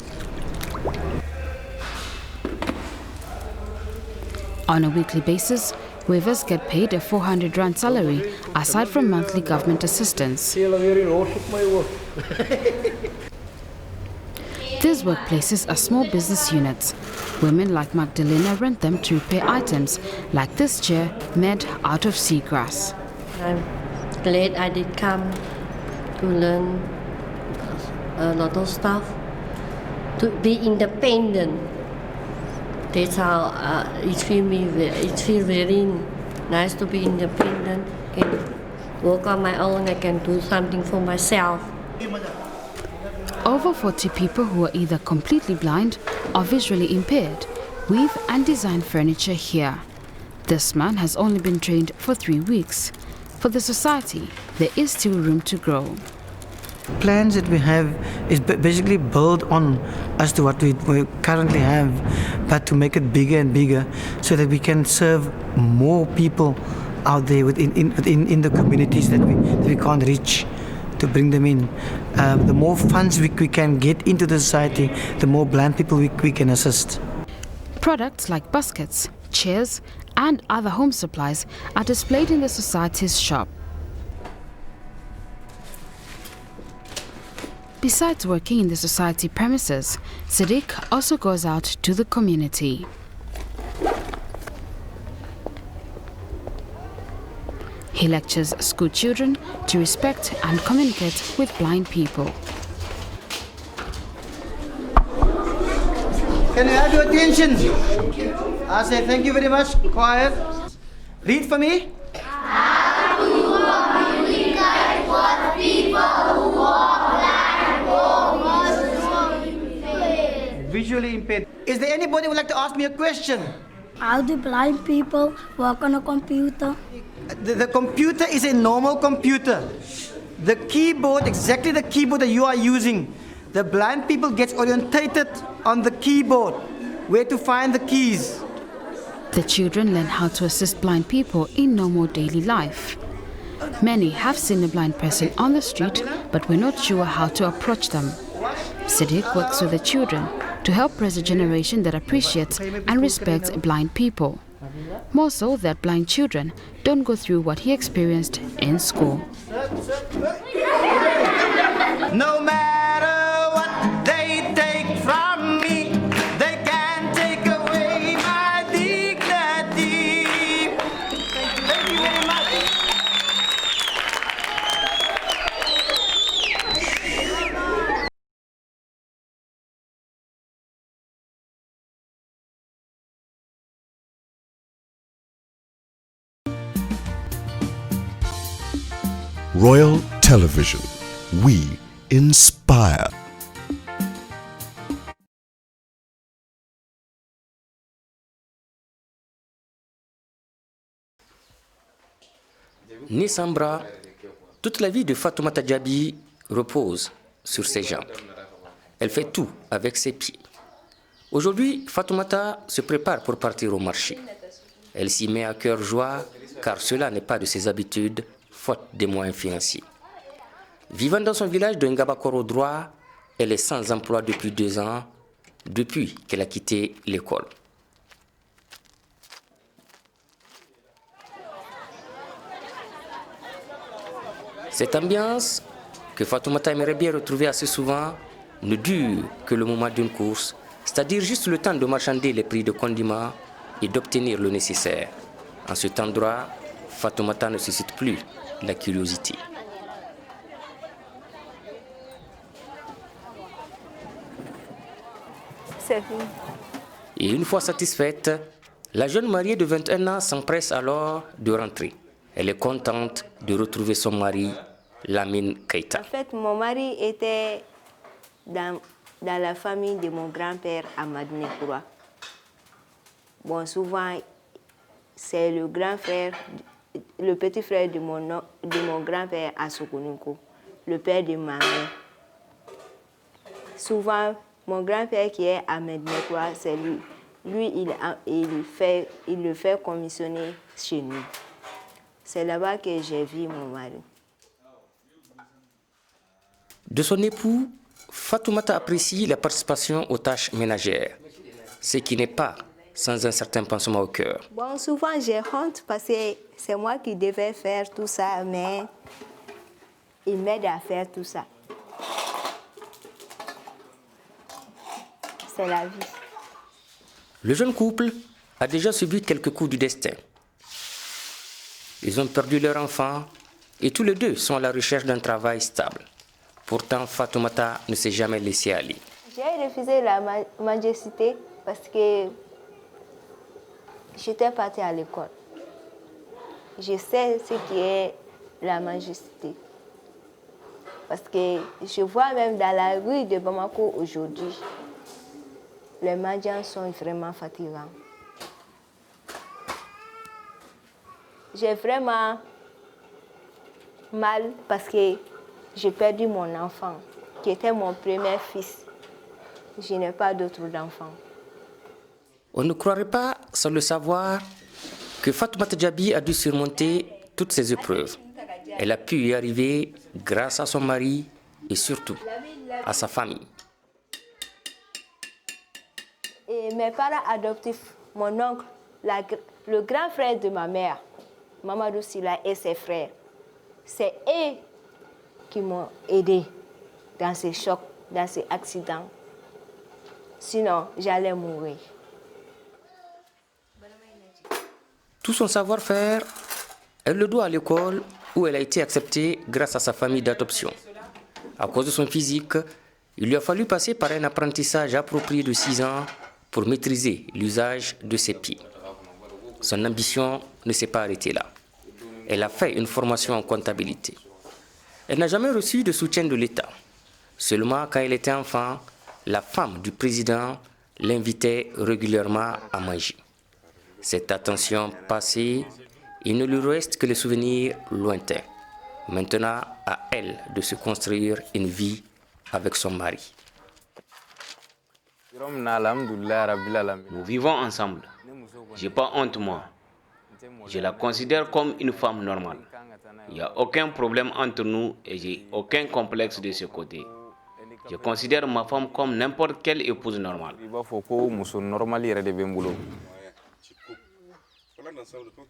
On a weekly basis, weavers get paid a 400 Rand salary, aside from monthly government assistance. These workplaces are small business units. Women like Magdalena rent them to repair items, like this chair made out of seagrass. I'm glad I did come to learn a lot of stuff, to be independent. That's how it feels very nice to be independent. I can work on my own. I can do something for myself. Over 40 people who are either completely blind or visually impaired weave and design furniture here. This man has only been trained for 3 weeks. For the society, there is still room to grow. Plans that we have is basically built on as to what we currently have, but to make it bigger and bigger so that we can serve more people out there in the communities that we can't reach, to bring them in. The more funds we can get into the society, the more blind people we can assist. Products like baskets, chairs, and other home supplies are displayed in the society's shop. Besides working in the society premises, Sadiq also goes out to the community. He lectures school children to respect and communicate with blind people. Can you have your attention? I say thank you very much. Quiet. Read for me. How do you visually impaired. Is there anybody who would like to ask me a question? How do blind people work on a computer? The computer is a normal computer. The keyboard, exactly the keyboard that you are using, the blind people get orientated on the keyboard, where to find the keys. The children learn how to assist blind people in normal daily life. Many have seen a blind person on the street, but were not sure how to approach them. Siddiq works with the children to help raise a generation that appreciates and respects blind people. More so that blind children don't go through what he experienced in school. No matter what they take from me, they can't take away my dignity. Thank you very much. Royal Television. We inspire. Née sans bras, toute la vie de Fatoumata Diaby repose sur ses jambes. Elle fait tout avec ses pieds. Aujourd'hui, Fatoumata se prépare pour partir au marché. Elle s'y met à cœur joie, car cela n'est pas de ses habitudes, faute des moyens financiers. Vivant dans son village de Ngabakoro droit, elle est sans emploi depuis 2 ans, depuis qu'elle a quitté l'école. Cette ambiance, que Fatoumata aimerait bien retrouver assez souvent, ne dure que le moment d'une course, c'est-à-dire juste le temps de marchander les prix de condiments et d'obtenir le nécessaire. En cet endroit, Fatoumata ne suscite plus la curiosité. Et une fois satisfaite, la jeune mariée de 21 ans s'empresse alors de rentrer. Elle est contente de retrouver son mari, Lamine Keita. En fait, mon mari était dans la famille de mon grand-père à Madinekura. Bon, souvent, c'est le grand frère, le petit frère de mon grand-père à Sokonunko, le père de ma mère. Souvent, mon grand-père qui est à Madinekura, c'est lui. Lui, il le fait commissionner chez nous. C'est là-bas que j'ai vu mon mari. De son époux, Fatoumata apprécie la participation aux tâches ménagères, ce qui n'est pas sans un certain pansement au cœur. Bon, souvent j'ai honte parce que c'est moi qui devais faire tout ça, mais il m'aide à faire tout ça. C'est la vie. Le jeune couple a déjà subi quelques coups du destin. Ils ont perdu leur enfant et tous les deux sont à la recherche d'un travail stable. Pourtant, Fatoumata ne s'est jamais laissée aller. J'ai refusé la mendicité parce que j'étais partie à l'école. Je sais ce qui est la mendicité. Parce que je vois même dans la rue de Bamako aujourd'hui, les mendiants sont vraiment fatigants. J'ai vraiment mal parce que j'ai perdu mon enfant, qui était mon premier fils. Je n'ai pas d'autres enfants. On ne croirait pas, sans le savoir, que Fatoumata Diaby a dû surmonter toutes ces épreuves. Elle a pu y arriver grâce à son mari et surtout à sa famille. Et mes parents adoptifs, mon oncle, le grand frère de ma mère, Mamadou Sila et ses frères, c'est eux qui m'ont aidé dans ces chocs, dans ces accidents. Sinon, j'allais mourir. Tout son savoir-faire, elle le doit à l'école où elle a été acceptée grâce à sa famille d'adoption. À cause de son physique, il lui a fallu passer par un apprentissage approprié de 6 ans pour maîtriser l'usage de ses pieds. Son ambition ne s'est pas arrêtée là. Elle a fait une formation en comptabilité. Elle n'a jamais reçu de soutien de l'État. Seulement quand elle était enfant, la femme du président l'invitait régulièrement à manger. Cette attention passée, il ne lui reste que les souvenirs lointains. Maintenant, à elle de se construire une vie avec son mari. Nous vivons ensemble. Je n'ai pas honte, moi. Je la considère comme une femme normale. Il n'y a aucun problème entre nous et j'ai aucun complexe de ce côté. Je considère ma femme comme n'importe quelle épouse normale.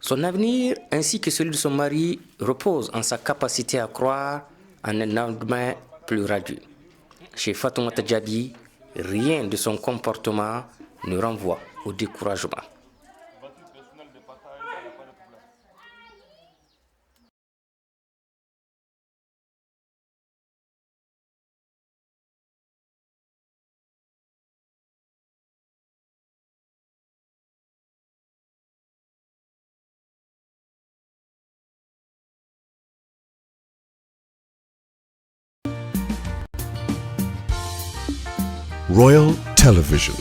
Son avenir ainsi que celui de son mari repose en sa capacité à croire en un lendemain plus radieux. Chez Fatoumata Diaby, rien de son comportement ne renvoie au découragement. Royal Television.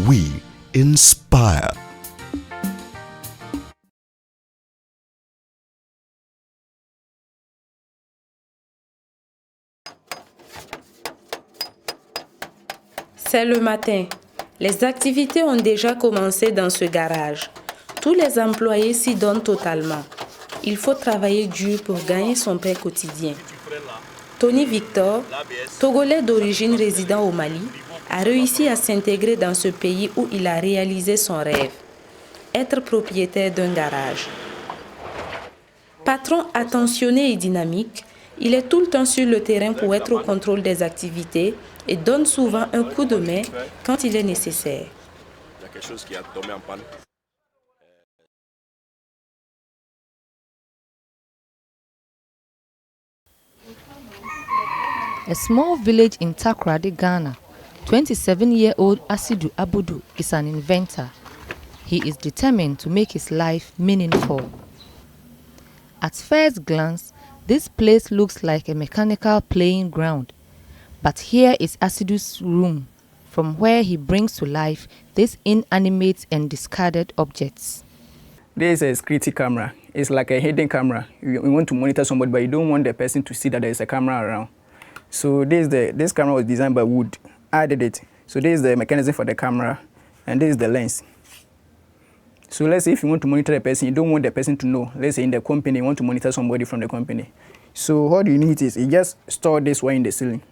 We inspire. C'est le matin. Les activités ont déjà commencé dans ce garage. Tous les employés s'y donnent totalement. Il faut travailler dur pour gagner son pain quotidien. Tony Victor, Togolais d'origine résident au Mali, a réussi à s'intégrer dans ce pays où il a réalisé son rêve, être propriétaire d'un garage. Patron attentionné et dynamique, il est tout le temps sur le terrain pour être au contrôle des activités et donne souvent un coup de main quand il est nécessaire. Il y a quelque chose qui a tombé en panne. A small village in Takoradi, Ghana, 27-year-old Asidu Abudu is an inventor. He is determined to make his life meaningful. At first glance, this place looks like a mechanical playing ground. But here is Asidu's room, from where he brings to life these inanimate and discarded objects. This is a security camera. It's like a hidden camera. You want to monitor somebody, but you don't want the person to see that there is a camera around. So this camera was designed by Wood. I did it. So this is the mechanism for the camera, and this is the lens. So let's say if you want to monitor a person, you don't want the person to know. Let's say in the company, you want to monitor somebody from the company. So what you need is you just store this one in the ceiling,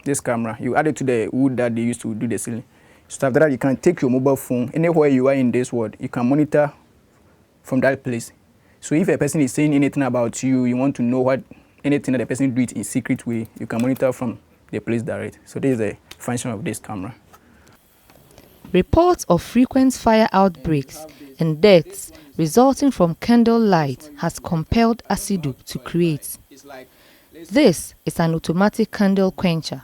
this camera. You add it to the wood that they used to do the ceiling. So after that, you can take your mobile phone, anywhere you are in this world, you can monitor from that place. So if a person is saying anything about you, you want to know what anything that the person do it in secret way, you can monitor from the place direct. So this is the function of this camera. Reports of frequent fire outbreaks and deaths resulting from candle light has compelled Asidu to create. This is an automatic candle quencher.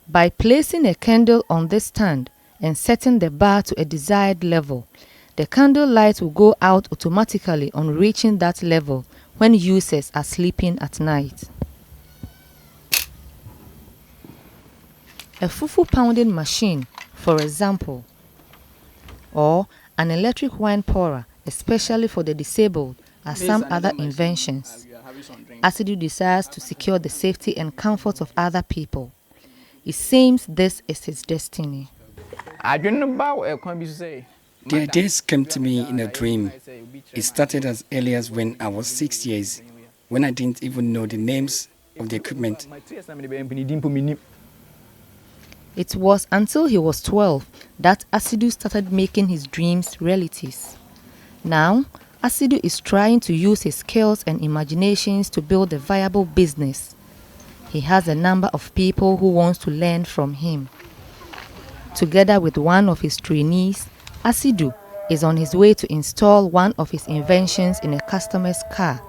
By placing a candle on this stand and setting the bar to a desired level, the candle light will go out automatically on reaching that level when users are sleeping at night. A fufu pounding machine, for example, or an electric wine pourer, especially for the disabled, are some other inventions. Asidu desires to secure the safety and comfort of other people. It seems this is his destiny. The ideas came to me in a dream. It started as early as when I was 6 years, when I didn't even know the names of the equipment. It was until he was 12 that Asidu started making his dreams realities. Now, Asidu is trying to use his skills and imaginations to build a viable business. He has a number of people who want to learn from him. Together with one of his trainees, Asidu is on his way to install one of his inventions in a customer's car.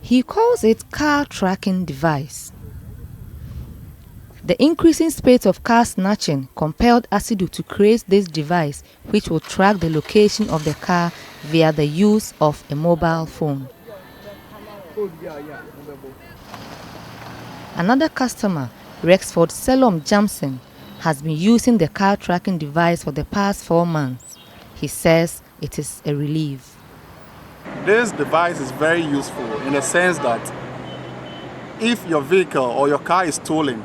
He calls it car tracking device. The increasing spate of car snatching compelled Asidu to create this device, which will track the location of the car via the use of a mobile phone. Another customer Rexford Selom Jamson has been using the car tracking device for the past 4 months. He says it is a relief. This device is very useful in the sense that if your vehicle or your car is stolen,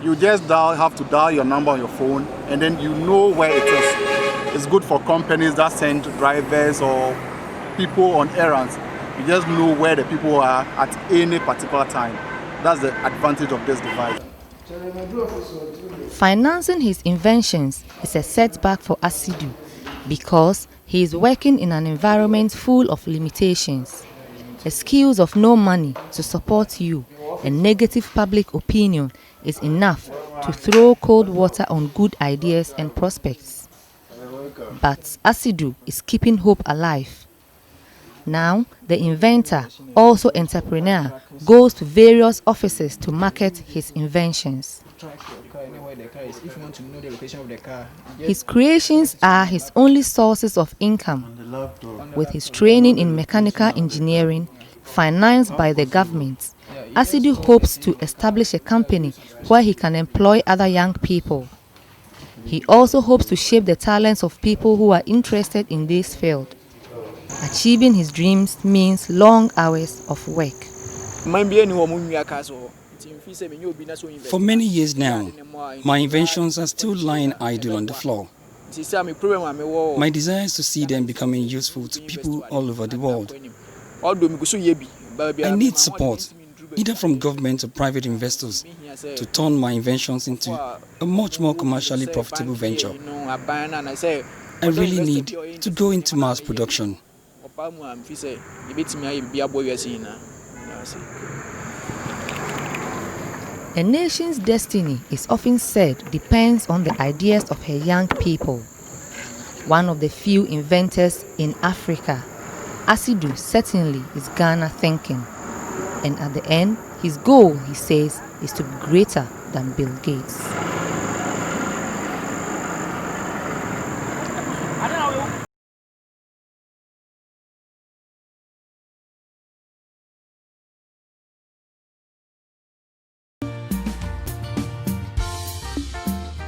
you just have to dial your number on your phone and then you know where it is. It's good for companies that send drivers or people on errands. You just know where the people are at any particular time. That's the advantage of this device. Financing his inventions is a setback for Asidu because he is working in an environment full of limitations. Excuse of no money to support you and negative public opinion is enough to throw cold water on good ideas and prospects. But Asidu is keeping hope alive. Now, the inventor, also entrepreneur, goes to various offices to market his inventions. His creations are his only sources of income. With his training in mechanical engineering, financed by the government, Asidu hopes to establish a company where he can employ other young people. He also hopes to shape the talents of people who are interested in this field. Achieving his dreams means long hours of work. For many years now, my inventions are still lying idle on the floor. My desire is to see them becoming useful to people all over the world. I need support, either from government or private investors, to turn my inventions into a much more commercially profitable venture. I really need to go into mass production. A nation's destiny is often said depends on the ideas of her young people. One of the few inventors in Africa, Asidu certainly is Ghana thinking. And at the end, his goal, he says, is to be greater than Bill Gates.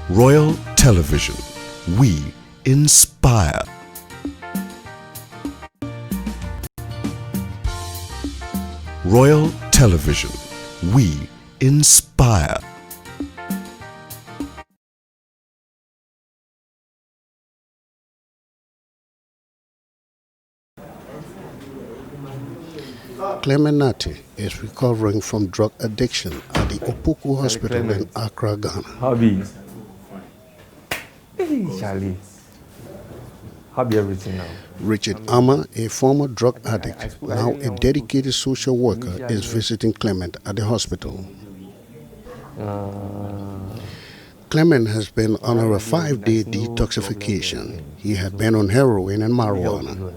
Royal Television. We inspire. Royal Television. We inspire. Clement Nati is recovering from drug addiction at the Opoku Hospital in Accra, Ghana. Hobby. Hey, Charlie. Hobby everything now. Richard Ama, a former drug addict, now a dedicated social worker, is visiting Clement at the hospital. Clement has been under a 5-day detoxification. He had been on heroin and marijuana.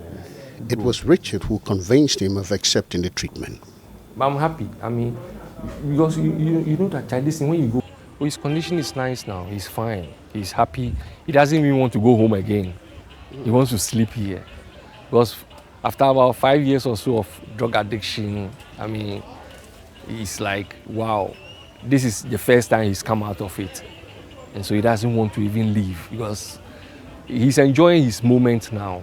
It was Richard who convinced him of accepting the treatment. I'm happy. I mean, because you know that child, listen, when you go, his condition is nice now. He's fine. He's happy. He doesn't even want to go home again. He wants to sleep here. Because after about 5 years or so of drug addiction, I mean, it's like, wow, this is the first time he's come out of it. And so he doesn't want to even leave because he's enjoying his moment now.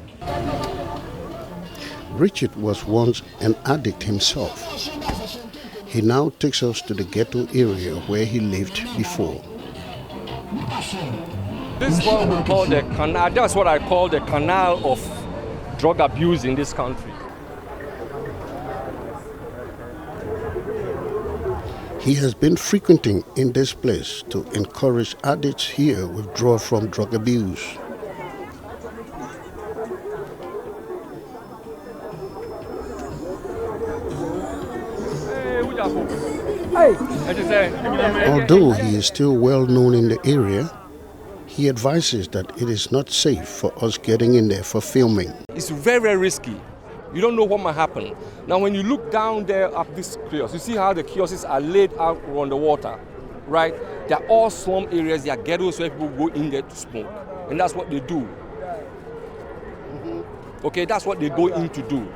Richard was once an addict himself. He now takes us to the ghetto area where he lived before. This is what we call the canal. That's what I call the canal of drug abuse in this country. He has been frequenting in this place to encourage addicts here withdraw from drug abuse. Although he is still well known in the area, he advises that it is not safe for us getting in there for filming. It's very, very risky. You don't know what might happen. Now, when you look down there at this kiosk, you see how the kiosks are laid out on the water, right? They're all slum areas, they are ghettos where people go in there to smoke. And that's what they do. Okay, that's what they go in to do.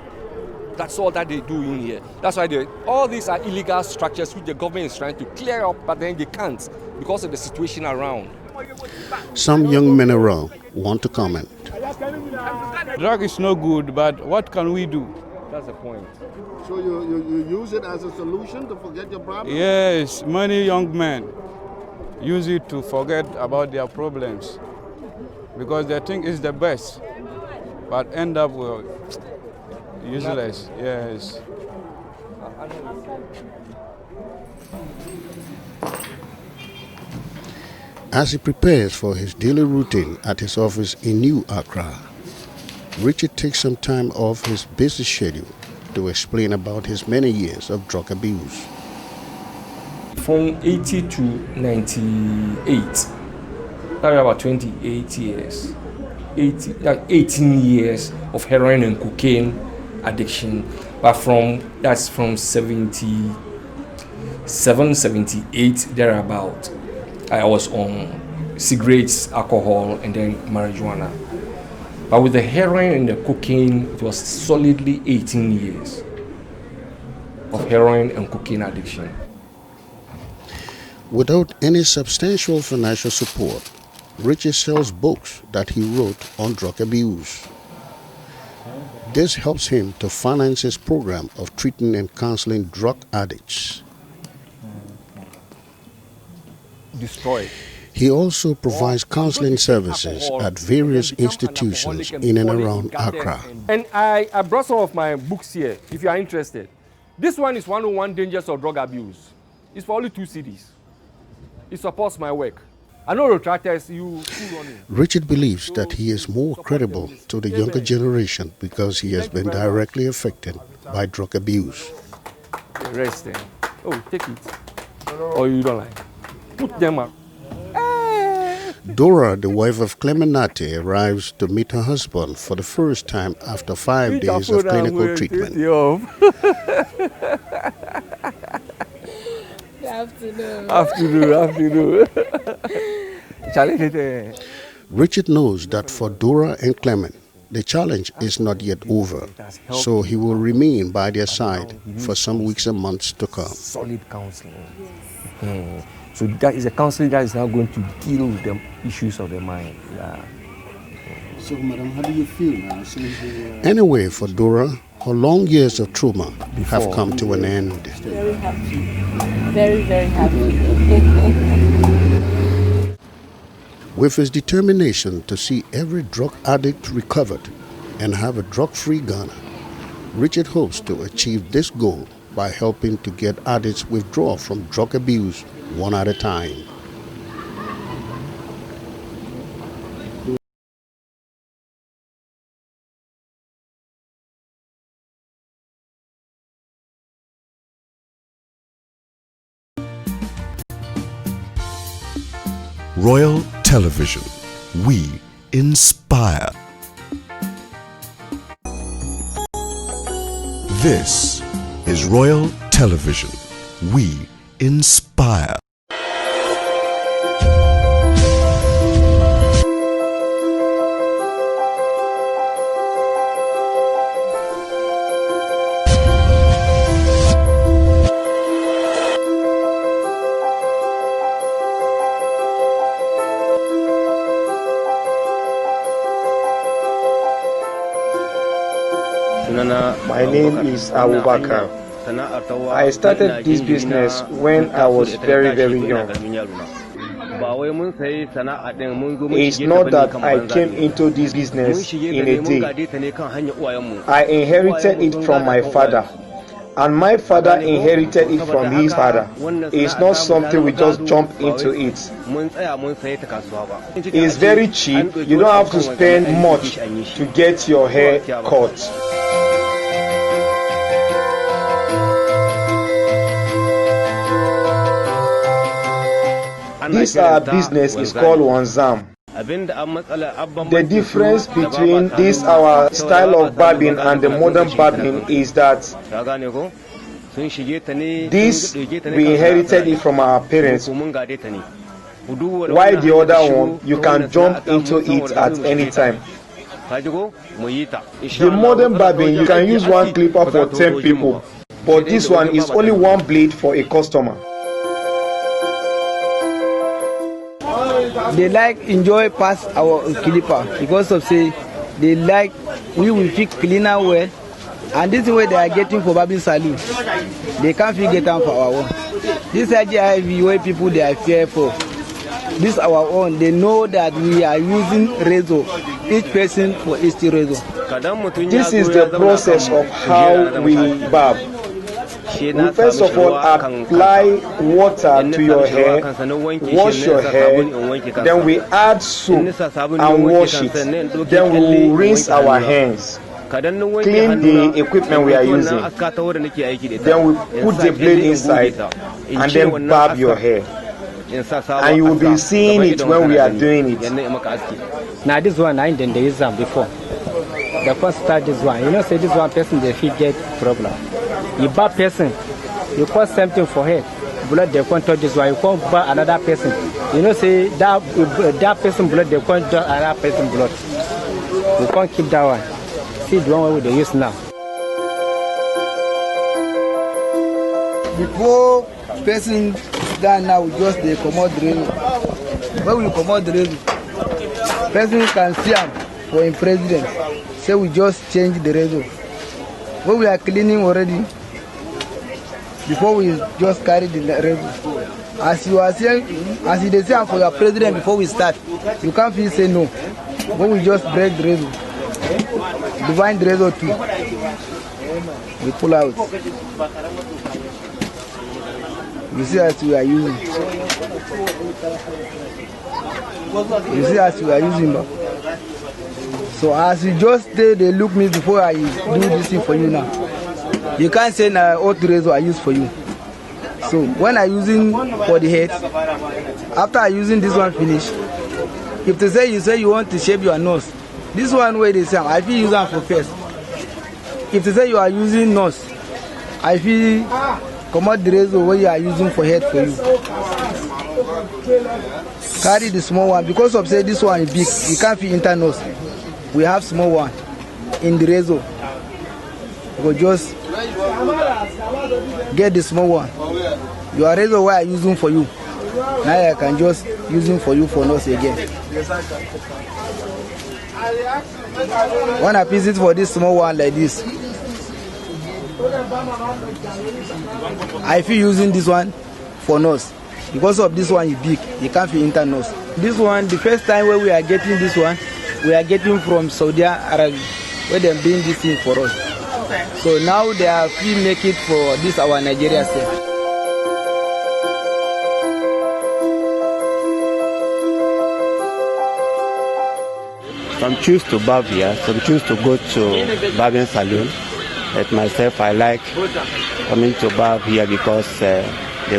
That's all that they do in here. That's why all these are illegal structures which the government is trying to clear up, but then they can't because of the situation around. Some young men around want to comment. Drug is no good, but what can we do? That's the point. So you use it as a solution to forget your problem? Yes, many young men use it to forget about their problems because they think it's the best, but end up with useless. Yes. As he prepares for his daily routine at his office in New Accra, Richard takes some time off his busy schedule to explain about his many years of drug abuse. From 80 to 98, that's about 28 years. 18 years of heroin and cocaine addiction, but that's from 77, 78, thereabout. I was on cigarettes, alcohol, and then marijuana. But with the heroin and the cocaine, it was solidly 18 years of heroin and cocaine addiction. Without any substantial financial support, Richard sells books that he wrote on drug abuse. This helps him to finance his program of treating and counseling drug addicts. He also provides counseling services at various institutions in and around Accra. And I brought some of my books here, if you are interested. This one is 101 Dangers of Drug Abuse. It's for only 2 CDs. It supports my work. I know retractors, you running. Richard believes that he is more credible to the younger generation because he has been directly affected by drug abuse. The rest then. Oh, take it. Or you don't like. Put them up. Dora, the wife of Clemenate, arrives to meet her husband for the first time after 5 days of clinical treatment. Afternoon. Richard knows that for Dora and Clement, the challenge is not yet over, so he will remain by their side for some weeks and months to come. Solid counseling. So that is a counseling that is now going to deal with the issues of the mind. Yeah. So, madam, how do you feel now? Anyway, for Dora, her long years of trauma have come to an end. Very happy. Very, very happy. With his determination to see every drug addict recovered and have a drug-free Ghana, Richard hopes to achieve this goal by helping to get addicts withdraw from drug abuse one at a time. Royal Television. We inspire. This is Royal Television. We inspire. My name is Abubakar. I started this business when I was very, very young. It's not that I came into this business in a day. I inherited it from my father, and my father inherited it from his father. It's not something we just jump into it. It's very cheap. You don't have to spend much to get your hair cut. This business is called Wanzam. The difference between this our style of barbing and the modern barbing is that this we inherited it from our parents, while the other one you can jump into it at any time. The modern barbing, you can use one clipper for 10 people, but this one is only one blade for a customer. They enjoy past our clipper because of say they we will fix cleaner well, and this is what they are getting for barbing saloon. They can't get them for our own. This IGIV where people they are fearful. This our own. They know that we are using razor, each person for each razor. This is the process of how we barb. We first of all apply water to your hair, wash your hair, then we add soap and wash it. Then we will rinse our hands, clean the equipment we are using. Then we put the blade inside and then barb your hair. And you will be seeing it when we are doing it. Now this one I didn't use them before. The first start this one. You know, say this one person they feel get problem. You bad person, you cause something for her. Blood they can't touch this one. You can't buy another person. You know, say that person blood they can't touch another person blood. You can't keep that one. See the one way they use now. Before person that now just they commode the razor. When we commode the razor, person can see him for him president. Say we just change the razor. When we are cleaning already, before we just carry the razor. As you are saying, as they say for your president before we start, you can't feel say no. When we just break the razor, divine the razor too, we pull out. You see as we are using. You see as we are using. So as you just stay, they look me before I do this thing for you now. You can't say na old razor I use for you. So when I using for the head, after I using this one finish, if they say you want to shape your nose, this one way they say I feel use them for first. If they say you are using nose, I feel come out the razor where you are using for head for you. Carry the small one because of say this one is big, you can't fit enter nose. We have small one in the razor. We just get the small one. Your razor where I using for you. Now I can just using for you for nose again. When I piece it for this small one like this, I feel using this one for nose. Because of this one is big, you can't fit enter nose. This one, the first time where we are getting this one, we are getting from Saudi Arabia, where they are doing this thing for us. So now they are free make it for this our Nigeria state. Some choose to barb here, some choose to go to barbing salon. But myself, I like coming to barb here because they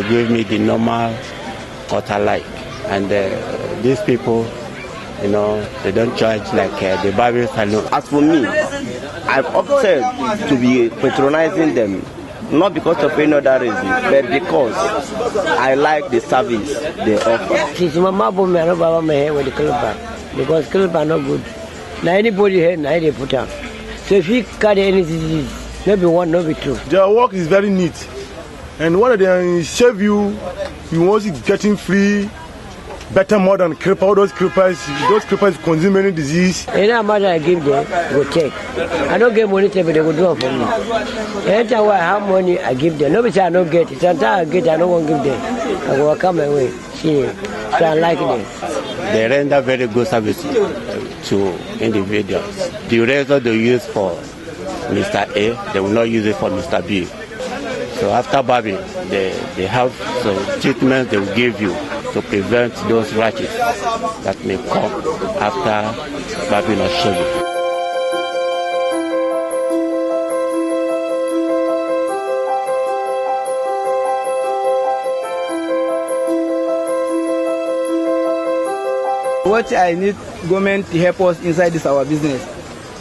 give me the normal cut I like. And these people, you know, they don't charge like the barbing salon. As for me, I've opted to be patronizing them, not because of any other reason, but because I like the service they offer. Since my mom me, I don't barb my hair with the clipper because clipper are not good. Now anybody here, now they put on. So if you carry any disease, maybe one, maybe two. Their work is very neat, and when they shave you, you want it getting free. Better more than clipper. All those clippers consume any disease. Any amount I give them, go take. I don't get money, but they go do it for me. Anytime I have money, I give them. Nobody say I don't get it. Sometimes I get it, I don't want to give them. I go come my way. See, so I like them. They render very good service to individuals. The razor they use for Mr. A, they will not use it for Mr. B. So after barbing, they have some treatment they will give you to prevent those rashes that may come after barbing or shaving. What I need government to help us inside this our business.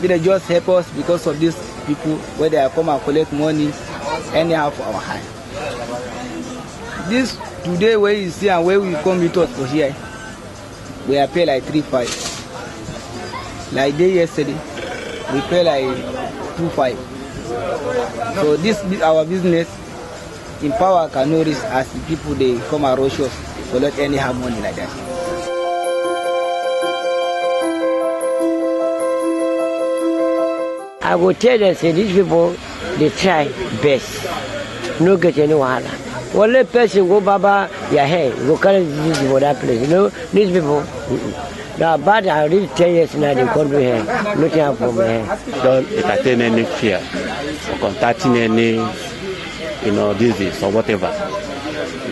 They just help us because of these people where they come and collect money anyhow for our hand. This today where you see and where we come with us for here, we are paid like 3-5. Like day yesterday, we pay like 2.5. So this our business in power can notice as the people they come and rush us collect any have money like that. I will tell them, say these people they try best, no get any wahala. One let person go baba your hair, go carry this for that place. You know, these people. Now, but I already 10 years now they come here, nothing happen from here. Don't entertain any fear or contacting any, disease or whatever.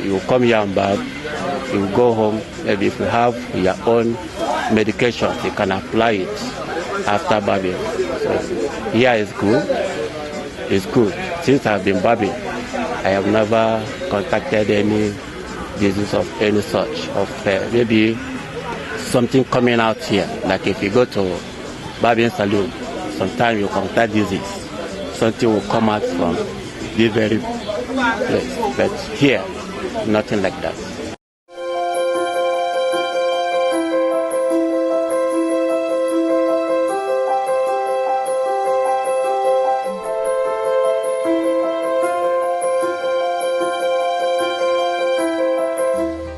You come here and back, you go home. Maybe if you have your own medication, you can apply it after babbing. So here is good. It's good. Since I've been babbing, I have never contacted any disease of any such. Of maybe something coming out here, like if you go to barbing salon, sometimes you contact disease, something will come out from this very place. But here, nothing like that.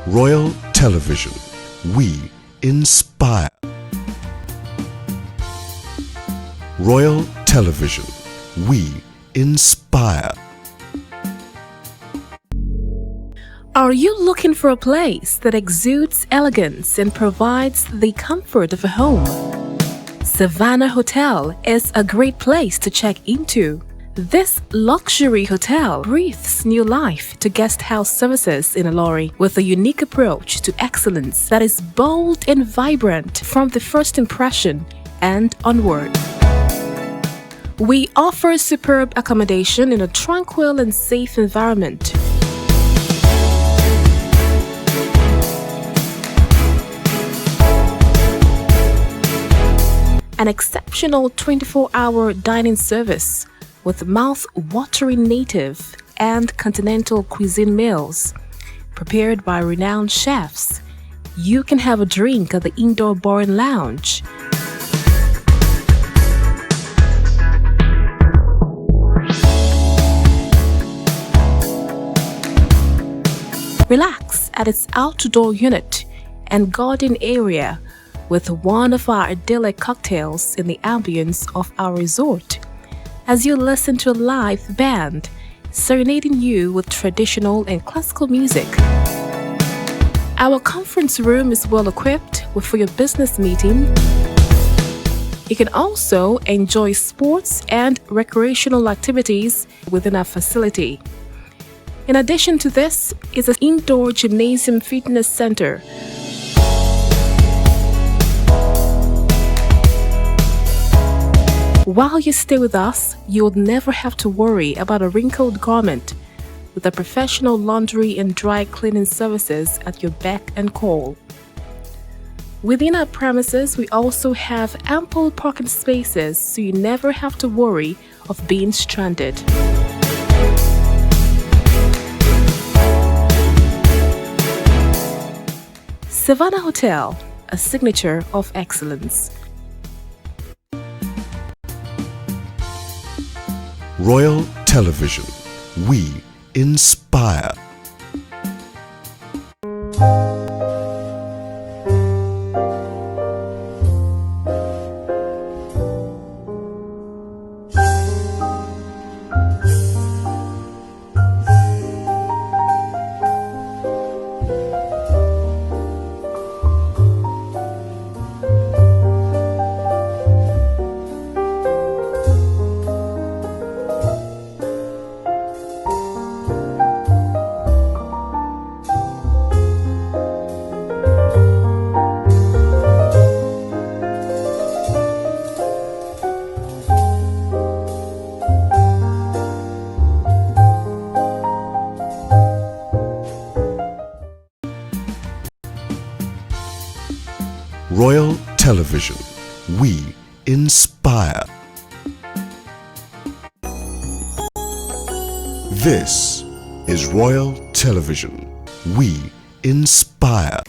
Royal Television. We inspire. Royal Television. We inspire. Are you looking for a place that exudes elegance and provides the comfort of a home? Savannah Hotel is a great place to check into. This luxury hotel breathes new life to guest house services in Ilori with a unique approach to excellence that is bold and vibrant from the first impression and onward. We offer superb accommodation in a tranquil and safe environment. An exceptional 24-hour dining service with mouth-watering native and continental cuisine meals prepared by renowned chefs. You can have a drink at the indoor bar and lounge. Relax at its outdoor unit and garden area with one of our idyllic cocktails in the ambience of our resort, as you listen to a live band serenading you with traditional and classical music. Our conference room is well equipped for your business meeting. You can also enjoy sports and recreational activities within our facility. In addition to this is an indoor gymnasium fitness center. While you stay with us, you will never have to worry about a wrinkled garment, with the professional laundry and dry cleaning services at your beck and call. Within our premises, we also have ample parking spaces, so you never have to worry of being stranded. Savannah Hotel, a signature of excellence. Royal Television. We inspire. Royal Television. We inspire. This is Royal Television. We inspire.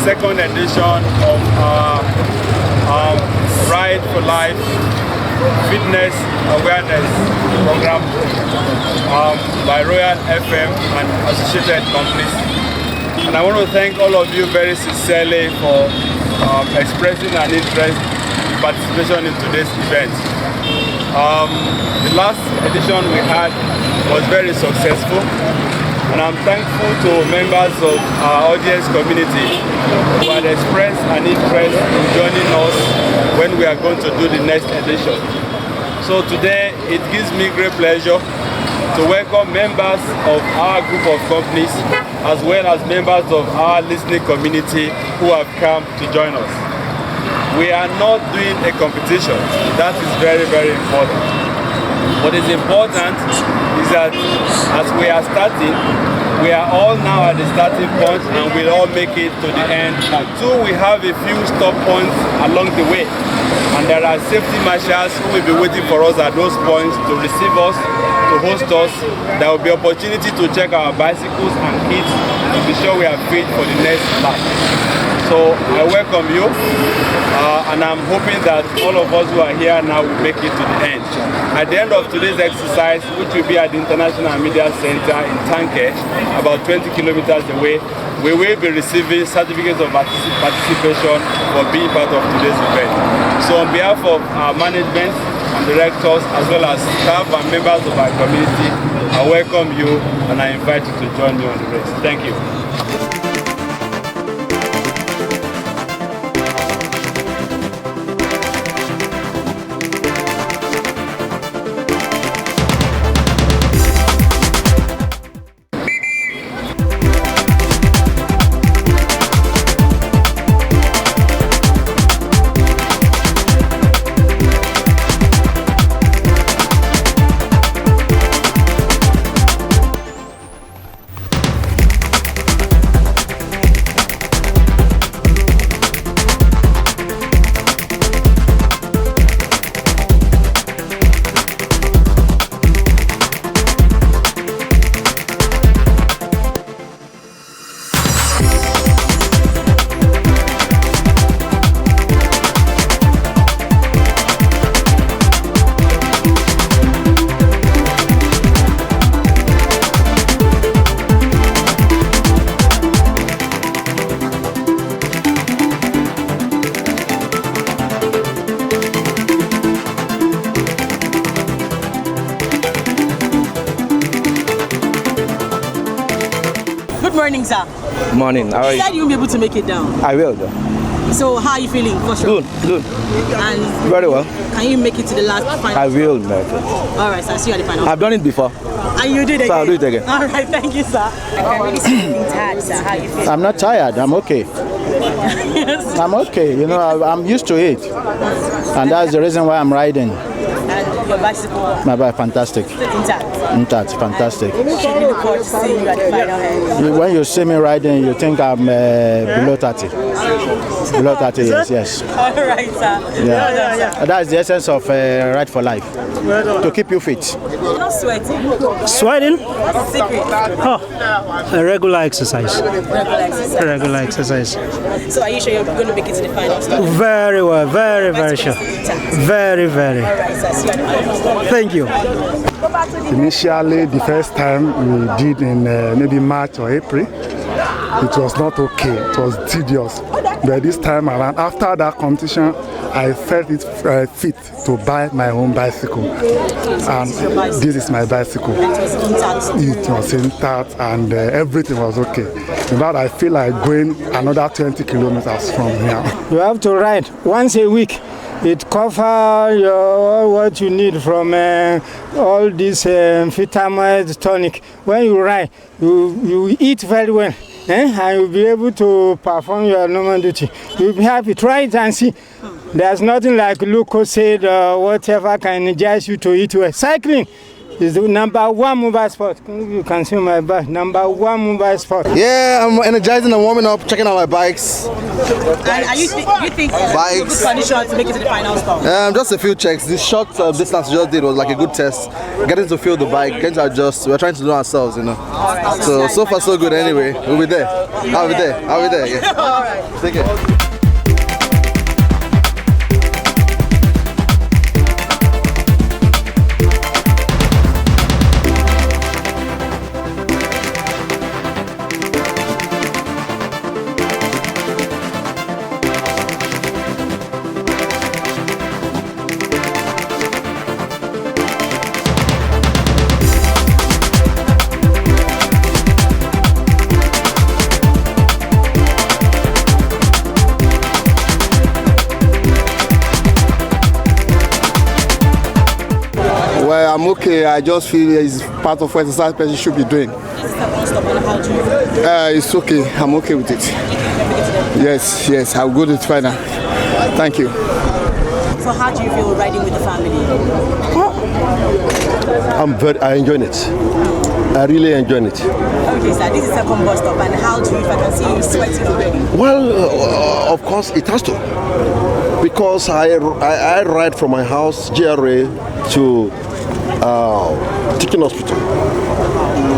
second edition of our Ride for Life Fitness Awareness Program by Royal FM and associated companies. And I want to thank all of you very sincerely for expressing an interest in participation in today's event. The last edition we had was very successful, and I'm thankful to members of our audience community who had expressed an interest in joining us when we are going to do the next edition. So today it gives me great pleasure to welcome members of our group of companies as well as members of our listening community who have come to join us. We are not doing a competition. That is very, very important. What is important is that as we are starting, we are all now at the starting point and we'll all make it to the end. Two, we have a few stop points along the way. And there are safety marshals who will be waiting for us at those points to receive us, to host us. There will be opportunity to check our bicycles and kits to be sure we are fit for the next lap. So I welcome you, and I'm hoping that all of us who are here now will make it to the end. At the end of today's exercise, which will be at the International Media Center in Tanke, about 20 kilometers away, we will be receiving certificates of participation for being part of today's event. So on behalf of our management and directors, as well as staff and members of our community, I welcome you and I invite you to join me on the race. Thank you. Morning, sir. Morning. How are you? You said you won't be able to make it down. I will, though. So how are you feeling? For sure. Good. And very well. Can you make it to the last final? I will make it. All right, sir. See you at the final. I've done it before. And you did it again? So I'll do it again. All right, thank you, sir. I'm really tired, sir. How are you feeling? I'm not tired. I'm okay. Yes. I'm okay. You know, I'm used to it. And that's the reason why I'm riding. And your bicycle? My bike, fantastic. Intact, fantastic. Should we look forward to seeing you at the final end? When you see me riding, you think I'm below 30. Below 30 years, yes. All right, sir. Yeah. That's the essence of Ride for Life. To keep you fit. You're not sweating? Sweating? What's the secret? Oh, a regular exercise. Regular exercise. So are you sure you're going to make it to the final? Very well, very sure. Very. All right, sir. See you at the final. Thank you. Initially, the first time we did in maybe March or April, it was not okay. It was tedious. But this time around, after that competition, I felt it fit to buy my own bicycle. And this is my bicycle. It was intact and everything was okay. In fact, I feel like going another 20 kilometers from here. You have to ride once a week. It covers what you need from all this vitamins, tonic. When you ride, you eat very well. And you'll be able to perform your normal duty. You'll be happy. Try it and see. There's nothing like Lucozade or whatever can energize you to eat well. Cycling, It's the #1 mobile sport. You can see my bike. #1 mobile sport. Yeah, I'm energizing and warming up, checking out my bikes. And are you think bikes. good condition to make it to the final stop? Just a few checks. This short distance we just did was like a good test. Getting to feel the bike, getting to adjust. We're trying to do ourselves, you know. So far so good. Anyway, we'll be there. I'll be there. Yeah. All right. Take care. Well, I'm okay. I just feel it's part of what exercise person should be doing. It's okay. I'm okay with it. Yes. I'll go to the final. Thank you. So how do you feel riding with the family? I enjoy it. I really enjoy it. Okay, sir. This is second bus stop, and how do you? If I can see you sweating already. Well, of course it has to, because I ride from my house GRA to Teaching Hospital.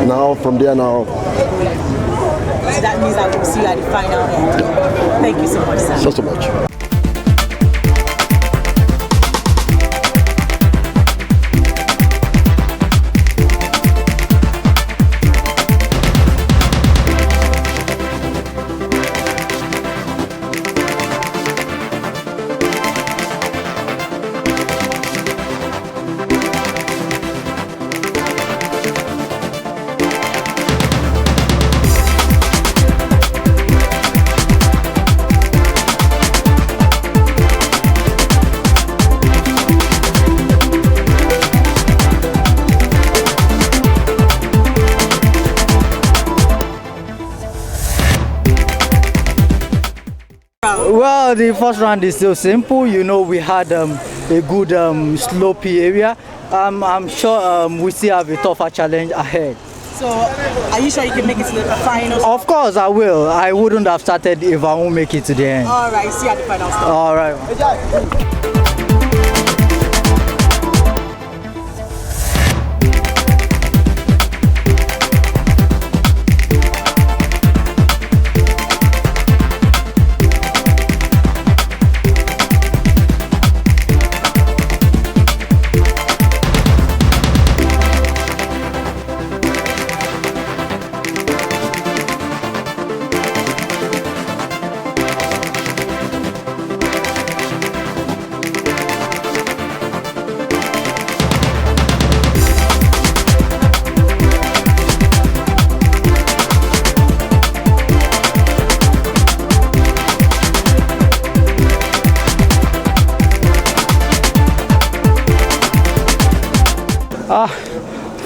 Now from there now. So that means I will see you at the final end. Thank you so much, sir. So much. Well, the first round is still simple. You know, we had a good slopey area. I'm sure we still have a tougher challenge ahead. So, are you sure you can make it to the final? Of course, I will. I wouldn't have started if I won't make it to the end. All right, see you at the final stop. All right.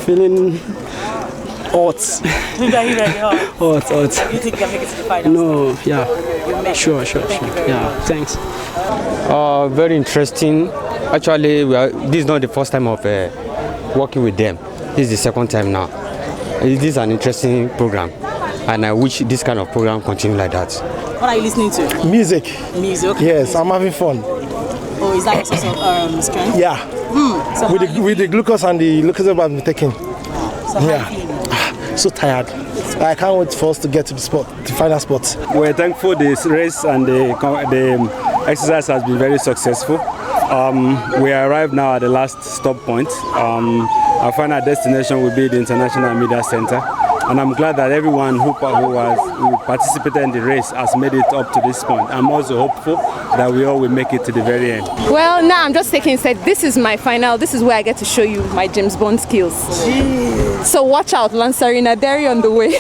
Feeling hot. You ready? Hot. Do you think you can make it to the final? No, yeah. Sure. Yeah, thanks. Very interesting. Actually, this is not the first time of working with them. This is the second time now. This is an interesting program, and I wish this kind of program continue like that. What are you listening to? Music. Music? Yes, I'm having fun. Oh, is that your source of strength? Yeah. So with the glucose and the glucose I'm taking. So so tired. I can't wait for us to get to the final spot. We're thankful this race and the exercise has been very successful. We arrived now at the last stop point. Our final destination will be the International Media Center. And I'm glad that everyone who participated in the race has made it up to this point. I'm also hopeful that we all will make it to the very end. Well, now I'm just taking said this is my final. This is where I get to show you my James Bond skills. Jeez. So watch out, Lansarina Derry on the way.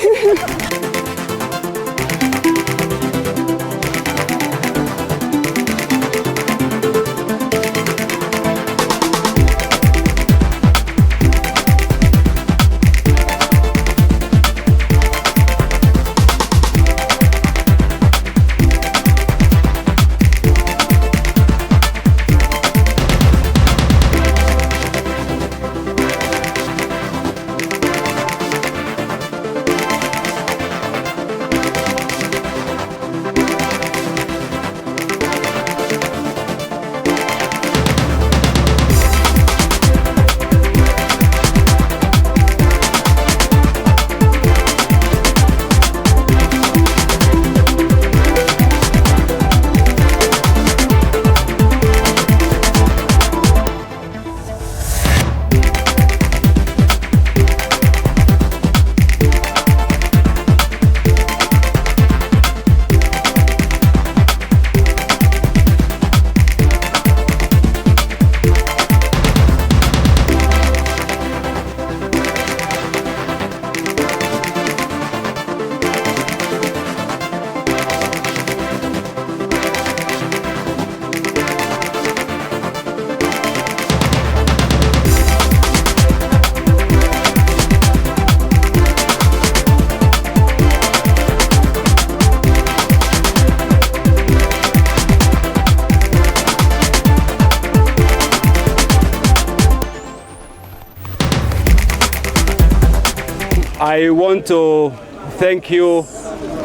I want to thank you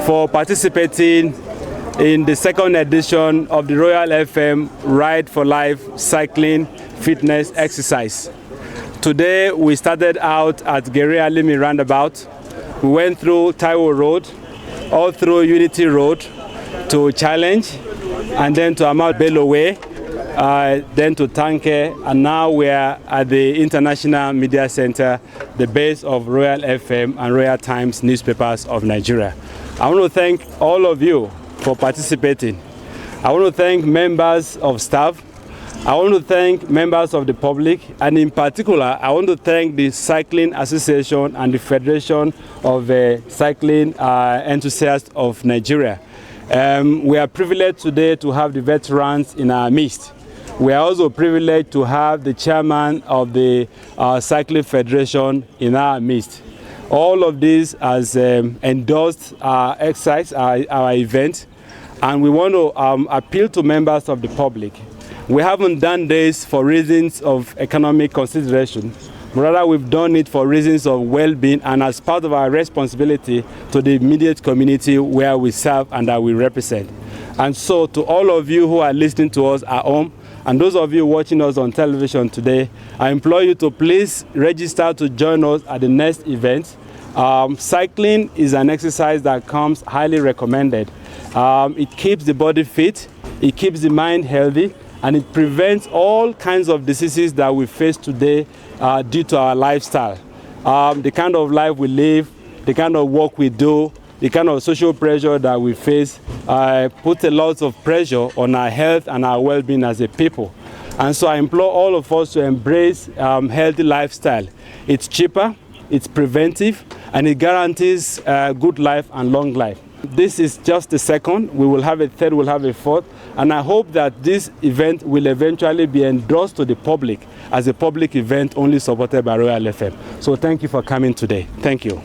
for participating in the second edition of the Royal FM Ride for Life Cycling Fitness Exercise. Today we started out at Gere Alimi Roundabout. We went through Taiwo Road, all through Unity Road to Challenge, and then to Ahmad Bello Way, then to Tanke, and now we're at the International Media Center, the base of Royal FM and Royal Times newspapers of Nigeria. I want to thank all of you for participating. I want to thank members of staff. I want to thank members of the public, and in particular, I want to thank the Cycling Association and the Federation of Cycling Enthusiasts of Nigeria. We are privileged today to have the veterans in our midst. We are also privileged to have the chairman of the Cycling Federation in our midst. All of this has endorsed our exercise, our event, and we want to appeal to members of the public. We haven't done this for reasons of economic consideration. Rather, we've done it for reasons of well-being and as part of our responsibility to the immediate community where we serve and that we represent. And so to all of you who are listening to us at home, and those of you watching us on television today, I implore you to please register to join us at the next event. Cycling is an exercise that comes highly recommended. It keeps the body fit, it keeps the mind healthy, and it prevents all kinds of diseases that we face today due to our lifestyle. The kind of life we live, the kind of work we do, the kind of social pressure that we face puts a lot of pressure on our health and our well-being as a people. And so I implore all of us to embrace healthy lifestyle. It's cheaper, it's preventive, and it guarantees good life and long life. This is just the second. We will have a third, we'll have a fourth. And I hope that this event will eventually be endorsed to the public as a public event only supported by Royal FM. So thank you for coming today. Thank you.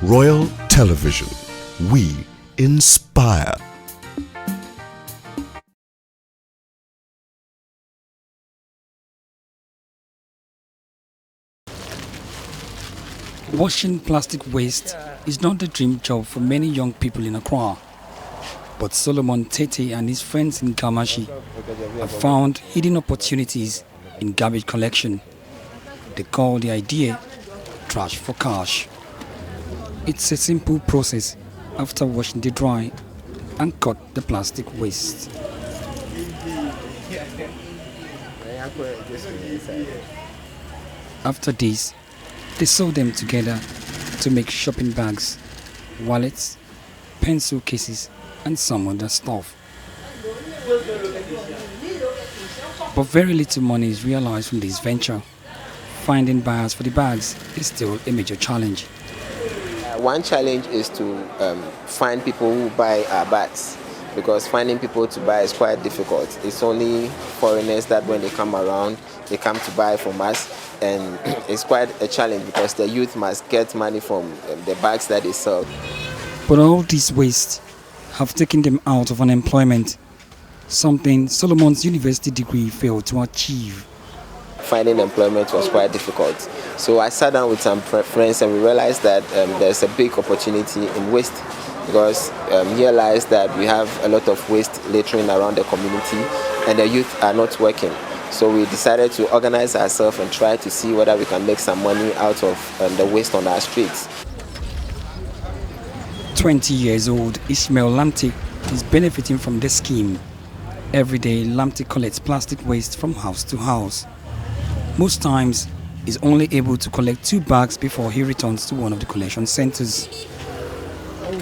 Royal Television. We inspire. Washing plastic waste is not the dream job for many young people in Accra. But Solomon Tete and his friends in Gamashi have found hidden opportunities in garbage collection. They call the idea trash for cash. It's a simple process after washing the dry and cut the plastic waste. After this, they sew them together to make shopping bags, wallets, pencil cases, and some other stuff. But very little money is realized from this venture. finding buyers for the bags is still a major challenge. One challenge is to find people who buy our bags, because finding people to buy is quite difficult. It's only foreigners that when they come around, they come to buy from us, and it's quite a challenge because the youth must get money from the bags that they sell. But all these wastes have taken them out of unemployment, something Solomon's university degree failed to achieve. Finding employment was quite difficult. So I sat down with some friends and we realized that there's a big opportunity in waste, because he realized that we have a lot of waste littering around the community and the youth are not working. So we decided to organize ourselves and try to see whether we can make some money out of the waste on our streets. 20 years old Ishmael Lamte is benefiting from this scheme. Every day, Lamte collects plastic waste from house to house. Most times, he's only able to collect 2 bags before he returns to one of the collection centers.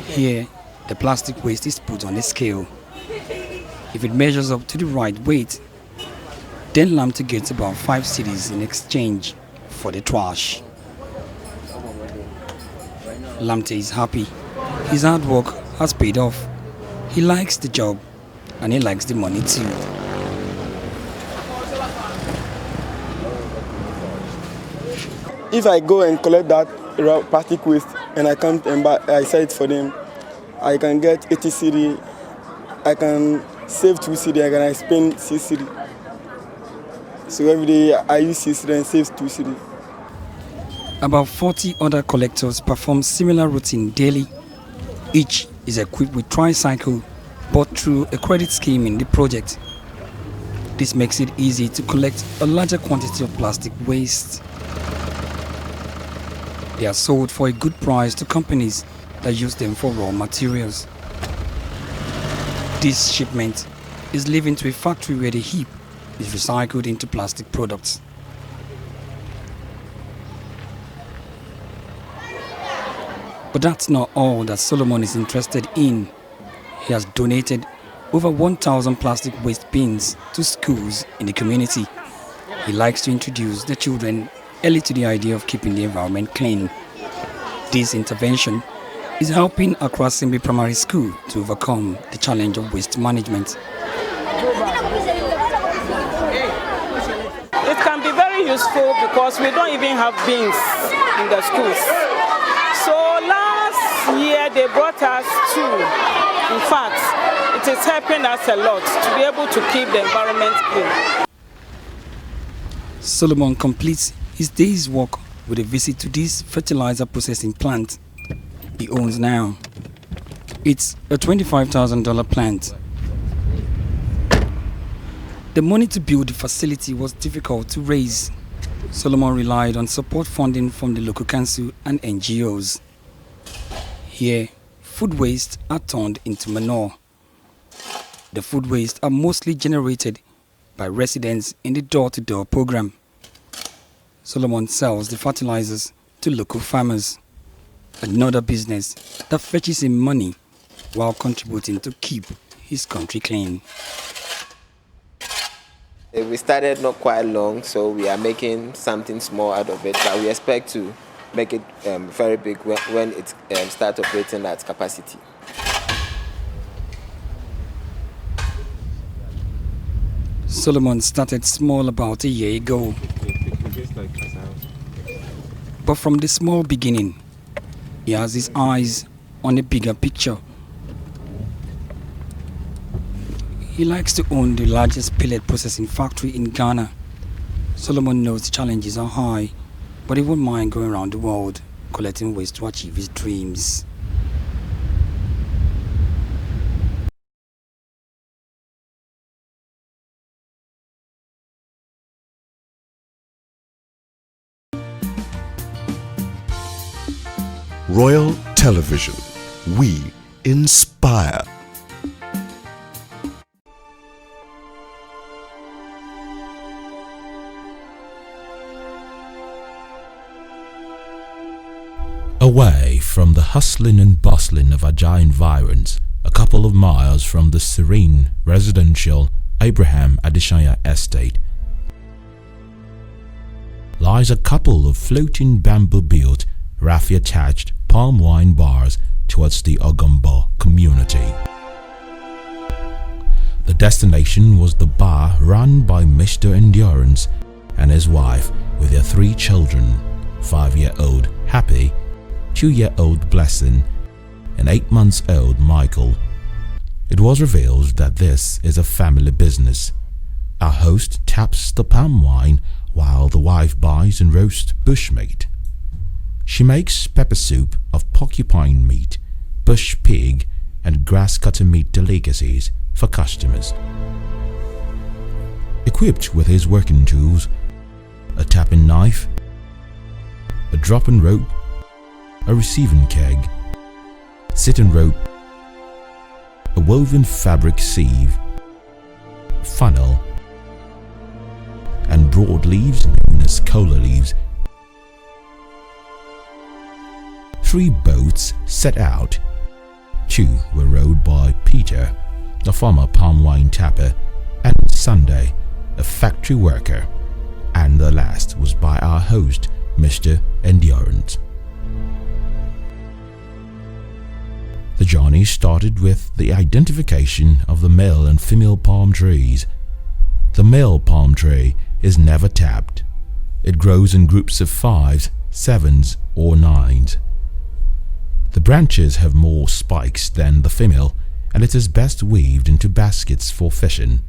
Here, the plastic waste is put on a scale. If it measures up to the right weight, then Lamte gets about 5 cedis in exchange for the trash. Lamte is happy. His hard work has paid off. He likes the job and he likes the money too. If I go and collect that plastic waste and I come and I sell it for them, I can get 80 cedi. I can save 2 cedi. I can spend 6 cedi. So every day I use 6 cedi and save 2 cedi. About 40 other collectors perform similar routine daily. Each is equipped with tricycle, bought through a credit scheme in the project. This makes it easy to collect a larger quantity of plastic waste. They are sold for a good price to companies that use them for raw materials. This shipment is leaving to a factory where the heap is recycled into plastic products. But that's not all that Solomon is interested in. He has donated over 1,000 plastic waste bins to schools in the community. He likes to introduce the children early to the idea of keeping the environment clean. This intervention is helping Accra Assembly Primary School to overcome the challenge of waste management. It can be very useful because we don't even have bins in the schools. So last year they brought us 2. In fact, it is helping us a lot to be able to keep the environment clean. Solomon completes his day's work with a visit to this fertilizer processing plant he owns now. It's a $25,000 plant. The money to build the facility was difficult to raise. Solomon relied on support funding from the local council and NGOs. Here, food waste are turned into manure. The food waste are mostly generated by residents in the door-to-door program. Solomon sells the fertilizers to local farmers, another business that fetches him money while contributing to keep his country clean. We started not quite long, so we are making something small out of it, but we expect to make it very big when it starts operating at capacity. Solomon started small about a year ago. But from the small beginning, he has his eyes on a bigger picture. He likes to own the largest pellet processing factory in Ghana. Solomon knows the challenges are high, but he won't mind going around the world collecting waste to achieve his dreams. Royal Television. We inspire. Away from the hustling and bustling of Ajah environs, a couple of miles from the serene residential Abraham Adesanya estate, lies a couple of floating bamboo-built, raffia-attached palm wine bars towards the Ogombo community. The destination was the bar run by Mr. Endurance and his wife with their 3 children, 5-year-old Happy, 2-year-old Blessing, and 8-month-old Michael. It was revealed that this is a family business. Our host taps the palm wine while the wife buys and roasts bushmeat. She makes pepper soup of porcupine meat, bush pig, and grass-cutter meat delicacies for customers. Equipped with his working tools, a tapping knife, a dropping rope, a receiving keg, sitting rope, a woven fabric sieve, a funnel, and broad leaves known as cola leaves, 3 boats set out. 2 were rowed by Peter, the former palm wine tapper, and Sunday, a factory worker, and the last was by our host, Mr. Endurance. The journey started with the identification of the male and female palm trees. The male palm tree is never tapped. It grows in groups of 5s, 7s, or 9s. The branches have more spikes than the female, and it is best weaved into baskets for fishing.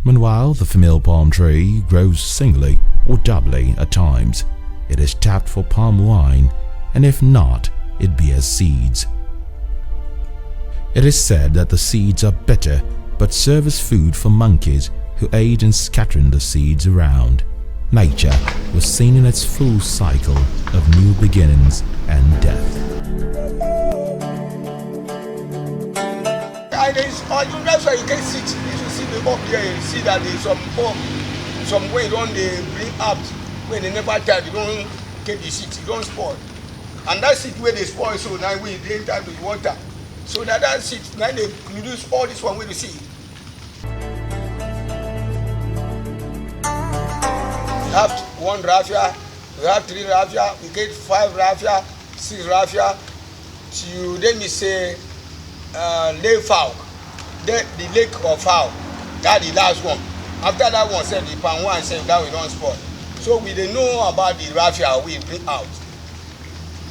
Meanwhile, the female palm tree grows singly or doubly at times. It is tapped for palm wine, and if not, it bears seeds. It is said that the seeds are bitter but serve as food for monkeys who aid in scattering the seeds around. Nature was seen in its full cycle of new beginnings and death. That's why you can sit. If you see the up here, you see that there's some way on they bring up when they never tell, you don't get the seat, you don't spoil. And that seat where they spoil, so now we drink that with water. So that seat, now they reduce all this one way to see. We have 1 raffia, we have 3 raffia, we get 5 raffia, 6 raffia, to then we say lay fowl, then the lake of fowl, that's the last one. After that one, said the pan one, said that we don't spoil. So we didn't know about the raffia we bring out.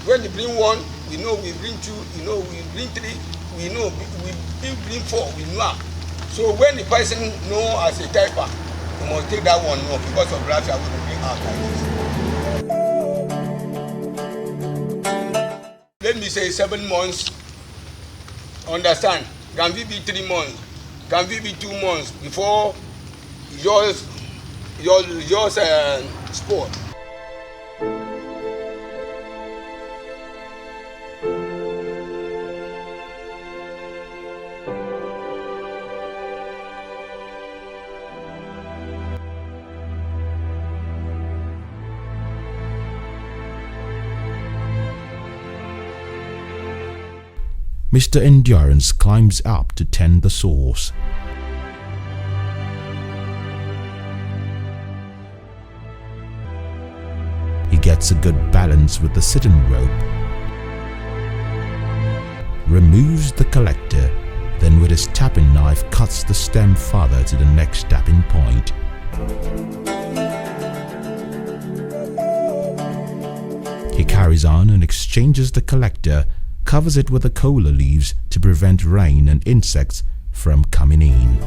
When we bring 1, we know we bring 2, we know we bring 3, we know we bring 4, we know. So when the person know as a typer, we must take that one no, because of raffia we will bring out like this. Let me say 7 months, understand, can we be 3 months, can we be 2 months before yours sport. Mr. Endurance climbs up to tend the source. He gets a good balance with the sitting rope, removes the collector, then with his tapping knife cuts the stem further to the next tapping point. He carries on and exchanges the collector, covers it with the cola leaves to prevent rain and insects from coming in.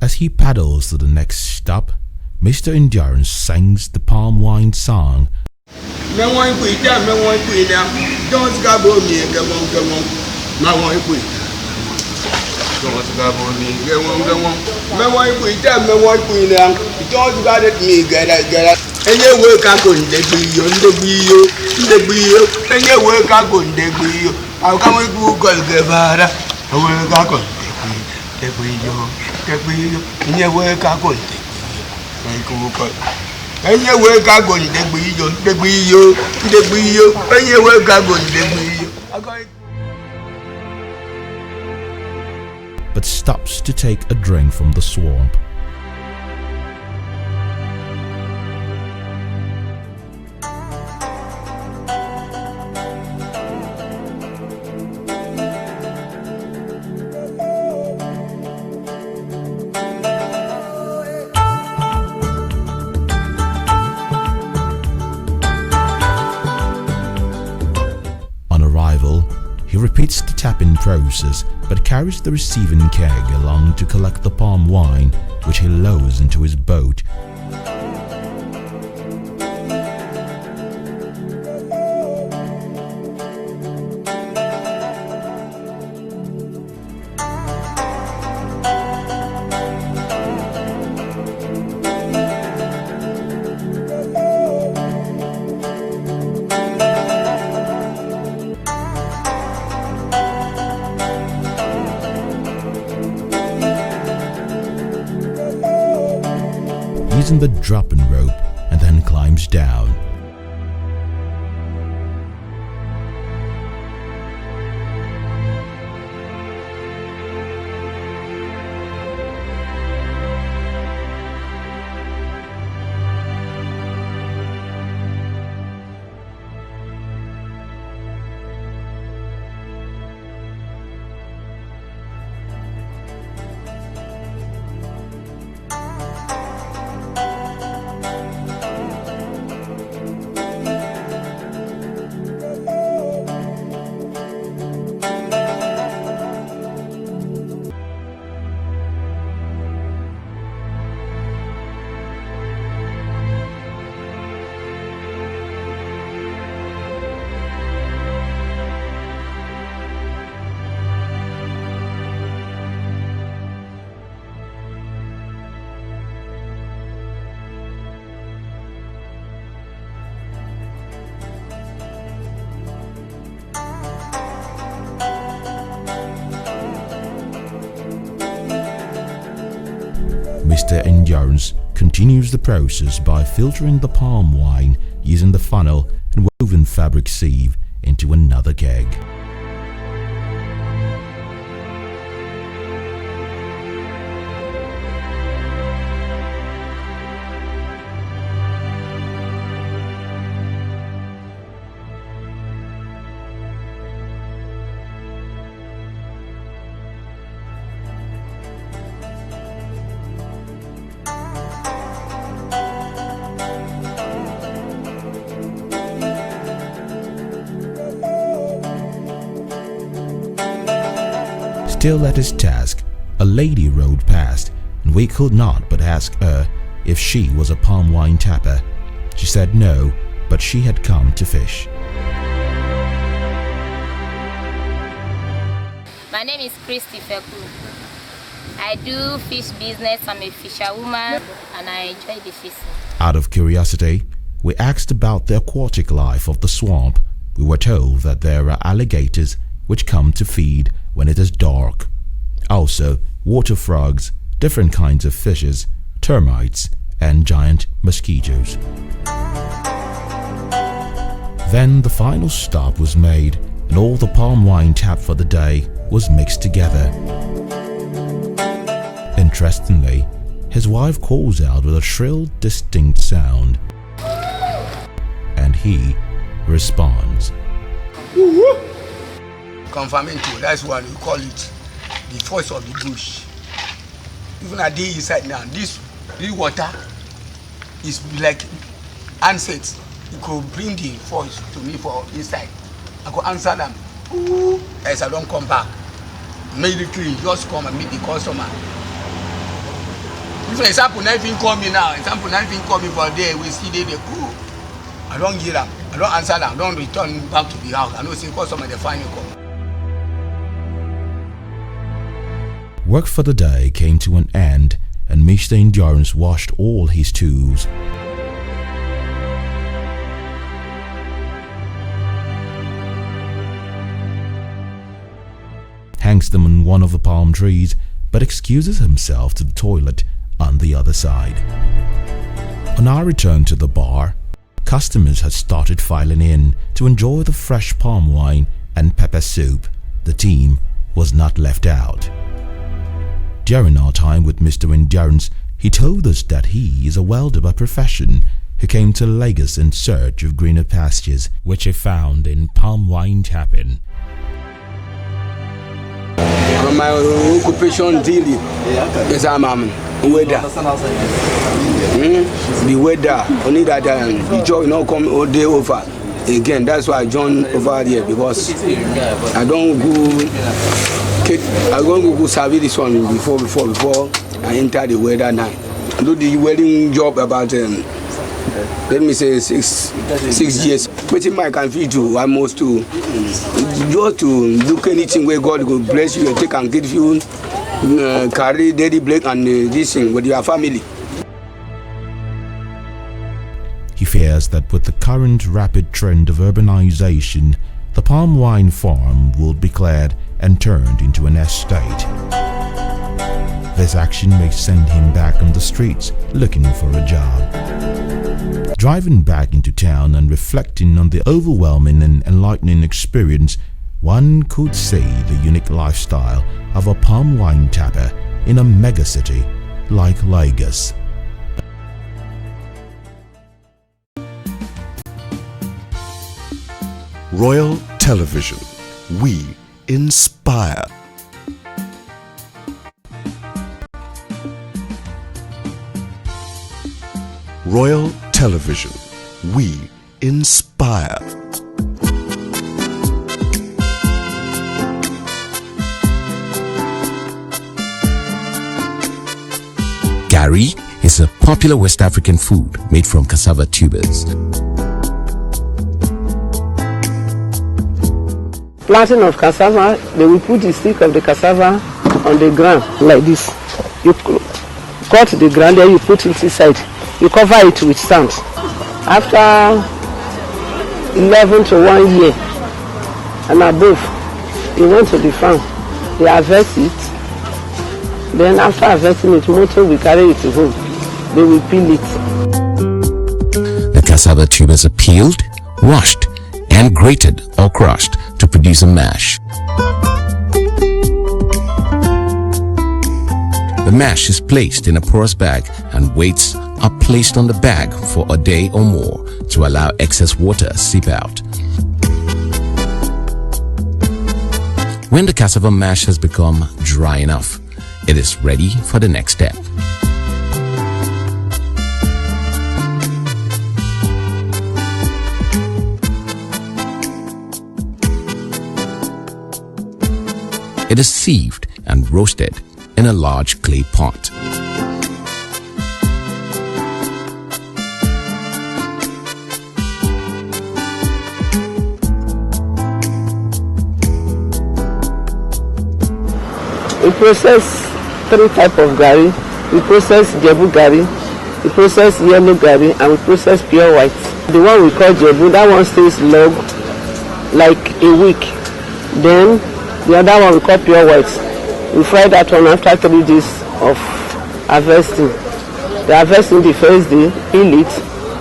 As he paddles to the next stop, Mr. Endurance sings the palm wine song. but stops to take a drink from the swamp. On arrival, he repeats the tapping process but carries the receiving keg along to collect the palm wine, which he lowers into his boat. Using the dropping rope and then climbs down. Mr. Endurance continues the process by filtering the palm wine using the funnel and woven fabric sieve into another keg. Still at his task, a lady rode past, and we could not but ask her if she was a palm wine tapper. She said no, but she had come to fish. My name is Christy Feku. I do fish business. I'm a fisherwoman and I enjoy the fishing. Out of curiosity, we asked about the aquatic life of the swamp. We were told that there are alligators which come to feed when it is dark. Also, water frogs, different kinds of fishes, termites, and giant mosquitoes. Then the final stop was made, and all the palm wine tapped for the day was mixed together. Interestingly, his wife calls out with a shrill, distinct sound, and he responds. Confirming to that's what we call it the voice of the bush. Even a day inside now, this water is like answers. You could bring the voice to me for inside. I could answer them. Ooh, as I don't come back. Immediately just come and meet the customer. If example, nothing call me now, example, nothing call me for a day, we see they cool. I don't give them, I don't answer them, I don't return back to the house. I don't say customer they find me call. Work for the day came to an end and Mr. Endurance washed all his tools. Hangs them on one of the palm trees, but excuses himself to the toilet on the other side. On our return to the bar, customers had started filing in to enjoy the fresh palm wine and pepper soup. The team was not left out. During our time with Mr. Endurance, he told us that he is a welder by profession who came to Lagos in search of greener pastures, which he found in palm wine tapping. My occupation daily is weather. The weather, only that the job not come all day over. Again, that's why I joined over here, because I don't go service this one before I enter the weather now. I do the welding job about let me say 6 years. But I can feed you almost to just to look anything where God will bless you and take and give you carry daily break and this thing with your family. He fears that with the current rapid trend of urbanization, the palm wine farm will be cleared and turned into an estate. This action may send him back on the streets looking for a job. Driving back into town and reflecting on the overwhelming and enlightening experience, one could see the unique lifestyle of a palm wine tapper in a megacity like Lagos. Royal Television. We inspire. Royal Television. We inspire. Gari is a popular West African food made from cassava tubers. Planting of cassava, they will put the stick of the cassava on the ground like this. You cut the ground, then you put it inside. You cover it with sand. After 11 to 1 year and above, you went to the farm. They harvest it. Then after harvesting it, motor will carry it home. They will peel it. The cassava tubers are peeled, washed, and grated or crushed to produce a mash. The mash is placed in a porous bag and weights are placed on the bag for a day or more to allow excess water to seep out. When the cassava mash has become dry enough, it is ready for the next step. It is sieved and roasted in a large clay pot. We process 3 types of gari. We process Jebu gari, we process yellow gari, and we process pure white. The one we call Jebu, that one stays long like a week. Then the other one we call pure white. We fry that one after 3 days of harvesting. They harvest the first day, peel it,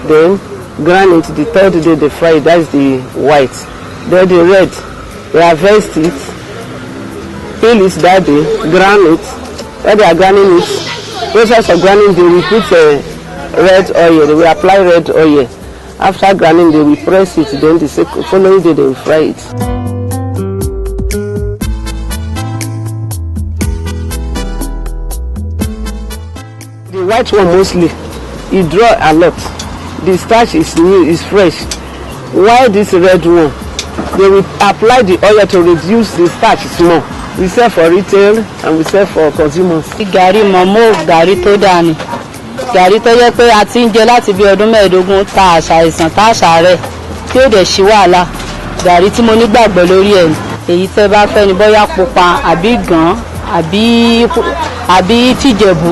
then grind it. The 3rd day they fry it, that's the white. Then the red, they harvest it, peel it that day, grind it. When they are grinding it, process of grinding, they will put red oil, they will apply red oil. After grinding, they will press it, then the following day they will fry it. The white one mostly, it draw a lot. The starch is new, is fresh. While this red one, they will apply the oil to reduce the starch small. We sell for retail and we sell for consumers. Gàrí mọ̀mọ́ gàrí tó dáa ni. Gàrí tó yẹ pé a ti ń jẹ láti bí ọdún 15 ta àṣà ìsàn ta àṣà rẹ̀ tí ó dẹ̀ ṣí wàhálà. Gàrí tí mo nígbàgbọ́ lórí ẹ̀ èyí tẹ́ bá fẹ́ ni bóyá pupa àbí gan àbí tìjẹ̀bú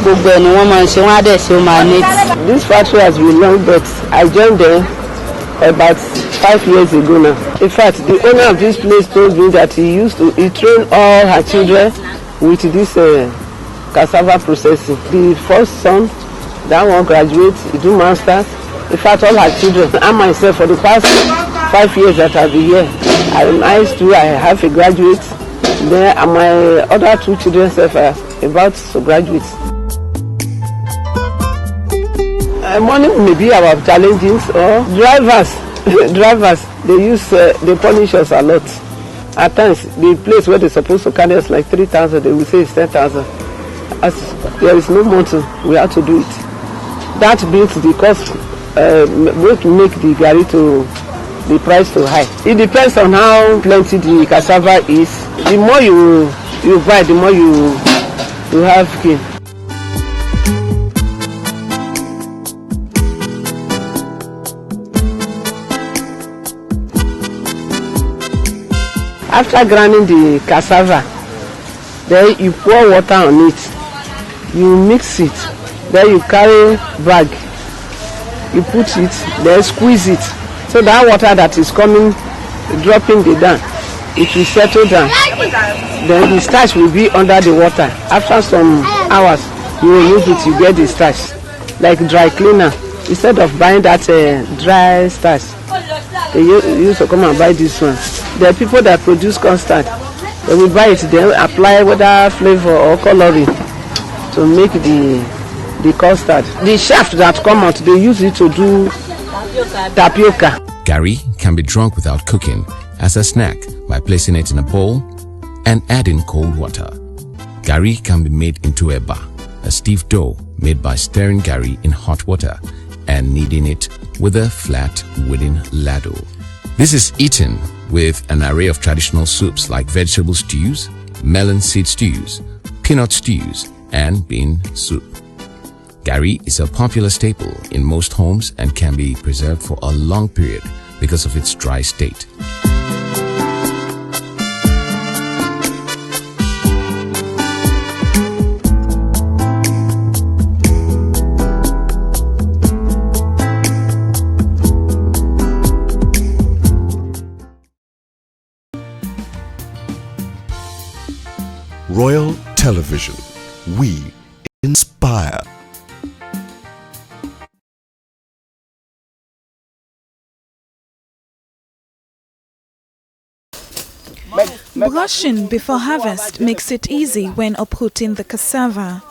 gbogbo ẹ̀ ni wọ́n máa ń ṣe, wọ́n á dẹ̀ ṣe ó máa neat. This factory has been long, but I joined them about 5 years ago now. In fact, the owner of this place told me that he trained all her children with this cassava processing. The first son, that one graduates, he do masters. In fact, all her children and myself for the past 5 years that I've been here, I have a graduate. Then my other 2 children are about to graduate. Money may be our challenges, or drivers, they punish us a lot. At times, the place where they're supposed to carry us like 3,000, they will say it's 10,000. As there is no mountain, we have to do it. That builds the cost, make the gari the price too high. It depends on how plenty the cassava is. The more you buy, the more you have gain. After grinding the cassava, then you pour water on it. You mix it. Then you carry bag. You put it, then squeeze it. So that water that is coming, dropping down, it will settle down. Then the starch will be under the water. After some hours, you remove it, you get the starch. Like dry cleaner. Instead of buying that dry starch, they used to come and buy this one. There are people that produce custard. They will buy it, then apply whether flavor or coloring to make the custard. The shaft that come out, they use it to do tapioca. Gari can be drunk without cooking as a snack by placing it in a bowl and adding cold water. Gari can be made into eba, a stiff dough made by stirring gari in hot water and kneading it with a flat wooden ladle. This is eaten with an array of traditional soups like vegetable stews, melon seed stews, peanut stews, and bean soup. Gari is a popular staple in most homes and can be preserved for a long period because of its dry state. Royal Television. We inspire. Brushing before harvest makes it easy when uprooting the cassava.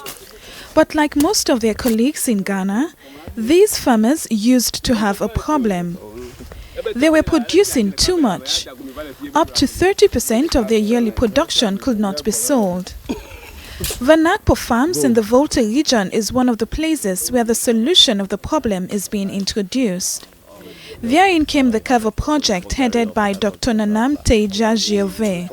But like most of their colleagues in Ghana, these farmers used to have a problem. They were producing too much. Up to 30% of their yearly production could not be sold. Vanakpo Farms in the Volta region is one of the places where the solution of the problem is being introduced. Therein came the cover project headed by Dr. Nanam Teja Giove.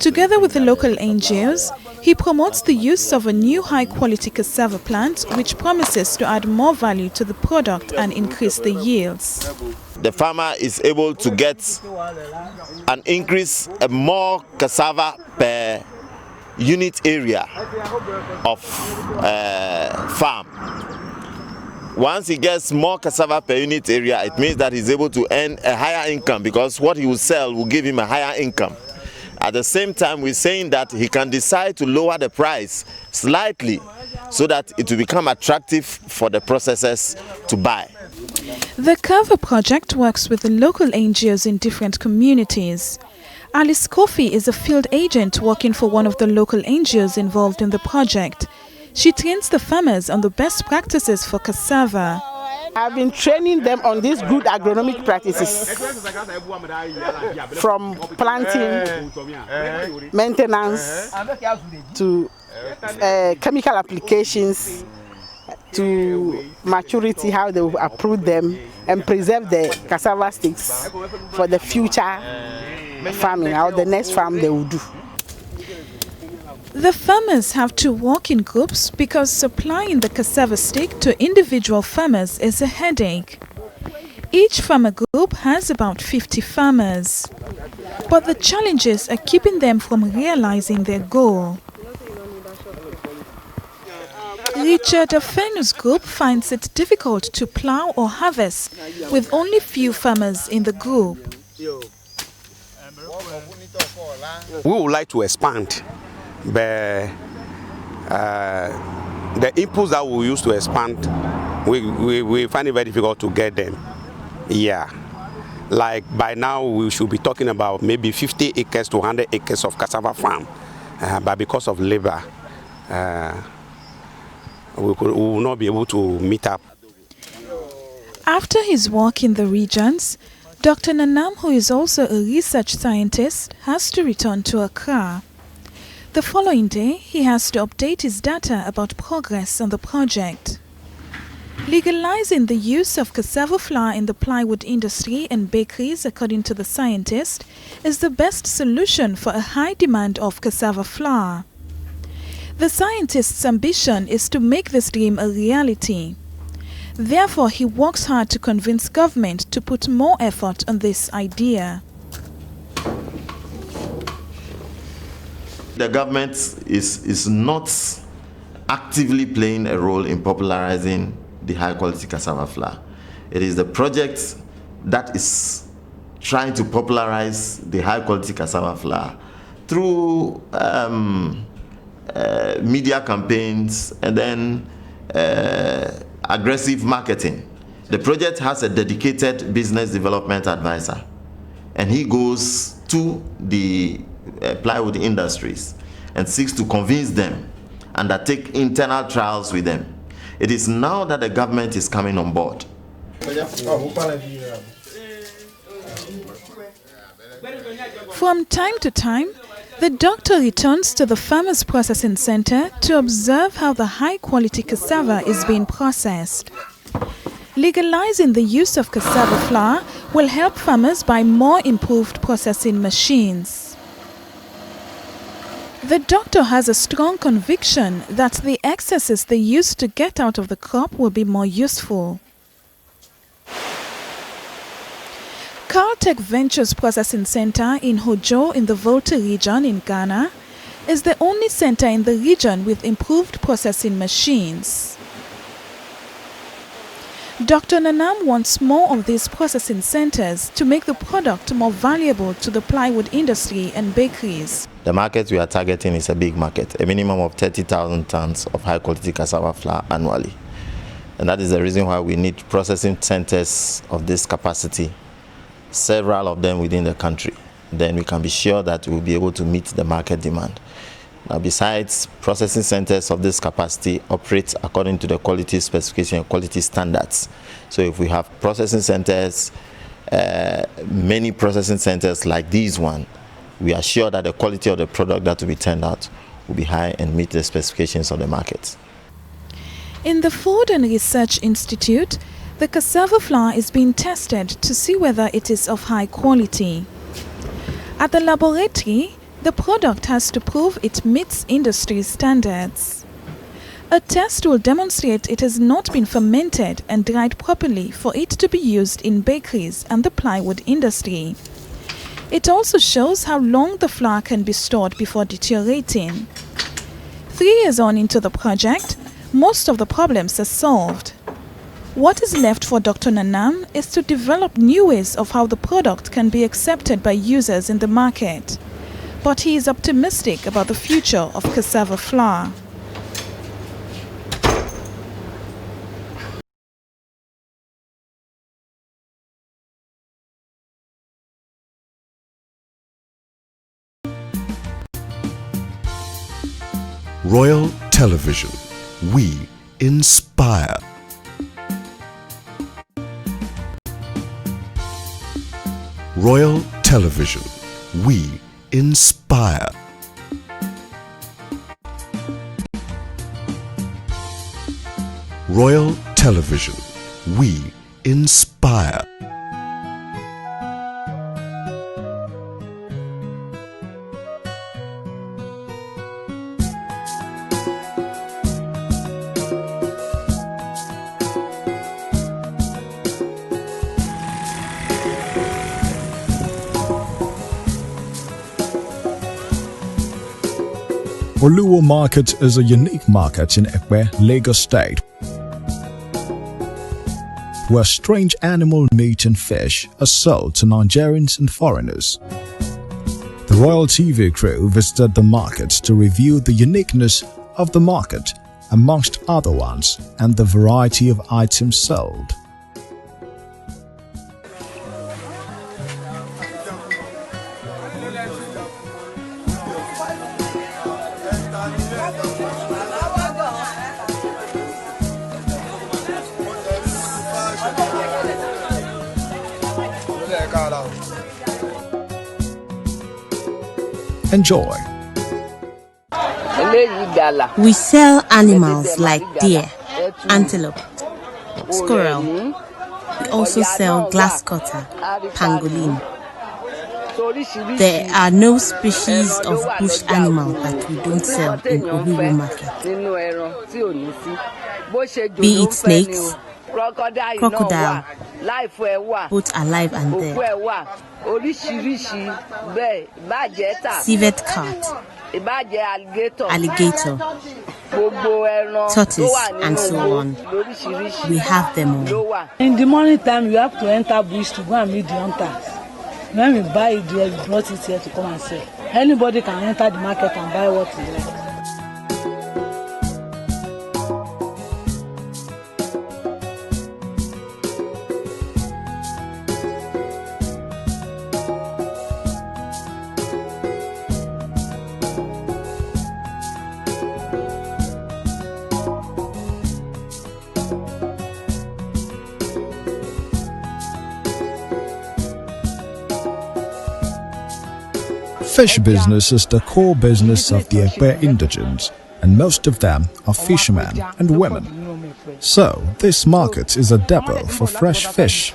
Together with the local NGOs, he promotes the use of a new high-quality cassava plant which promises to add more value to the product and increase the yields. The farmer is able to get an increase, more cassava per unit area of farm. Once he gets more cassava per unit area, it means that he's able to earn a higher income because what he will sell will give him a higher income. At the same time, we're saying that he can decide to lower the price slightly so that it will become attractive for the processors to buy. The Cover project works with the local NGOs in different communities. Alice Kofi is a field agent working for one of the local NGOs involved in the project. She trains the farmers on the best practices for cassava. I've been training them on these good agronomic practices, from planting, maintenance, to chemical applications, to maturity, how they will uproot them and preserve the cassava sticks for the future farming, or the next farm they will do. The farmers have to work in groups because supplying the cassava stick to individual farmers is a headache. Each farmer group has about 50 farmers. But the challenges are keeping them from realizing their goal. Richard Afenu's group finds it difficult to plow or harvest with only few farmers in the group. We would like to expand, but the inputs that we use to expand, we find it very difficult to get them. Yeah, like by now we should be talking about maybe 50 acres to 100 acres of cassava farm, but because of labor, we will not be able to meet up. After his work in the regions, Dr. Nanam, who is also a research scientist, has to return to Accra. The following day, he has to update his data about progress on the project. Legalizing the use of cassava flour in the plywood industry and bakeries, according to the scientist, is the best solution for a high demand of cassava flour. The scientist's ambition is to make this dream a reality. Therefore, he works hard to convince government to put more effort on this idea. The government is not actively playing a role in popularizing the high-quality cassava flour. It is the project that is trying to popularize the high-quality cassava flour through media campaigns and then aggressive marketing. The project has a dedicated business development advisor, and he goes to the plywood industries and seeks to convince them, undertake internal trials with them. It is now that the government is coming on board. From time to time, the doctor returns to the Farmers Processing Center to observe how the high-quality cassava is being processed. Legalizing the use of cassava flour will help farmers buy more improved processing machines. The doctor has a strong conviction that the excesses they used to get out of the crop will be more useful. Caltech Ventures Processing Center in Hojo in the Volta region in Ghana is the only center in the region with improved processing machines. Dr. Nanam wants more of these processing centers to make the product more valuable to the plywood industry and bakeries. The market we are targeting is a big market, a minimum of 30,000 tons of high-quality cassava flour annually. And that is the reason why we need processing centers of this capacity, several of them within the country. Then we can be sure that we'll be able to meet the market demand. Now, besides, processing centers of this capacity operate according to the quality specification and quality standards. So if we have processing centers, many processing centers like this one, we are sure that the quality of the product that will be turned out will be high and meet the specifications of the market. In the Food and Research Institute, the cassava flour is being tested to see whether it is of high quality. At the laboratory, the product has to prove it meets industry standards. A test will demonstrate it has not been fermented and dried properly for it to be used in bakeries and the plywood industry. It also shows how long the flour can be stored before deteriorating. 3 years on into the project, most of the problems are solved. What is left for Dr. Nanam is to develop new ways of how the product can be accepted by users in the market. But he is optimistic about the future of cassava flour. Royal Television. We inspire. Royal Television. We inspire. Royal Television. We inspire. Oluwo Market is a unique market in Ekpe, Lagos State, where strange animal meat and fish are sold to Nigerians and foreigners. The Royal TV crew visited the market to review the uniqueness of the market, amongst other ones, and the variety of items sold. Enjoy. We sell animals like deer, antelope, squirrel. We also sell glass cutter, pangolin. There are no species of bush animal that we don't sell in Oluwo Market. Be it snakes, crocodile, both alive and dead, civet cat, alligator, tortoise, and so on. We have them all. In the morning time, you have to enter bush to go and meet the hunters. When we buy it there, we brought it here to come and sell. Anybody can enter the market and buy what he wants. Fish business is the core business of the Ekpe indigents, and most of them are fishermen and women. So, this market is a depot for fresh fish.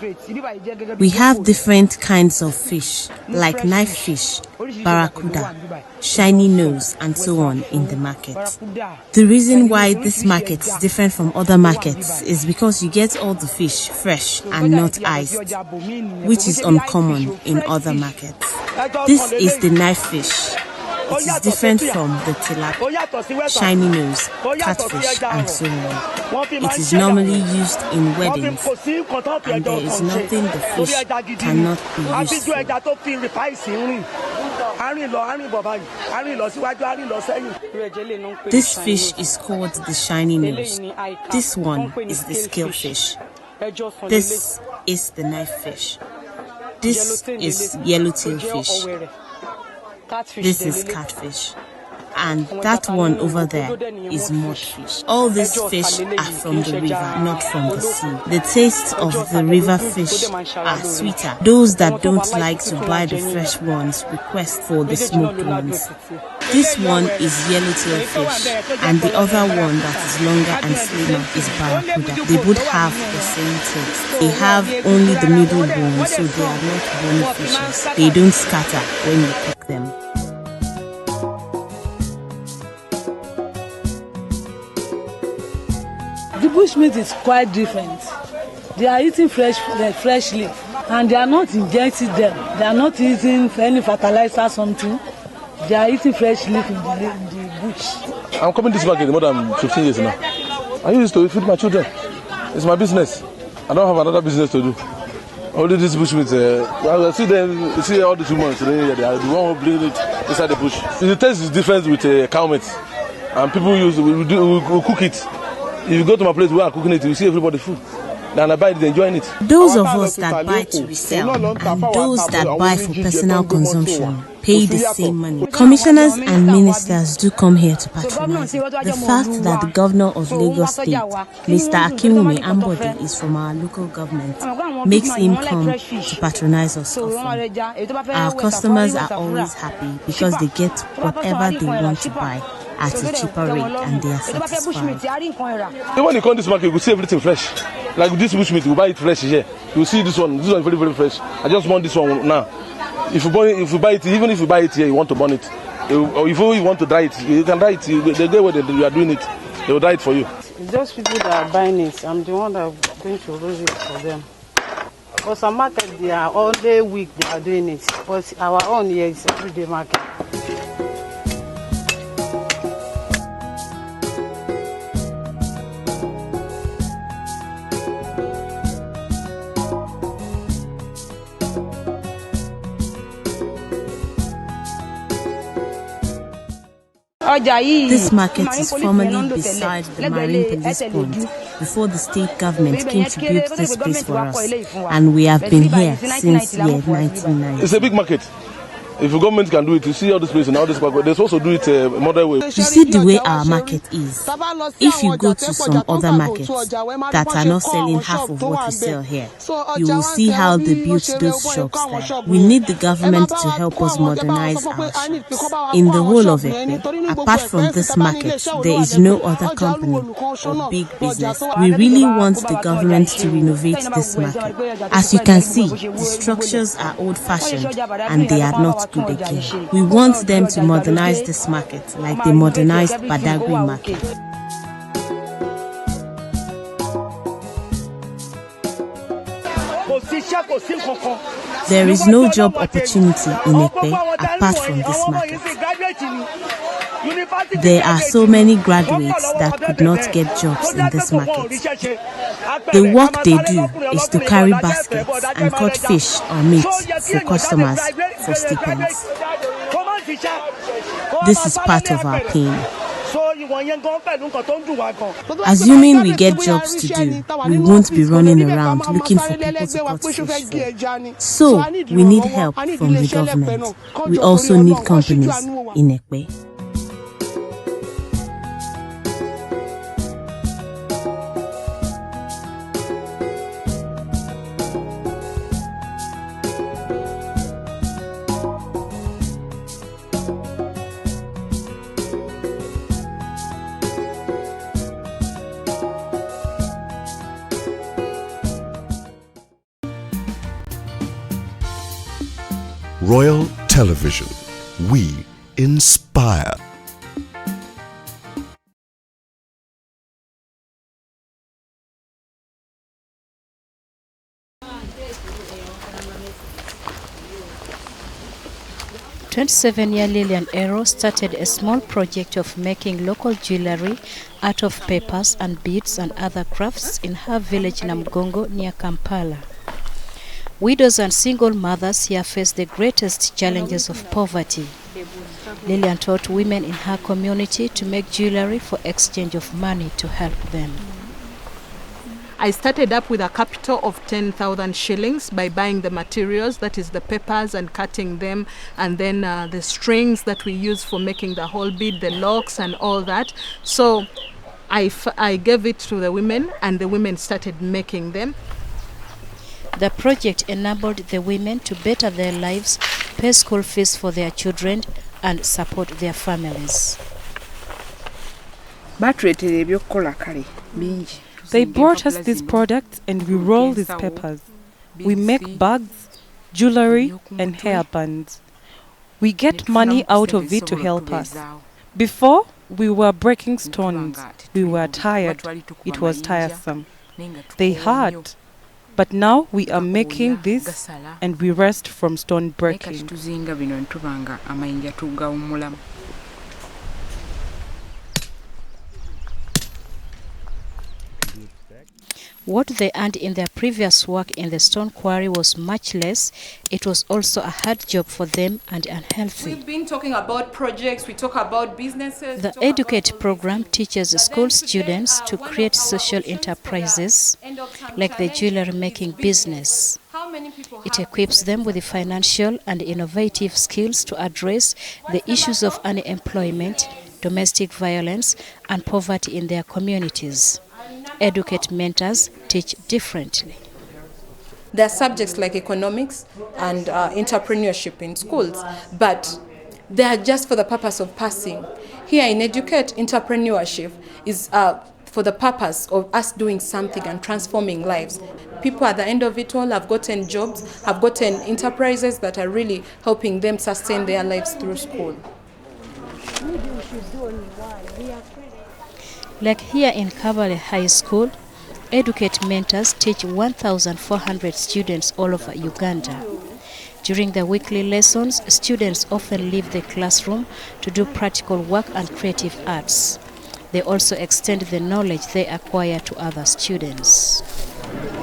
We have different kinds of fish, like knife fish, barracuda, shiny nose, and so on in the market. The reason why this market is different from other markets is because you get all the fish fresh and not iced, which is uncommon in other markets. This is the knife fish. It is different from the tilapia, shiny nose, catfish, and so on. It is normally used in weddings, and there is nothing the fish cannot be used for. This fish is called the shiny nose. This one is the scale fish. This is the knife fish. This is yellowtail fish. This is catfish. And that one over there is mudfish. All these fish are from the river, not from the sea. The taste of the river fish are sweeter. Those that don't like to buy the fresh ones request for the smoked ones. This one is yellowtail fish, and the other one that is longer and slimmer is barracuda. They both have the same taste. They have only the middle bone, so they are not bony fishes. They don't scatter when you cook them. The bushmeat is quite different. They are eating fresh leaf, and they are not injecting them. They are not using any fertilizer or something. They are eating fresh leaf in the bush. I'm coming to this market more than 15 years now. I used to feed my children. It's my business. I don't have another business to do. Only this bushmeat. I see them. You see all the 2 months. They are the one who bring it inside the bush. The taste is different with cow meat, and people we cook it. If you go to my place where I'm cooking it, you see everybody food. Then I buy it, enjoying it. Those of us that buy to resell and those that buy for personal consumption pay the same money. Commissioners and ministers do come here to patronize. The fact that the governor of Lagos State, Mr. Akinwumi Ambode, is from our local government makes him come to patronize us often. Our customers are always happy because they get whatever they want to buy at a cheaper rate and they are satisfied. When you come to this market, you will see everything fresh. Like this bushmeat, you buy it fresh here. You see this one is very, very fresh. I just want this one now. If you buy it, even if you buy it here, you want to burn it. Or if you want to dry it, you can dry it. The day where you are doing it, they will dry it for you. It's just people that are buying it. I'm the one that is going to roast it for them. For some market, they are all day week they are doing it. But our own here is everyday market. This market is formerly beside the Marine Police Point before the state government came to build this place for us, and we have been here since year 1990. It's a big market. If the government can do it, you see all this place and all this market, they're supposed to do it a modern way. You see the way our market is. If you go to some other markets that are not selling half of what we sell here, you will see how they built those shops there. We need the government to help us modernize our shops. In the whole of it, apart from this market, there is no other company or big business. We really want the government to renovate this market. As you can see, the structures are old-fashioned and they are not good again. We want them to modernize this market like they modernized Badagry market. There is no job opportunity in Ekpe apart from this market. There are so many graduates that could not get jobs in this market. The work they do is to carry baskets and cut fish or meat for customers for stipends. This is part of our pain. Assuming we get jobs to do, we won't be running around looking for people to cut fish for. So, we need help from the government. We also need companies in Ekpe. Royal Television. We inspire. "27-year Lillian Ero started a small project of making local jewelry out of papers and beads and other crafts in her village Namgongo near Kampala. Widows and single mothers here face the greatest challenges of poverty. Lillian taught women in her community to make jewelry for exchange of money to help them. I started up with a capital of 10,000 shillings by buying the materials, that is the papers, and cutting them, and then the strings that we use for making the whole bead, the locks and all that. So I gave it to the women, and the women started making them. The project enabled the women to better their lives, pay school fees for their children, and support their families. They brought us these products and we roll these papers. We make bags, jewelry, and hair bands. We get money out of it to help us. Before, we were breaking stones. We were tired. It was tiresome. They hurt. But now we are making this and we rest from stone breaking. What they earned in their previous work in the stone quarry was much less. It was also a hard job for them and unhealthy. We've been talking about projects, we talk about businesses. The Educate program teaches school students to create social enterprises like the jewelry making business. It equips them with the financial and innovative skills to address the issues of unemployment, domestic violence, and poverty in their communities. Educate mentors teach differently. There are subjects like economics and entrepreneurship in schools, but they are just for the purpose of passing. Here in Educate, entrepreneurship is for the purpose of us doing something and transforming lives. People at the end of it all have gotten jobs, have gotten enterprises that are really helping them sustain their lives through school. Like here in Kabale High School, Educate mentors teach 1,400 students all over Uganda. During the weekly lessons, students often leave the classroom to do practical work and creative arts. They also extend the knowledge they acquire to other students.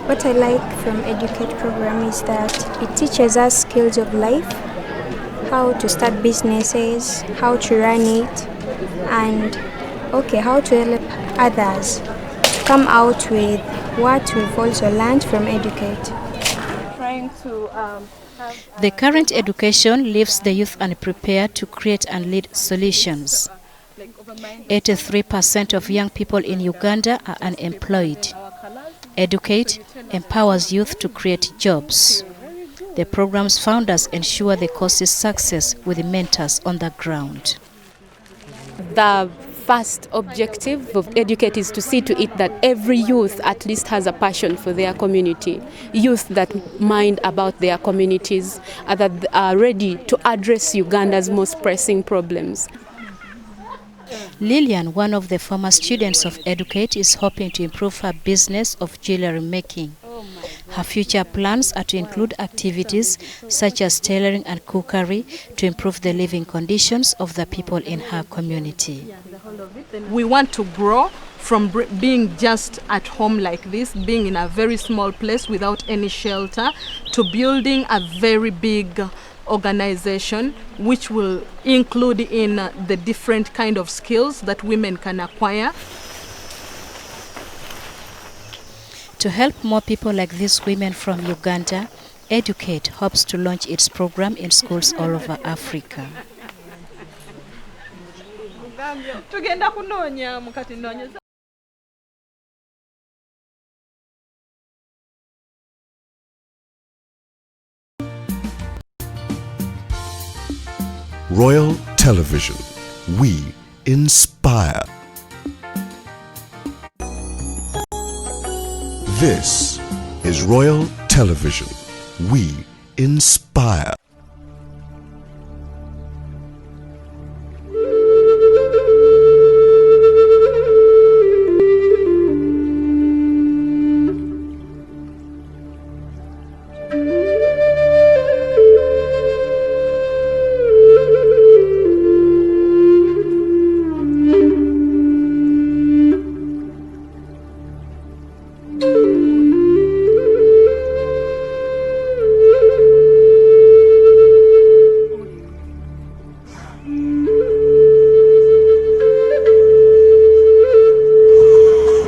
What I like from Educate program is that it teaches us skills of life, how to start businesses, how to run it, and how to help others come out with what we've also learned from Educate. Trying to The current education leaves the youth unprepared to create and lead solutions. 83% of young people in Uganda are unemployed. Educate empowers youth to create jobs. The program's founders ensure the course's success with mentors on the ground. The first objective of Educate is to see to it that every youth at least has a passion for their community. Youth that mind about their communities, that are ready to address Uganda's most pressing problems. Lillian, one of the former students of Educate, is hoping to improve her business of jewelry making. Her future plans are to include activities such as tailoring and cookery to improve the living conditions of the people in her community. We want to grow from being just at home like this, being in a very small place without any shelter, to building a very big organization which will include in the different kind of skills that women can acquire. To help more people like these women from Uganda, Educate hopes to launch its program in schools all over Africa. Royal Television. We inspire. This is Royal Television. We inspire.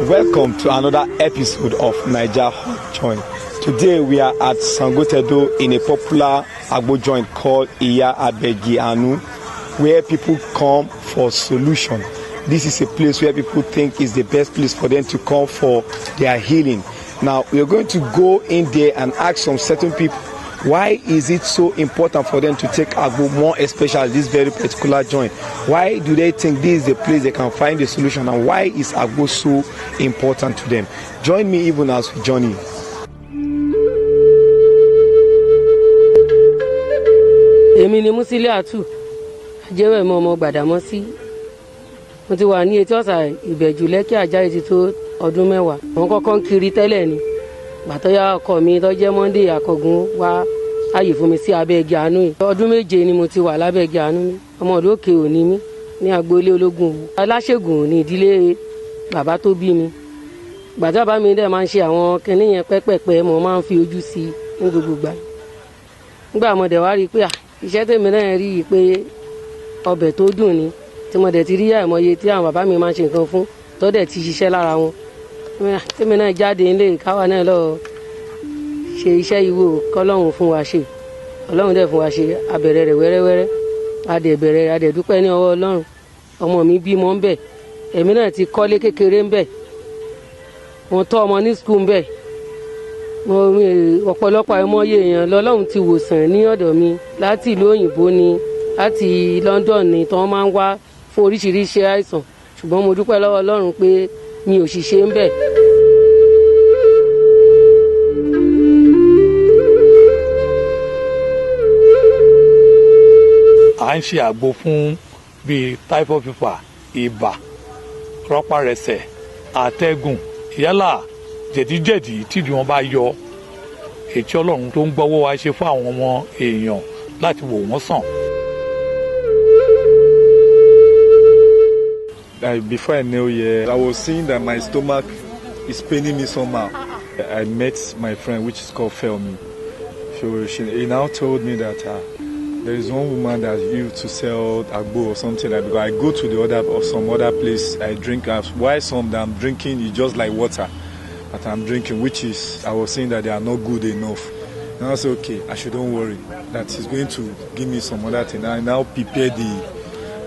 Welcome to another episode of Naija Hot Joint. Today we are at Sangotedo in a popular Agbo joint called Iya Abegi Anu, where people come for solution. This is a place where people think is the best place for them to come for their healing. Now we are going to go in there and ask some certain people, why is it so important for them to take Agbo, more especially this very particular joint? Why do they think this is the place they can find the solution, and why is Agbo so important to them? Join me even as we journey. Èmi ni Musiliatu jẹ́wọ́ ẹ̀mọ́ ọmọ Gbàdámọ́sí. Mo ti wà ní etí ọ̀sà Ìbẹ̀jú Lẹ́kì Àjàyí ti tó ọdún 10. Wọ́n kọ́kọ́ ń kiri tẹ́lẹ̀ ni. Gbàtọ́yà ọkọ mi tó jẹ́ Monday Àkọ́gun wá ààyè fún mi sí abẹ́ igi àánú yìí. Ọdún 7 ni mo ti wà lábẹ́ igi àánú mi. Ọmọ ìlú Òkè Òní mi ní agboolé ológun. Aláṣègùn ní ìdílé bàbá tó bí mi. Gbàtà bá mi dẹ̀ máa ń ṣe àwọn kinní yẹn pẹ́pẹ́pẹ́, mo máa ń fi ojú sí ní gbogbo ìgbà. Nígbà mo dẹ̀ wá rí pé iṣẹ́ tèmi náà rí i pé ọbẹ̀ tó dùn ni, tí mo dẹ̀ ti rí àìmọye tí àwọn bàbá mi máa ń ṣe nǹkan fún tó dẹ̀ ti ṣiṣẹ́ lára wọn. Tèmi náà jáde nílé káwa náà lọ ṣe iṣẹ́ ìwò kọ́lọ́hún fún wa ṣe. Ọlọ́run dẹ̀ fún wa ṣe, abẹ̀rẹ̀ rẹ̀ wẹ́rẹ́wẹ́rẹ́, adẹ̀dúpẹ́ ní ọwọ́ Ọlọ́run. Ọmọ mi bímọ ń bẹ̀, èmi náà ti kọ́lé kékeré ń bẹ̀, mo tọ́ ọmọ ní skul ń bẹ̀. Ọ̀pọ̀lọpọ̀ àìmọye èèyàn lọ́lọ́run ti wòsàn ní ọ̀dọ̀ mi, láti ìlú òyìnbó ni, láti London ni, tí wọ́n máa ń wá fún oríṣiríṣi àìsàn, ṣùgbọ́n mo dúpẹ́ lọ́wọ́ Ọlọ́run pé mi ò ṣiṣẹ́ ń bẹ̀. À ń ṣe àgbo fún bíi typhoid fever, ibà, rọpárẹsẹ̀, àtẹ̀gùn, yálà jẹ̀díjẹ̀dí tídìí wọn bá yọ, ètí Ọlọ́run tó ń gbọ́wọ́ wa ṣe fún àwọn ọmọ èèyàn láti wò wọ́n sàn. Before I knew I was seeing that my stomach is paining me somehow. I met my friend, which is called Felmi. He now told me that There is one woman that used to sell agbo or something like that. Because I go to the other or some other place, I drink. Why some that I'm drinking is just like water that I'm drinking, which is I was saying that they are not good enough. And I said, okay, I shouldn't worry. That he's going to give me some other thing. I now prepare the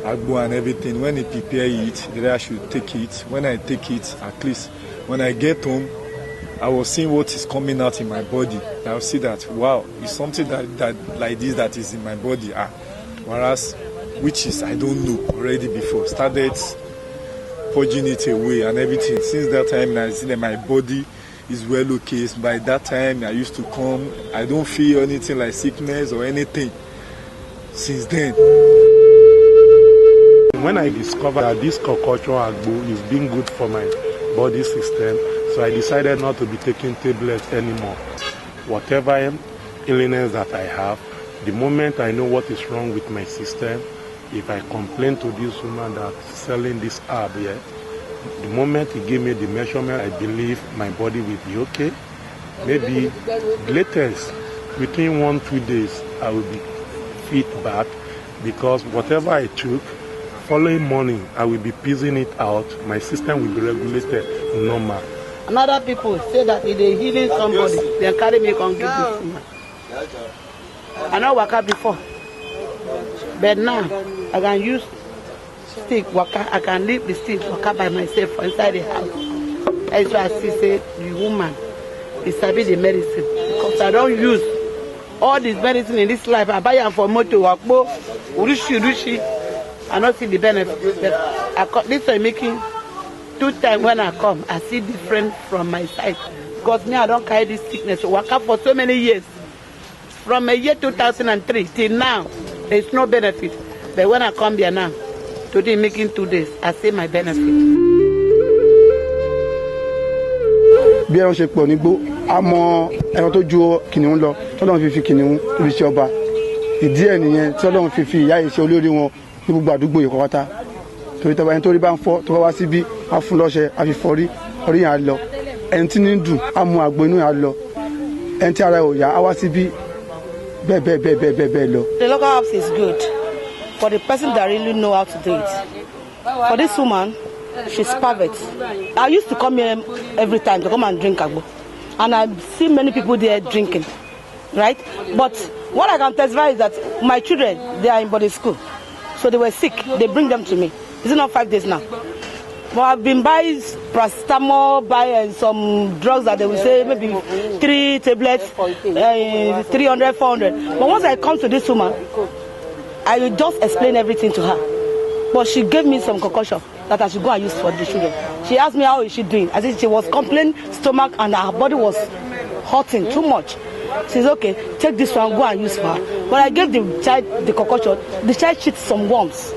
agbo and everything. When he prepare it, then I should take it. When I take it, at least when I get home, I was seeing what is coming out in my body. I'll see that, wow, it's something that like this that is in my body. Whereas, which is, I don't know already before. Started purging it away and everything. Since that time, I see that my body is well okay. By that time, I used to come. I don't feel anything like sickness or anything. Since then. When I discovered that this cultural agbo is being good for my body system, so I decided not to be taking tablets anymore. Whatever illness that I have, the moment I know what is wrong with my system, if I complain to this woman that's selling this herb here, the moment he gave me the measurement, I believe my body will be okay. Maybe latest, within 1-2 days, I will be fit back, because whatever I took, following morning, I will be piecing it out. My system will be regulated normal. Another people say that if they healing somebody, they carry me and give this woman. I know waka before, but now I can use stick waka. I can leave the stick waka by myself inside the house. That's why I see say the woman is sabi the medicine, because I don't use all this medicine in this life. I buy them for motor, wakbo, urushi. I don't see the benefit. But this I'm making 2 times when I come, I see different from my side. Because me, I don't carry this sickness. I work up for so many years. From a year 2003 till now, there is no benefit. But when I come here now, today making 2 days, I see my benefit. Bí ẹran ṣe pọ̀ nígbó, a mọ ẹran tó ju kìnìún lọ, tọ́lọ́run fi kìnìún tó fi ṣe ọba. Ìdí ẹ̀ nìyẹn tọ́lọ́run fi ìyá yìí ṣe olórí wọn ní gbogbo àdúgbò yìí kọ́kọ́tà. Torí tọ́ba ẹni tó rí bá ń fọ́ tó bá wá síbí, á fún lọ́ṣẹ, á fi fọ́rí, orí yẹn á lọ. Ẹni tí ní dùn, á mu àgbo inú yẹn á lọ. Ẹni tí ara ẹ̀ ò yá, á wá síbí. The local herbs is good for the person that really know how to do it. For this woman, she's perfect. I used to come here every time to come and drink agbo, and I see many people there drinking, right? But what I can testify is that my children, they are in body school, so they were sick. They bring them to me. Is it not 5 days now? But I've been buying paracetamol, buying some drugs that they will say maybe 3 tablets, 300, 400. But once I come to this woman, I will just explain everything to her. But she gave me some concoction that I should go and use for the children. She asked me how is she doing. I said she was complaining stomach and her body was hurting too much. She said, okay, take this one, go and use for her. When I gave the child the concoction, the child shit some worms.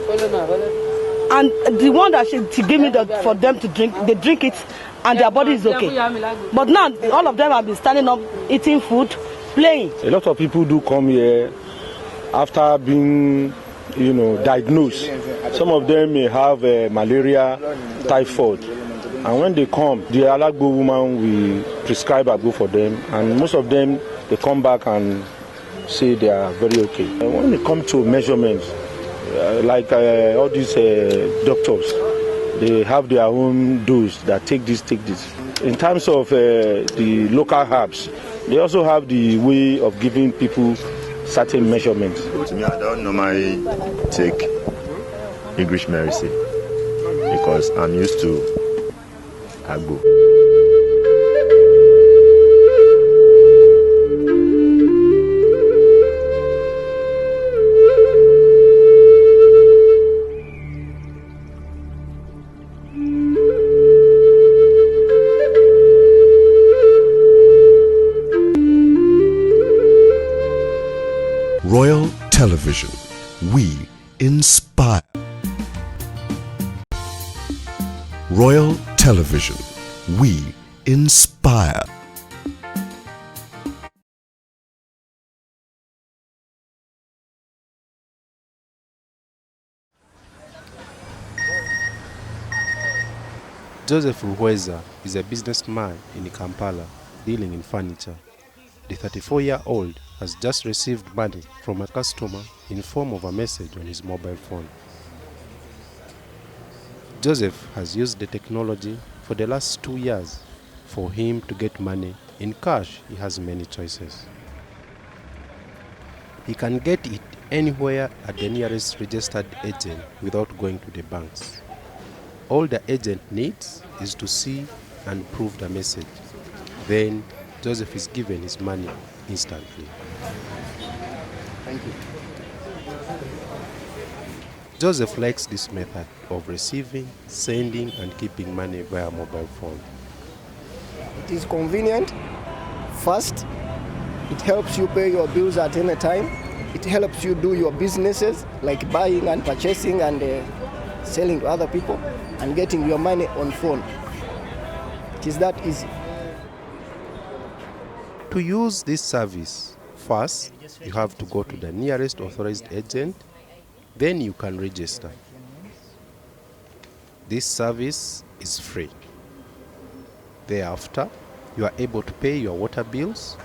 And the one that she gave me for them to drink, they drink it and their body is okay. But now, all of them have been standing up, eating food, playing. A lot of people do come here after being, diagnosed. Some of them may have malaria, typhoid. And when they come, the Alagbo woman will prescribe agbo for them. And most of them, they come back and say they are very okay. And when it comes to measurements, like all these doctors, they have their own dose that take this. In terms of the local herbs, they also have the way of giving people certain measurements. To me, I don't normally take English medicine because I'm used to agbo. Royal Television, we inspire. Royal Television, we inspire. Joseph Ruweza is a businessman in Kampala dealing in furniture. The 34-year-old has just received money from a customer in form of a message on his mobile phone. Joseph has used the technology for the last 2 years. For him to get money in cash, he has many choices. He can get it anywhere at the nearest registered agent without going to the banks. All the agent needs is to see and prove the message. Then Joseph is given his money instantly. Thank you. Joseph likes this method of receiving, sending, and keeping money via mobile phone. It is convenient. First, it helps you pay your bills at any time. It helps you do your businesses like buying and purchasing and selling to other people and getting your money on phone. It is that easy. To use this service, first, you have to go to the nearest authorized agent, then you can register. This service is free. Thereafter, you are able to pay your water bills,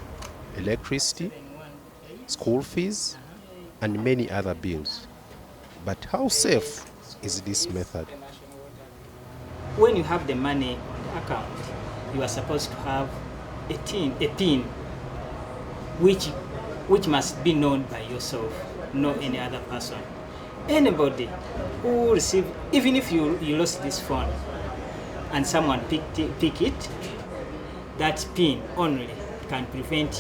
electricity, school fees, and many other bills. But how safe is this method? When you have the money on the account, you are supposed to have a PIN which must be known by yourself, not any other person. Anybody who receive, even if you lost this phone and someone pick it, that PIN only can prevent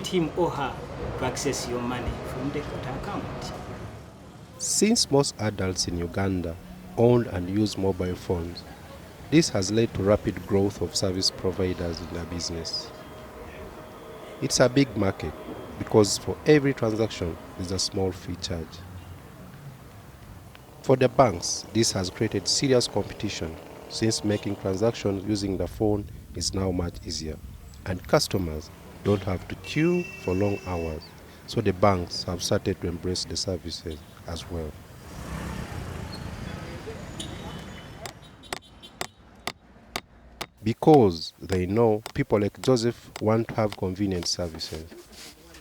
him or her to access your money from the account. Since most adults in Uganda own and use mobile phones, this has led to rapid growth of service providers in their business. It's a big market because for every transaction, there's a small fee charge. For the banks, this has created serious competition since making transactions using the phone is now much easier, and customers don't have to queue for long hours, so the banks have started to embrace the services as well. Because they know people like Joseph want to have convenient services,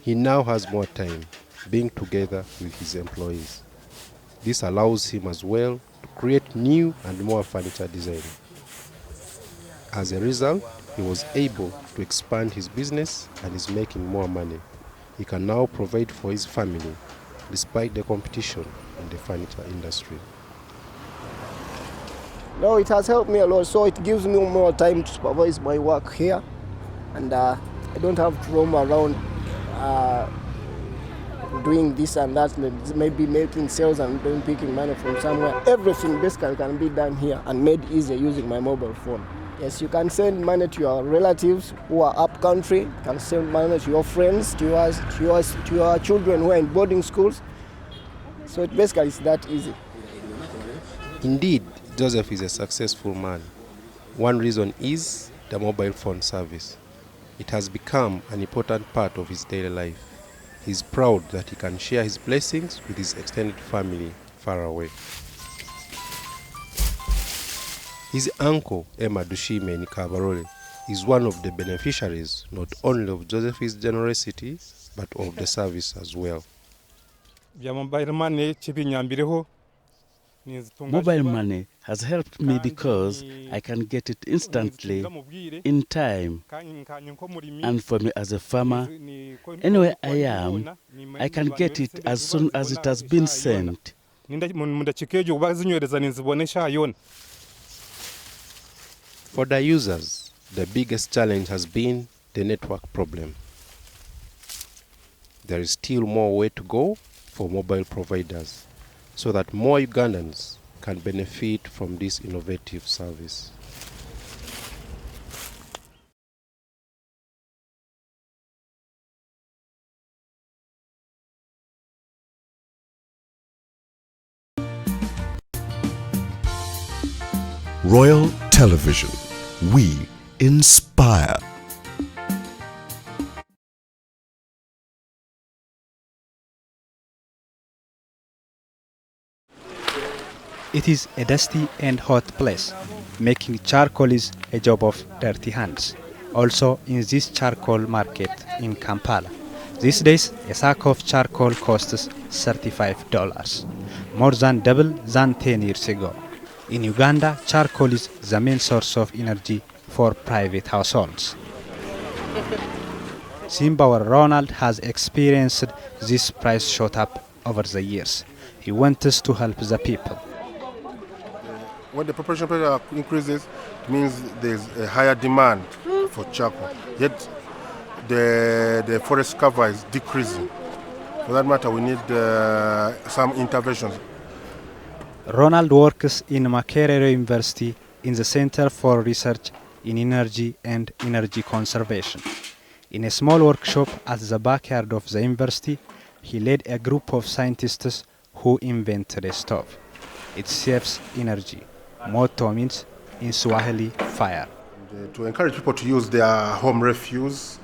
he now has more time being together with his employees. This allows him as well to create new and more furniture design. As a result, he was able to expand his business and is making more money. He can now provide for his family despite the competition in the furniture industry. No, it has helped me a lot, so it gives me more time to supervise my work here, and I don't have to roam around doing this and that, maybe making sales and then picking money from somewhere. Everything basically can be done here and made easier using my mobile phone. Yes, you can send money to your relatives who are up country, you can send money to your friends, to your children who are in boarding schools. So it basically is that easy. Indeed, Joseph is a successful man. One reason is the mobile phone service. It has become an important part of his daily life. He is proud that he can share his blessings with his extended family far away. His uncle, Emma Dushime Nikabarole, is one of the beneficiaries not only of Joseph's generosity, but of the service as well. Mobile money has helped me because I can get it instantly, in time. And for me as a farmer, anywhere I am, I can get it as soon as it has been sent. For the users, the biggest challenge has been the network problem. There is still more way to go for mobile providers, so that more Ugandans can benefit from this innovative service. Royal Television. We inspire. It is a dusty and hot place. Making charcoal is a job of dirty hands. also in this charcoal market in Kampala. These days, a sack of charcoal costs $35, more than double than 10 years ago. In Uganda, charcoal is the main source of energy for private households. Simbawa Ronald has experienced this price shot up over the years. He wants to help the people. When the population pressure increases, it means there's a higher demand for charcoal. Yet the forest cover is decreasing. For that matter, we need some interventions. Ronald works in Makerere University in the Center for Research in Energy and Energy Conservation. In a small workshop at the backyard of the university, he led a group of scientists who invented a stove. It saves energy. Moto means in Swahili fire. To encourage people to use their home refuse,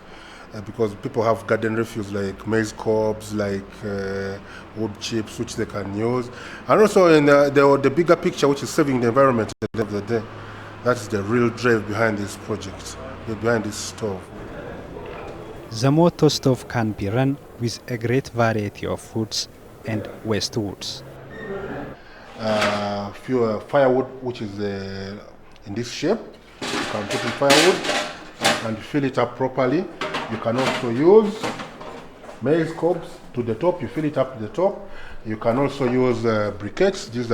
because people have garden refuse like maize cobs, like wood chips, which they can use. And also in the bigger picture, which is saving the environment at the end of the day. That's the real drive behind this project, behind this stove. The Moto stove can be run with a great variety of woods and waste woods. Firewood, which is in this shape, you can put in firewood and fill it up properly. You can also use maize cobs to the top, you fill it up to the top. You can also use briquettes. These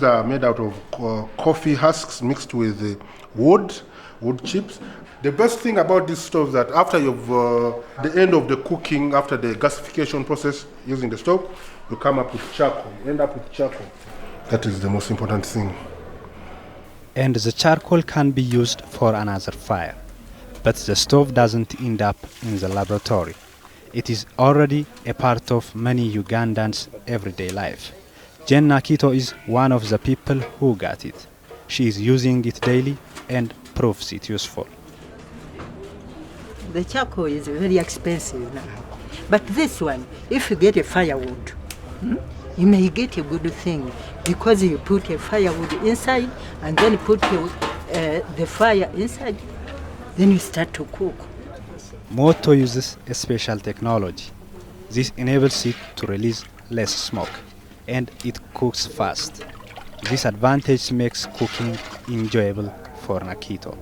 are made out of coffee husks mixed with wood chips. The best thing about this stove is that after the end of the cooking, after the gasification process using the stove, you come up with charcoal. You end up with charcoal. That is the most important thing. And the charcoal can be used for another fire. But the stove doesn't end up in the laboratory. It is already a part of many Ugandans' everyday life. Jen Nakito is one of the people who got it. She is using it daily and proves it useful. The charcoal is very expensive now. But this one, if you get a firewood, you may get a good thing because you put a firewood inside and then put the fire inside. Then you start to cook. Moto uses a special technology. This enables it to release less smoke, and it cooks fast. This advantage makes cooking enjoyable for Nakito.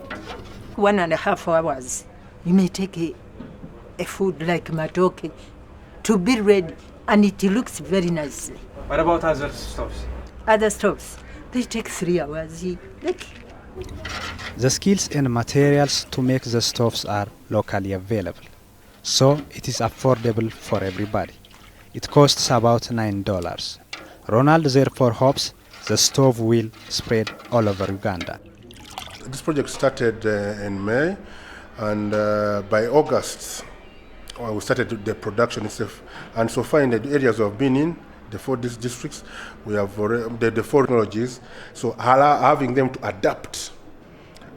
1.5 hours, you may take a food like matoke to be ready, and it looks very nicely. What about other stoves? Other stoves, they take 3 hours. The skills and materials to make the stoves are locally available, so it is affordable for everybody. It costs about $9. Ronald therefore hopes the stove will spread all over Uganda. This project started in May, and by August we started the production itself. And so far in the areas we've been in, the 4 districts, we have the 4 technologies, so having them to adapt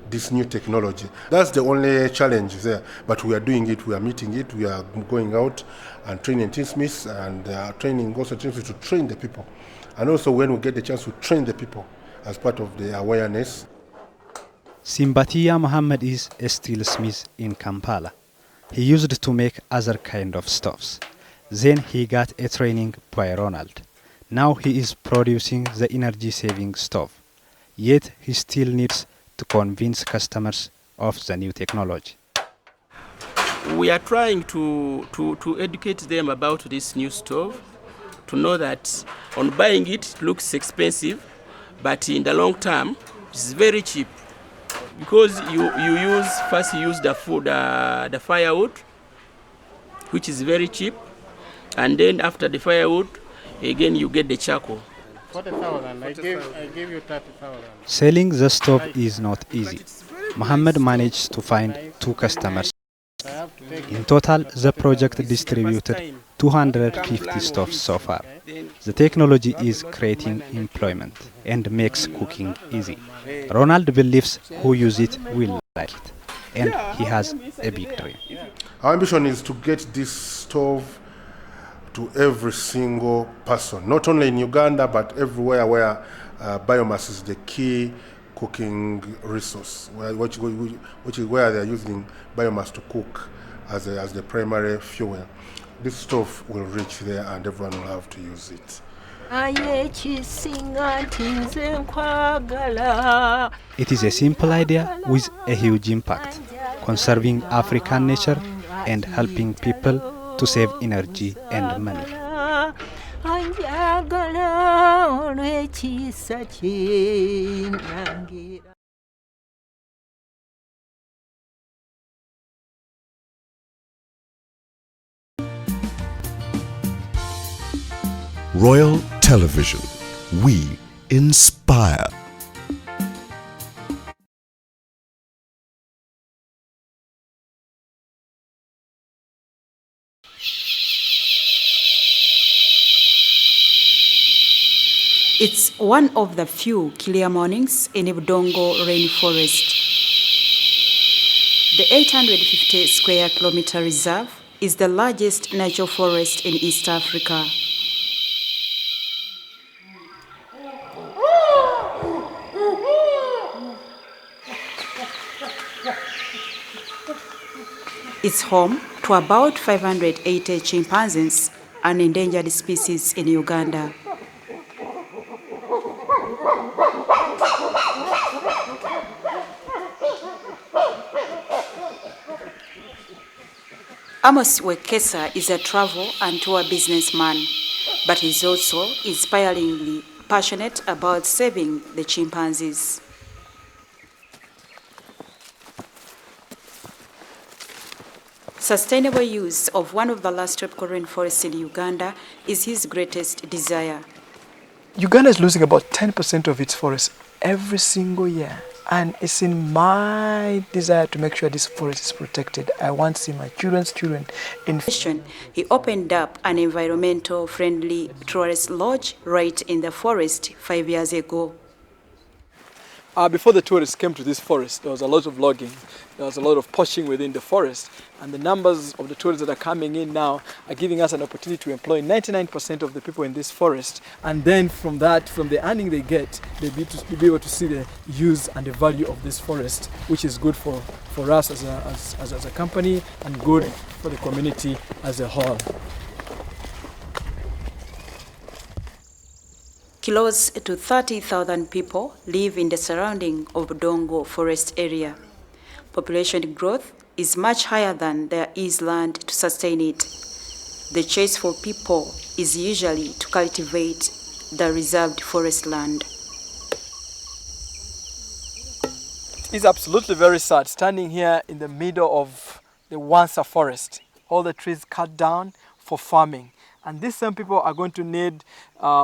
this new technology. That's the only challenge there, but we are doing it, we are meeting it, we are going out and training teammates and training also teams to train the people. And also when we get the chance to train the people as part of the awareness. Simbatia Muhammad is a steelsmith in Kampala. He used to make other kind of stoves. Then he got a training by Ronald. Now he is producing the energy-saving stove. Yet he still needs to convince customers of the new technology. We are trying to educate them about this new stove, to know that on buying it looks expensive, but in the long term it's very cheap. Because you use the firewood, which is very cheap, and then after the firewood, again you get the charcoal. 40,000. I gave you 30,000. Selling the stove is not easy. Muhammad managed to find 2 customers. In total, the project distributed 250 stoves so far. The technology is creating employment and makes cooking easy. Ronald believes who use it will like it, and he has a big dream. Our ambition is to get this stove to every single person, not only in Uganda, but everywhere where biomass is the key cooking resource, which is where they're using biomass to cook as the primary fuel. This stove will reach there and everyone will have to use it. It is a simple idea with a huge impact, conserving African nature and helping people to save energy and money. Royal Television. We inspire. It's one of the few clear mornings in Budongo rainforest. The 850 square kilometer reserve is the largest natural forest in East Africa. It's home to about 580 chimpanzees, an endangered species in Uganda. Amos Wekesa is a travel and tour businessman, but he's also inspiringly passionate about saving the chimpanzees. Sustainable use of one of the last tropical rainforests in Uganda is his greatest desire. Uganda is losing about 10% of its forest every single year. And it's in my desire to make sure this forest is protected. I want to see my children's children in. He opened up an environmental friendly tourist lodge right in the forest 5 years ago. Before the tourists came to this forest, there was a lot of logging, there was a lot of poaching within the forest, and the numbers of the tourists that are coming in now are giving us an opportunity to employ 99% of the people in this forest. And then from that, from the earning they get, they'll be able to see the use and the value of this forest, which is good for us as a company and good for the community as a whole. Close to 30,000 people live in the surrounding of Budongo forest area. Population growth is much higher than there is land to sustain it. The chase for people is usually to cultivate the reserved forest land. It is absolutely very sad standing here in the middle of the Wansa forest. All the trees cut down for farming. And these same people are going to need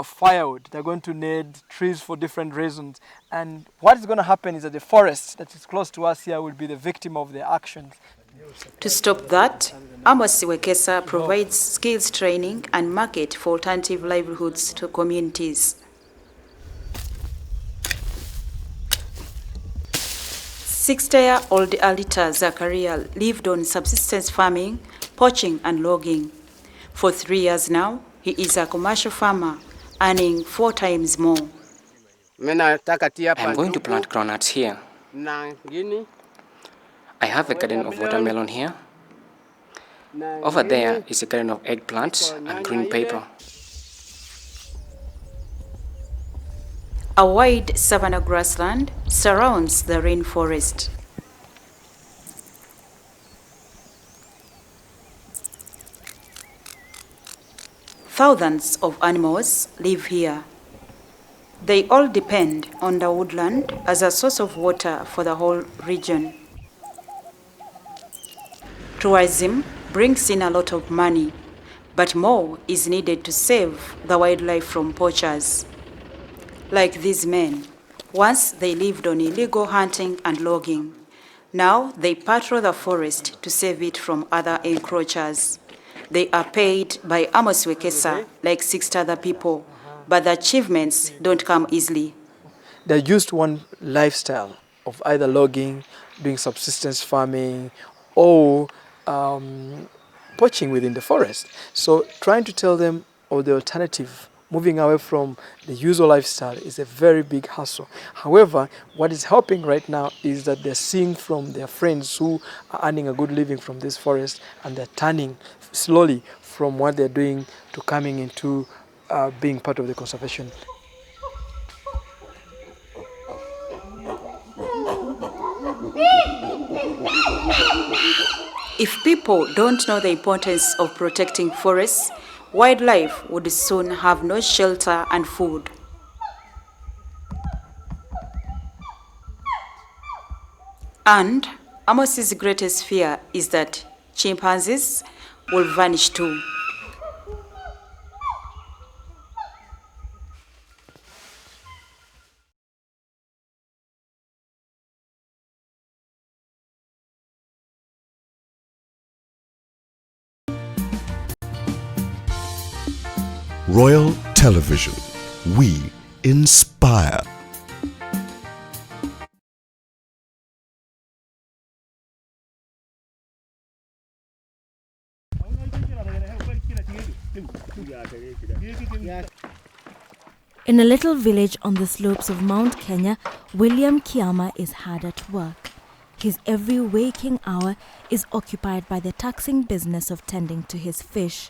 firewood. They're going to need trees for different reasons. And what is going to happen is that the forest that is close to us here will be the victim of their actions. To stop that, Amos Wekesa provides skills training and market for alternative livelihoods to communities. 60-year-old Alita Zakaria lived on subsistence farming, poaching and logging. For 3 years now, he is a commercial farmer, earning 4 times more. I'm going to plant groundnuts here. I have a garden of watermelon here. Over there is a garden of eggplants and green pepper. A wide savanna grassland surrounds the rainforest. Thousands of animals live here. They all depend on the woodland as a source of water for the whole region. Tourism brings in a lot of money, but more is needed to save the wildlife from poachers. Like these men, once they lived on illegal hunting and logging. Now they patrol the forest to save it from other encroachers. They are paid by Amos Wekesa like 60 other people, but the achievements don't come easily. They're used to one lifestyle of either logging, doing subsistence farming, or poaching within the forest. So trying to tell them of the alternative moving away from the usual lifestyle is a very big hassle. However, what is helping right now is that they're seeing from their friends who are earning a good living from this forest, and they're turning slowly from what they're doing to coming into being part of the conservation. If people don't know the importance of protecting forests, wildlife would soon have no shelter and food. And Amos's greatest fear is that chimpanzees will vanish too. Royal Television. We inspire. In a little village on the slopes of Mount Kenya, William Kiama is hard at work. His every waking hour is occupied by the taxing business of tending to his fish.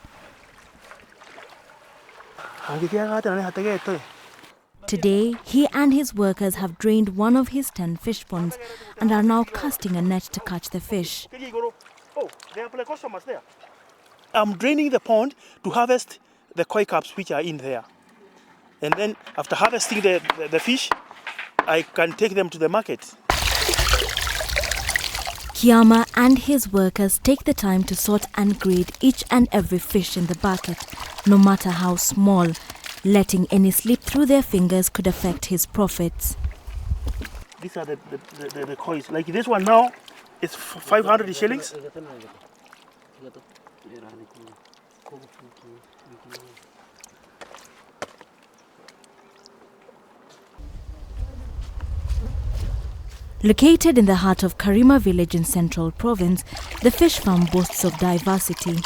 Today, he and his workers have drained one of his 10 fish ponds and are now casting a net to catch the fish. Oh, there are customers there. I'm draining the pond to harvest the koi carps which are in there. And then after harvesting the fish, I can take them to the market. Kiama and his workers take the time to sort and grade each and every fish in the bucket, no matter how small. Letting any slip through their fingers could affect his profits. These are the kois. Like this one now, it's 500 shillings. Located in the heart of Karima village in Central Province, the fish farm boasts of diversity.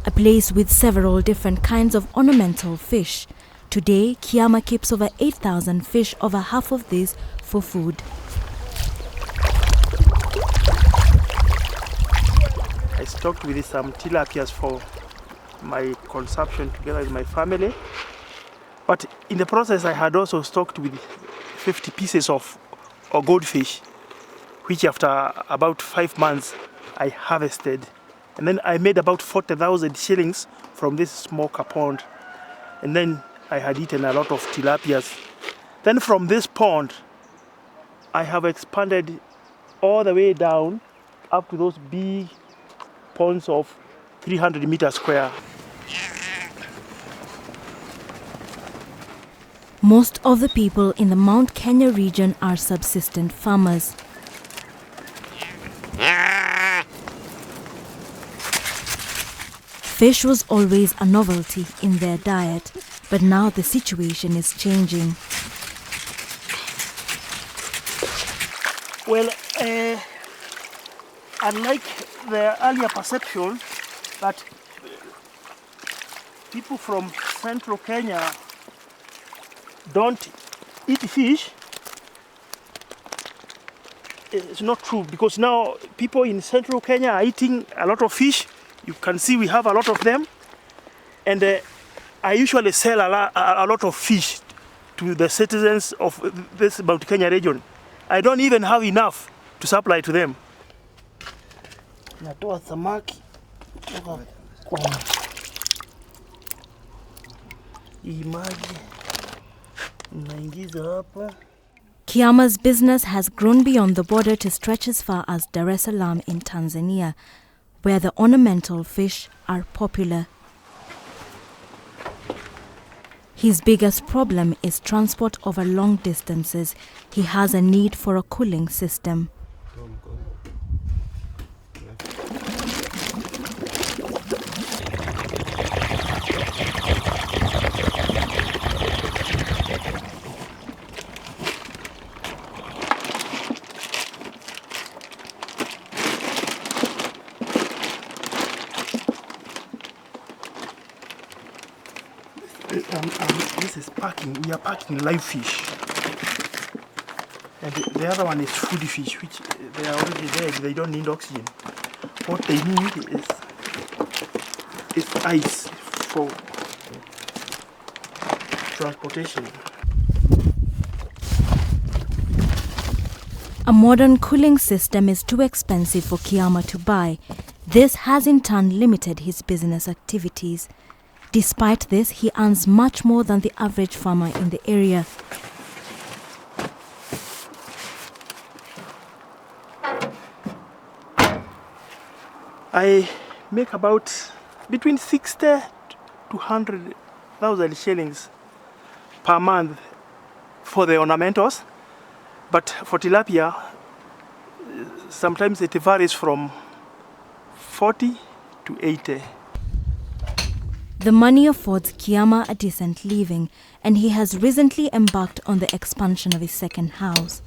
A place with several different kinds of ornamental fish. Today, Kiama keeps over 8,000 fish, over half of these for food. I stocked with some tilapias for my consumption together with my family. But in the process, I had also stocked with 50 pieces of goldfish, which after about 5 months, I harvested. And then I made about 40,000 shillings from this smoker pond. And then I had eaten a lot of tilapias. Then from this pond, I have expanded all the way down up to those big ponds of 300 meters square. Most of the people in the Mount Kenya region are subsistent farmers. Fish was always a novelty in their diet, but now the situation is changing. Well, unlike the earlier perception that people from central Kenya don't eat fish, it's not true, because now people in central Kenya are eating a lot of fish. You can see we have a lot of them, and I usually sell a lot of fish to the citizens of this Mount Kenya region. I don't even have enough to supply to them. Natoa samaki kutoka kwa hii maji naingiza hapa. Kiama's business has grown beyond the border to stretch as far as Dar es Salaam in Tanzania, where the ornamental fish are popular. His biggest problem is transport over long distances. He has a need for a cooling system. This is packing. We are packing live fish. And the other one is food fish, which they are already there. They don't need oxygen. What they need is ice for transportation. A modern cooling system is too expensive for Kiama to buy. This has in turn limited his business activities. Despite this, he earns much more than the average farmer in the area. I make about between 60 to 100,000 shillings per month for the ornamentals, but for tilapia, sometimes it varies from 40 to 80. The money affords Kiama a decent living, and he has recently embarked on the expansion of his second house.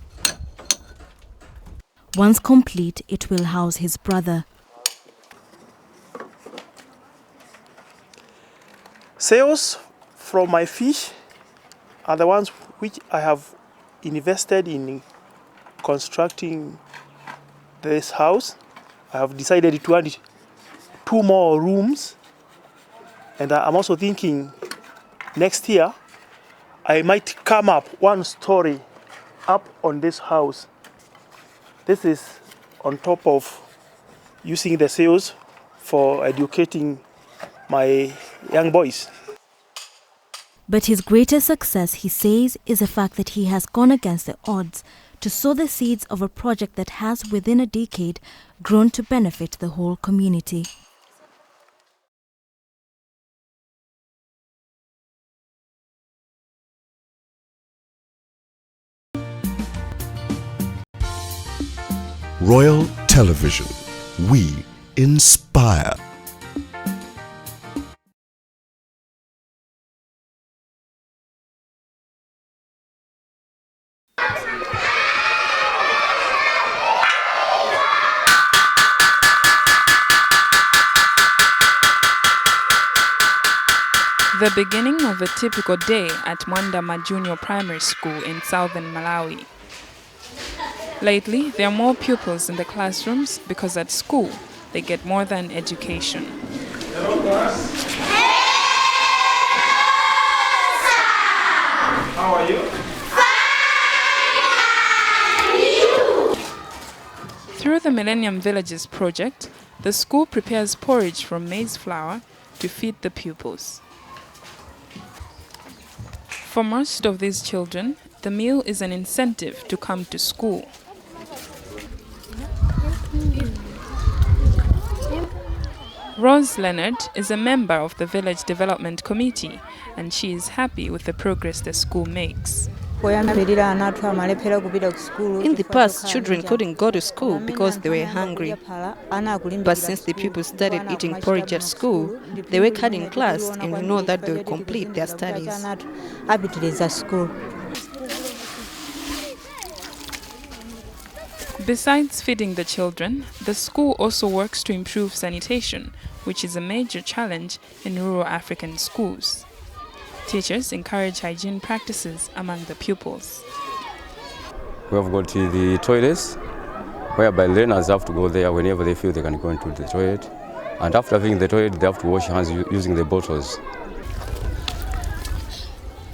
Once complete, it will house his brother. Sales from my fish are the ones which I have invested in constructing this house. I have decided to add 2 more rooms, and I'm also thinking next year I might come up 1 story up on this house. This is on top of using the sales for educating my young boys. But his greatest success, he says, is the fact that he has gone against the odds to sow the seeds of a project that has, within a decade, grown to benefit the whole community. Royal Television. We inspire. The beginning of a typical day at Mwandama Junior Primary School in southern Malawi. Lately, there are more pupils in the classrooms because at school, they get more than education. Hello, class. How are you? Through the Millennium Villages project, the school prepares porridge from maize flour to feed the pupils. For most of these children, the meal is an incentive to come to school. Rose Leonard is a member of the Village Development Committee, and she is happy with the progress the school makes. In the past, children couldn't go to school because they were hungry. But since the pupils started eating porridge at school, they work hard in class and we know that they will complete their studies. Besides feeding the children, the school also works to improve sanitation, which is a major challenge in rural African schools. Teachers encourage hygiene practices among the pupils. We have got the toilets, whereby learners have to go there whenever they feel they can go into the toilet. And after having the toilet, they have to wash hands using the bottles.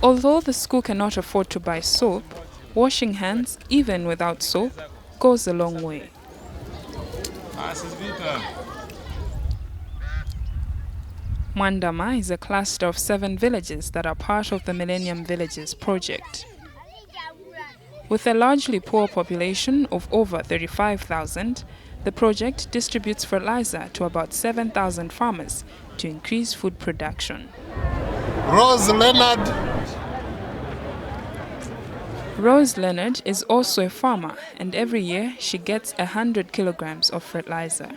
Although the school cannot afford to buy soap, washing hands, even without soap, goes a long way. Mwandama is a cluster of 7 villages that are part of the Millennium Villages project. With a largely poor population of over 35,000, the project distributes fertilizer to about 7,000 farmers to increase food production. Rose Leonard. Rose Leonard is also a farmer, and every year she gets 100 kilograms of fertilizer.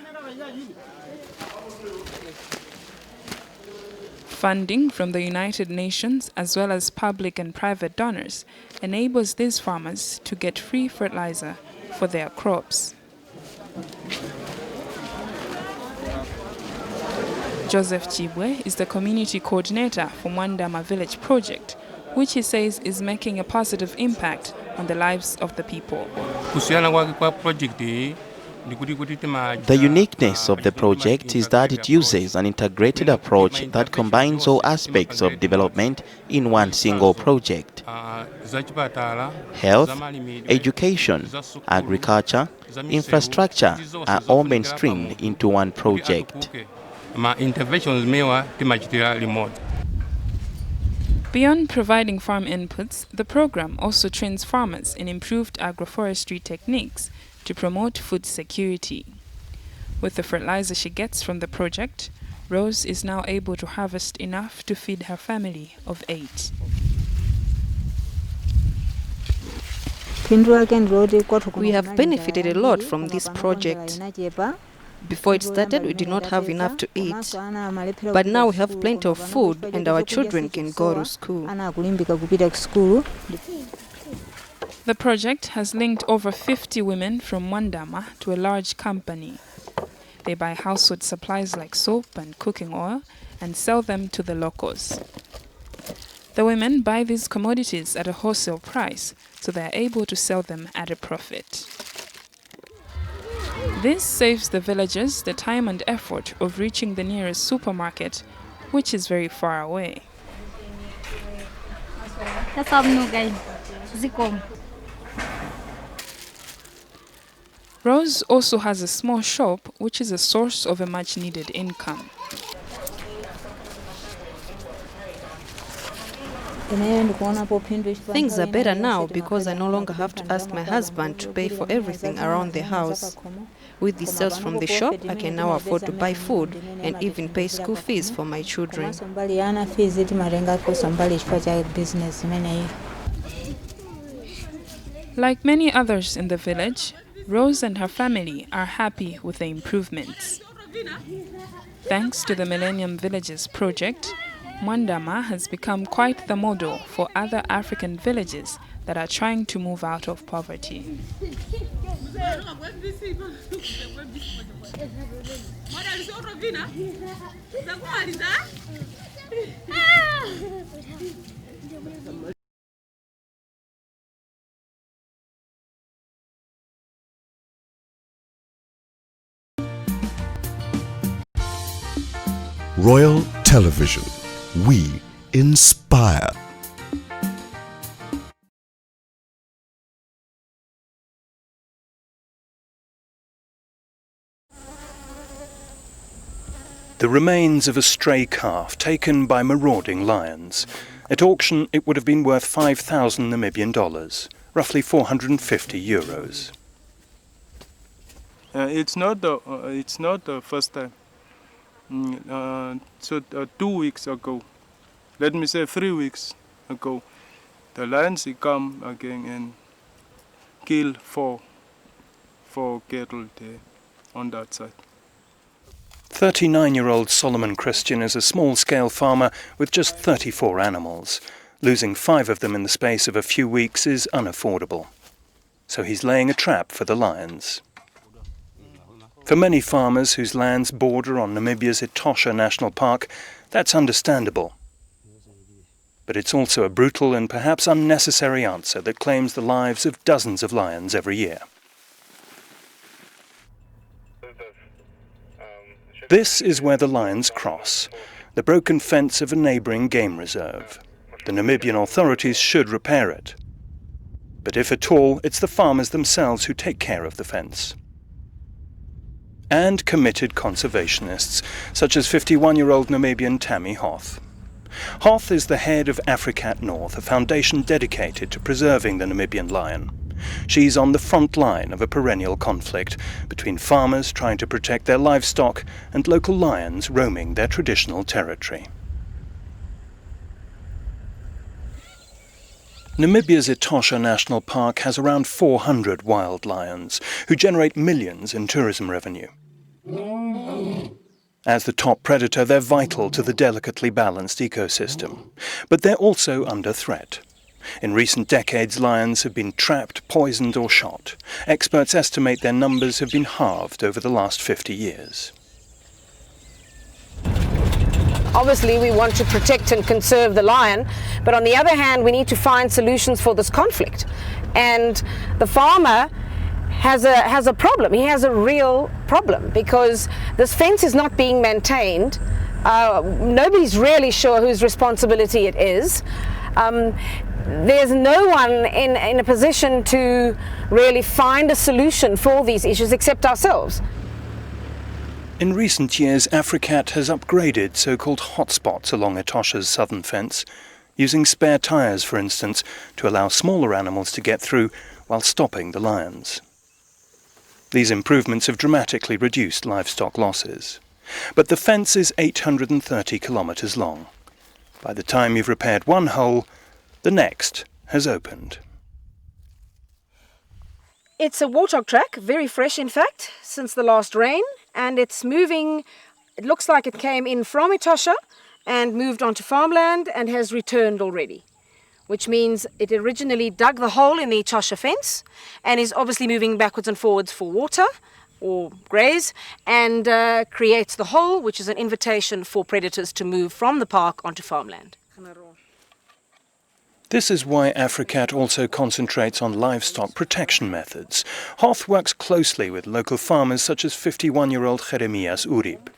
Funding from the United Nations, as well as public and private donors, enables these farmers to get free fertilizer for their crops. Joseph Chibwe is the community coordinator for Mwandama Village Project, which he says is making a positive impact on the lives of the people. The uniqueness of the project is that it uses an integrated approach that combines all aspects of development in one single project. Health, education, agriculture, infrastructure are all mainstreamed into one project. Beyond providing farm inputs, the program also trains farmers in improved agroforestry techniques to promote food security. With the fertilizer she gets from the project, Rose is now able to harvest enough to feed her family of 8. We have benefited a lot from this project. Before it started, we did not have enough to eat, but now we have plenty of food and our children can go to school. The project has linked over 50 women from Mwandama to a large company. They buy household supplies like soap and cooking oil and sell them to the locals. The women buy these commodities at a wholesale price, so they are able to sell them at a profit. This saves the villagers the time and effort of reaching the nearest supermarket, which is very far away. Rose also has a small shop, which is a source of a much-needed income. Things are better now because I no longer have to ask my husband to pay for everything around the house. With the sales from the shop, I can now afford to buy food and even pay school fees for my children. Like many others in the village, Rose and her family are happy with the improvements. Thanks to the Millennium Villages project, Mwandama has become quite the model for other African villages that are trying to move out of poverty. Royal Television. We inspire. The remains of a stray calf taken by marauding lions. At auction, it would have been worth 5,000 Namibian dollars, roughly 450 euros. It's not the first time. 2 weeks ago, let me say 3 weeks ago, the lions come again and kill four cattle there on that side. 39-year-old Solomon Christian is a small-scale farmer with just 34 animals. Losing 5 of them in the space of a few weeks is unaffordable. So he's laying a trap for the lions. For many farmers whose lands border on Namibia's Etosha National Park, that's understandable. But it's also a brutal and perhaps unnecessary answer that claims the lives of dozens of lions every year. This is where the lions cross, the broken fence of a neighbouring game reserve. The Namibian authorities should repair it. But if at all, it's the farmers themselves who take care of the fence. And committed conservationists, such as 51-year-old Namibian Tammy Hoth. Hoth is the head of Africat North, a foundation dedicated to preserving the Namibian lion. She's on the front line of a perennial conflict between farmers trying to protect their livestock and local lions roaming their traditional territory. Namibia's Etosha National Park has around 400 wild lions, who generate millions in tourism revenue. As the top predator, they're vital to the delicately balanced ecosystem. But they're also under threat. In recent decades, lions have been trapped, poisoned or shot. Experts estimate their numbers have been halved over the last 50 years. Obviously, we want to protect and conserve the lion, but on the other hand, we need to find solutions for this conflict. And the farmer has a problem. He has a real problem because this fence is not being maintained. Nobody's really sure whose responsibility it is. There's no one in a position to really find a solution for these issues except ourselves. In recent years, Africat has upgraded so-called hotspots along Etosha's southern fence, using spare tyres, for instance, to allow smaller animals to get through while stopping the lions. These improvements have dramatically reduced livestock losses. But the fence is 830 kilometres long. By the time you've repaired one hole, the next has opened. It's a warthog track, very fresh in fact, since the last rain, and it's moving. It looks like it came in from Etosha and moved onto farmland and has returned already, which means it originally dug the hole in the Etosha fence and is obviously moving backwards and forwards for water or graze, and creates the hole, which is an invitation for predators to move from the park onto farmland. This is why Africat also concentrates on livestock protection methods. Hoth works closely with local farmers such as 51-year-old Jeremias Urib.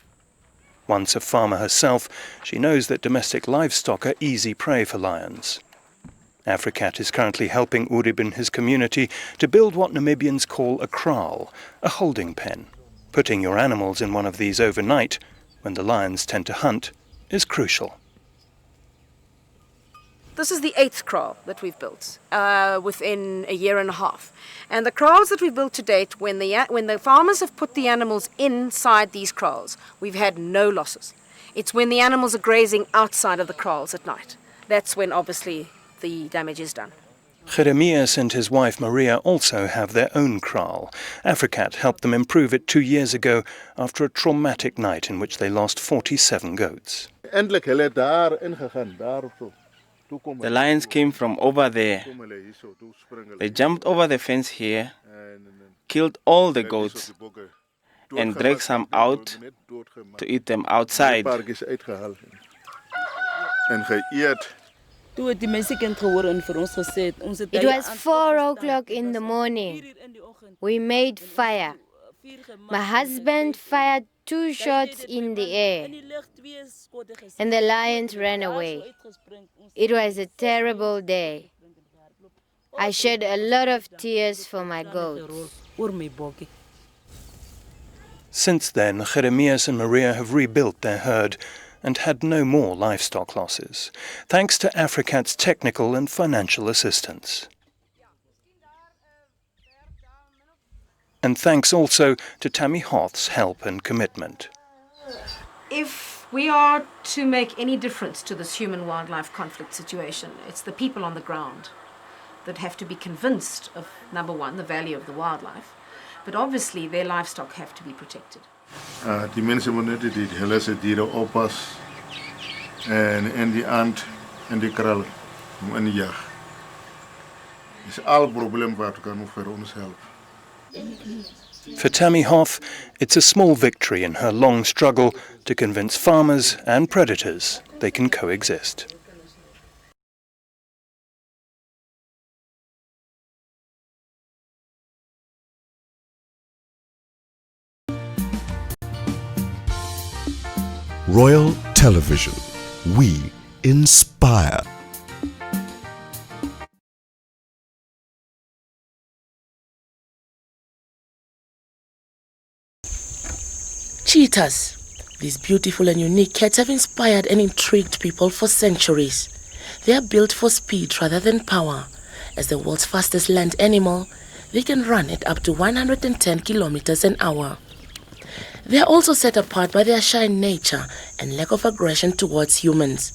Once a farmer herself, she knows that domestic livestock are easy prey for lions. Africat is currently helping Urib and his community to build what Namibians call a kraal, a holding pen. Putting your animals in one of these overnight, when the lions tend to hunt, is crucial. This is the 8th kraal that we've built within a year and a half. And the kraals that we've built to date, when the farmers have put the animals inside these kraals, we've had no losses. It's when the animals are grazing outside of the kraals at night. That's when obviously the damage is done. Jeremias and his wife Maria also have their own kraal. Africat helped them improve it 2 years ago after a traumatic night in which they lost 47 goats. The lions came from over there. They jumped over the fence here, killed all the goats, and dragged some out to eat them outside. It was 4 o'clock in the morning. We made fire. My husband fired 2 shots in the air, and the lions ran away. It was a terrible day. I shed a lot of tears for my goats. Since then, Jeremias and Maria have rebuilt their herd and had no more livestock losses, thanks to Africat's technical and financial assistance. And thanks also to Tammy Hoth's help and commitment. If we are to make any difference to this human-wildlife conflict situation, it's the people on the ground that have to be convinced of, number one, the value of the wildlife, but obviously their livestock have to be protected. Die mensen moeten niet die hele dieren oppassen en die ant en die král en die jag. Het is al probleem wat kan voor ons helpen. For Tammy Hoth, it's a small victory in her long struggle to convince farmers and predators they can coexist. Royal Television. We inspire. Cheetahs. These beautiful and unique cats have inspired and intrigued people for centuries. They are built for speed rather than power. As the world's fastest land animal, they can run at up to 110 kilometers an hour. They are also set apart by their shy nature and lack of aggression towards humans.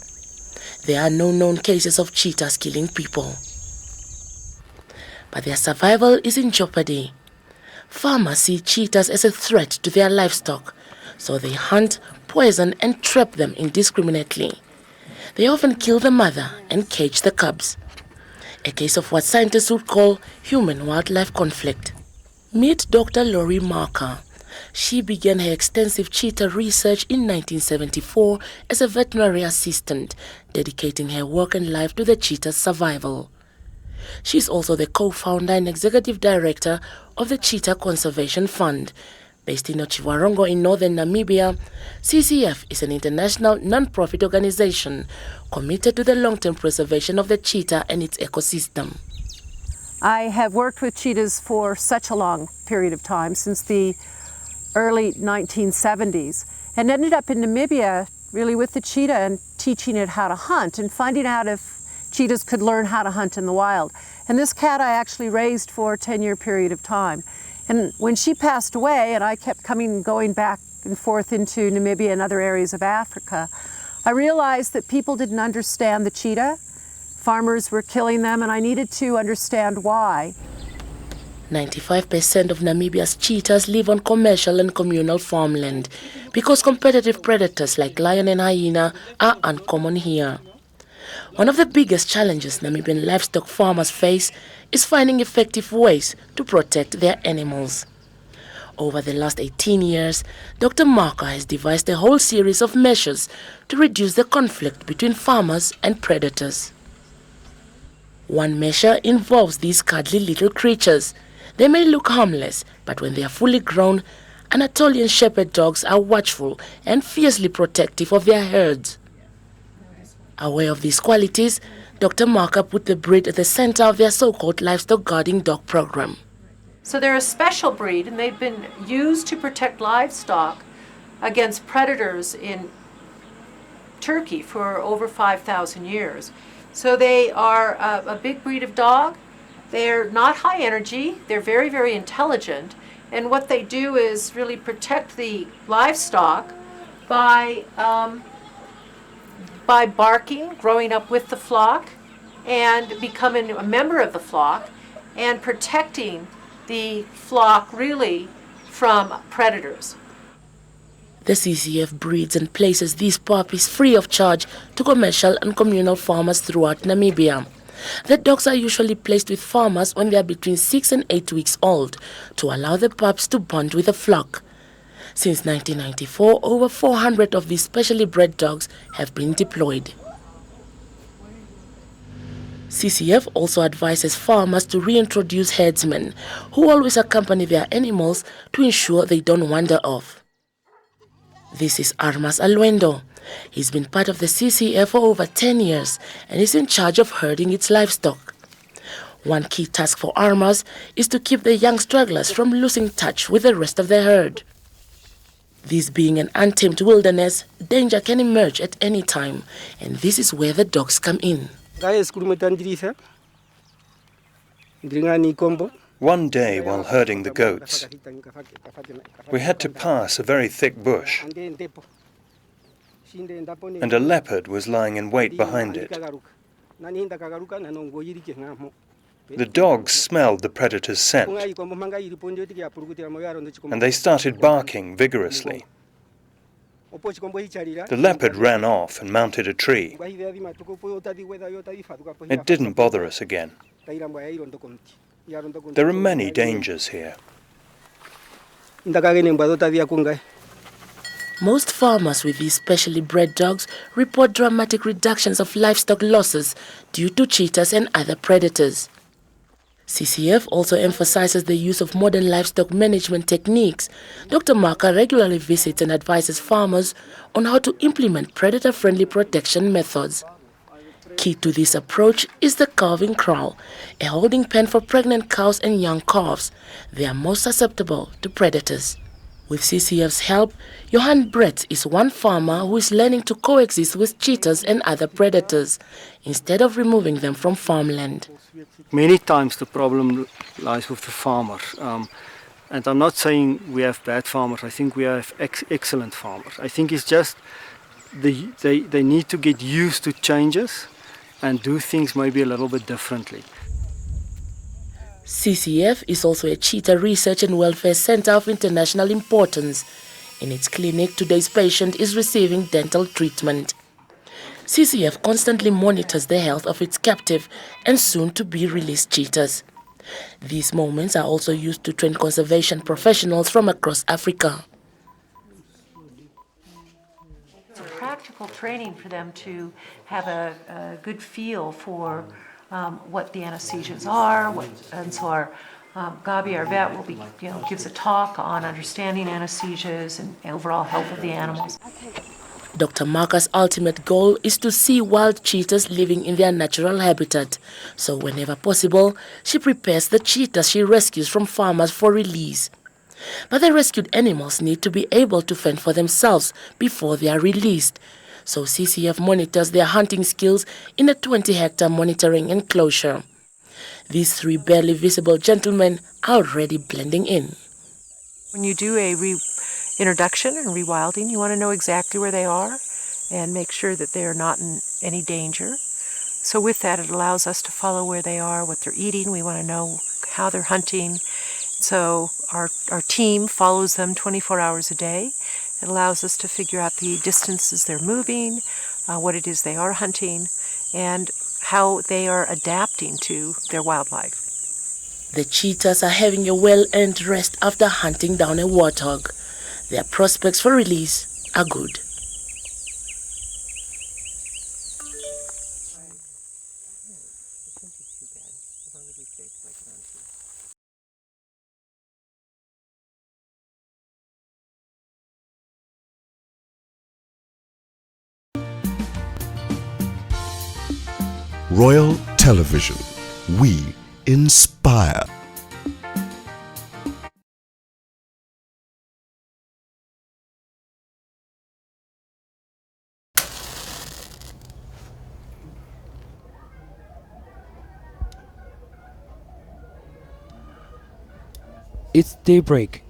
There are no known cases of cheetahs killing people. But their survival is in jeopardy. Farmers see cheetahs as a threat to their livestock, so they hunt, poison and trap them indiscriminately. They often kill the mother and cage the cubs. A case of what scientists would call human-wildlife conflict. Meet Dr. Laurie Marker. She began her extensive cheetah research in 1974 as a veterinary assistant, dedicating her work and life to the cheetah's survival. She is also the co-founder and executive director of the Cheetah Conservation Fund. Based in Otjiwarongo in northern Namibia, CCF is an international non-profit organization committed to the long-term preservation of the cheetah and its ecosystem. I have worked with cheetahs for such a long period of time, since the early 1970s, and ended up in Namibia really with the cheetah and teaching it how to hunt and finding out if cheetahs could learn how to hunt in the wild. And this cat I actually raised for a 10-year period of time. And when she passed away, and I kept going back and forth into Namibia and other areas of Africa, I realized that people didn't understand the cheetah. Farmers were killing them, and I needed to understand why. 95% of Namibia's cheetahs live on commercial and communal farmland because competitive predators like lion and hyena are uncommon here. One of the biggest challenges Namibian livestock farmers face is finding effective ways to protect their animals. Over the last 18 years, Dr. Marker has devised a whole series of measures to reduce the conflict between farmers and predators. One measure involves these cuddly little creatures. They may look harmless, but when they are fully grown, Anatolian shepherd dogs are watchful and fiercely protective of their herds. Aware of these qualities, Dr. Marker put the breed at the center of their so-called livestock guarding dog program. So they're a special breed, and they've been used to protect livestock against predators in Turkey for over 5,000 years. So they are a big breed of dog. They're not high energy. They're very, very intelligent. And what they do is really protect the livestock by barking, growing up with the flock, and becoming a member of the flock, and protecting the flock really from predators. The CCF breeds and places these puppies free of charge to commercial and communal farmers throughout Namibia. The dogs are usually placed with farmers when they are between 6 and 8 weeks old to allow the pups to bond with the flock. Since 1994, over 400 of these specially bred dogs have been deployed. CCF also advises farmers to reintroduce herdsmen who always accompany their animals to ensure they don't wander off. This is Armas Alwendo. He's been part of the CCF for over 10 years and is in charge of herding its livestock. One key task for Armas is to keep the young stragglers from losing touch with the rest of the herd. This being an untamed wilderness, danger can emerge at any time, and this is where the dogs come in. One day while herding the goats, we had to pass a very thick bush, and a leopard was lying in wait behind it. The dogs smelled the predator's scent, and they started barking vigorously. The leopard ran off and mounted a tree. It didn't bother us again. There are many dangers here. Most farmers with these specially bred dogs report dramatic reductions of livestock losses due to cheetahs and other predators. CCF also emphasizes the use of modern livestock management techniques. Dr. Marker regularly visits and advises farmers on how to implement predator-friendly protection methods. Key to this approach is the calving kraal, a holding pen for pregnant cows and young calves. They are most susceptible to predators. With CCF's help, Johan Brett is one farmer who is learning to coexist with cheetahs and other predators, instead of removing them from farmland. Many times the problem lies with the farmer. And I'm not saying we have bad farmers. I think we have excellent farmers. I think it's just they need to get used to changes and do things maybe a little bit differently. CCF is also a cheetah research and welfare center of international importance. In its clinic, today's patient is receiving dental treatment. CCF constantly monitors the health of its captive and soon-to-be-released cheetahs. These moments are also used to train conservation professionals from across Africa. It's a practical training for them to have a good feel for what the anesthesias are, and so Gabi, our vet, will be, gives a talk on understanding anesthesias and overall health of the animals. Dr. Marker's ultimate goal is to see wild cheetahs living in their natural habitat. So whenever possible, she prepares the cheetahs she rescues from farmers for release. But the rescued animals need to be able to fend for themselves before they are released. So CCF monitors their hunting skills in a 20-hectare monitoring enclosure. These three barely visible gentlemen are already blending in. When you do a reintroduction and rewilding, you want to know exactly where they are and make sure that they are not in any danger. So with that, it allows us to follow where they are, what they're eating. We want to know how they're hunting. So our team follows them 24 hours a day. It allows us to figure out the distances they're moving, what it is they are hunting, and how they are adapting to their wildlife. The cheetahs are having a well-earned rest after hunting down a warthog. Their prospects for release are good. Royal Television. We inspire. It's daybreak.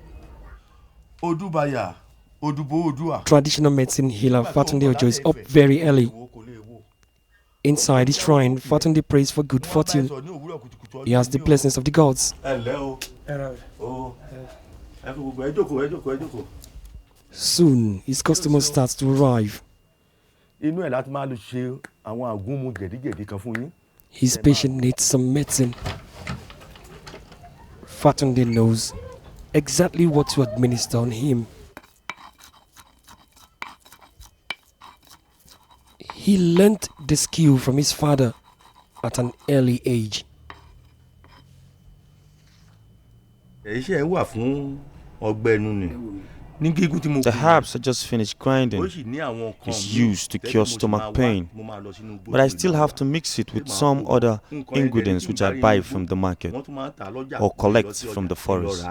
Odubaya, Odubo Odua. Traditional medicine healer Fatunde Ojo is up very early. Inside his shrine, Fatunde prays for good fortune. He has the blessings of the gods. Soon, his customers start to arrive. His patient needs some medicine. Fatunde knows exactly what to administer on him. He learnt the skill from his father at an early age. The herbs I just finished grinding is used to cure stomach pain, but I still have to mix it with some other ingredients which I buy from the market or collect from the forest.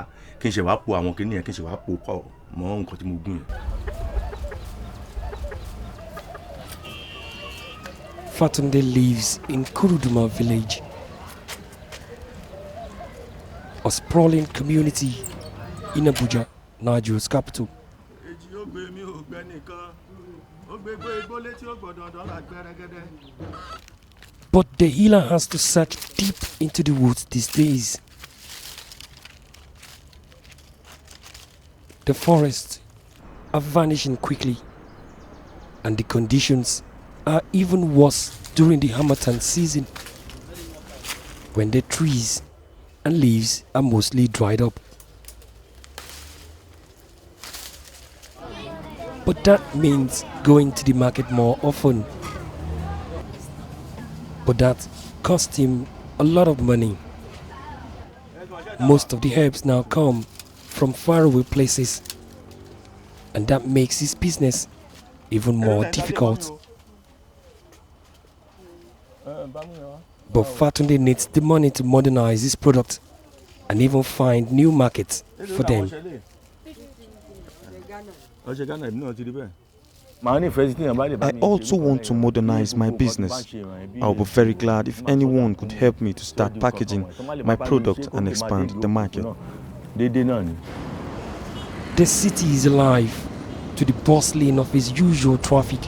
Fatunde lives in Kuruduma village, a sprawling community in Abuja, Nigeria's capital. But the healer has to search deep into the woods these days. The forests are vanishing quickly, and the conditions are even worse during the Harmattan season, when the trees and leaves are mostly dried up. But that means going to the market more often. But that cost him a lot of money. Most of the herbs now come from faraway places, and that makes his business even more difficult. But Fatunde needs the money to modernize his product and even find new markets for them. I also want to modernize my business. I'll be very glad if anyone could help me to start packaging my product and expand the market. The city is alive to the bustling of its usual traffic.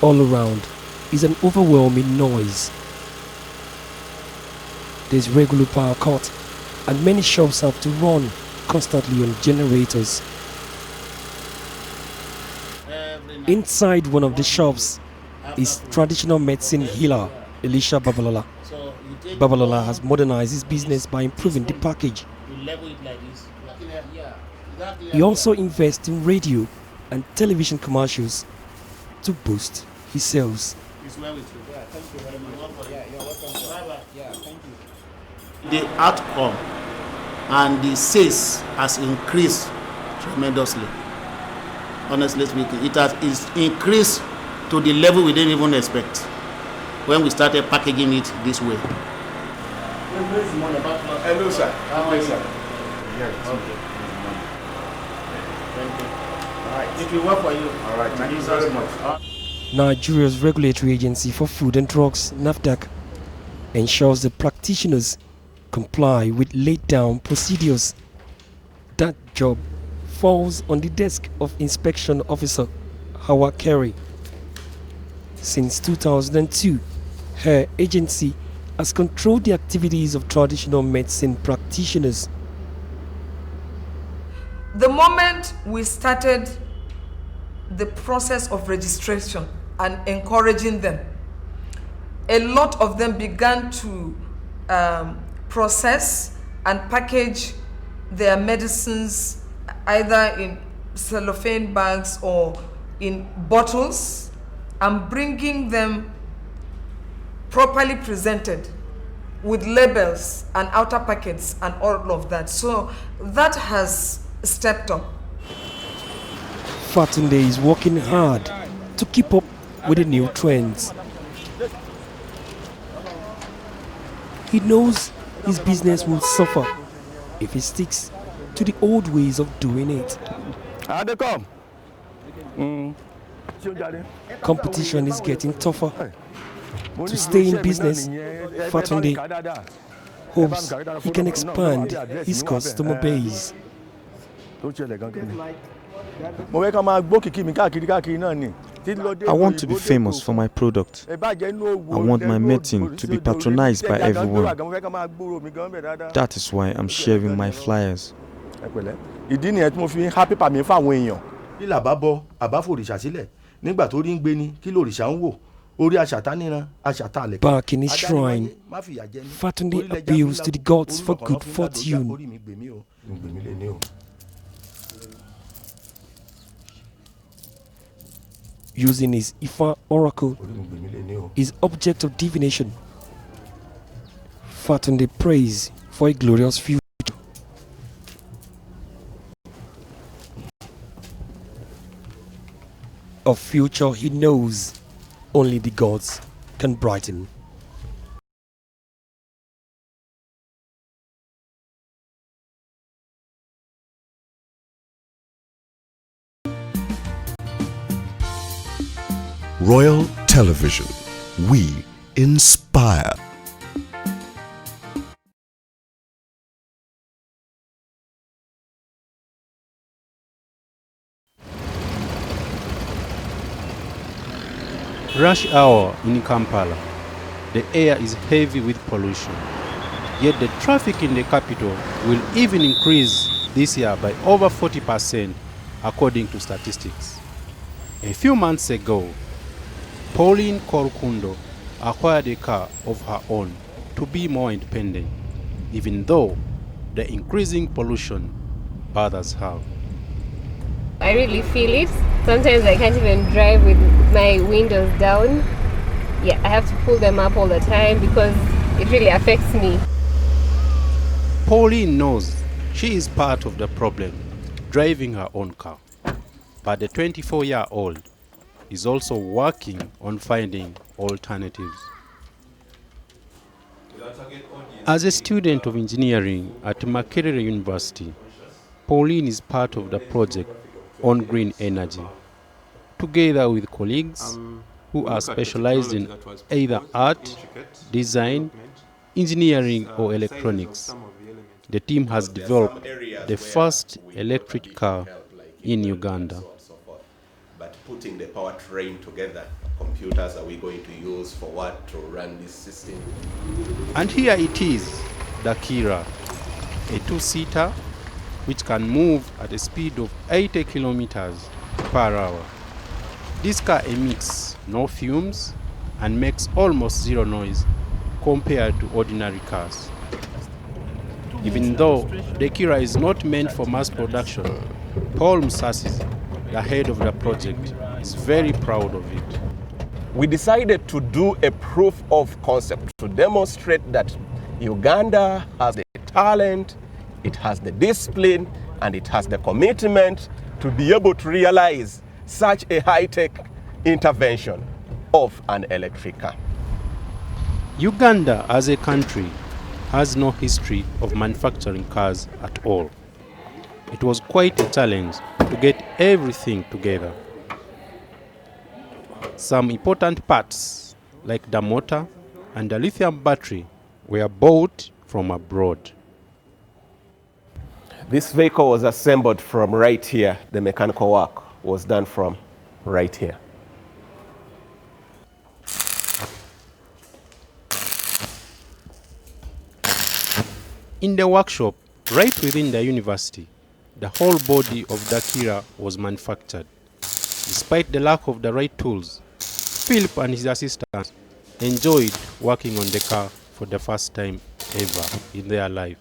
All around is an overwhelming noise. There's regular power cut, and many shops have to run constantly on generators. Inside one of the shops is traditional medicine healer Elisha Babalola. Babalola has modernized his business by improving the package. He also invests in radio and television commercials to boost his sales. The outcome and the sales has increased tremendously. Honestly speaking, it has increased to the level we didn't even expect when we started packaging it this way. Hello, sir. Hello, sir. Okay. Thank you. All right. It will work for you. All right. Thank you very much. Nigeria's regulatory agency for food and drugs, NAFDAC, ensures the practitioners comply with laid-down procedures. That job falls on the desk of Inspection Officer Hawa Kerry. Since 2002, her agency has controlled the activities of traditional medicine practitioners. The moment we started the process of registration and encouraging them, a lot of them began to process and package their medicines either in cellophane bags or in bottles and bringing them properly presented with labels and outer packets and all of that. So that has stepped up. Fatunde is working hard to keep up with the new trends. He knows his business will suffer if he sticks to the old ways of doing it. Competition is getting tougher. To stay in business, Fatunde hopes he can expand his customer base. I want to be famous for my product. I want my medicine to be patronized by everyone. That is why I'm sharing my flyers. Back in his shrine, Fatunde appeals to the gods for good fortune. Using his Ifa oracle, his object of divination, Fatunde prays for a glorious future. A future he knows only the gods can brighten. Royal Television. We inspire. Rush hour in Kampala. The air is heavy with pollution. Yet the traffic in the capital will even increase this year by over 40% according to statistics. A few months ago, Pauline Korukundo acquired a car of her own to be more independent, even though the increasing pollution bothers her. I really feel it. Sometimes I can't even drive with my windows down. Yeah, I have to pull them up all the time because it really affects me. Pauline knows she is part of the problem, driving her own car. But the 24-year-old is also working on finding alternatives. As a student of engineering at Makerere University, Pauline is part of the project on green energy, together with colleagues who are specialized in either art, design, engineering or electronics. The team has developed the first electric car in Uganda. But putting the powertrain together, computers are we going to use for what to run this system? And here it is, the Kira, a two-seater which can move at a speed of 80 kilometers per hour. This car emits no fumes and makes almost zero noise compared to ordinary cars. Even though the Kira is not meant for mass production, Paul Musasi, the head of the project, is very proud of it. We decided to do a proof of concept to demonstrate that Uganda has the talent, it has the discipline, and it has the commitment to be able to realize such a high-tech intervention of an electric car. Uganda as a country has no history of manufacturing cars at all. It was quite a challenge to get everything together. Some important parts, like the motor and the lithium battery, were bought from abroad. This vehicle was assembled from right here. The mechanical work was done from right here. In the workshop, right within the university, the whole body of the Kira was manufactured. Despite the lack of the right tools, Philip and his assistants enjoyed working on the car for the first time ever in their life.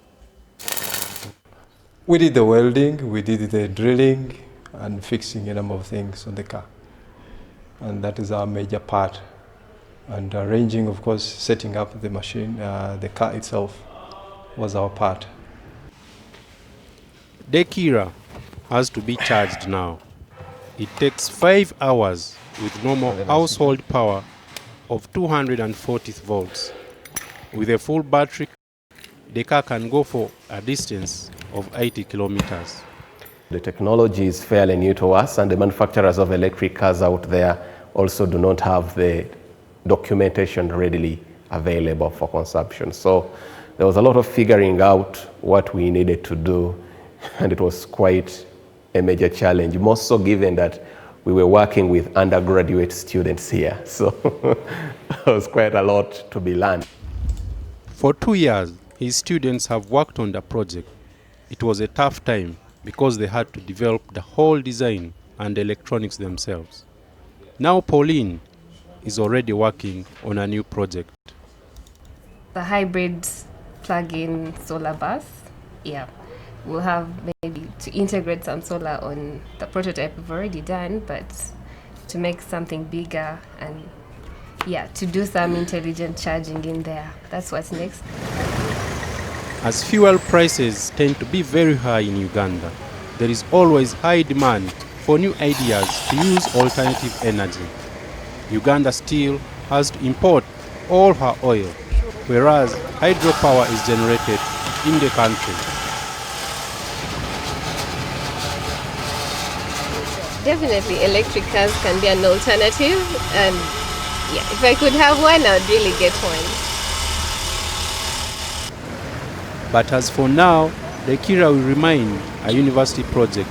We did the welding, we did the drilling and fixing a number of things on the car. And that is our major part. And arranging, of course, setting up the machine, the car itself was our part. The Kira has to be charged now. It takes 5 hours with normal household power of 240 volts. With a full battery, the car can go for a distance of 80 kilometers. The technology is fairly new to us, and the manufacturers of electric cars out there also do not have the documentation readily available for consumption. So there was a lot of figuring out what we needed to do, and it was quite a major challenge, more so given that we were working with undergraduate students here. So there was quite a lot to be learned. For 2 years, his students have worked on the project. It was a tough time because they had to develop the whole design and electronics themselves. Now Pauline is already working on a new project. The hybrid plug-in solar bus, yeah. We'll have maybe to integrate some solar on the prototype we've already done, but to make something bigger and yeah, to do some intelligent charging in there. That's what's next. As fuel prices tend to be very high in Uganda, there is always high demand for new ideas to use alternative energy. Uganda still has to import all her oil, whereas hydropower is generated in the country. Definitely electric cars can be an alternative, and yeah, if I could have one, I'd really get one. But as for now, the Kira will remain a university project.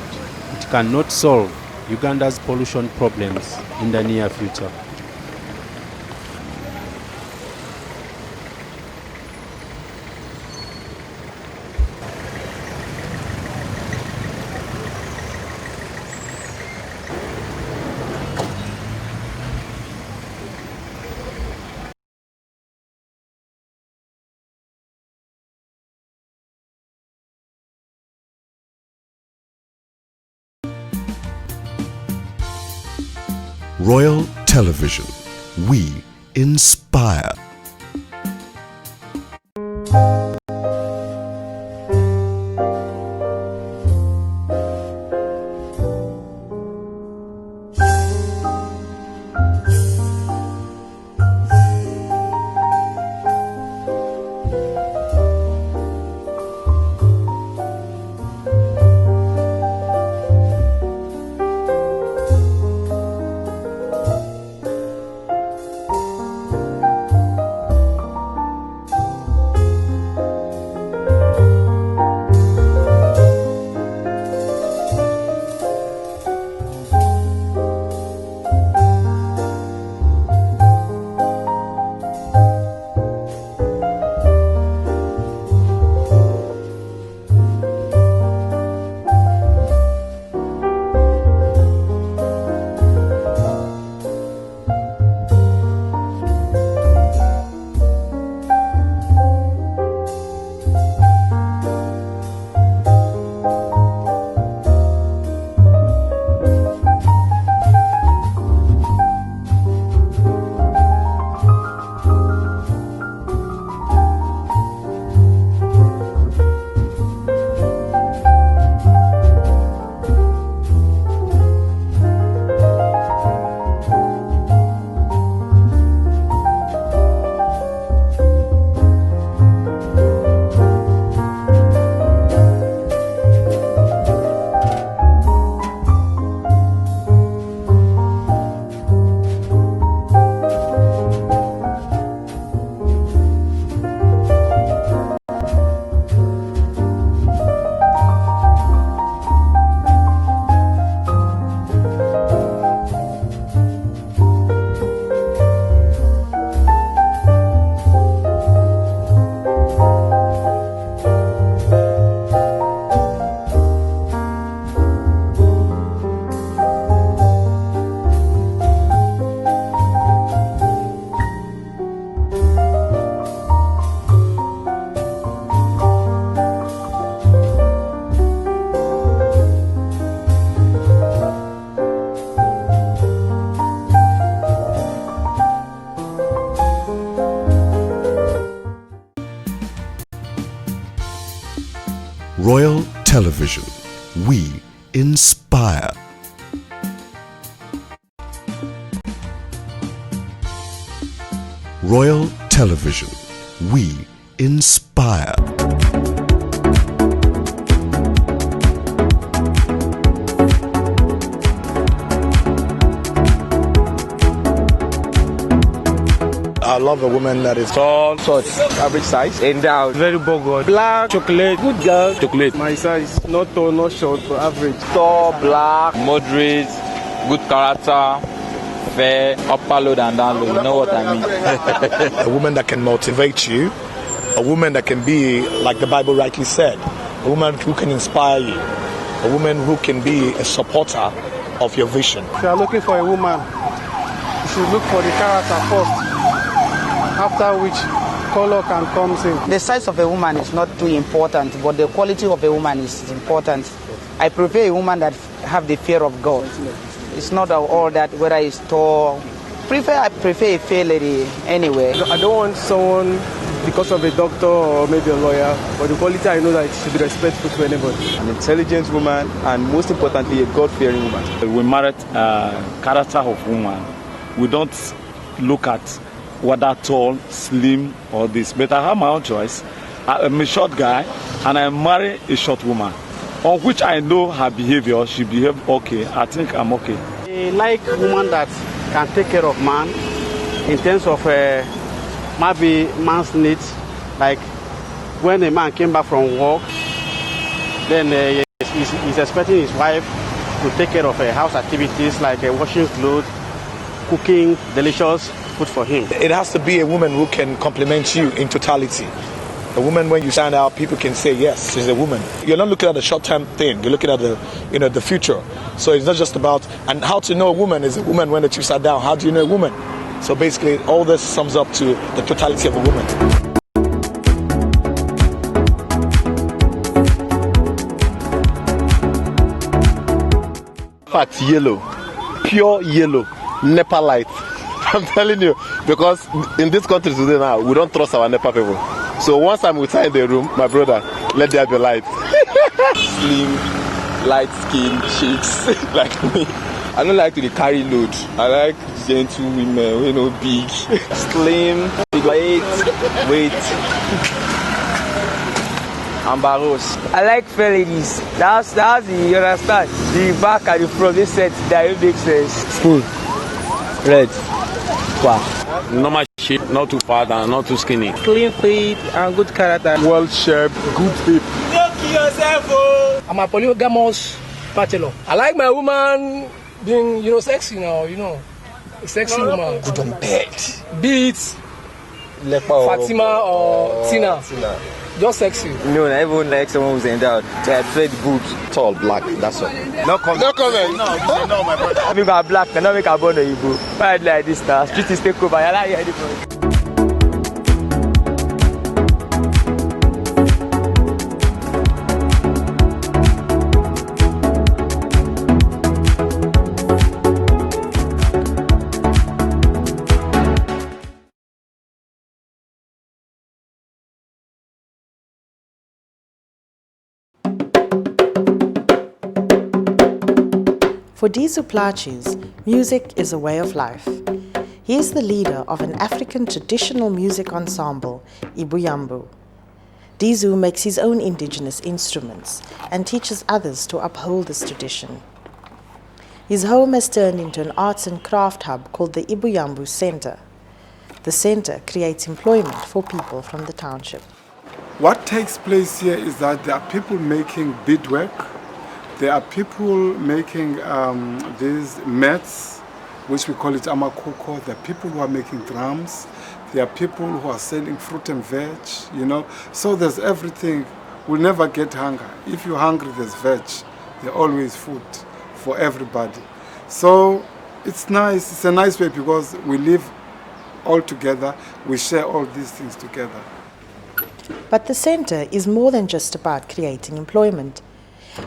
It cannot solve Uganda's pollution problems in the near future. Royal Television. We inspire. we inspire. Royal Television, we inspire. I love a woman that is tall, short, average size, endowed, very bold, black, chocolate, good girl, chocolate. My size, not tall, not short, but average. Tall, black, moderate, good character, fair, upper load and down load. You know what I mean? A woman that can motivate you, a woman that can be, like the Bible rightly said, a woman who can inspire you, a woman who can be a supporter of your vision. If you are looking for a woman, you should look for the character first. After which color can come in. The size of a woman is not too important, but the quality of a woman is important. I prefer a woman that have the fear of God. It's not all that whether it's tall. I prefer a fair lady anyway. I don't want someone because of a doctor or maybe a lawyer, but the quality I know that she should be respectful to anybody. An intelligent woman and most importantly a God-fearing woman. We married character of woman. We don't look at whether tall, slim, or this. But I have my own choice. I'm a short guy, and I marry a short woman, on which I know her behavior. She behaves okay. I think I'm okay. I like a woman that can take care of man in terms of maybe man's needs. Like when a man came back from work, then he's expecting his wife to take care of house activities like washing clothes, cooking delicious food for him. It has to be a woman who can complement you in totality. A woman, when you stand out, people can say, yes, she's a woman. You're not looking at the short-term thing. You're looking at the future. So it's not just about, and how to know a woman is a woman when the two sat down. How do you know a woman? So basically, all this sums up to the totality of a woman. In fact, yellow, pure yellow, NEPA light. I'm telling you, because in this country today now, we don't trust our NEPA people. So once I'm with her in the room, my brother, let there be light. Slim, light skin, cheeks, like me. I don't like to carry load. I like gentle women, big, slim, weight, and barrows. I like fair ladies. That's the, you understand? The back and the front, this set, that makes sense. Full, red. Normal shape, not too fat and not too skinny. Clean feet and good character. Well shaped, good hip. Don't kill yourself, oh! I'm a polygamous bachelor. I like my woman being, sexy now, a sexy woman. Good on bed. Be it Fatima or Tina. Just sexy. No, I even like someone who's endowed. I played good, tall, black, that's all. No comment. No comment. No, my brother. I make a black, I don't make a bone of you. Why like this now? Street is take over. I like it. For Dizu Plaatjes, music is a way of life. He is the leader of an African traditional music ensemble, Ibuyambu. Dizu makes his own indigenous instruments and teaches others to uphold this tradition. His home has turned into an arts and craft hub called the Ibuyambu Center. The center creates employment for people from the township. What takes place here is that there are people making beadwork. There are people making these mats, which we call it amakoko. There are people who are making drums. There are people who are selling fruit and veg, So there's everything. We'll never get hunger. If you're hungry, there's veg. There's always food for everybody. So it's nice. It's a nice way because we live all together. We share all these things together. But the center is more than just about creating employment.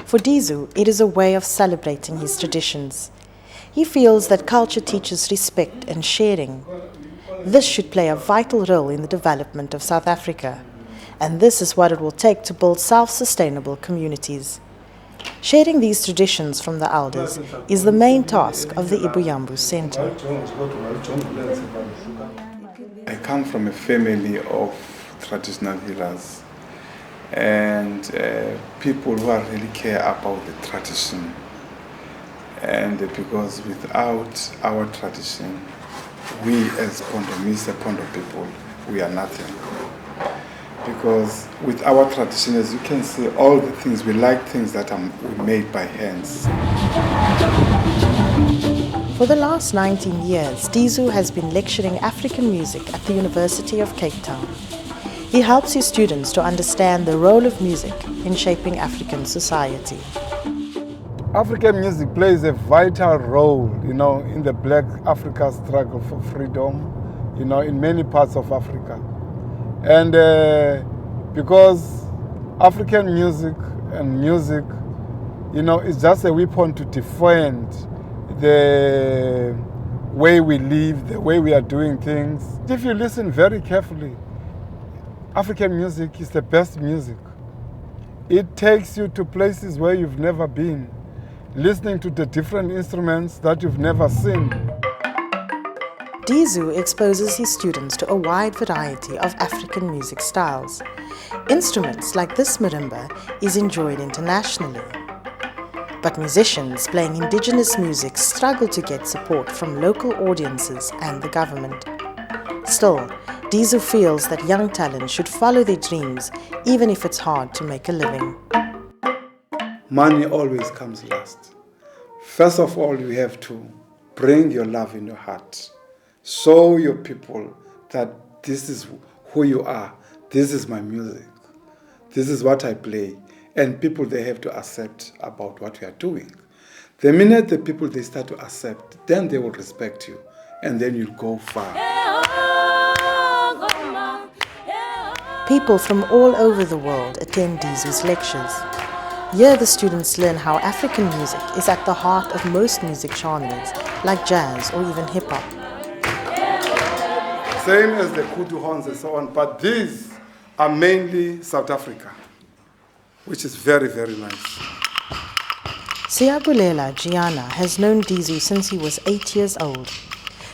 For Dizu, it is a way of celebrating his traditions. He feels that culture teaches respect and sharing. This should play a vital role in the development of South Africa, and this is what it will take to build self-sustainable communities. Sharing these traditions from the elders is the main task of the Ibuyambu Center. I come from a family of traditional healers and people who are really care about the tradition. And because without our tradition, we as Pondo people, we are nothing. Because with our tradition, as you can see, all the things, we like things that are made by hands. For the last 19 years, Dizu has been lecturing African music at the University of Cape Town. He helps his students to understand the role of music in shaping African society. African music plays a vital role, in the Black Africa struggle for freedom, in many parts of Africa. And because African music is just a weapon to defend the way we live, the way we are doing things. If you listen very carefully, African music is the best music. It takes you to places where you've never been, listening to the different instruments that you've never seen. Dizu exposes his students to a wide variety of African music styles. Instruments like this marimba is enjoyed internationally. But musicians playing indigenous music struggle to get support from local audiences and the government. Still, Dizu feels that young talent should follow their dreams, even if it's hard to make a living. Money always comes last. First of all, you have to bring your love in your heart. Show your people that this is who you are. This is my music. This is what I play. And people, they have to accept about what you are doing. The minute the people, they start to accept, then they will respect you. And then you'll go far. People from all over the world attend Dizu's lectures. Here the students learn how African music is at the heart of most music genres, like jazz or even hip-hop. Same as the kudu horns and so on, but these are mainly South Africa, which is very, very nice. Siyabulela Gianna has known Dizu since he was 8 years old.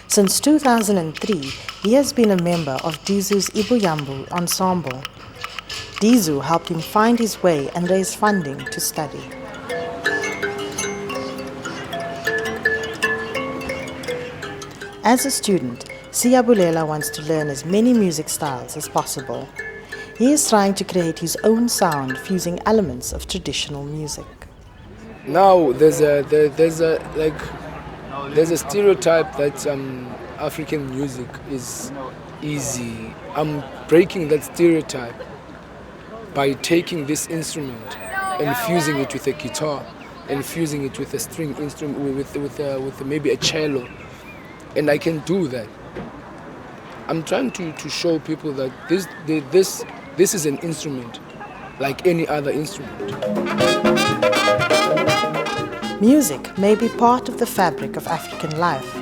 Since 2003, he has been a member of Dizu's Ibuyambu ensemble. Dizu helped him find his way and raise funding to study. As a student, Siyabulela wants to learn as many music styles as possible. He is trying to create his own sound fusing elements of traditional music. Now there's a stereotype that African music is easy. I'm breaking that stereotype by taking this instrument and fusing it with a guitar and fusing it with a string instrument, with maybe a cello, and I can do that. I'm trying to show people that this is an instrument like any other instrument. Music may be part of the fabric of African life,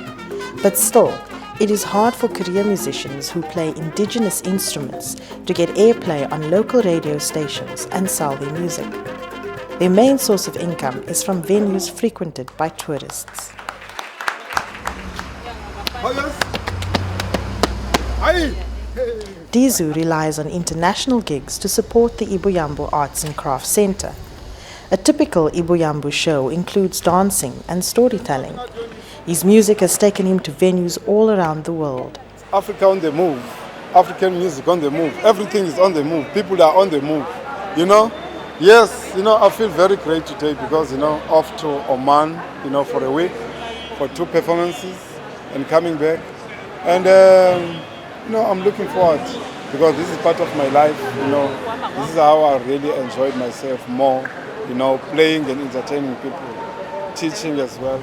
but still, it is hard for career musicians who play indigenous instruments to get airplay on local radio stations and sell their music. Their main source of income is from venues frequented by tourists. Dizu relies on international gigs to support the Ibuyambu Arts and Crafts Center. A typical Ibuyambu show includes dancing and storytelling. His music has taken him to venues all around the world. Africa on the move, African music on the move, everything is on the move, people are on the move, Yes, I feel very great today because, off to Oman, for a week, for 2 performances and coming back. And, I'm looking forward because this is part of my life, This is how I really enjoyed myself more, playing and entertaining people, teaching as well.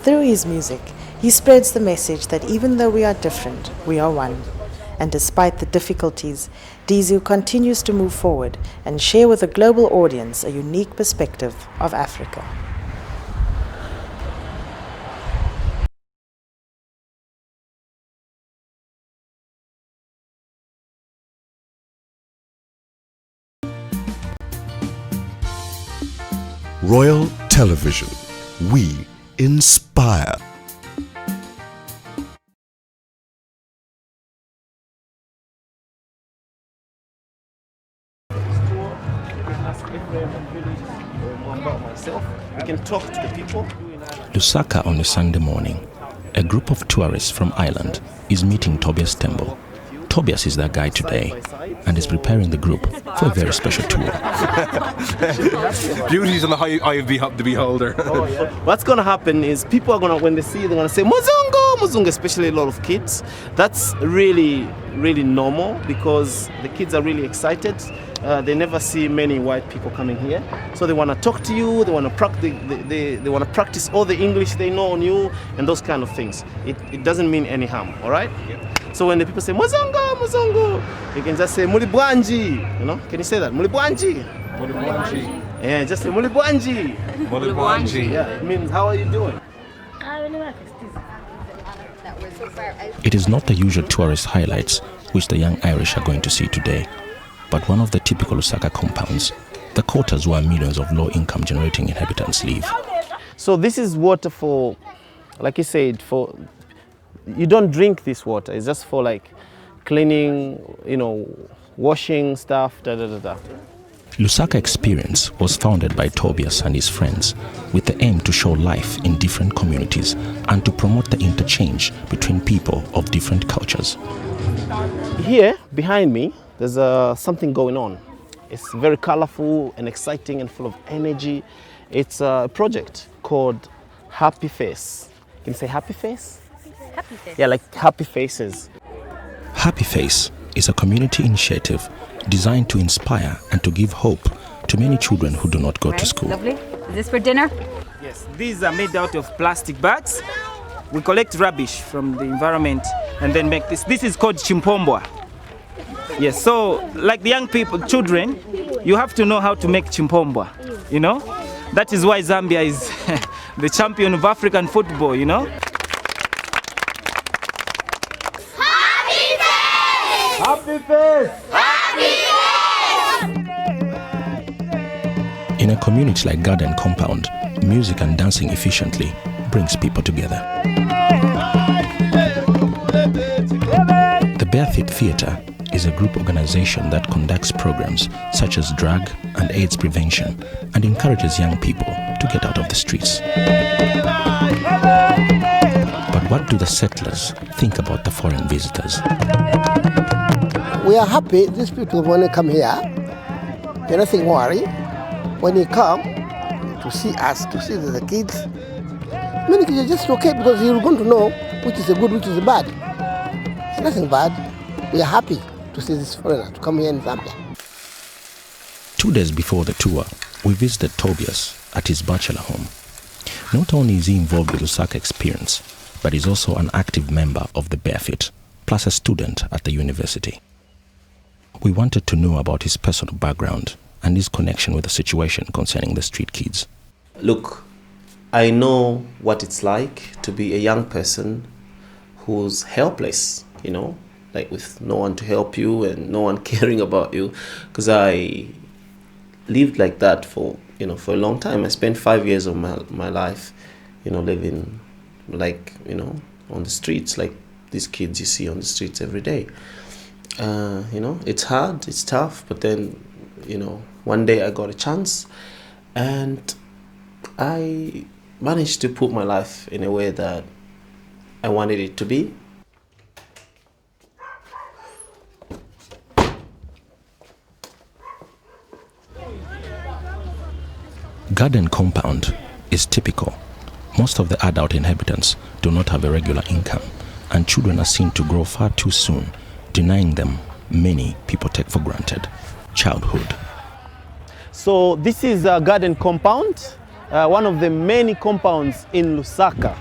Through his music, he spreads the message that even though we are different, we are one. And despite the difficulties, Dizu continues to move forward and share with a global audience a unique perspective of Africa. Royal Television. We inspire. We can talk to the people. Lusaka on a Sunday morning. A group of tourists from Ireland is meeting Tobias Tembo. Tobias is their guide today and is preparing the group for a very special tour. Beauty's in the eye of the beholder. What's going to happen is people are going to, when they see you, they're going to say, Muzungu, Muzungu, especially a lot of kids. That's really, really normal because the kids are really excited. They never see many white people coming here. So they want to talk to you, they want to practice all the English they know on you and those kind of things. It doesn't mean any harm, all right? So when the people say, Muzungu, Muzungu, you can just say, Mulibwanji, you know? Can you say that? Mulibwanji. Mulibwanji. Yeah, just say, Mulibwanji. Mulibwanji. Yeah, it means, how are you doing? It is not the usual tourist highlights which the young Irish are going to see today, but one of the typical Lusaka compounds, the quarters where millions of low-income generating inhabitants live. So this is water for, like you said, for, you don't drink this water. It's just for like cleaning, you know, washing stuff, da da da da. Lusaka Experience was founded by Tobias and his friends with the aim to show life in different communities and to promote the interchange between people of different cultures. Here, behind me, there's something going on. It's very colorful and exciting and full of energy. It's a project called Happy Face. Can you say Happy Face? Happy Face? Yeah, like Happy Faces. Happy Face is a community initiative designed to inspire and to give hope to many children who do not go to school. Lovely. Is this for dinner? Yes, these are made out of plastic bags. We collect rubbish from the environment and then make this. This is called chimpombwa. Yes, so like the young people, children, you have to know how to make chimpombwa, you know? That is why Zambia is the champion of African football, you know? Happy face! Happy face! In a community like Garden Compound, music and dancing efficiently brings people together. The Barefit Theatre is a group organization that conducts programs such as drug and AIDS prevention and encourages young people to get out of the streets. But what do the settlers think about the foreign visitors? We are happy these people when they come here, you're nothing worry. When they come to see us, to see the kids, many kids are just okay because you're going to know which is the good, which is the bad. It's nothing bad. We are happy to see this foreigner to come here in Zambia. 2 days before the tour, we visited Tobias at his bachelor home. Not only is he involved with Lusaka Experience, but he's also an active member of the Barefit, plus a student at the university. We wanted to know about his personal background and his connection with the situation concerning the street kids. Look, I know what it's like to be a young person who's helpless, you know, like with no one to help you and no one caring about you, because I lived like that for a long time. I spent 5 years of my life, you know, living like, you know, on the streets, like these kids you see on the streets every day. You know, it's hard, it's tough, but then, you know, one day I got a chance and I managed to put my life in a way that I wanted it to be. Garden Compound is typical. Most of the adult inhabitants do not have a regular income, and children are seen to grow far too soon, denying them many people take for granted: childhood. So this is a Garden Compound, one of the many compounds in Lusaka.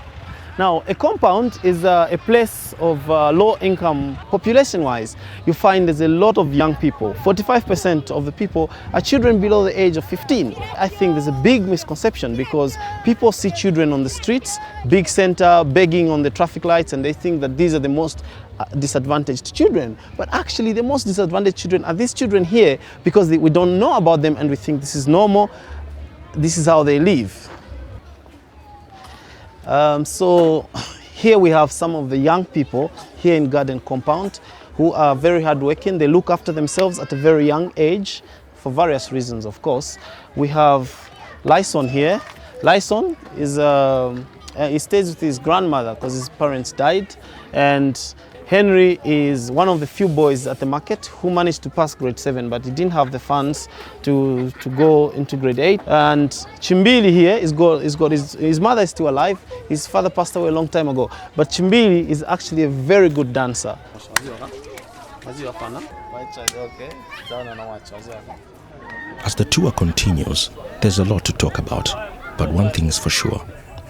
Now, a compound is a place of low income population-wise. You find there's a lot of young people. 45% of the people are children below the age of 15. I think there's a big misconception because people see children on the streets, big center, begging on the traffic lights, and they think that these are the most disadvantaged children. But actually the most disadvantaged children are these children here because we don't know about them and we think this is normal. this is how they live. So here we have some of the young people here in Garden Compound who are very hardworking. They look after themselves at a very young age for various reasons, of course. We have Lyson here. Lyson is he stays with his grandmother because his parents died, and Henry is one of the few boys at the market who managed to pass grade 7, but he didn't have the funds to go into grade 8. And Chimbili here his mother is still alive. His father passed away a long time ago, but Chimbili is actually a very good dancer. As the tour continues, there's a lot to talk about, but one thing is for sure: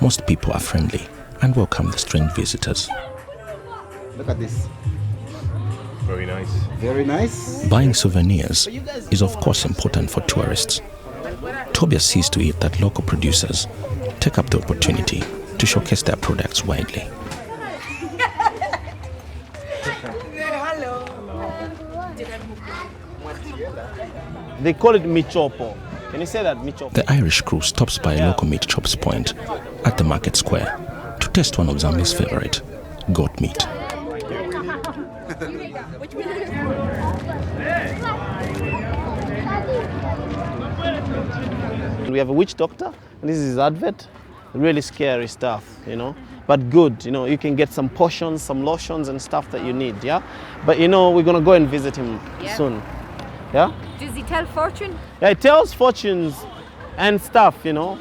most people are friendly and welcome the strange visitors. Look at this. Very nice. Very nice. Buying souvenirs is of course important for tourists. Tobias sees to it that local producers take up the opportunity to showcase their products widely. They call it michopo. Can you say that, michopo? The Irish crew stops by a local meat chops point at the market square to taste one of Zambia's favorite, goat meat. We have a witch doctor, and this is his advert. Really scary stuff, you know, but good. You know, you can get some potions, some lotions and stuff that you need, yeah? But you know, we're gonna go and visit him soon, yeah? Does he tell fortune? Yeah, he tells fortunes and stuff, you know.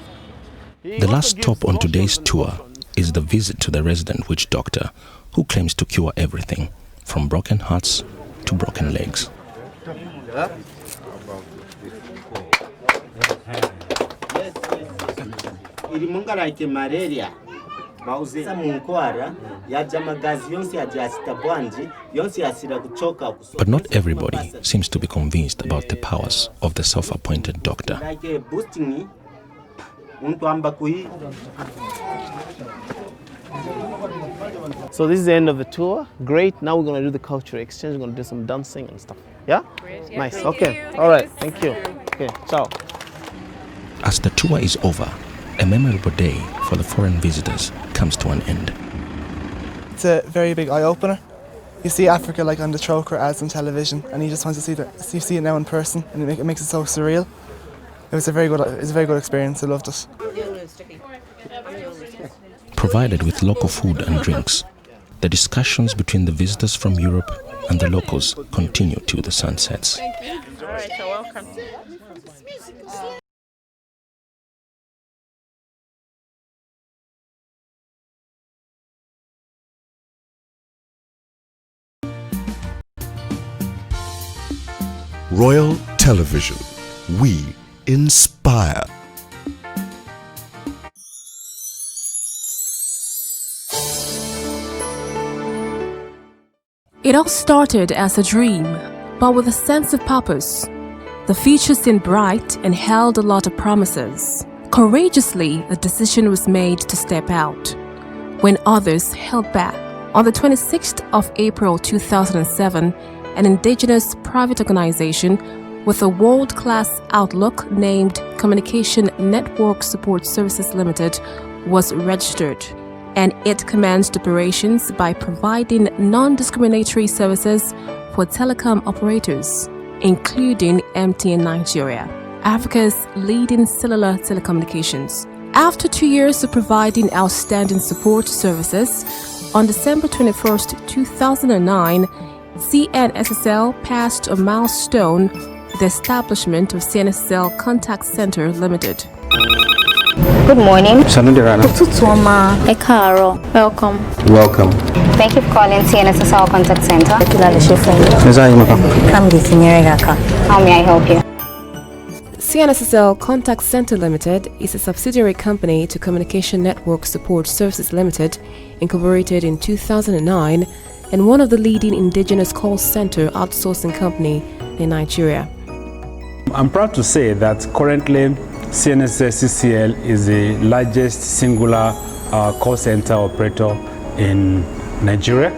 The last stop on today's tour is the visit to the resident witch doctor, who claims to cure everything from broken hearts to broken legs. But not everybody seems to be convinced about the powers of the self-appointed doctor. So this is the end of the tour. Great. Now we're going to do the cultural exchange. We're going to do some dancing and stuff. Yeah? Great. Yeah. Nice. Thank Okay. you. All right. Thank you. Okay. Ciao. As the tour is over, a memorable day for the foreign visitors comes to an end. It's a very big eye-opener. You see Africa like on the Troker ads on television, and you just want to see that. You see it now in person, and it makes it so surreal. It was a very good experience. I loved it. Provided with local food and drinks, the discussions between the visitors from Europe and the locals continue till the sun sets. All right, so welcome. Royal Television. We inspire. It all started as a dream, but with a sense of purpose. The future seemed bright and held a lot of promises. Courageously, a decision was made to step out, when others held back. On the 26th of April 2007, an indigenous private organization with a world-class outlook named Communication Network Support Services Limited was registered, and it commenced operations by providing non-discriminatory services for telecom operators, including MTN Nigeria, Africa's leading cellular telecommunications. After 2 years of providing outstanding support services, on December 21st, 2009, CNSSL passed a milestone with the establishment of CNSSL Contact Center Limited. Good morning. Welcome. Welcome. Thank you for calling CNSSL Contact Center. How may I help you? CNSSL Contact Center Limited is a subsidiary company to Communication Network Support Services Limited, incorporated in 2009, and one of the leading indigenous call center outsourcing company in Nigeria. I'm proud to say that currently CNSSL is the largest singular call center operator in Nigeria.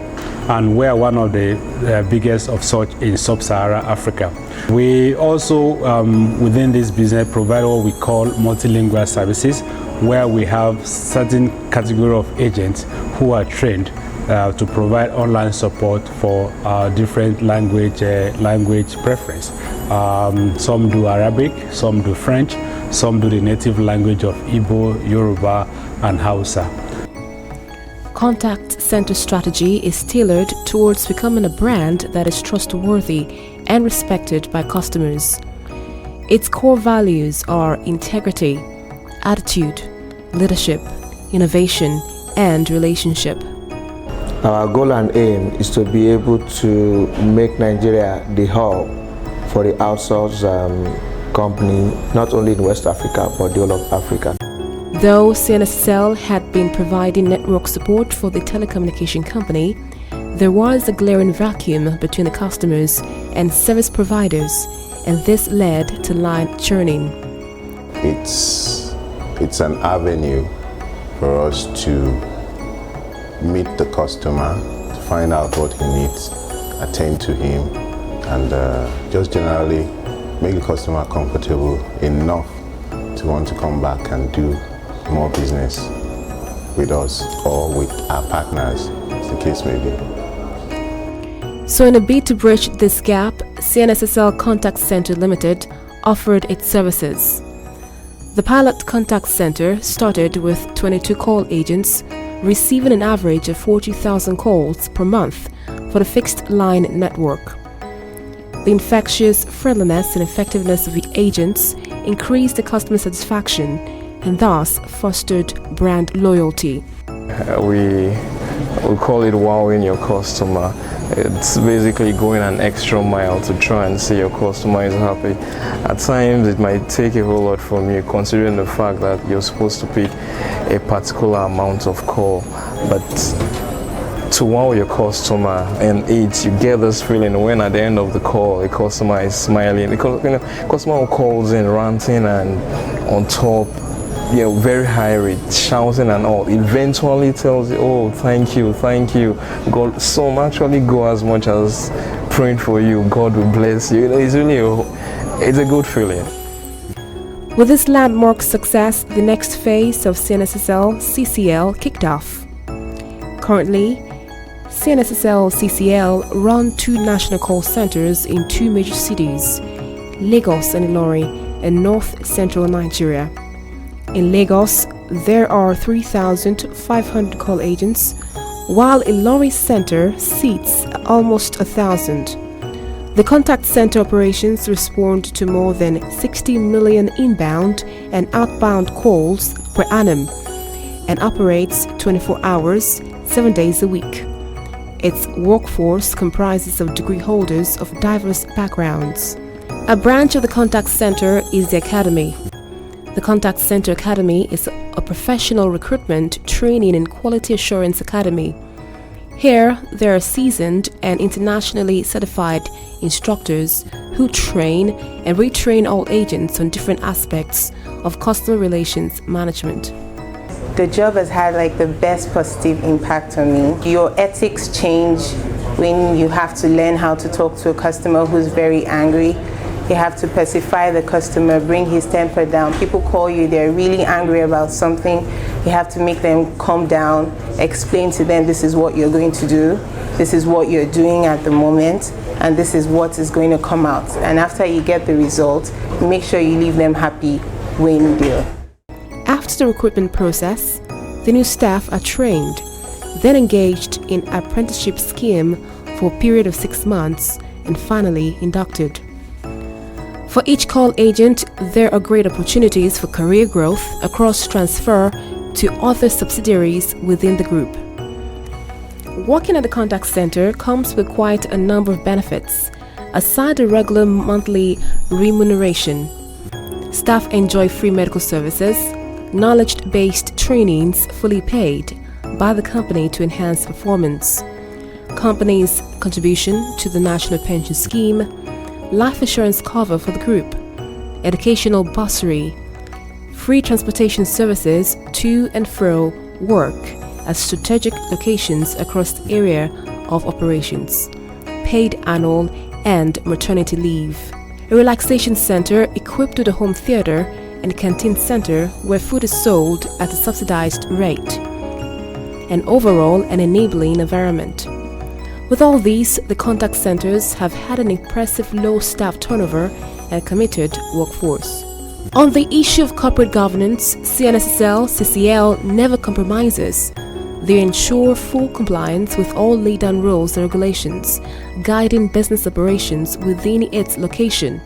and we are one of the biggest of such in sub-Saharan Africa. We also, within this business, provide what we call multilingual services, where we have certain category of agents who are trained to provide online support for different language preference. Some do Arabic, some do French, some do the native language of Igbo, Yoruba, and Hausa. Contact Center strategy is tailored towards becoming a brand that is trustworthy and respected by customers. Its core values are integrity, attitude, leadership, innovation, and relationship. Our goal and aim is to be able to make Nigeria the hub for the outsourced company, not only in West Africa, but the whole of Africa. Though CNSSL had been providing network support for the telecommunication company, there was a glaring vacuum between the customers and service providers, and this led to line churning. It's an avenue for us to meet the customer, to find out what he needs, attend to him, and just generally make the customer comfortable enough to want to come back and do more business with us or with our partners, as the case may be. So in a bid to bridge this gap, CNSSL Contact Center Limited offered its services. The pilot contact center started with 22 call agents, receiving an average of 40,000 calls per month for the fixed line network. The infectious friendliness and effectiveness of the agents increased the customer satisfaction and thus fostered brand loyalty. We call it wowing your customer. It's basically going an extra mile to try and see your customer is happy. At times it might take a whole lot from you, considering the fact that you're supposed to pick a particular amount of call, but to wow your customer, and you get this feeling when at the end of the call a customer is smiling. The customer who calls in ranting and on top, very high rate, shouting and all, eventually tells you, oh, thank you, God. Some actually go as much as praying for you, God will bless you. It's really it's a good feeling. With this landmark success, the next phase of CNSSL CCL kicked off. Currently, CNSSL CCL run 2 national call centers in 2 major cities, Lagos and Ilorin, in north-central Nigeria. In Lagos, there are 3,500 call agents, while Ilorin Center seats almost 1,000. The contact center operations respond to more than 60 million inbound and outbound calls per annum and operates 24 hours, 7 days a week. Its workforce comprises of degree holders of diverse backgrounds. A branch of the contact center is the Academy. The Contact Center Academy is a professional recruitment, training and quality assurance academy. Here, there are seasoned and internationally certified instructors who train and retrain all agents on different aspects of customer relations management. The job has had the best positive impact on me. Your ethics change when you have to learn how to talk to a customer who's very angry. You have to pacify the customer, bring his temper down. People call you, they're really angry about something. You have to make them calm down, explain to them this is what you're going to do, this is what you're doing at the moment, and this is what is going to come out. And after you get the result, make sure you leave them happy when they're. After the recruitment process, the new staff are trained, then engaged in an apprenticeship scheme for a period of 6 months, and finally inducted. For each call agent, there are great opportunities for career growth across transfer to other subsidiaries within the group. Working at the contact center comes with quite a number of benefits. Aside the regular monthly remuneration, staff enjoy free medical services, knowledge-based trainings fully paid by the company to enhance performance, company's contribution to the National Pension Scheme, life insurance cover for the group, educational bursary, free transportation services to and fro work at strategic locations across the area of operations, paid annual and maternity leave, a relaxation center equipped with a home theater and canteen center where food is sold at a subsidized rate, and overall an enabling environment. With all these, the contact centers have had an impressive low staff turnover and committed workforce. On the issue of corporate governance, CNSSL-CCL never compromises. They ensure full compliance with all laid-down rules and regulations guiding business operations within its location,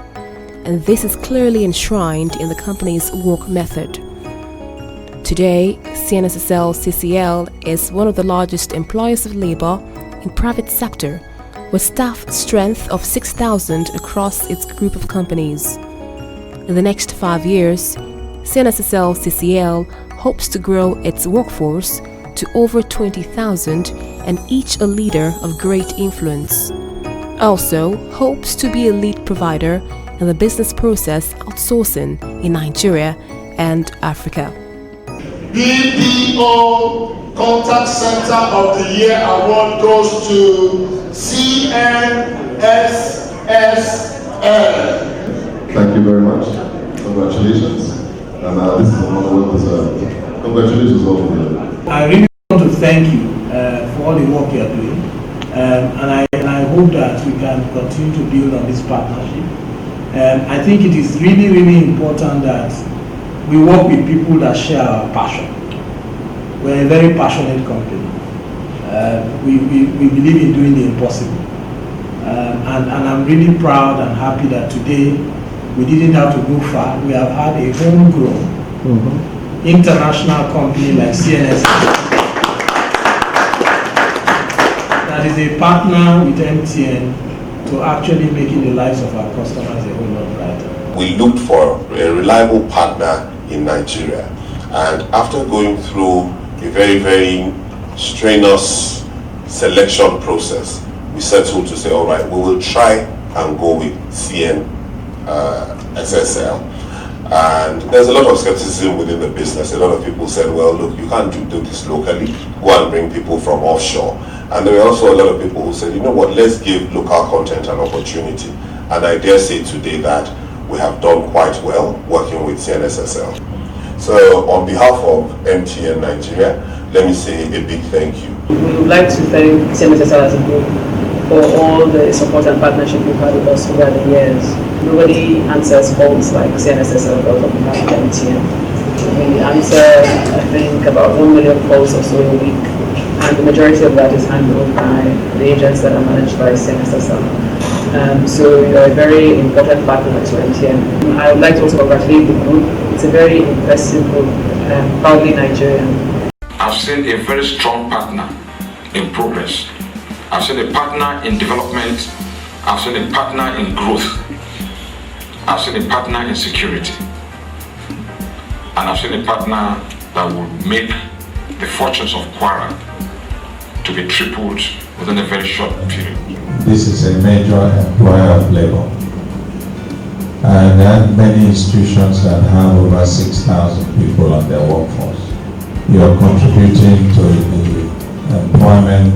and this is clearly enshrined in the company's work method. Today, CNSSL-CCL is one of the largest employers of labor in private sector, with staff strength of 6,000 across its group of companies. In the next 5 years, CNSSL-CCL hopes to grow its workforce to over 20,000 and each a leader of great influence. Also hopes to be a lead provider in the business process outsourcing in Nigeria and Africa. BPO Contact Center of the Year Award goes to CNSSL. Thank you very much. Congratulations. And this is another well-deserved. Congratulations, all of you. I really want to thank you for all the work you are doing. And I hope that we can continue to build on this partnership. I think it is really, really important that we work with people that share our passion. We're a very passionate company. We believe in doing the impossible. And I'm really proud and happy that today we didn't have to go far. We have had a homegrown international company like CNS that is a partner with MTN to actually making the lives of our customers a whole lot brighter. We looked for a reliable partner in Nigeria, and after going through a very, very strenuous selection process, we settled to say, all right, we will try and go with CNSSL. And there's a lot of skepticism within the business. A lot of people said, well, look, you can't do this locally. Go and bring people from offshore. And there were also a lot of people who said, you know what, let's give local content an opportunity. And I dare say today that we have done quite well working with CNSSL. So on behalf of MTN Nigeria, let me say a big thank you. We would like to thank CNSSL as a group for all the support and partnership we've had with us over the years. Nobody answers calls like CNSSL does on behalf of MTN. We answer, I think, about 1 million calls or so a week, and the majority of that is handled by the agents that are managed by CNSSL. So you're a very important partner to MTN. I would like to also congratulate the group. It's a very impressive group, proudly Nigerian. I've seen a very strong partner in progress. I've seen a partner in development. I've seen a partner in growth. I've seen a partner in security. And I've seen a partner that will make the fortunes of Kwara to be tripled within a very short period. This is a major employer of labor. And there are many institutions that have over 6,000 people on their workforce. You are contributing to the employment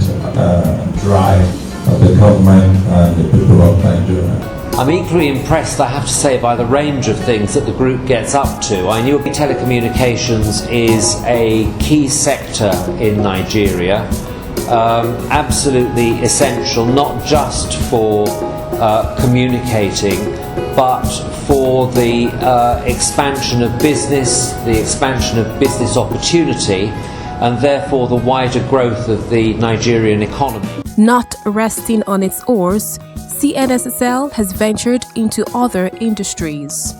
drive of the government and the people of Nigeria. I'm equally impressed, I have to say, by the range of things that the group gets up to. I knew telecommunications is a key sector in Nigeria, absolutely essential, not just for communicating, but for the expansion of business, the expansion of business opportunity, and therefore the wider growth of the Nigerian economy. Not resting on its oars, CNSSL has ventured into other industries.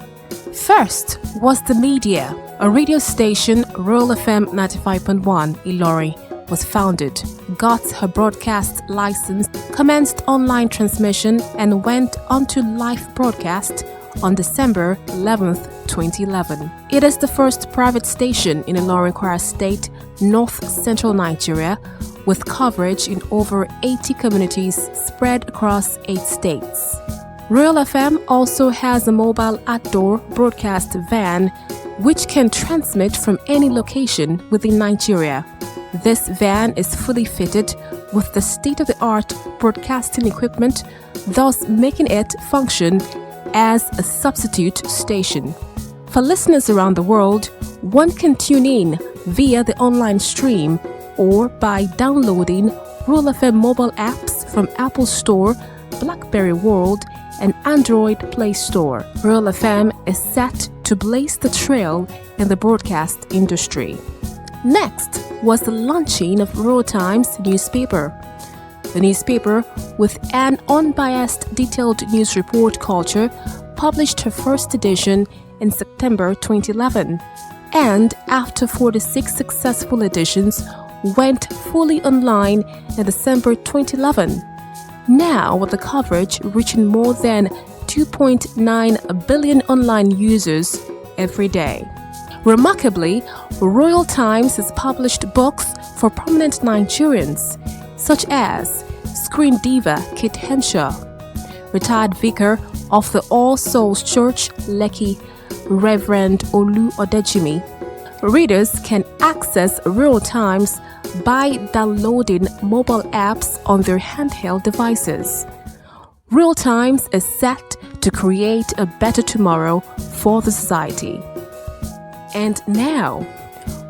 First was the media. A radio station, Royal FM 95.1 Ilorin, was founded, got her broadcast license, commenced online transmission, and went on to live broadcast on December 11th, 2011. It is the first private station in Ilorin, Kwara State, North Central Nigeria, with coverage in over 80 communities spread across 8 states. Royal FM also has a mobile outdoor broadcast van which can transmit from any location within Nigeria. This van is fully fitted with the state-of-the-art broadcasting equipment, thus making it function as a substitute station. For listeners around the world, one can tune in via the online stream or by downloading Royal FM mobile apps from Apple Store, BlackBerry World, and Android Play Store. Royal FM is set to blaze the trail in the broadcast industry. Next was the launching of Royal Times newspaper. The newspaper, with an unbiased detailed news report culture, published her first edition in September 2011, and after 46 successful editions, went fully online in December 2011. Now, with the coverage reaching more than 2.9 billion online users every day. Remarkably, Royal Times has published books for prominent Nigerians, such as screen diva Kate Henshaw, retired vicar of the All Souls Church, Lekki, Reverend Olu Odejimi. Readers can access Royal Times by downloading mobile apps on their handheld devices. Royal Times is set to create a better tomorrow for the society. And now,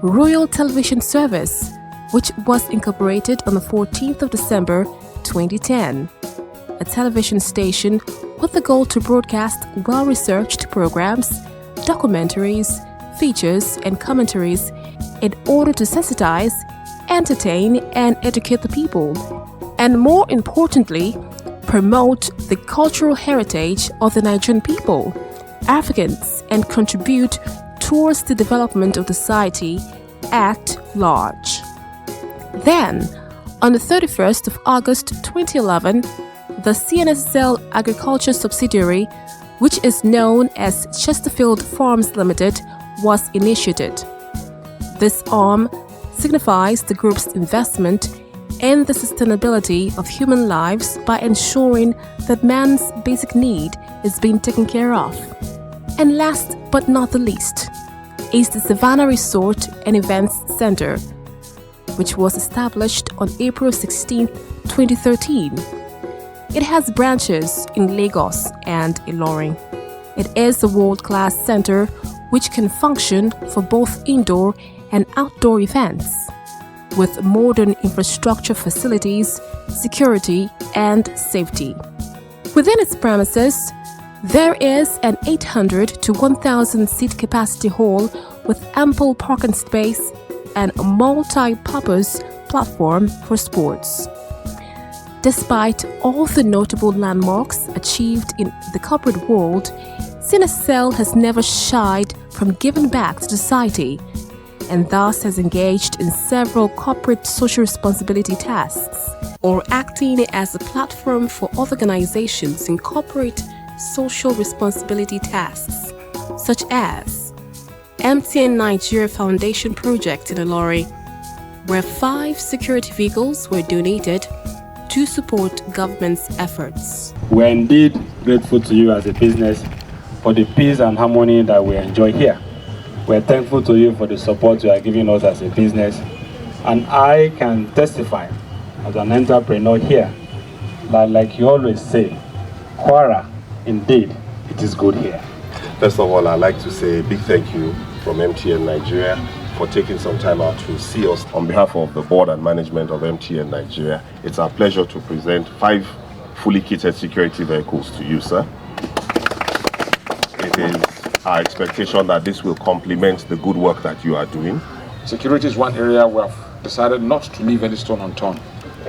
Royal Television Service, which was incorporated on the 14th of December 2010, a television station with the goal to broadcast well-researched programs, documentaries, features, and commentaries in order to sensitize, entertain, and educate the people, and more importantly, promote the cultural heritage of the Nigerian people, Africans, and contribute towards the development of the society at large. Then, on the 31st of August 2011, the CNSSL Agriculture subsidiary, which is known as Chesterfield Farms Limited, was initiated. This arm signifies the group's investment in the sustainability of human lives by ensuring that man's basic need is being taken care of. And last but not the least is the Savannah Resort and Events Center, which was established on April 16, 2013. It has branches in Lagos and Ilorin. It is a world-class center which can function for both indoor and outdoor events, with modern infrastructure facilities, security, and safety. Within its premises, there is an 800 to 1,000 seat capacity hall with ample parking space and a multi-purpose platform for sports. Despite all the notable landmarks achieved in the corporate world, CNSSL has never shied from giving back to society, and thus has engaged in several corporate social responsibility tasks, or acting as a platform for other organizations in corporate social responsibility tasks, such as MTN Nigeria Foundation project in Ilorin, where 5 security vehicles were donated to support government's efforts. We're indeed grateful to you as a business for the peace and harmony that we enjoy here. We're thankful to you for the support you are giving us as a business, and I can testify as an entrepreneur here that, like you always say, Kwara, indeed, it is good here. First of all, I'd like to say a big thank you from MTN Nigeria for taking some time out to see us. On behalf of the board and management of MTN Nigeria, it's our pleasure to present 5 fully kitted security vehicles to you, sir. It is our expectation that this will complement the good work that you are doing. Security is one area we have decided not to leave any stone unturned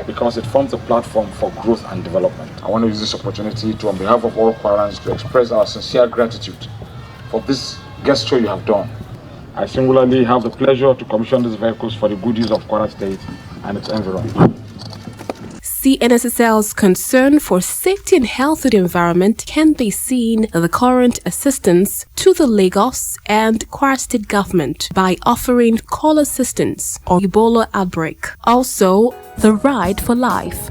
because it forms a platform for growth and development. I want to use this opportunity to, on behalf of all Kwarans, to express our sincere gratitude for this gesture you have done. I singularly have the pleasure to commission these vehicles for the good use of Kwara State and its environment. CNSSL's concern for safety and health of the environment can be seen in the current assistance to the Lagos and Kwara State government by offering call assistance on Ebola outbreak. Also, the Ride for Life,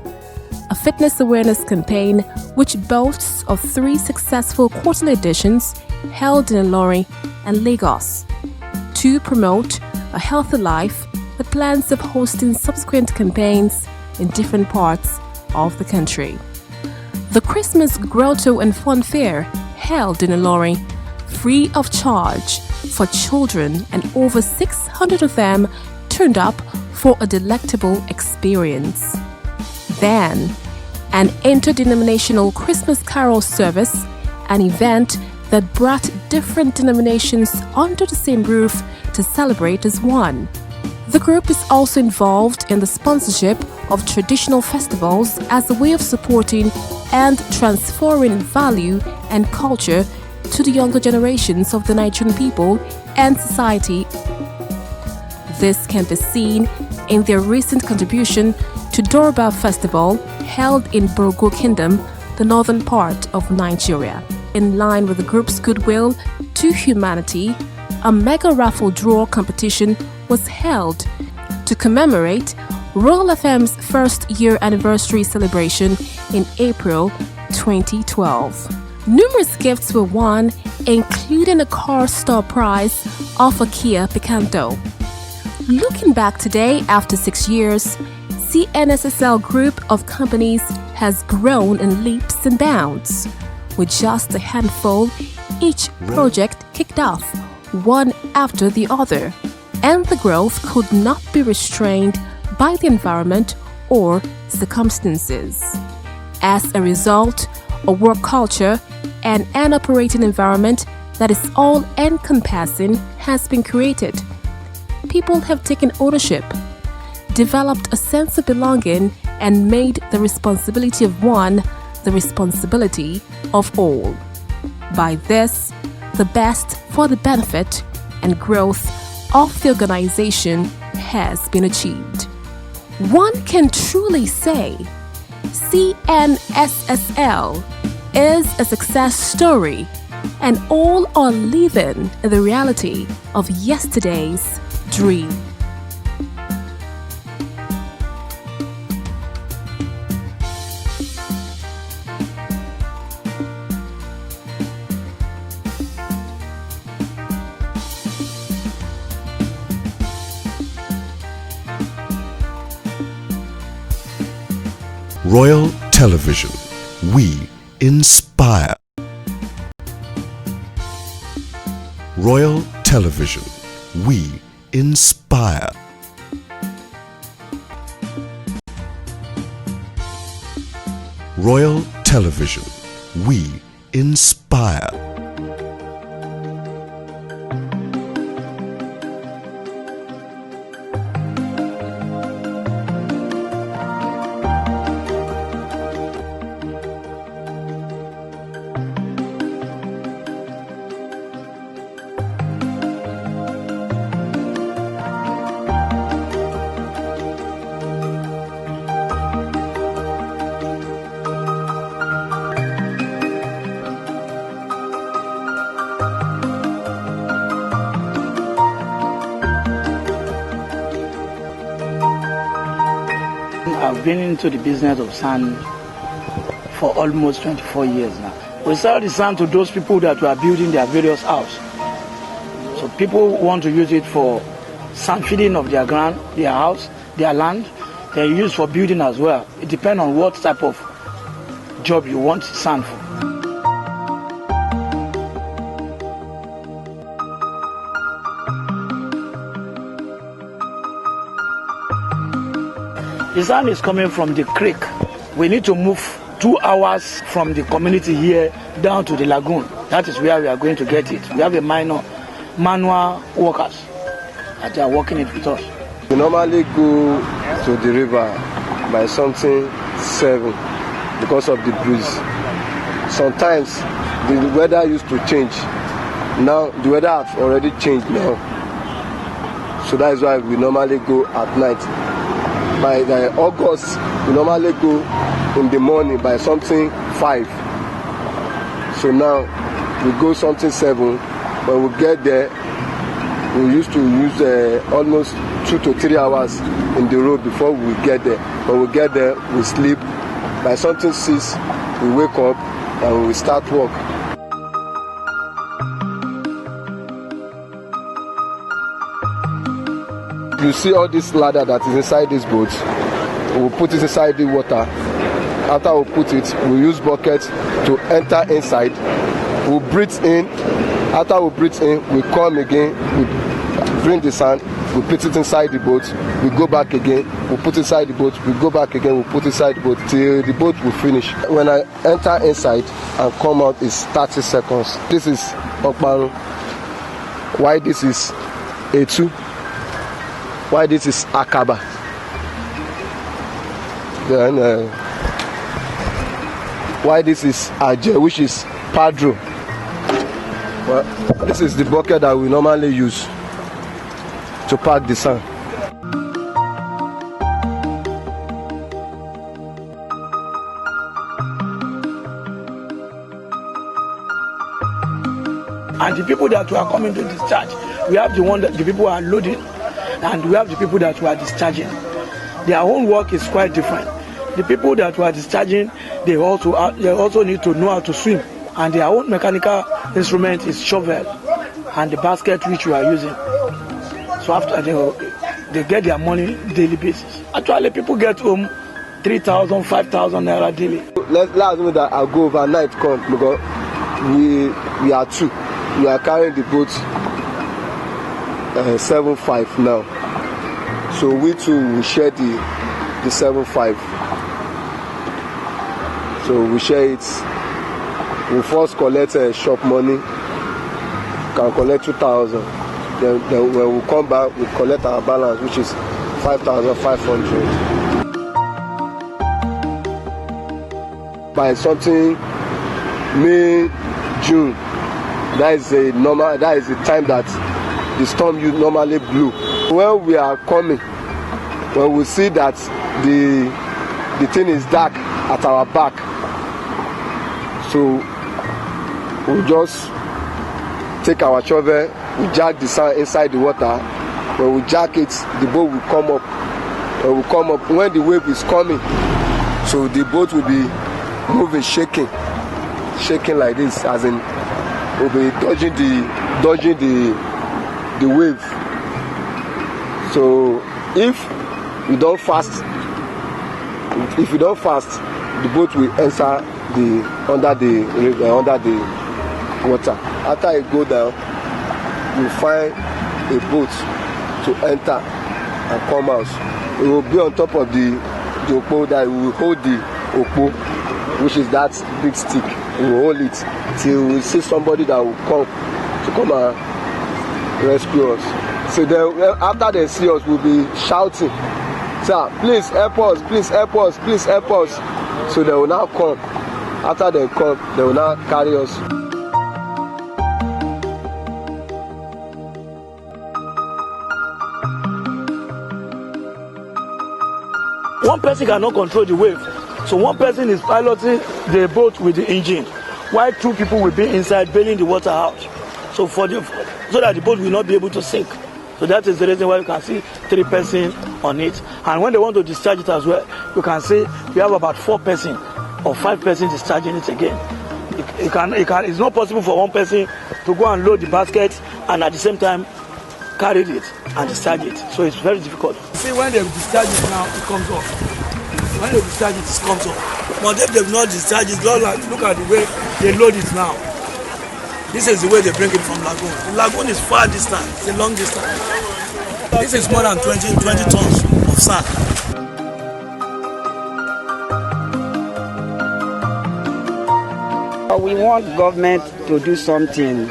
a fitness awareness campaign which boasts of 3 successful quarterly editions held in Ilorin and Lagos to promote a healthy life with plans of hosting subsequent campaigns in different parts of the country. The Christmas Grotto and Fun Fair held in Ilorin, free of charge for children, and over 600 of them turned up for a delectable experience. Then, an interdenominational Christmas carol service, an event that brought different denominations under the same roof to celebrate as one. The group is also involved in the sponsorship of traditional festivals as a way of supporting and transferring value and culture to the younger generations of the Nigerian people and society. This can be seen in their recent contribution to Durbar Festival held in Borgu Kingdom, the northern part of Nigeria. In line with the group's goodwill to humanity, a mega raffle draw competition was held to commemorate Royal FM's first year anniversary celebration in April 2012. Numerous gifts were won, including a car store prize of a Kia Picanto. Looking back today, after 6 years, CNSSL Group of companies has grown in leaps and bounds. With just a handful, each project kicked off, one after the other, and the growth could not be restrained by the environment or circumstances. As a result, a work culture and an operating environment that is all-encompassing has been created. People have taken ownership, developed a sense of belonging, and made the responsibility of one the responsibility of all. By this, the best for the benefit and growth of the organization has been achieved. One can truly say CNSSL is a success story, and all are living in the reality of yesterday's dream. Royal Television, we inspire. Royal Television, we inspire. Royal Television, we inspire. I've been into the business of sand for almost 24 years now. We sell the sand to those people that were building their various houses. So people want to use it for sand feeding of their ground, their house, their land. They use for building as well. It depends on what type of job you want sand for. The sand is coming from the creek. We need to move 2 hours from the community here down to the lagoon. That is where we are going to get it. We have a manual workers that are working it with us. We normally go to the river by something 7 because of the breeze. Sometimes the weather used to change. Now the weather has already changed now. So that is why we normally go at night. By August, we normally go in the morning by something 5. So now we go something 7. When we get there, we used to use almost 2 to 3 hours in the road before we get there. When we get there, we sleep. By something 6, we wake up and we start work. You see all this ladder that is inside this boat. we'll put it inside the water. After we put it, we use bucket to enter inside. We breathe in. After we breathe in, we come again. We bring the sand. We put it inside the boat. We go back again. We put it inside the boat. We go back again. We put it inside the boat till the boat will finish. When I enter inside and come out is 30 seconds. This is Okparu. Why this is A2? Why this is Akaba? Then why this is Aje, which is Padro? Well, this is the bucket that we normally use to pack the sand. And the people that were coming to discharge, we have the people who are loading, and we have the people that were discharging. Their own work is quite different. The people that were discharging, they also need to know how to swim, and their own mechanical instrument is shovel and the basket which we are using. So after they get their money daily basis. Actually, people get home 3,000, 5,000 naira daily. Let's assume that I'll go overnight come because we are two. We are carrying the boat 7.5 now. So we two will share the 7.5. So we share it. We first collect shop money. Can collect 2,000. Then when we come back, we collect our balance, which is 5,500. By something May, June, that is the time that the storm you normally blew. When we are coming, when we see that the thing is dark at our back, so we just take our shovel, we jack the sand inside the water. When we jack it, the boat will come up. When we come up, when the wave is coming, so the boat will be moving, shaking like this, as in we'll be dodging the wave. So if we don't fast, the boat will enter under the water. After it go down, you find a boat to enter and come out. It will be on top of the okpo that will hold the okpo, which is that big stick. We will hold it till we see somebody that will come and rescue us. So then after they see us, we'll be shouting, "Sir, please help us, please help us, please help us." So they will now come. After they come, they will now carry us. One person cannot control the wave. So one person is piloting the boat with the engine, while two people will be inside bailing the water out. So so that the boat will not be able to sink. So that is the reason why you can see 3 persons on it. And when they want to discharge it as well, you can see we have about 4 persons or 5 persons discharging it again. It's not possible for one person to go and load the basket and at the same time carry it and discharge it. So it's very difficult. See, when they discharge it now, it comes off. When they discharge it, it comes off. But if they've not discharged it, look at the way they load it now. This is the way they bring it from Lagoon. The Lagoon is far distance, it's a long distance. This is more than 20 tons of sand. We want government to do something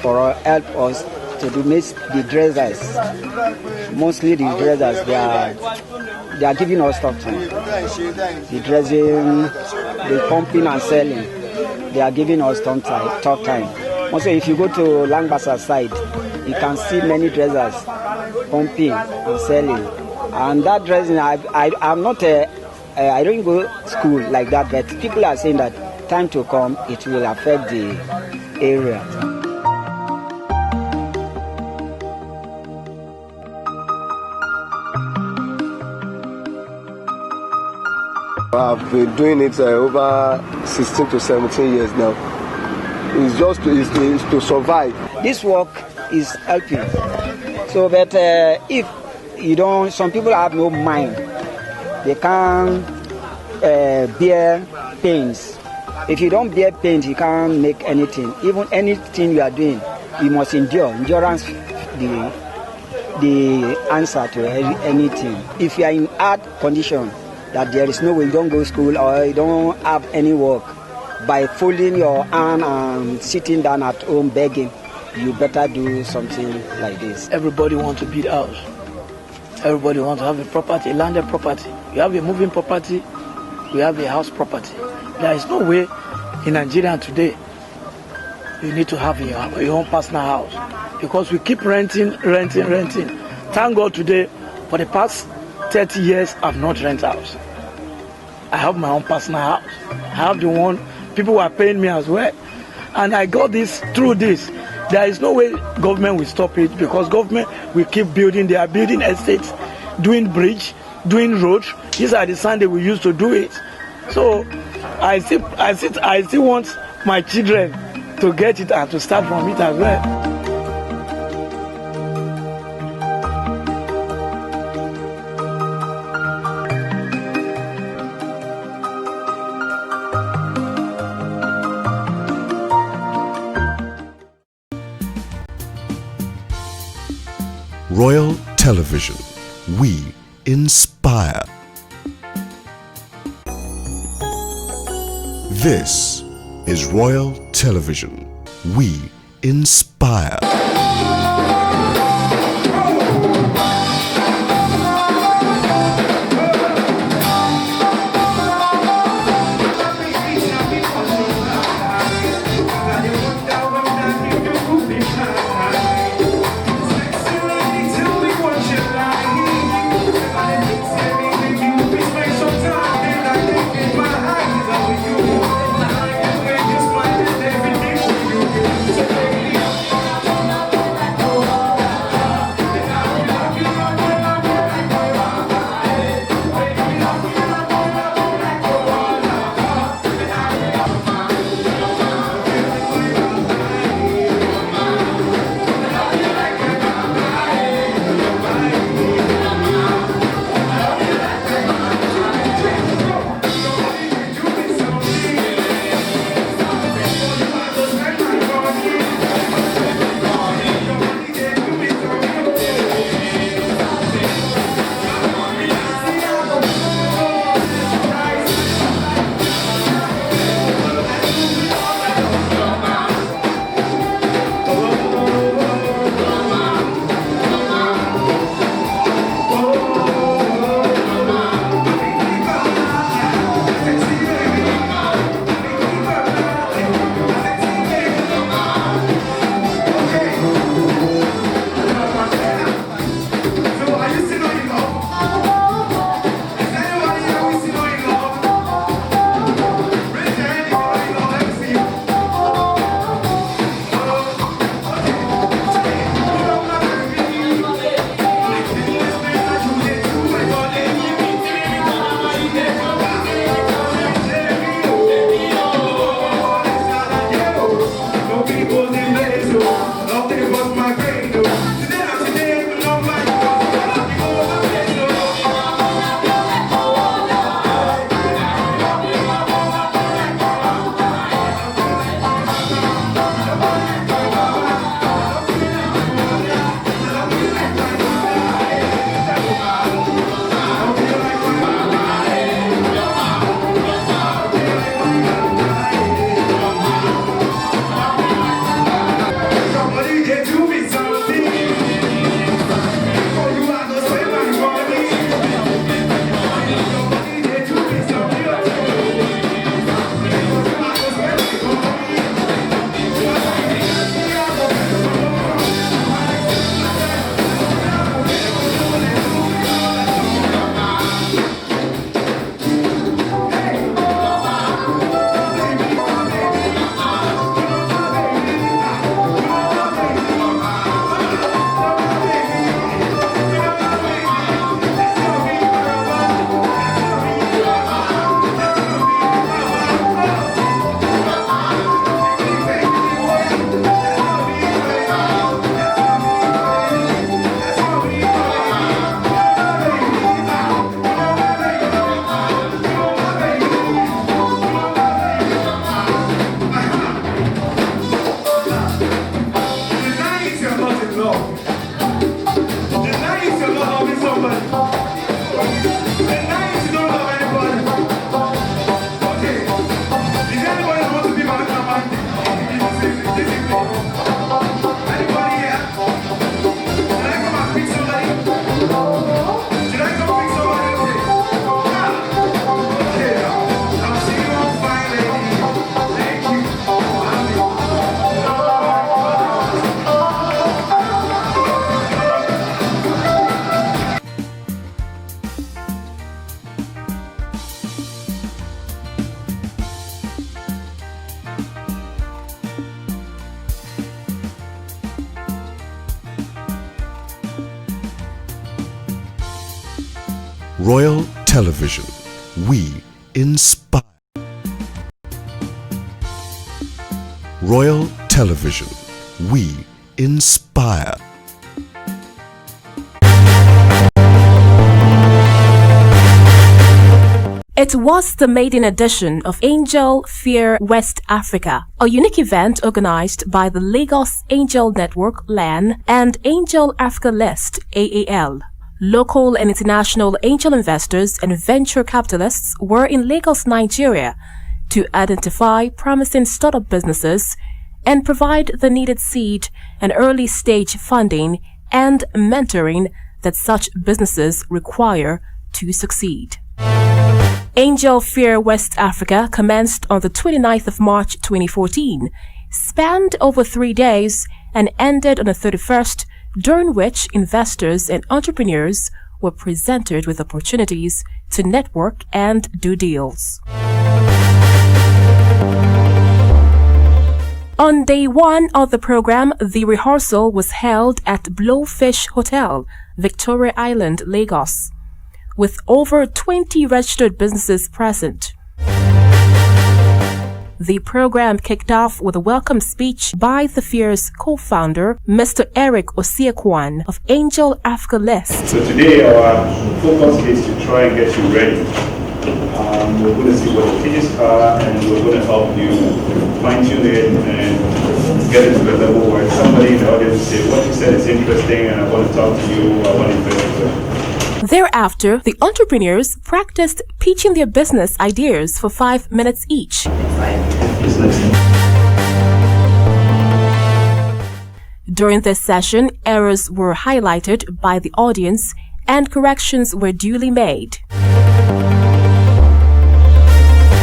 for help us to do the dressers. Mostly the dressers, they are giving us tough time. The dressing, the pumping and selling, they are giving us tough time. Also, if you go to Langbasa side, you can see many dressers pumping and selling. And that dressing, I'm not I don't go to school like that, but people are saying that time to come, it will affect the area. I've been doing it over 16 to 17 years now. It's just to survive. This work is helping. So that if you don't, some people have no mind They can't bear pains. If you don't bear pains, you can't make anything. Even anything you are doing, you must endure. Endurance, the answer to anything. If you are in hard condition, that there is no way, you don't go to school or you don't have any work, by folding your hand and sitting down at home begging, you better do something like this. Everybody wants to build a house. Everybody wants to have a property, a landed property. You have a moving property, we have a house property. There is no way in Nigeria today you need to have your own personal house, because we keep renting. Thank God today, for the past 30 years, I've not rented house. I have my own personal house. I have the one, people are paying me as well. And I got this through this. There is no way government will stop it, because government will keep building. They are building estates, doing bridge, doing road. These are the sand they will use to do it. So I still want my children to get it and to start from it as well. Royal Television. We inspire. This is Royal Television. We inspire. Royal Television. We inspire. Royal Television. We inspire. It was the maiden edition of Angel Fair West Africa, a unique event organized by the Lagos Angel Network LAN and Angel Africa List AAL. Local and international angel investors and venture capitalists were in Lagos, Nigeria, to identify promising startup businesses and provide the needed seed and early stage funding and mentoring that such businesses require to succeed. Angel Fair West Africa commenced on the 29th of March 2014, spanned over 3 days, and ended on the 31st, during which investors and entrepreneurs were presented with opportunities to network and do deals. On day 1 of the program, the rehearsal was held at Blowfish Hotel, Victoria Island, Lagos, with over 20 registered businesses present. The program kicked off with a welcome speech by the Fair's co-founder, Mr. Eric Osiekwan of Angel Africa List. So today our focus is to try and get you ready. We're going to see what the pitches are, and we're going to help you fine-tune it and get it to the level where somebody in the audience will say, what you said is interesting and I want to talk to you, I want to invest in you. Thereafter, the entrepreneurs practiced pitching their business ideas for 5 minutes each. During this session, errors were highlighted by the audience and corrections were duly made.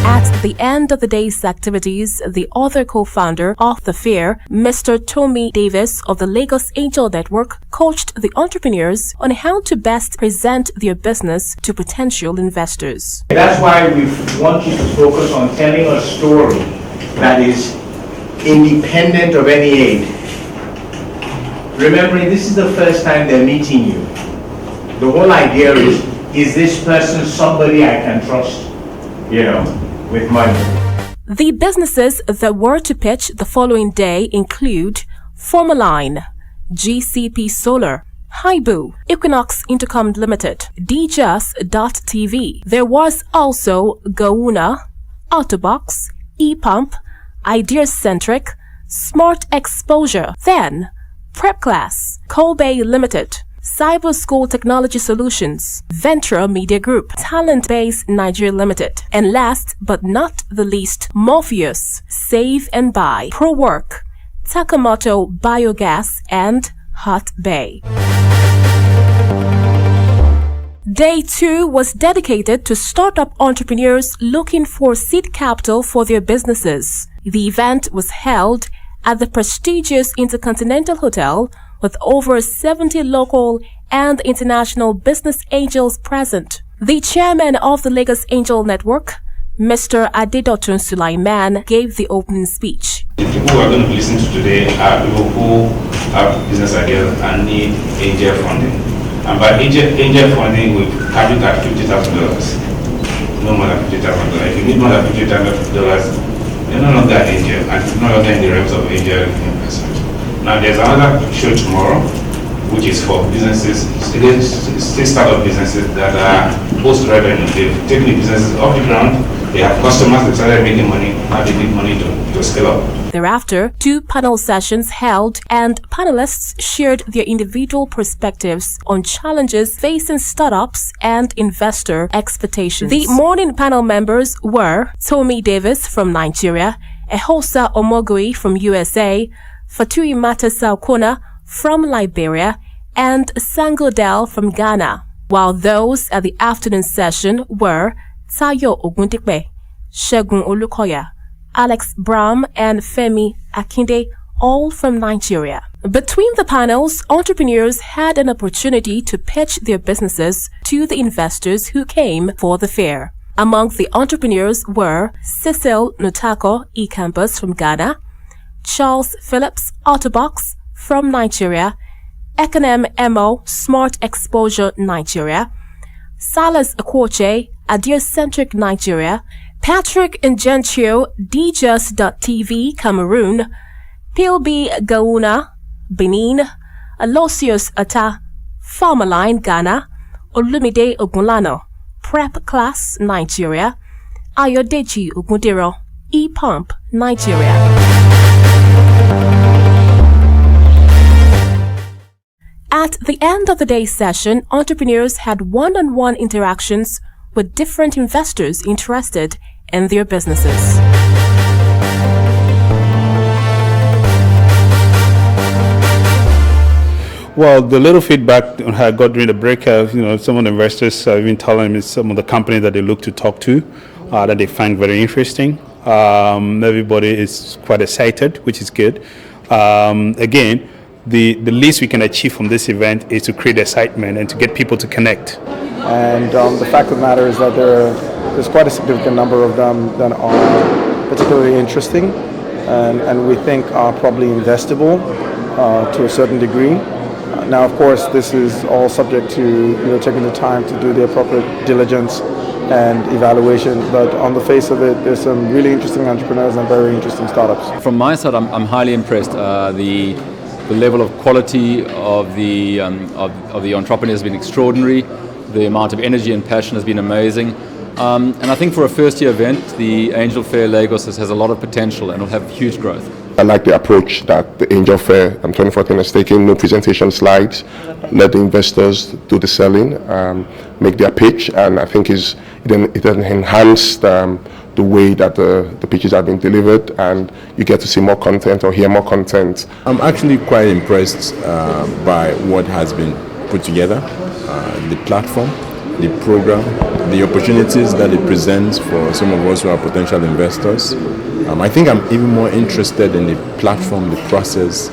At the end of the day's activities, the other co-founder of the fair, Mr. Tommy Davis of the Lagos Angel Network, coached the entrepreneurs on how to best present their business to potential investors. That's why we want you to focus on telling a story that is independent of any aid. Remembering this is the first time they're meeting you. The whole idea is this person somebody I can trust, with money. The businesses that were to pitch the following day include Formaline, GCP Solar, Haibu, Equinox Intercom Limited, DJus.TV. There was also Gauna, Autobox, ePump, Ideacentric, Smart Exposure, then Prep Class, Kobe Limited, Cyber School Technology Solutions, Ventura Media Group, Talent Base Nigeria Limited, and last but not the least, Morpheus, Save and Buy, ProWork, Takamoto Biogas, and Hot Bay. Day 2 was dedicated to startup entrepreneurs looking for seed capital for their businesses. The event was held at the prestigious Intercontinental Hotel with over 70 local and international business angels present. The chairman of the Lagos Angel Network, Mr. Adedotun Sulaiman, gave the opening speech. The people who are going to be listening to today are people who have business ideas and need angel funding. And by angel funding, we cap it at $50,000. No more than $50,000. If you need more than $50,000, you're no longer an angel, and you're no longer in the realms of angel investment. Now there's another show tomorrow, which is for businesses, still startup businesses that are post-revenue. They've taken the businesses off the ground, they have customers, they started making money, now they need money to scale up. Thereafter, 2 panel sessions held and panelists shared their individual perspectives on challenges facing startups and investor expectations. The morning panel members were Tommy Davis from Nigeria, Ehosa Omogui from USA, Fatui Mata Saukona from Liberia, and Sangodel from Ghana, while those at the afternoon session were Tayo Ogundikbe, Shegun Olukoya, Alex Bram, and Femi Akinde, all from Nigeria. Between the panels, entrepreneurs had an opportunity to pitch their businesses to the investors who came for the fair. Among the entrepreneurs were Cecil Nutako eCampus from Ghana, Charles Phillips Autobox from Nigeria, Econem Mo Smart Exposure Nigeria, Salas Akwoche, Adiocentric Nigeria, Patrick Ngentio, DJust.TV, Cameroon, Pilby Gauna, Benin, Alosius Ata, Farmerline, Ghana, Olumide Ogunlano, Prep Class, Nigeria, Ayodeji Ogundiro, E-Pump, Nigeria. At the end of the day's session, entrepreneurs had one-on-one interactions with different investors interested in their businesses. Well, the little feedback I got during the break, some of the investors have been telling me some of the companies that they look to talk to that they find very interesting. Everybody is quite excited, which is good. Again, the least we can achieve from this event is to create excitement and to get people to connect. And the fact of the matter is that there's quite a significant number of them that are particularly interesting and we think are probably investable to a certain degree. Now, of course, this is all subject to taking the time to do the appropriate diligence and evaluation. But on the face of it, there's some really interesting entrepreneurs and very interesting startups. From my side, I'm highly impressed. The level of quality of the entrepreneurs has been extraordinary. The amount of energy and passion has been amazing. And I think for a first-year event, the Angel Fair Lagos has a lot of potential and will have huge growth. I like the approach that the Angel Fair 2014 is taking. No presentation slides, let the investors do the selling, make their pitch, and I think it enhanced the way that the pitches have been delivered, and you get to see more content or hear more content. I'm actually quite impressed by what has been put together, the platform, the program, the opportunities that it presents for some of us who are potential investors. I think I'm even more interested in the platform, the process,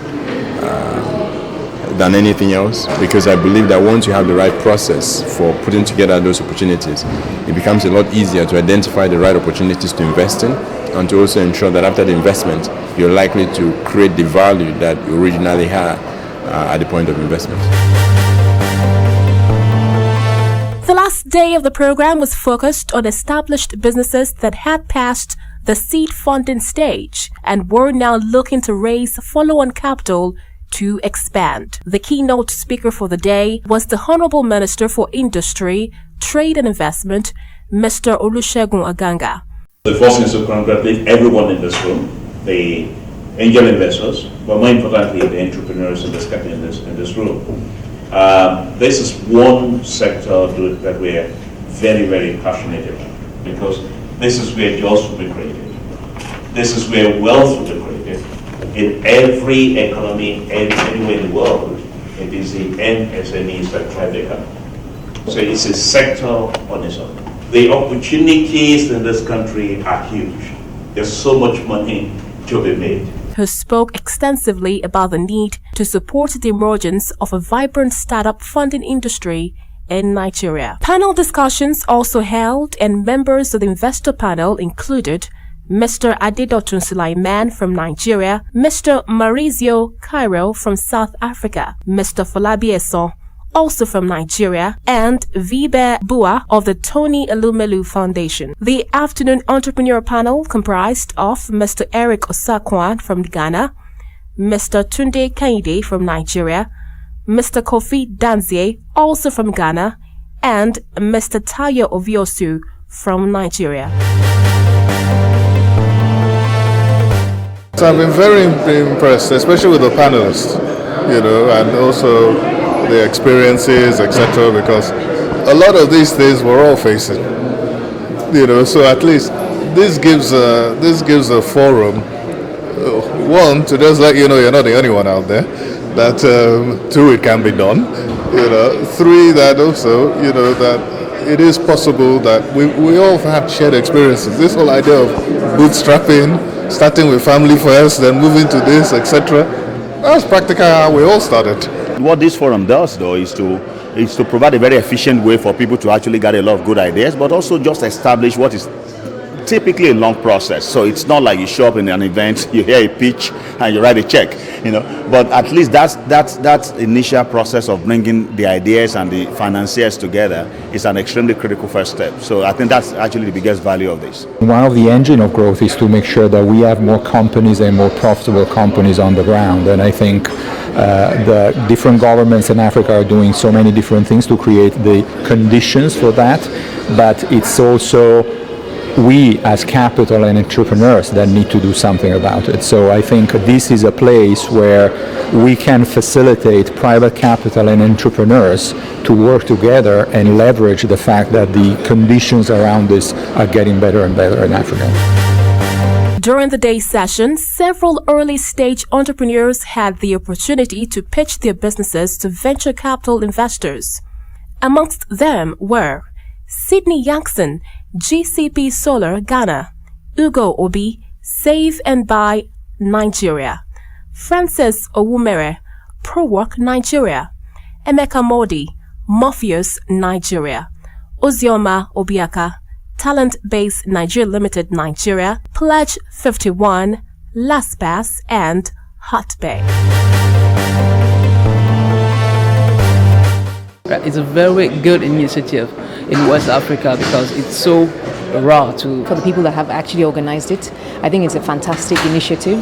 than anything else, because I believe that once you have the right process for putting together those opportunities, it becomes a lot easier to identify the right opportunities to invest in, and to also ensure that after the investment, you're likely to create the value that you originally had at the point of investment. The last day of the program was focused on established businesses that had passed the seed funding stage and were now looking to raise follow-on capital to expand. The keynote speaker for the day was the Honorable Minister for Industry, Trade and Investment, Mr. Olusegun Aganga. The first thing is to congratulate everyone in this room, the angel investors, but more importantly, the entrepreneurs in this room. This is one sector that we're very, very passionate about, because this is where jobs will be created. This is where wealth will be created. In every economy, anywhere in the world, it is the MSMEs that drive the economy. So it's a sector on its own. The opportunities in this country are huge. There's so much money to be made. Who spoke extensively about the need to support the emergence of a vibrant startup funding industry in Nigeria. Panel discussions also held, and members of the investor panel included Mr. Adedotun Sulaiman from Nigeria, Mr. Maurizio Cairo from South Africa, Mr. Falabi Eson, also from Nigeria, and Vibe Bua of the Tony Elumelu Foundation. The afternoon entrepreneur panel comprised of Mr. Eric Osakwan from Ghana, Mr. Tunde Kaide from Nigeria, Mr. Kofi Danzie, also from Ghana, and Mr. Tayo Oviosu from Nigeria. So I've been very impressed, especially with the panelists, and also the experiences, etc. Because a lot of these things we're all facing, So at least this gives a forum, one, to just let you know you're not the only one out there. That two, it can be done. Three, that also that it is possible that we all have shared experiences. This whole idea of bootstrapping, starting with family first, then moving to this, etc. That's practically how we all started. What this forum does, though, is to provide a very efficient way for people to actually get a lot of good ideas, but also just establish what is typically a long process. So it's not like you show up in an event, you hear a pitch, and you write a check. But at least that initial process of bringing the ideas and the financiers together is an extremely critical first step. So I think that's actually the biggest value of this. One of the engine of growth is to make sure that we have more companies and more profitable companies on the ground. And I think the different governments in Africa are doing so many different things to create the conditions for that. But it's also we as capital and entrepreneurs that need to do something about it. So I think this is a place where we can facilitate private capital and entrepreneurs to work together and leverage the fact that the conditions around this are getting better and better in Africa. During the day session, several early-stage entrepreneurs had the opportunity to pitch their businesses to venture capital investors. Amongst them were Sydney Yankson, GCP Solar, Ghana; Ugo Obi, Save and Buy, Nigeria; Francis Owumere, ProWork, Nigeria; Emeka Modi, Morpheus, Nigeria; Ozioma Obiaka, Talent Base Nigeria Limited, Nigeria; Pledge 51, LastPass, and Hotbay. It's a very good initiative in West Africa because it's so raw for the people that have actually organized it. I think it's a fantastic initiative.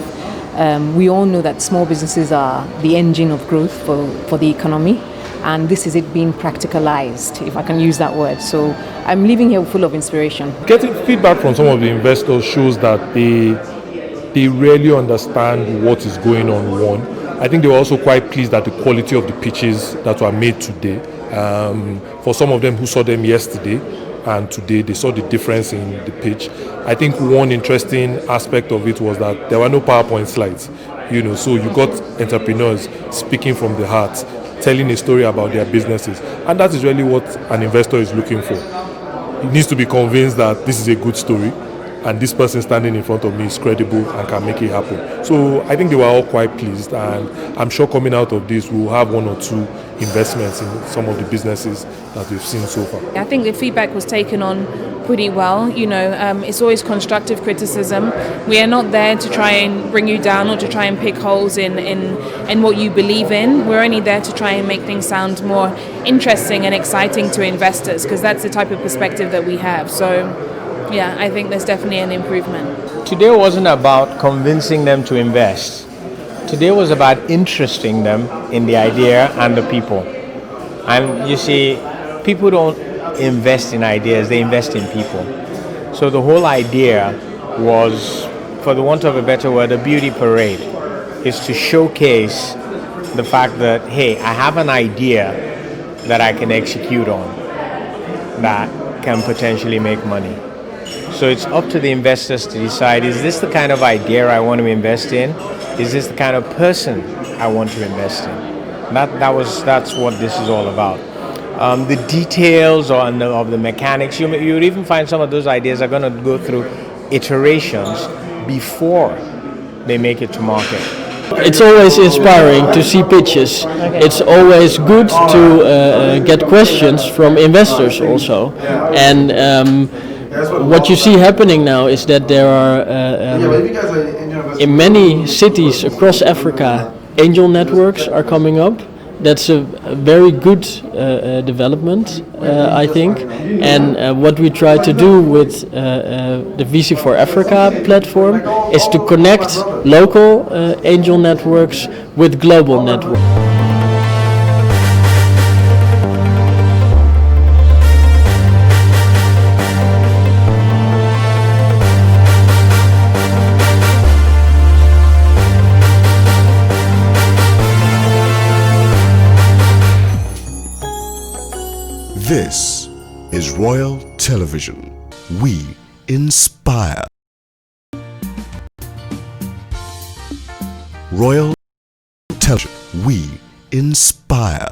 We all know that small businesses are the engine of growth for the economy, and this is it being practicalized, if I can use that word. So I'm leaving here full of inspiration. Getting feedback from some of the investors shows that they really understand what is going on. I think they were also quite pleased at the quality of the pitches that were made today. For some of them who saw them yesterday and today, they saw the difference in the pitch. I think one interesting aspect of it was that there were no PowerPoint slides. So you got entrepreneurs speaking from the heart, telling a story about their businesses. And that is really what an investor is looking for. He needs to be convinced that this is a good story and this person standing in front of me is credible and can make it happen. So I think they were all quite pleased, and I'm sure coming out of this we'll have one or two investments in some of the businesses that we've seen so far. I think the feedback was taken on pretty well. It's always constructive criticism. We are not there to try and bring you down or to try and pick holes in what you believe in. We're only there to try and make things sound more interesting and exciting to investors, because that's the type of perspective that we have. So yeah, I think there's definitely an improvement. Today wasn't about convincing them to invest. Today was about interesting them in the idea and the people. And you see, people don't invest in ideas, they invest in people. So the whole idea was, for the want of a better word, a beauty parade. Is to showcase the fact that, hey, I have an idea that I can execute on that can potentially make money. So it's up to the investors to decide, is this the kind of idea I want to invest in? Is this the kind of person I want to invest in? That's what this is all about. The details of the mechanics, you would even find some of those ideas are going to go through iterations before they make it to market. It's always inspiring to see pitches. It's always good to get questions from investors also. And what you see happening now is that there are, in many cities across Africa, angel networks are coming up. That's a very good development, I think. And what we try to do with the VC for Africa platform is to connect local angel networks with global networks. This is Royal Television. We inspire. Royal Television. We inspire.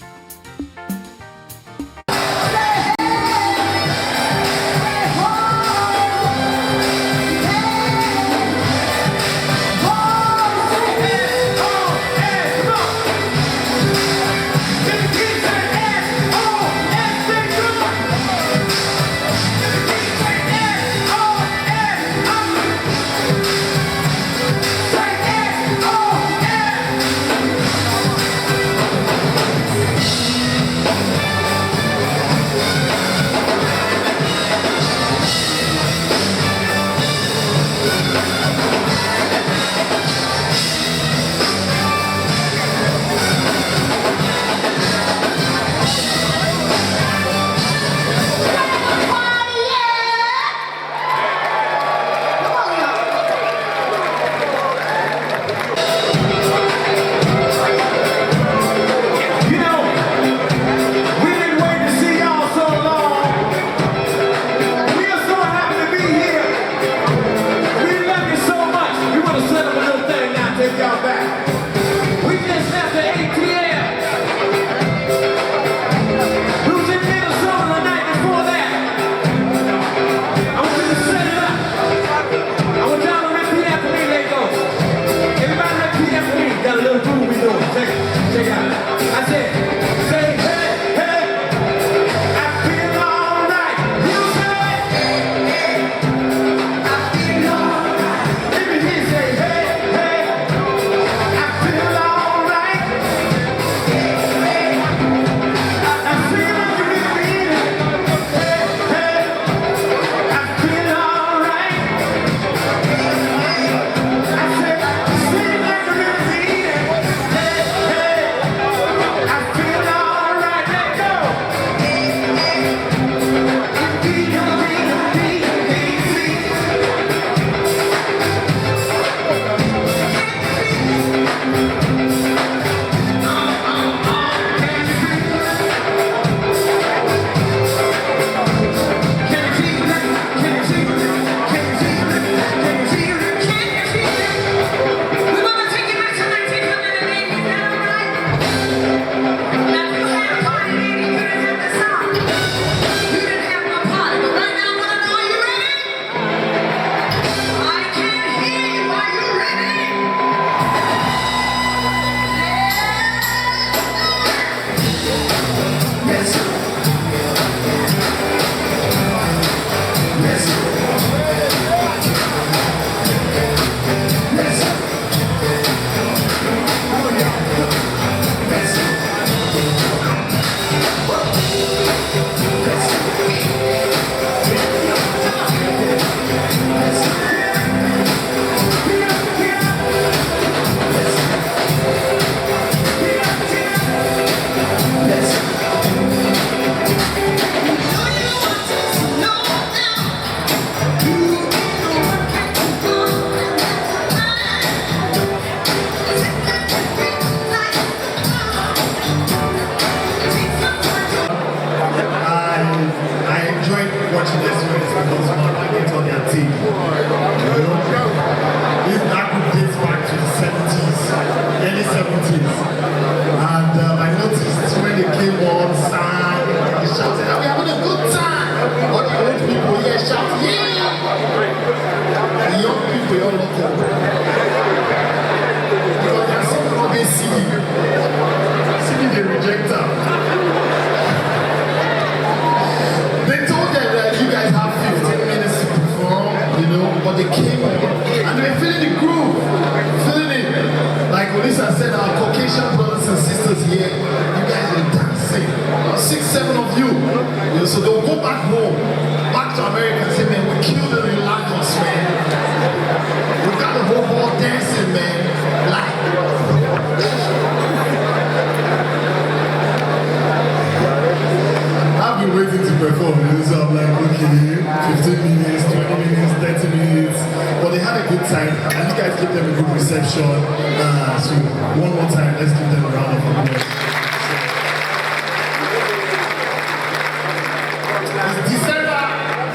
they came and they were feeling the groove, feeling it. Like Olisa said, our Caucasian brothers and sisters here, you guys are dancing. 6, 7 of you. So they'll go back home, back to America and say, man, we killed it in Lagos, man. We got the whole world dancing, man. Like, I've been waiting to perform, so I'm like, okay, 15 minutes, 20 minutes, 30 minutes. But they had a good time, and you guys give them a good reception. So one more time, let's give them a round of applause.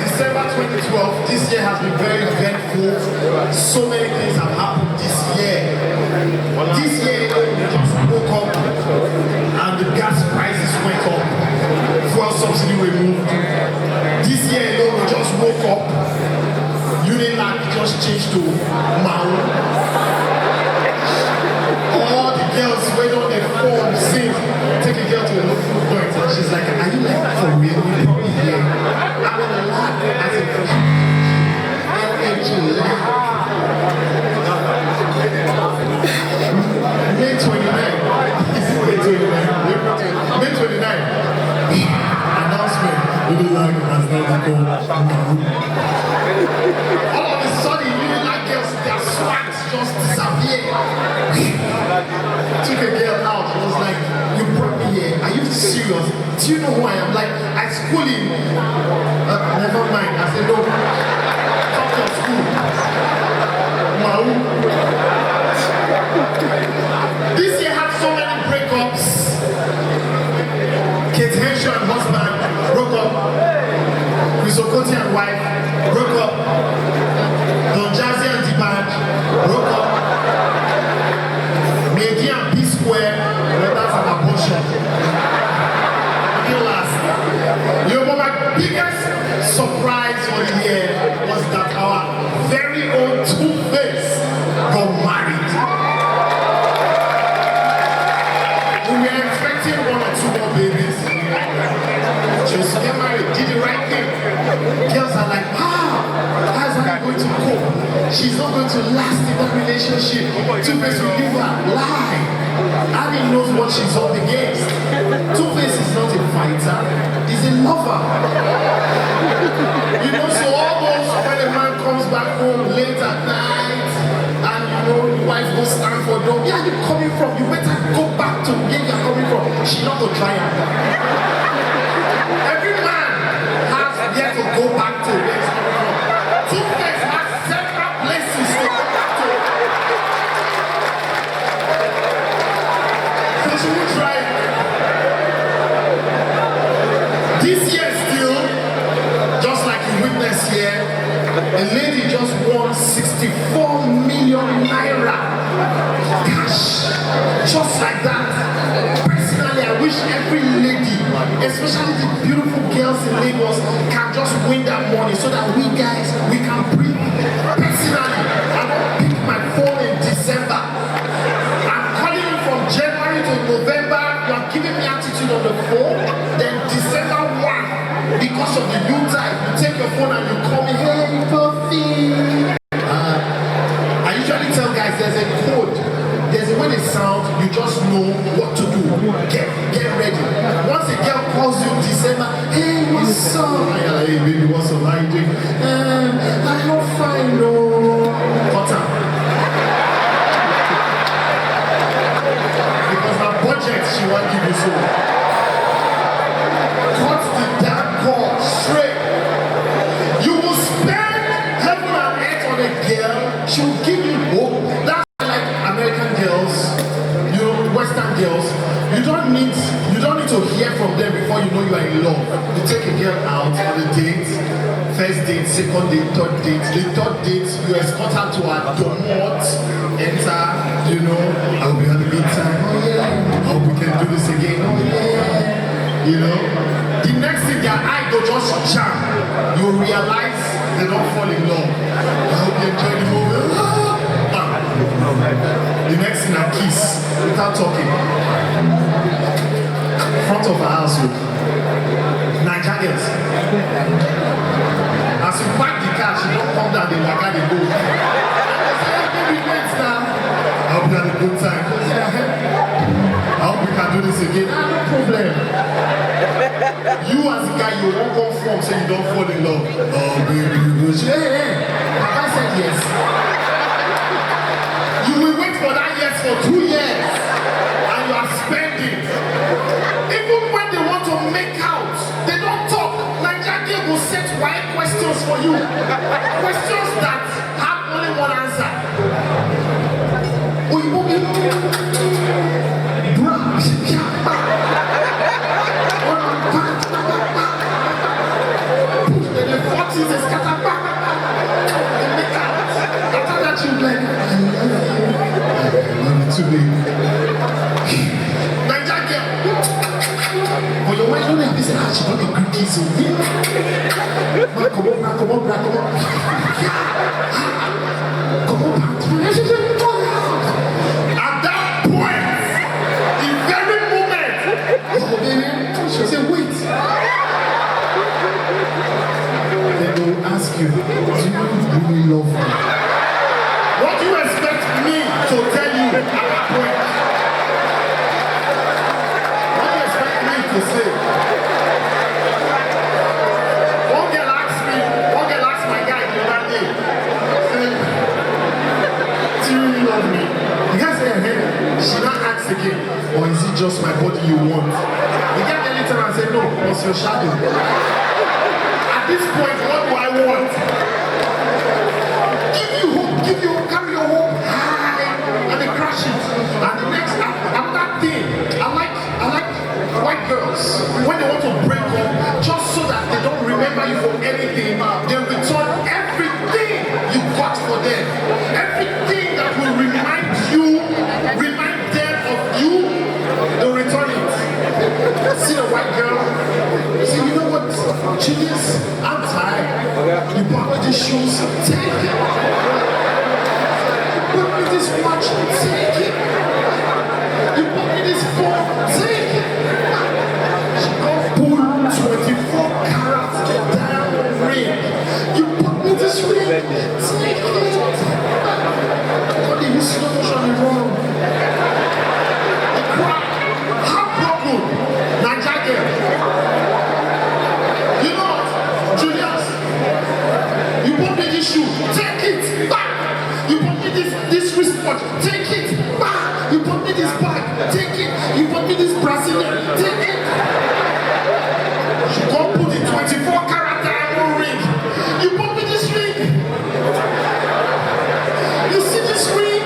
December 2012, this year has been very eventful. So many things have happened this year. This year, we just woke up and the gas prices went up. Fuel subsidy removed. This year, we just woke up. Unilag just changed to Mau. All the girls went on their phone, sing. Take a girl to a local joint and she's like, are you like for real? You probably here. I'm gonna laugh as a May 29th. May 29th. Announcement. Unilag has now become all of a sudden, Unilag girls, their swags just disappeared. Took a girl out. I was like, you brought me here. Are you serious? Do you know who I am? Like, I school him. Never mind. I said, no. Come to school. Mau. This year had so many breakups. Kate Henshaw and husband broke up. Chris Okoti and wife broke up. Don Jazzy and D'banj broke up. Mehdi and P-Square, that's an abortion. Last. You know, my biggest surprise for the year was that our very own Two-Face got married. We were expecting 1 or 2 more babies. Just to get married, did the right thing. Girls are like, how's that going to cope? She's not going to last in that relationship. Two-Face will leave her. Lie. Abby knows what she's up against. Two-Face is not a fighter, he's a lover. You know, so all those when a man comes back home late at night and you know the wife goes stand for door, where are you coming from? You better go back to where you're coming from. She's not a giant. Every man has yet to go back to where he's coming from. Two-Face has several places to go back to. So should we try it? This year still, just like you witnessed here, a lady just won 64 million naira cash, just like that. Personally, I wish every lady, especially the beautiful girls in Lagos, can just win that money so that we guys, we can breathe. Personally, I don't pick my phone in December. I'm calling you from January to November. You are giving me attitude on the phone. Then December 1, because of the new type, you take your phone and you call me, hey, Puffy. I usually tell guys there's a code. There's a way they sound, you just know what to do. Get ready. Once a girl calls you December, hey, what's up? Hey, baby, what's up? How you doing? I'm not fine, no. Cut her. Because her budget, she won't give you so. Cut the damn call straight. You will spend heaven and earth on a girl, she will give you hope. That's like American girls, you know, Western girls. You don't need to hear from them before you know you are in love. You take a girl out on a date, first date, second date, third date. The third date, you escort her to her domot, enter, you know, I hope you had a good time. Oh yeah, I hope we can do this again. Oh yeah, you know. The next thing, their eye go just jam. You realize they don't fall in love. I hope you enjoy the movie. The next thing, a kiss without talking. Front of her house with Nigerians. As As you pack the car, she don't come down, they like how they go. I say, baby, wait now. I hope you had a good time. I hope we can do this again. Ah, no problem. You as a guy, you won't go from so you don't fall in love. Oh, baby, you go. Hey, Papa said yes. You will wait for that yes for 2 years. And you are spending. Even when they want to make out, they don't talk. Nigeria will set wide questions for you. Questions that have only one answer. Oh, you won't be the 40s is catapult. They make out. After that, you like, I love you too, baby. Nigeria girl. But your wife don't like this, and she don't be good kids. Come on. At that point, the very moment, oh baby, she said, wait. Then they will ask you, do you really love me? What do you expect me to tell you at that point? What do you expect me to say? One girl asked my guy the other day, do you really love me? The guy said, hey, she not asked again, or is it just my body you want? The guy then later and said, no, what's your shadow? At this point, what do I want? Give you hope, carry your hope high, and they crash it. And the next, another thing, I like white girls, when they want to break up, just so that they don't remember you for anything, they return everything you got for them. Everything that will remind them of you, they return it. See a white girl, say, you know what, Julius, I'm tired. You bought me these shoes, take it. You bought me this watch, take it. You bought me this phone, take it. She gon' pull 24 carats diamond ring. You bought me this ring, take it. What did you slow motion wrong? The crowd, heartbroken, Nigeria. You know what, Julius? You bought me this shoe, take it back. You bought me this wristwatch, take it back. You bought me this bag, take it. You bought me this Brazilian, take it. You go put the 24 karat diamond ring. You bought me this ring. You see this ring?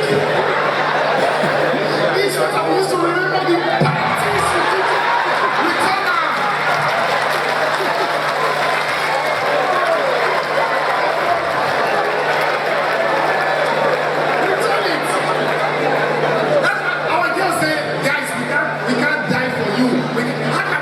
This is what I used to remember the parties you did. Return now. Return it. That's what our girls say, guys, we can't die for you. How can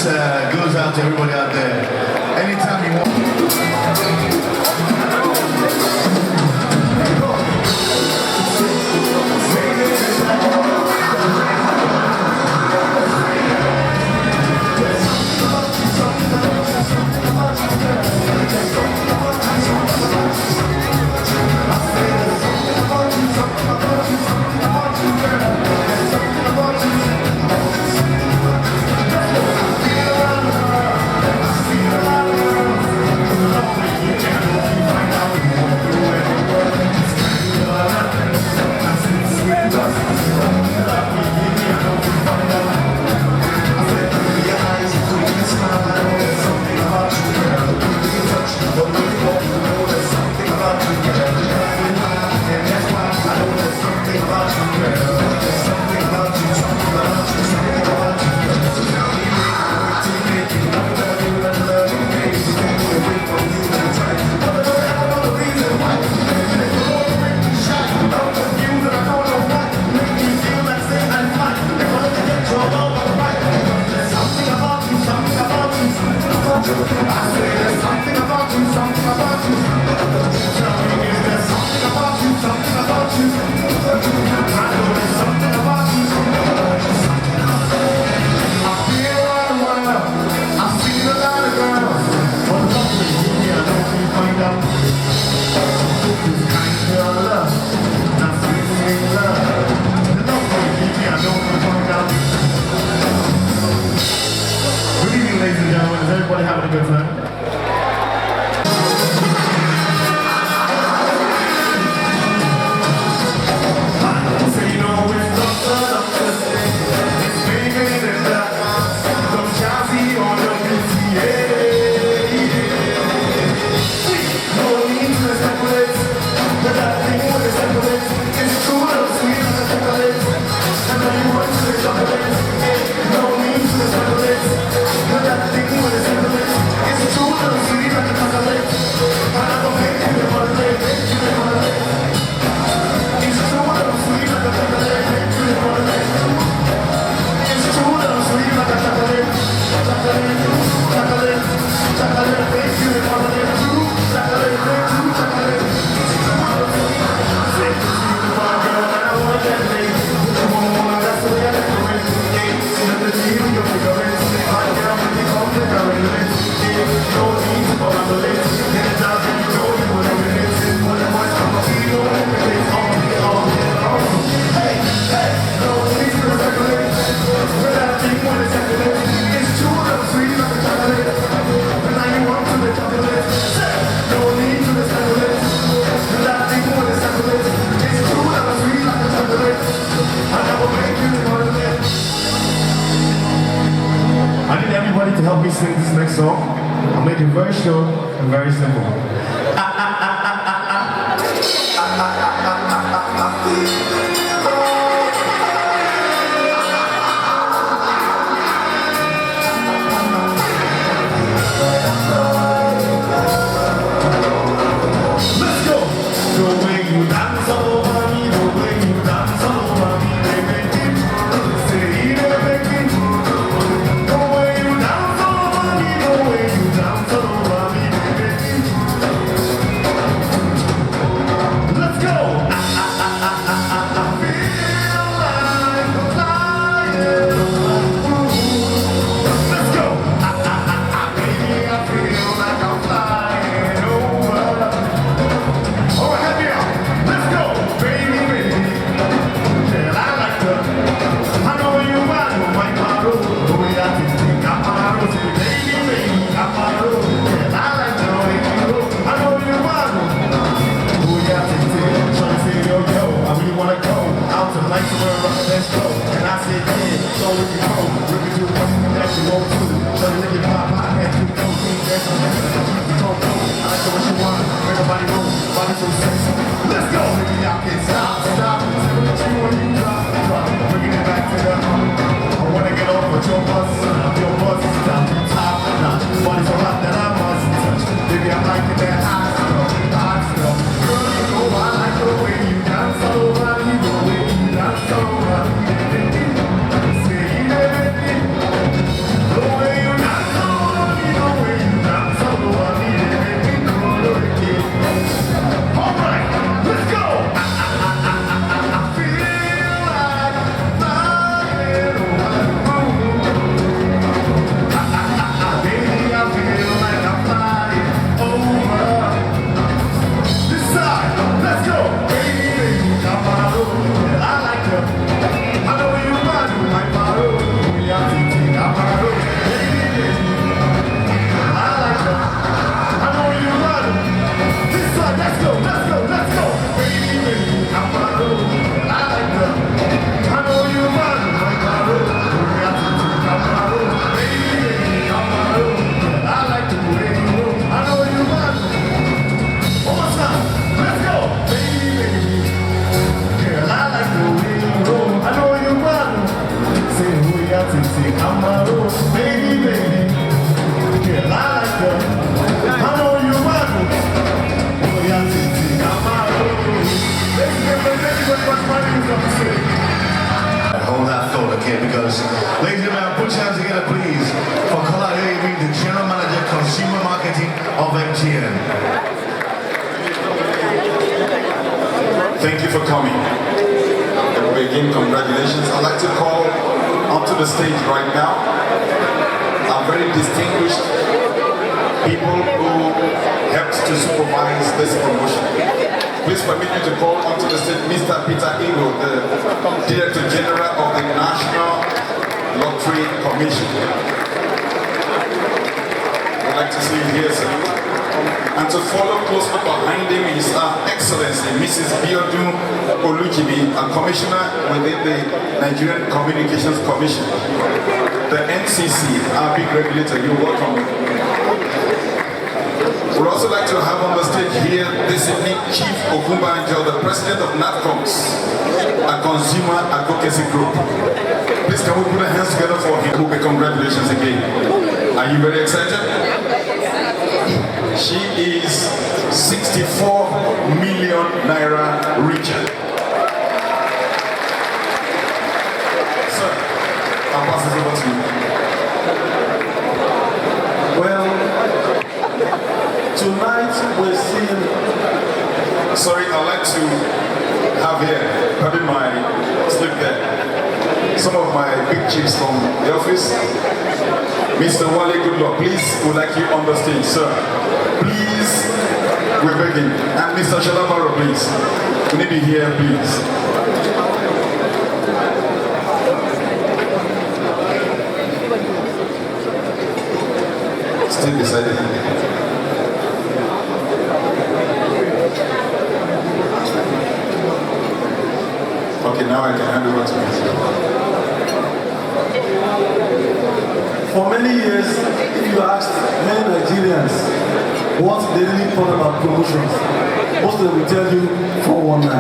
This goes out to everybody out there. Anytime you want. The way you us. Ladies and gentlemen, put your hands together, please, for Kola Ebi, the General Manager, Consumer Marketing of MTN. Thank you for coming. Again, congratulations. I'd like to call onto the stage right now our very distinguished people who helped to supervise this promotion. Please permit me to call onto the stage Mr. Peter Ego, the Director General of the National Lottery Commission. I'd like to see you here, sir. And to follow closely behind him is Her Excellency Mrs. Biodun Olujibi, a commissioner within the Nigerian Communications Commission. The NCC, our big regulator, you're welcome. We'd also like to have on the stage here this evening Chief Okumbanjo, the President of NATCOMS, a consumer advocacy group. Please can we put our hands together for him? Congratulations again. Are you very excited? She is 64 million naira richer. Sir, I'll pass this over to you. Well, tonight we're seeing... Sorry, I'd like to have here, pardon my slip there, some of my big chiefs from the office. Mr. Wale Goodluck, please, would like you on the stage, sir. Please, we're begging. And Mr. Shalabaro, please. We need you here, please. Stay beside him. Okay, now I can hand over to you. For many years, if you asked many Nigerians what they really thought about promotions, most of them will tell you 419.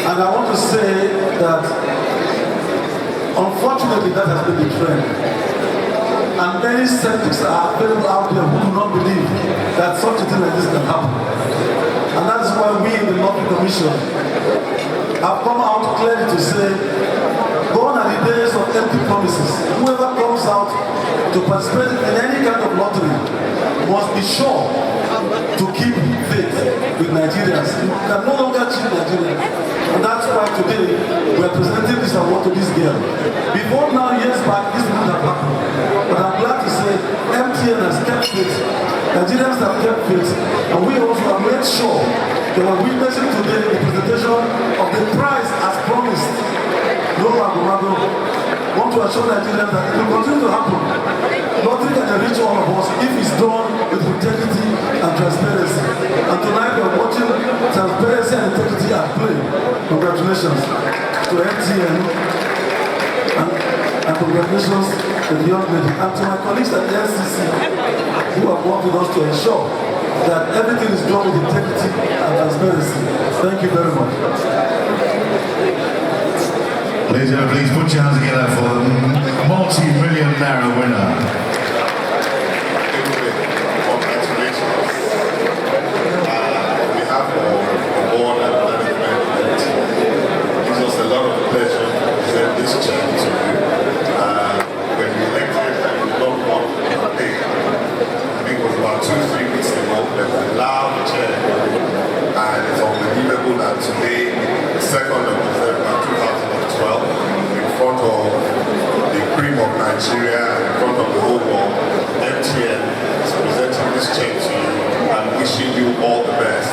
And I want to say that unfortunately that has been the trend. And many skeptics are available out there who do not believe that such a thing like this can happen. And that's why we in the Lottery Commission have come out clearly to say, gone are the days of empty promises. Whoever comes out to participate in any kind of lottery must be sure to keep faith with Nigerians. You can no longer cheat Nigerians. And that's why today we are presenting this award to this girl. Before now, years back, this wouldn't have happened. But I'm glad to say MTN has kept faith. Nigerians have kept faith. And we also have made sure that we're witnessing today the presentation of the prize as promised. No Magomago want to assure Nigerians that it will continue to happen. Nothing can reach all of us if it's done with integrity and transparency. And tonight we're watching transparency and integrity at play. Congratulations to MTN and congratulations to the young lady and to my colleagues at the NCC who have worked with us to ensure that everything is done with integrity and transparency. Thank you very much. Ladies and gentlemen, please put your hands together for the multi-million naira winner. Congratulations. On behalf of the board and management, it gives us a lot of pleasure to present this check to you. When we elected and we don't want to pay, I think it was about 2-3 weeks ago, that we allowed the check. And it's unbelievable that today, the 2nd of December 2012, in front of the cream of Nigeria, in front of the whole world, MTN is presenting this check to you and wishing you all the best.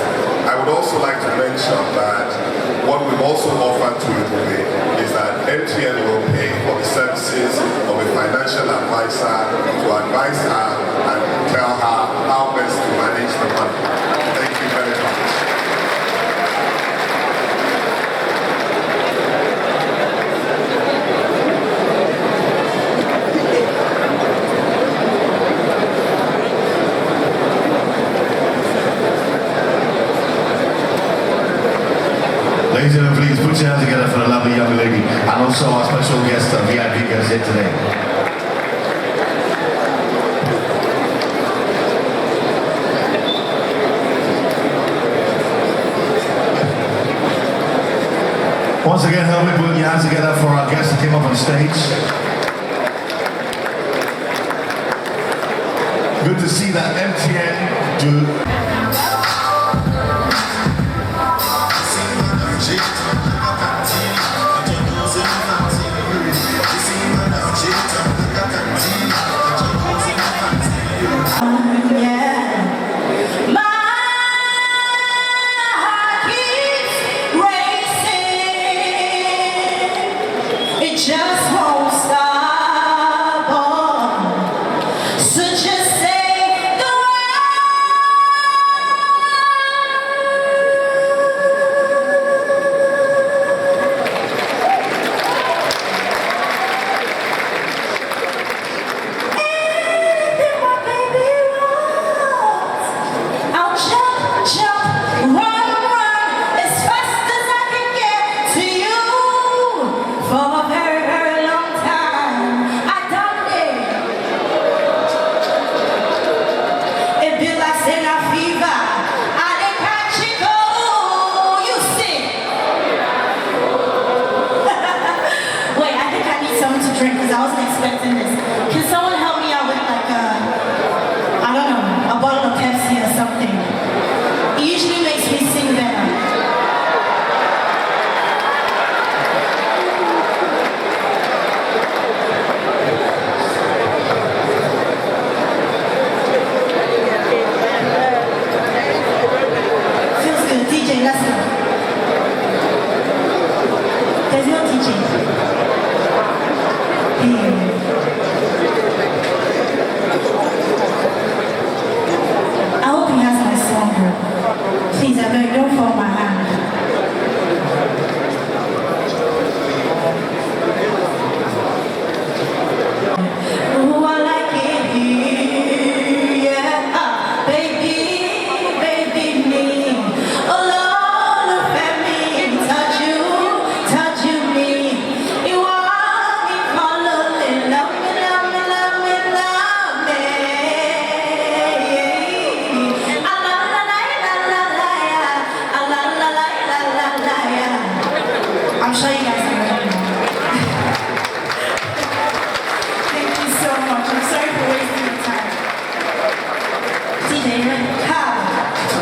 I would also like to mention that what we've also offered to you today is that MTN will pay for the services of a financial advisor to advise her and tell her how best to manage the money. Thank you very much. Ladies and gentlemen, please put your hands together for the lovely young lady and also our special guest, VIP guest here today. Once again, help me put your hands together for our guests that came up on stage. Good to see that MTN do. Just won't stop. So just say the I'll jump, jump, run, run as fast as I can get to you. For a very, very long time, I done it. It be like Senna fever. I didn't catch it, oh, you sick. Wait, I think I need something to drink because I wasn't expecting this. Can someone help me out with like I don't know, a bottle of Pepsi or something? It usually makes me sing better. Feels good. DJ, let's go. There's no DJ. I hope he has my song group. Please, I beg, don't fall my hand. Oh, I like it here, yeah. Baby, baby, me. Oh, Lord, let me touch you, me. You want me, follow me, love me, love me, love me, love me. Ah, la, la, la, la, la, la, yeah. Ah, la, la, la, la, la, la, yeah. I'm sure you guys are ready. Thank you so much. I'm sorry for wasting your time. DJ, come.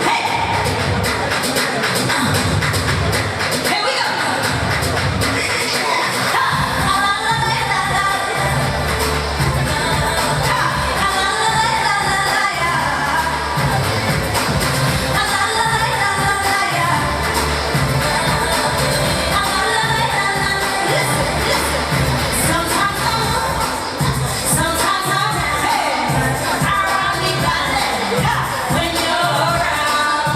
Hey! Here we go. Sometimes I'm hey, I run me when you're around.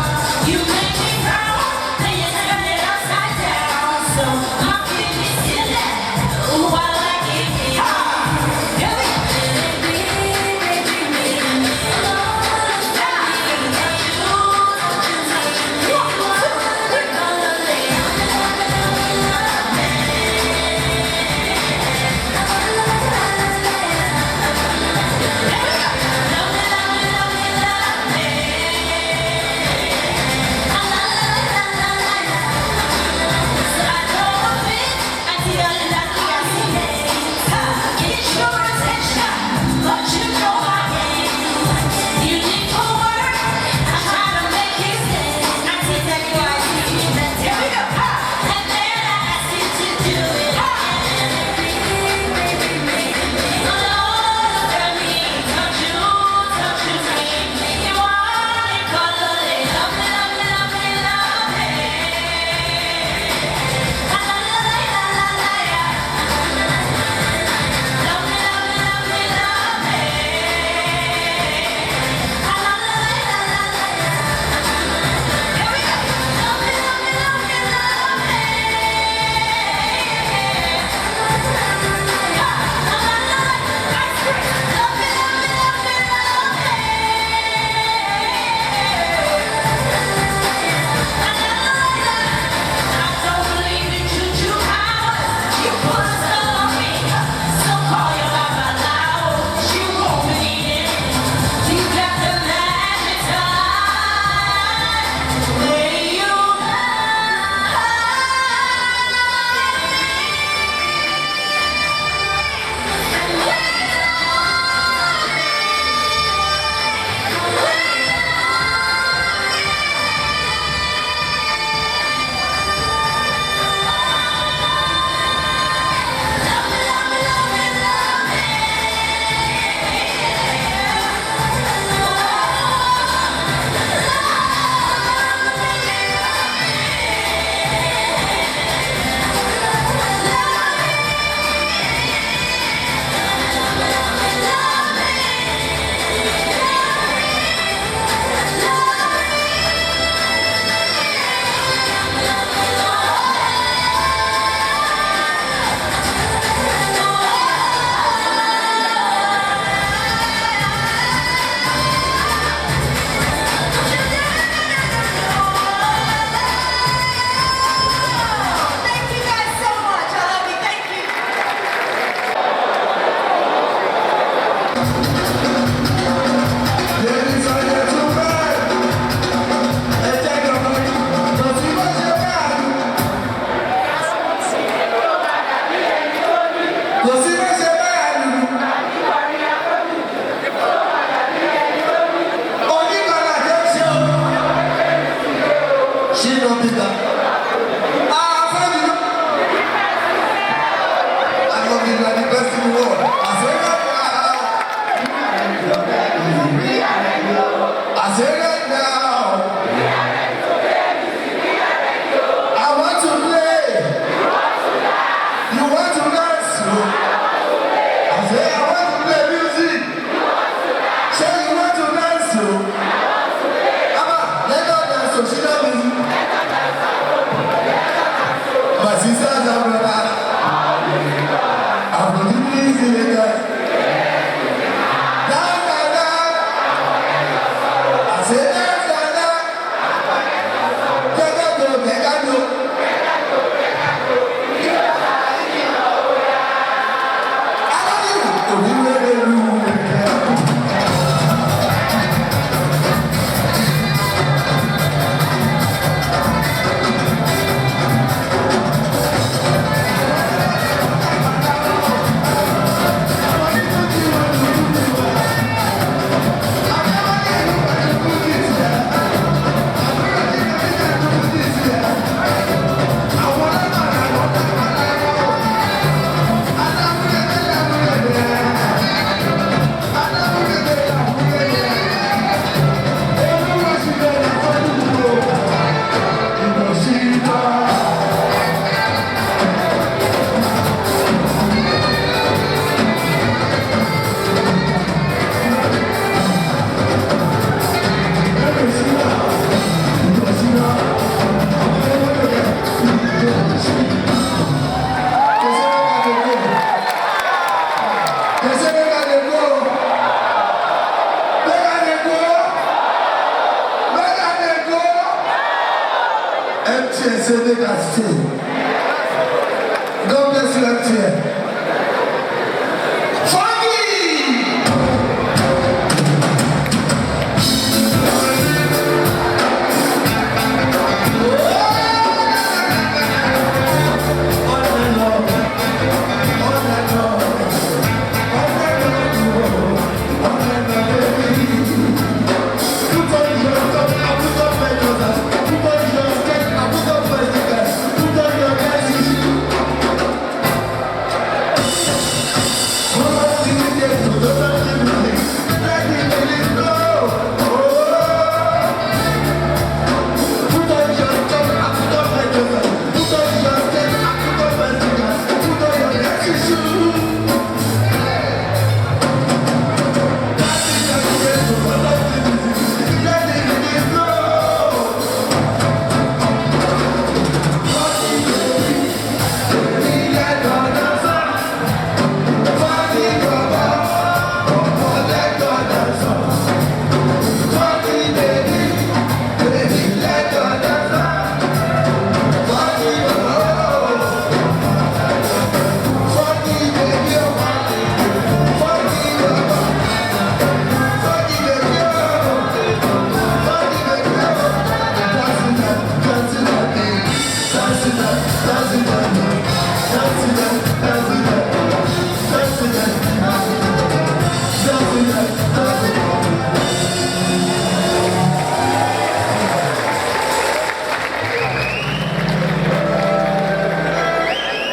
God bless you, MTN.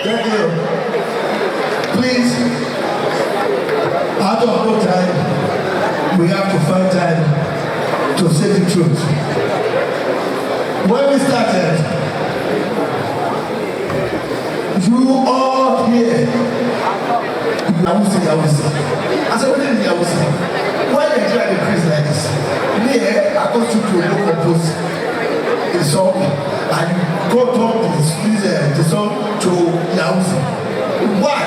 Thank you. Please, out of no time, we have to find time to say the truth. When we started, you all here, Yawusi. I said, what is Yawusi? Why they try to increase like this? Me, I go to compose a song and go talk the song to Yawusi. Why?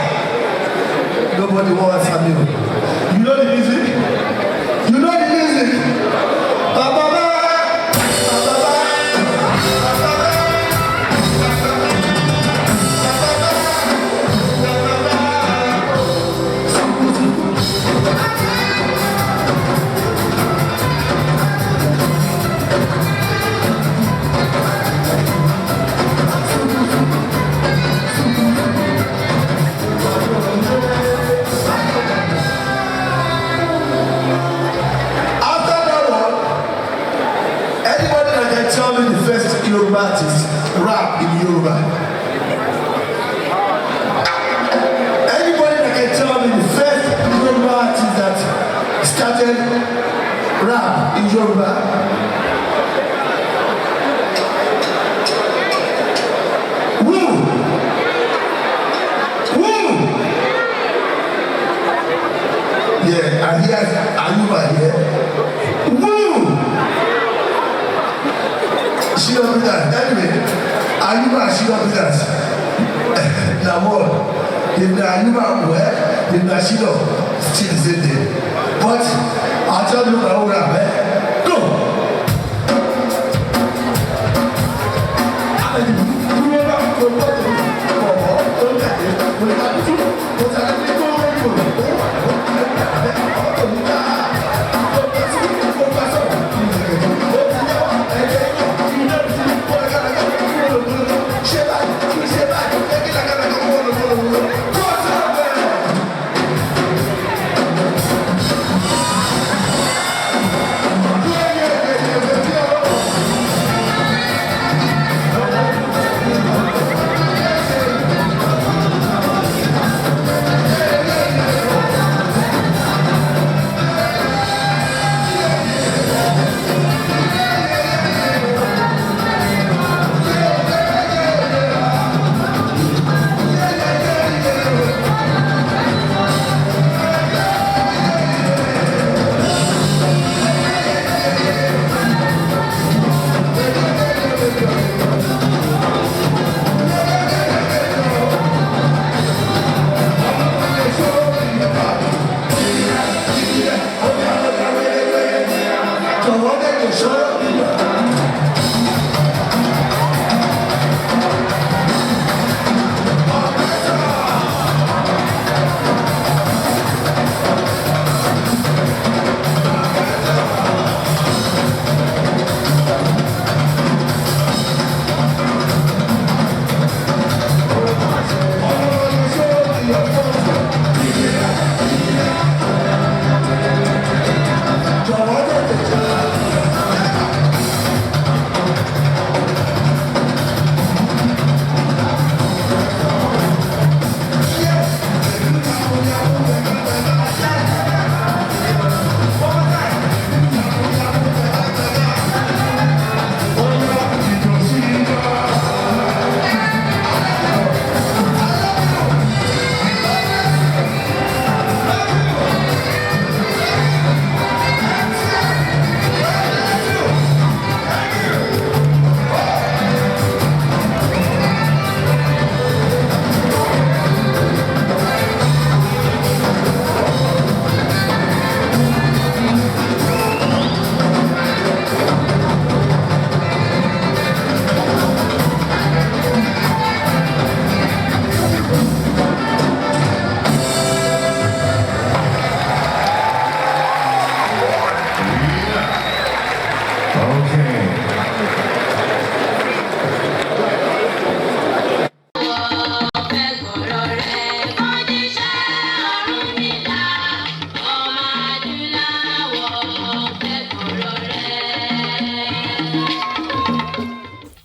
Nobody wants to me. You know the music? You know the music? Yoruba artist rap in Yoruba. Anybody that can tell me the first Yoruba artist that started rap in Yoruba? she don't do that. Anyway, Ayuba, she don't do that. Now what? If the Ayuba were, if the Shido, still the same thing. But I'll tell you my own rap, go!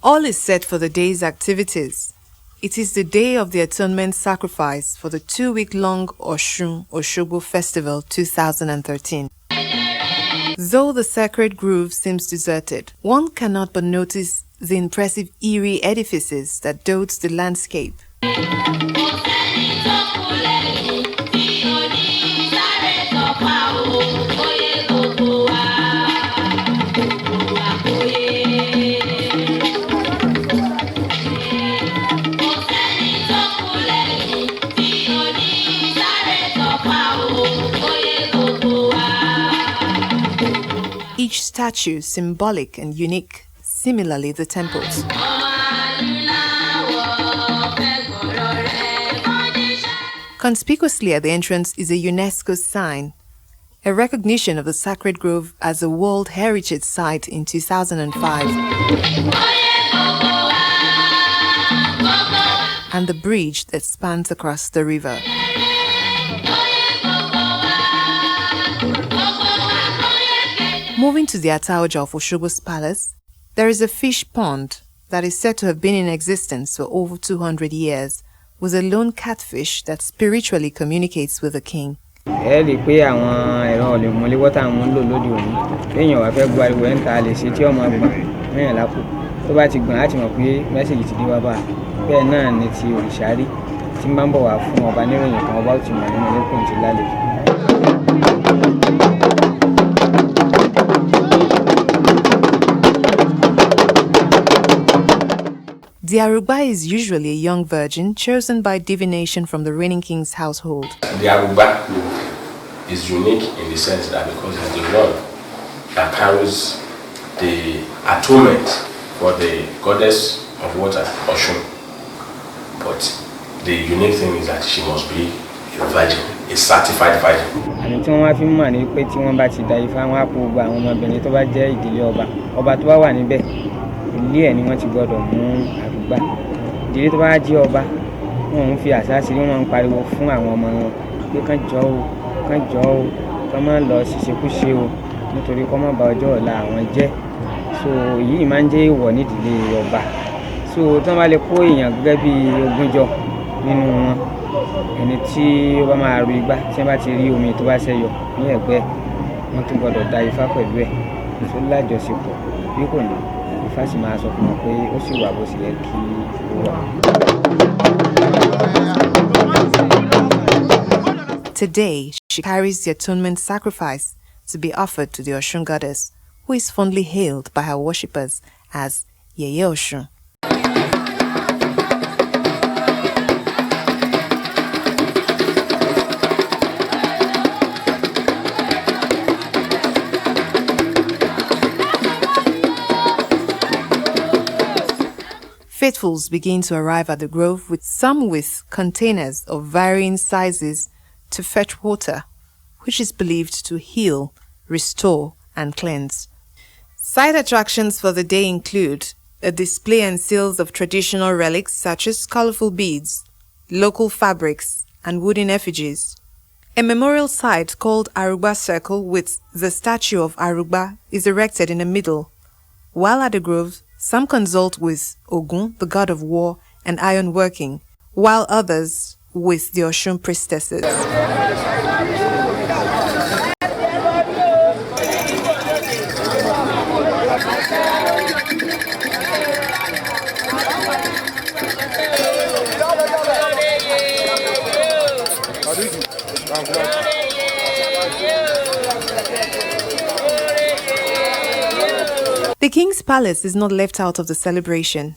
All is set for the day's activities. It is the day of the atonement sacrifice for the 2-week-long Oshun Osogbo Festival 2013. Though the sacred grove seems deserted, one cannot but notice the impressive eerie edifices that dot the landscape. Each statue symbolic and unique, similarly the temples. Conspicuously at the entrance is a UNESCO sign, a recognition of the Sacred Grove as a World Heritage Site in 2005, and the bridge that spans across the river. Moving to the Ataoja of Osogbo's palace, there is a fish pond that is said to have been in existence for over 200 years, with a lone catfish that spiritually communicates with the king. The Aruba is usually a young virgin chosen by divination from the reigning king's household. The Aruba is unique in the sense that because it's the one that carries the atonement for the goddess of water, Oshun. But the unique thing is that she must be a virgin, a certified virgin. Àní tí wọ́n wá fi ń mọ̀ ní pé tí wọ́n bá ti da Ifá wọn á kó gbogbo àwọn ọmọbìnrin tó bá jẹ́ ìdílé ọba tó bá wà níbẹ̀ ilé ẹ̀ ni wọ́n ti gbọ́dọ̀ mú Àrùgbá. Ìdílé tó bá jẹ́ ọba wọn ń fi àṣà sí wọn ń pariwo fún àwọn ọmọ wọn pé kán jọ o kán má lọ ṣìṣekúṣe o nítorí kó má ba ọjọ́ ọ̀la àwọn jẹ́. So èyí máa ń jẹ́ ìwọ̀ nídìílé ọba. So tí wọ́n bá lè kó èèyàn gẹ́gẹ́ bí ogúnjọ nínú wọn ẹni tí ó bá máa ru igbá tí wọ́n bá ti rí omi tó bá ṣẹ́yọ ní ẹ̀gbẹ́ wọn tún gbọ́dọ̀ da Ifá pẹ̀lú ẹ̀ tó lájọṣepọ̀ bí kò ní Ifá sì máa sọ fún wọn pé ó sì wà bó ṣe yẹ kí ó wà. Today, she carries the atonement sacrifice to be offered to the Oshun goddess, who is fondly hailed by her worshippers as Yeye Oshun. Faithfuls begin to arrive at the grove, with some with containers of varying sizes to fetch water, which is believed to heal, restore, and cleanse. Side attractions for the day include a display and sales of traditional relics such as colorful beads, local fabrics, and wooden effigies. A memorial site called Aruba Circle with the statue of Aruba is erected in the middle. While at the grove, some consult with Ogun, the god of war and iron working, while others with the Oshun priestesses. The king's palace is not left out of the celebration.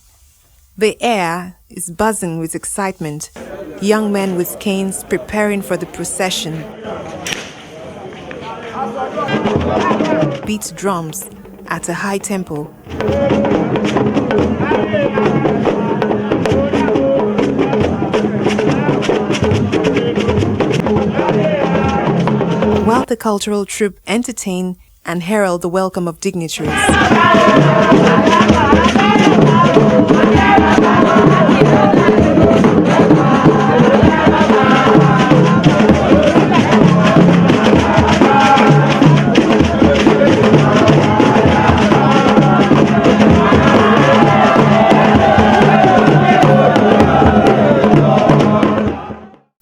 The air is buzzing with excitement, young men with canes preparing for the procession, beat drums at a high tempo. While the cultural troupe entertain and herald the welcome of dignitaries.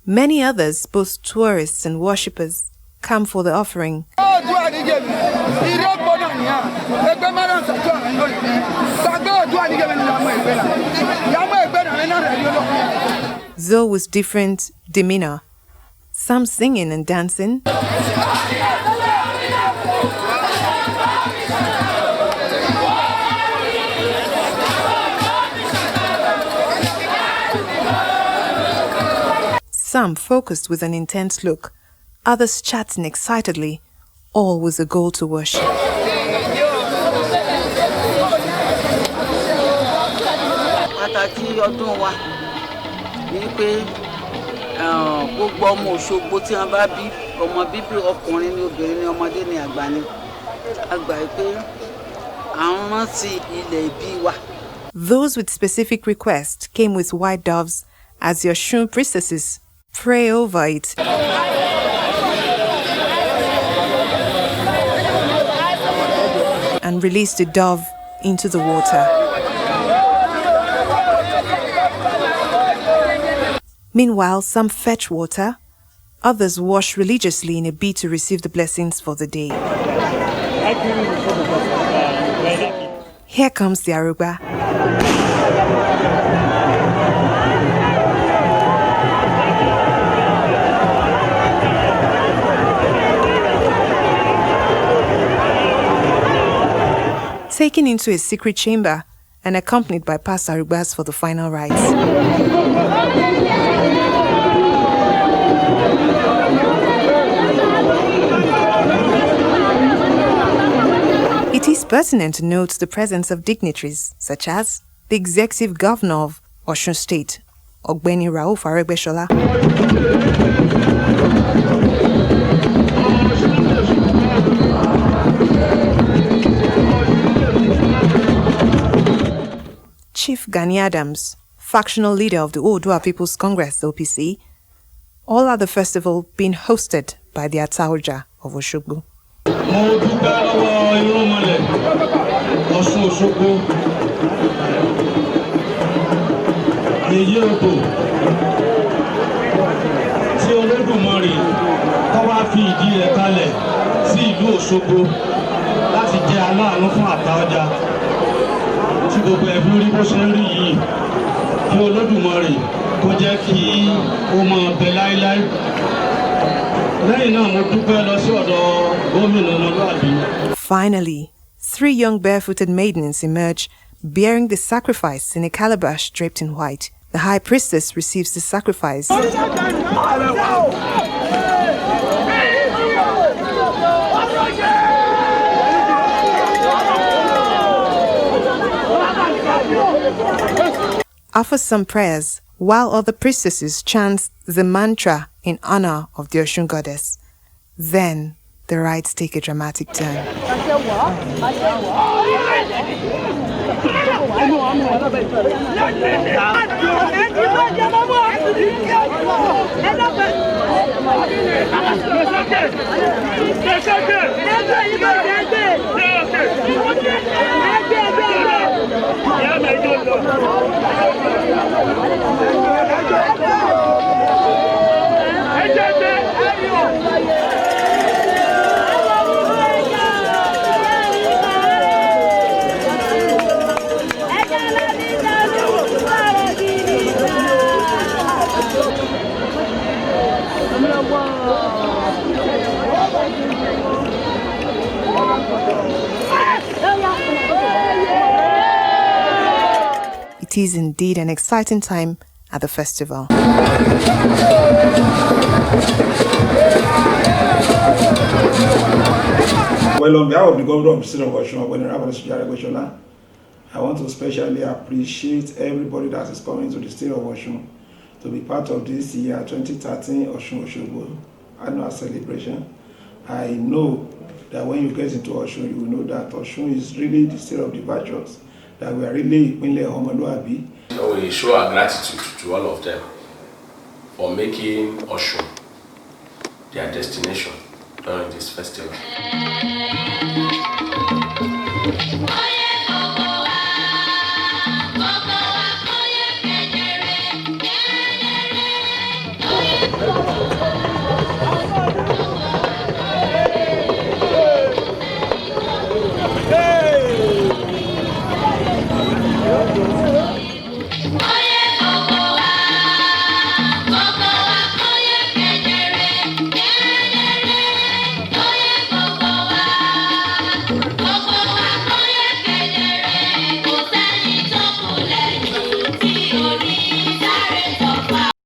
Many others, both tourists and worshippers, come for the offering. Though with different demeanor, some singing and dancing, some focused with an intense look, others chatting excitedly, all with a goal to worship. Pàtàkì ọdún wa ni pé gbogbo ọmọ Òṣogbo tí wọ́n bá bí ọmọ bíbí ọkùnrin ni obìnrin ni ọmọdé ni àgbà ni àgbà pé àwọn rántí ilẹ̀ ìbí wa. Those with specific requests came with white doves as the Oshun priestesses pray over it. And release the dove into the water. Meanwhile, some fetch water, others wash religiously in a bid to receive the blessings for the day. Here comes the Aruba. Taken into a secret chamber and accompanied by Pastor Arubas for the final rites. It is pertinent to note the presence of dignitaries such as the Executive Governor of Osun State, Ogbeni Rauf Aregbesola, Chief Gani Adams, factional leader of the Oodua People's Congress (OPC), all at the festival being hosted by the Ataoja of Osogbo. Mo dúpẹ́ lọ́wọ́ irúnmọlẹ̀ Ọ̀ṣun Òṣogbo èyí odò tí Olódùmarè tó wá fi ìdí rẹ̀ kalẹ̀ sí ìlú Òṣogbo láti jẹ́ aláàánú fún Àtaọ́jà tí gbogbo ẹbí rí bó ṣe ń rí yìí kí Olódùmarè kó jẹ́ kí ó máa bẹ láéláé. Finally, 3 young barefooted maidens emerge, bearing the sacrifice in a calabash draped in white. The high priestess receives the sacrifice. Offers some prayers, while other priestesses chant the mantra in honor of the Osun goddess. Then the rites take a dramatic turn. It is indeed an exciting time at the festival. Well, on behalf of the governor of the state of Osun, I want to especially appreciate everybody that is coming to the state of Osun to be part of this year 2013 Osun Osogbo annual celebration. I know that when you get into Osun, you will know that Osun is really the state of the virtuous, that we are really Ìpínlẹ̀ Ọmọlúàbí. So we show our gratitude to all of them for making Osun their destination during this festival.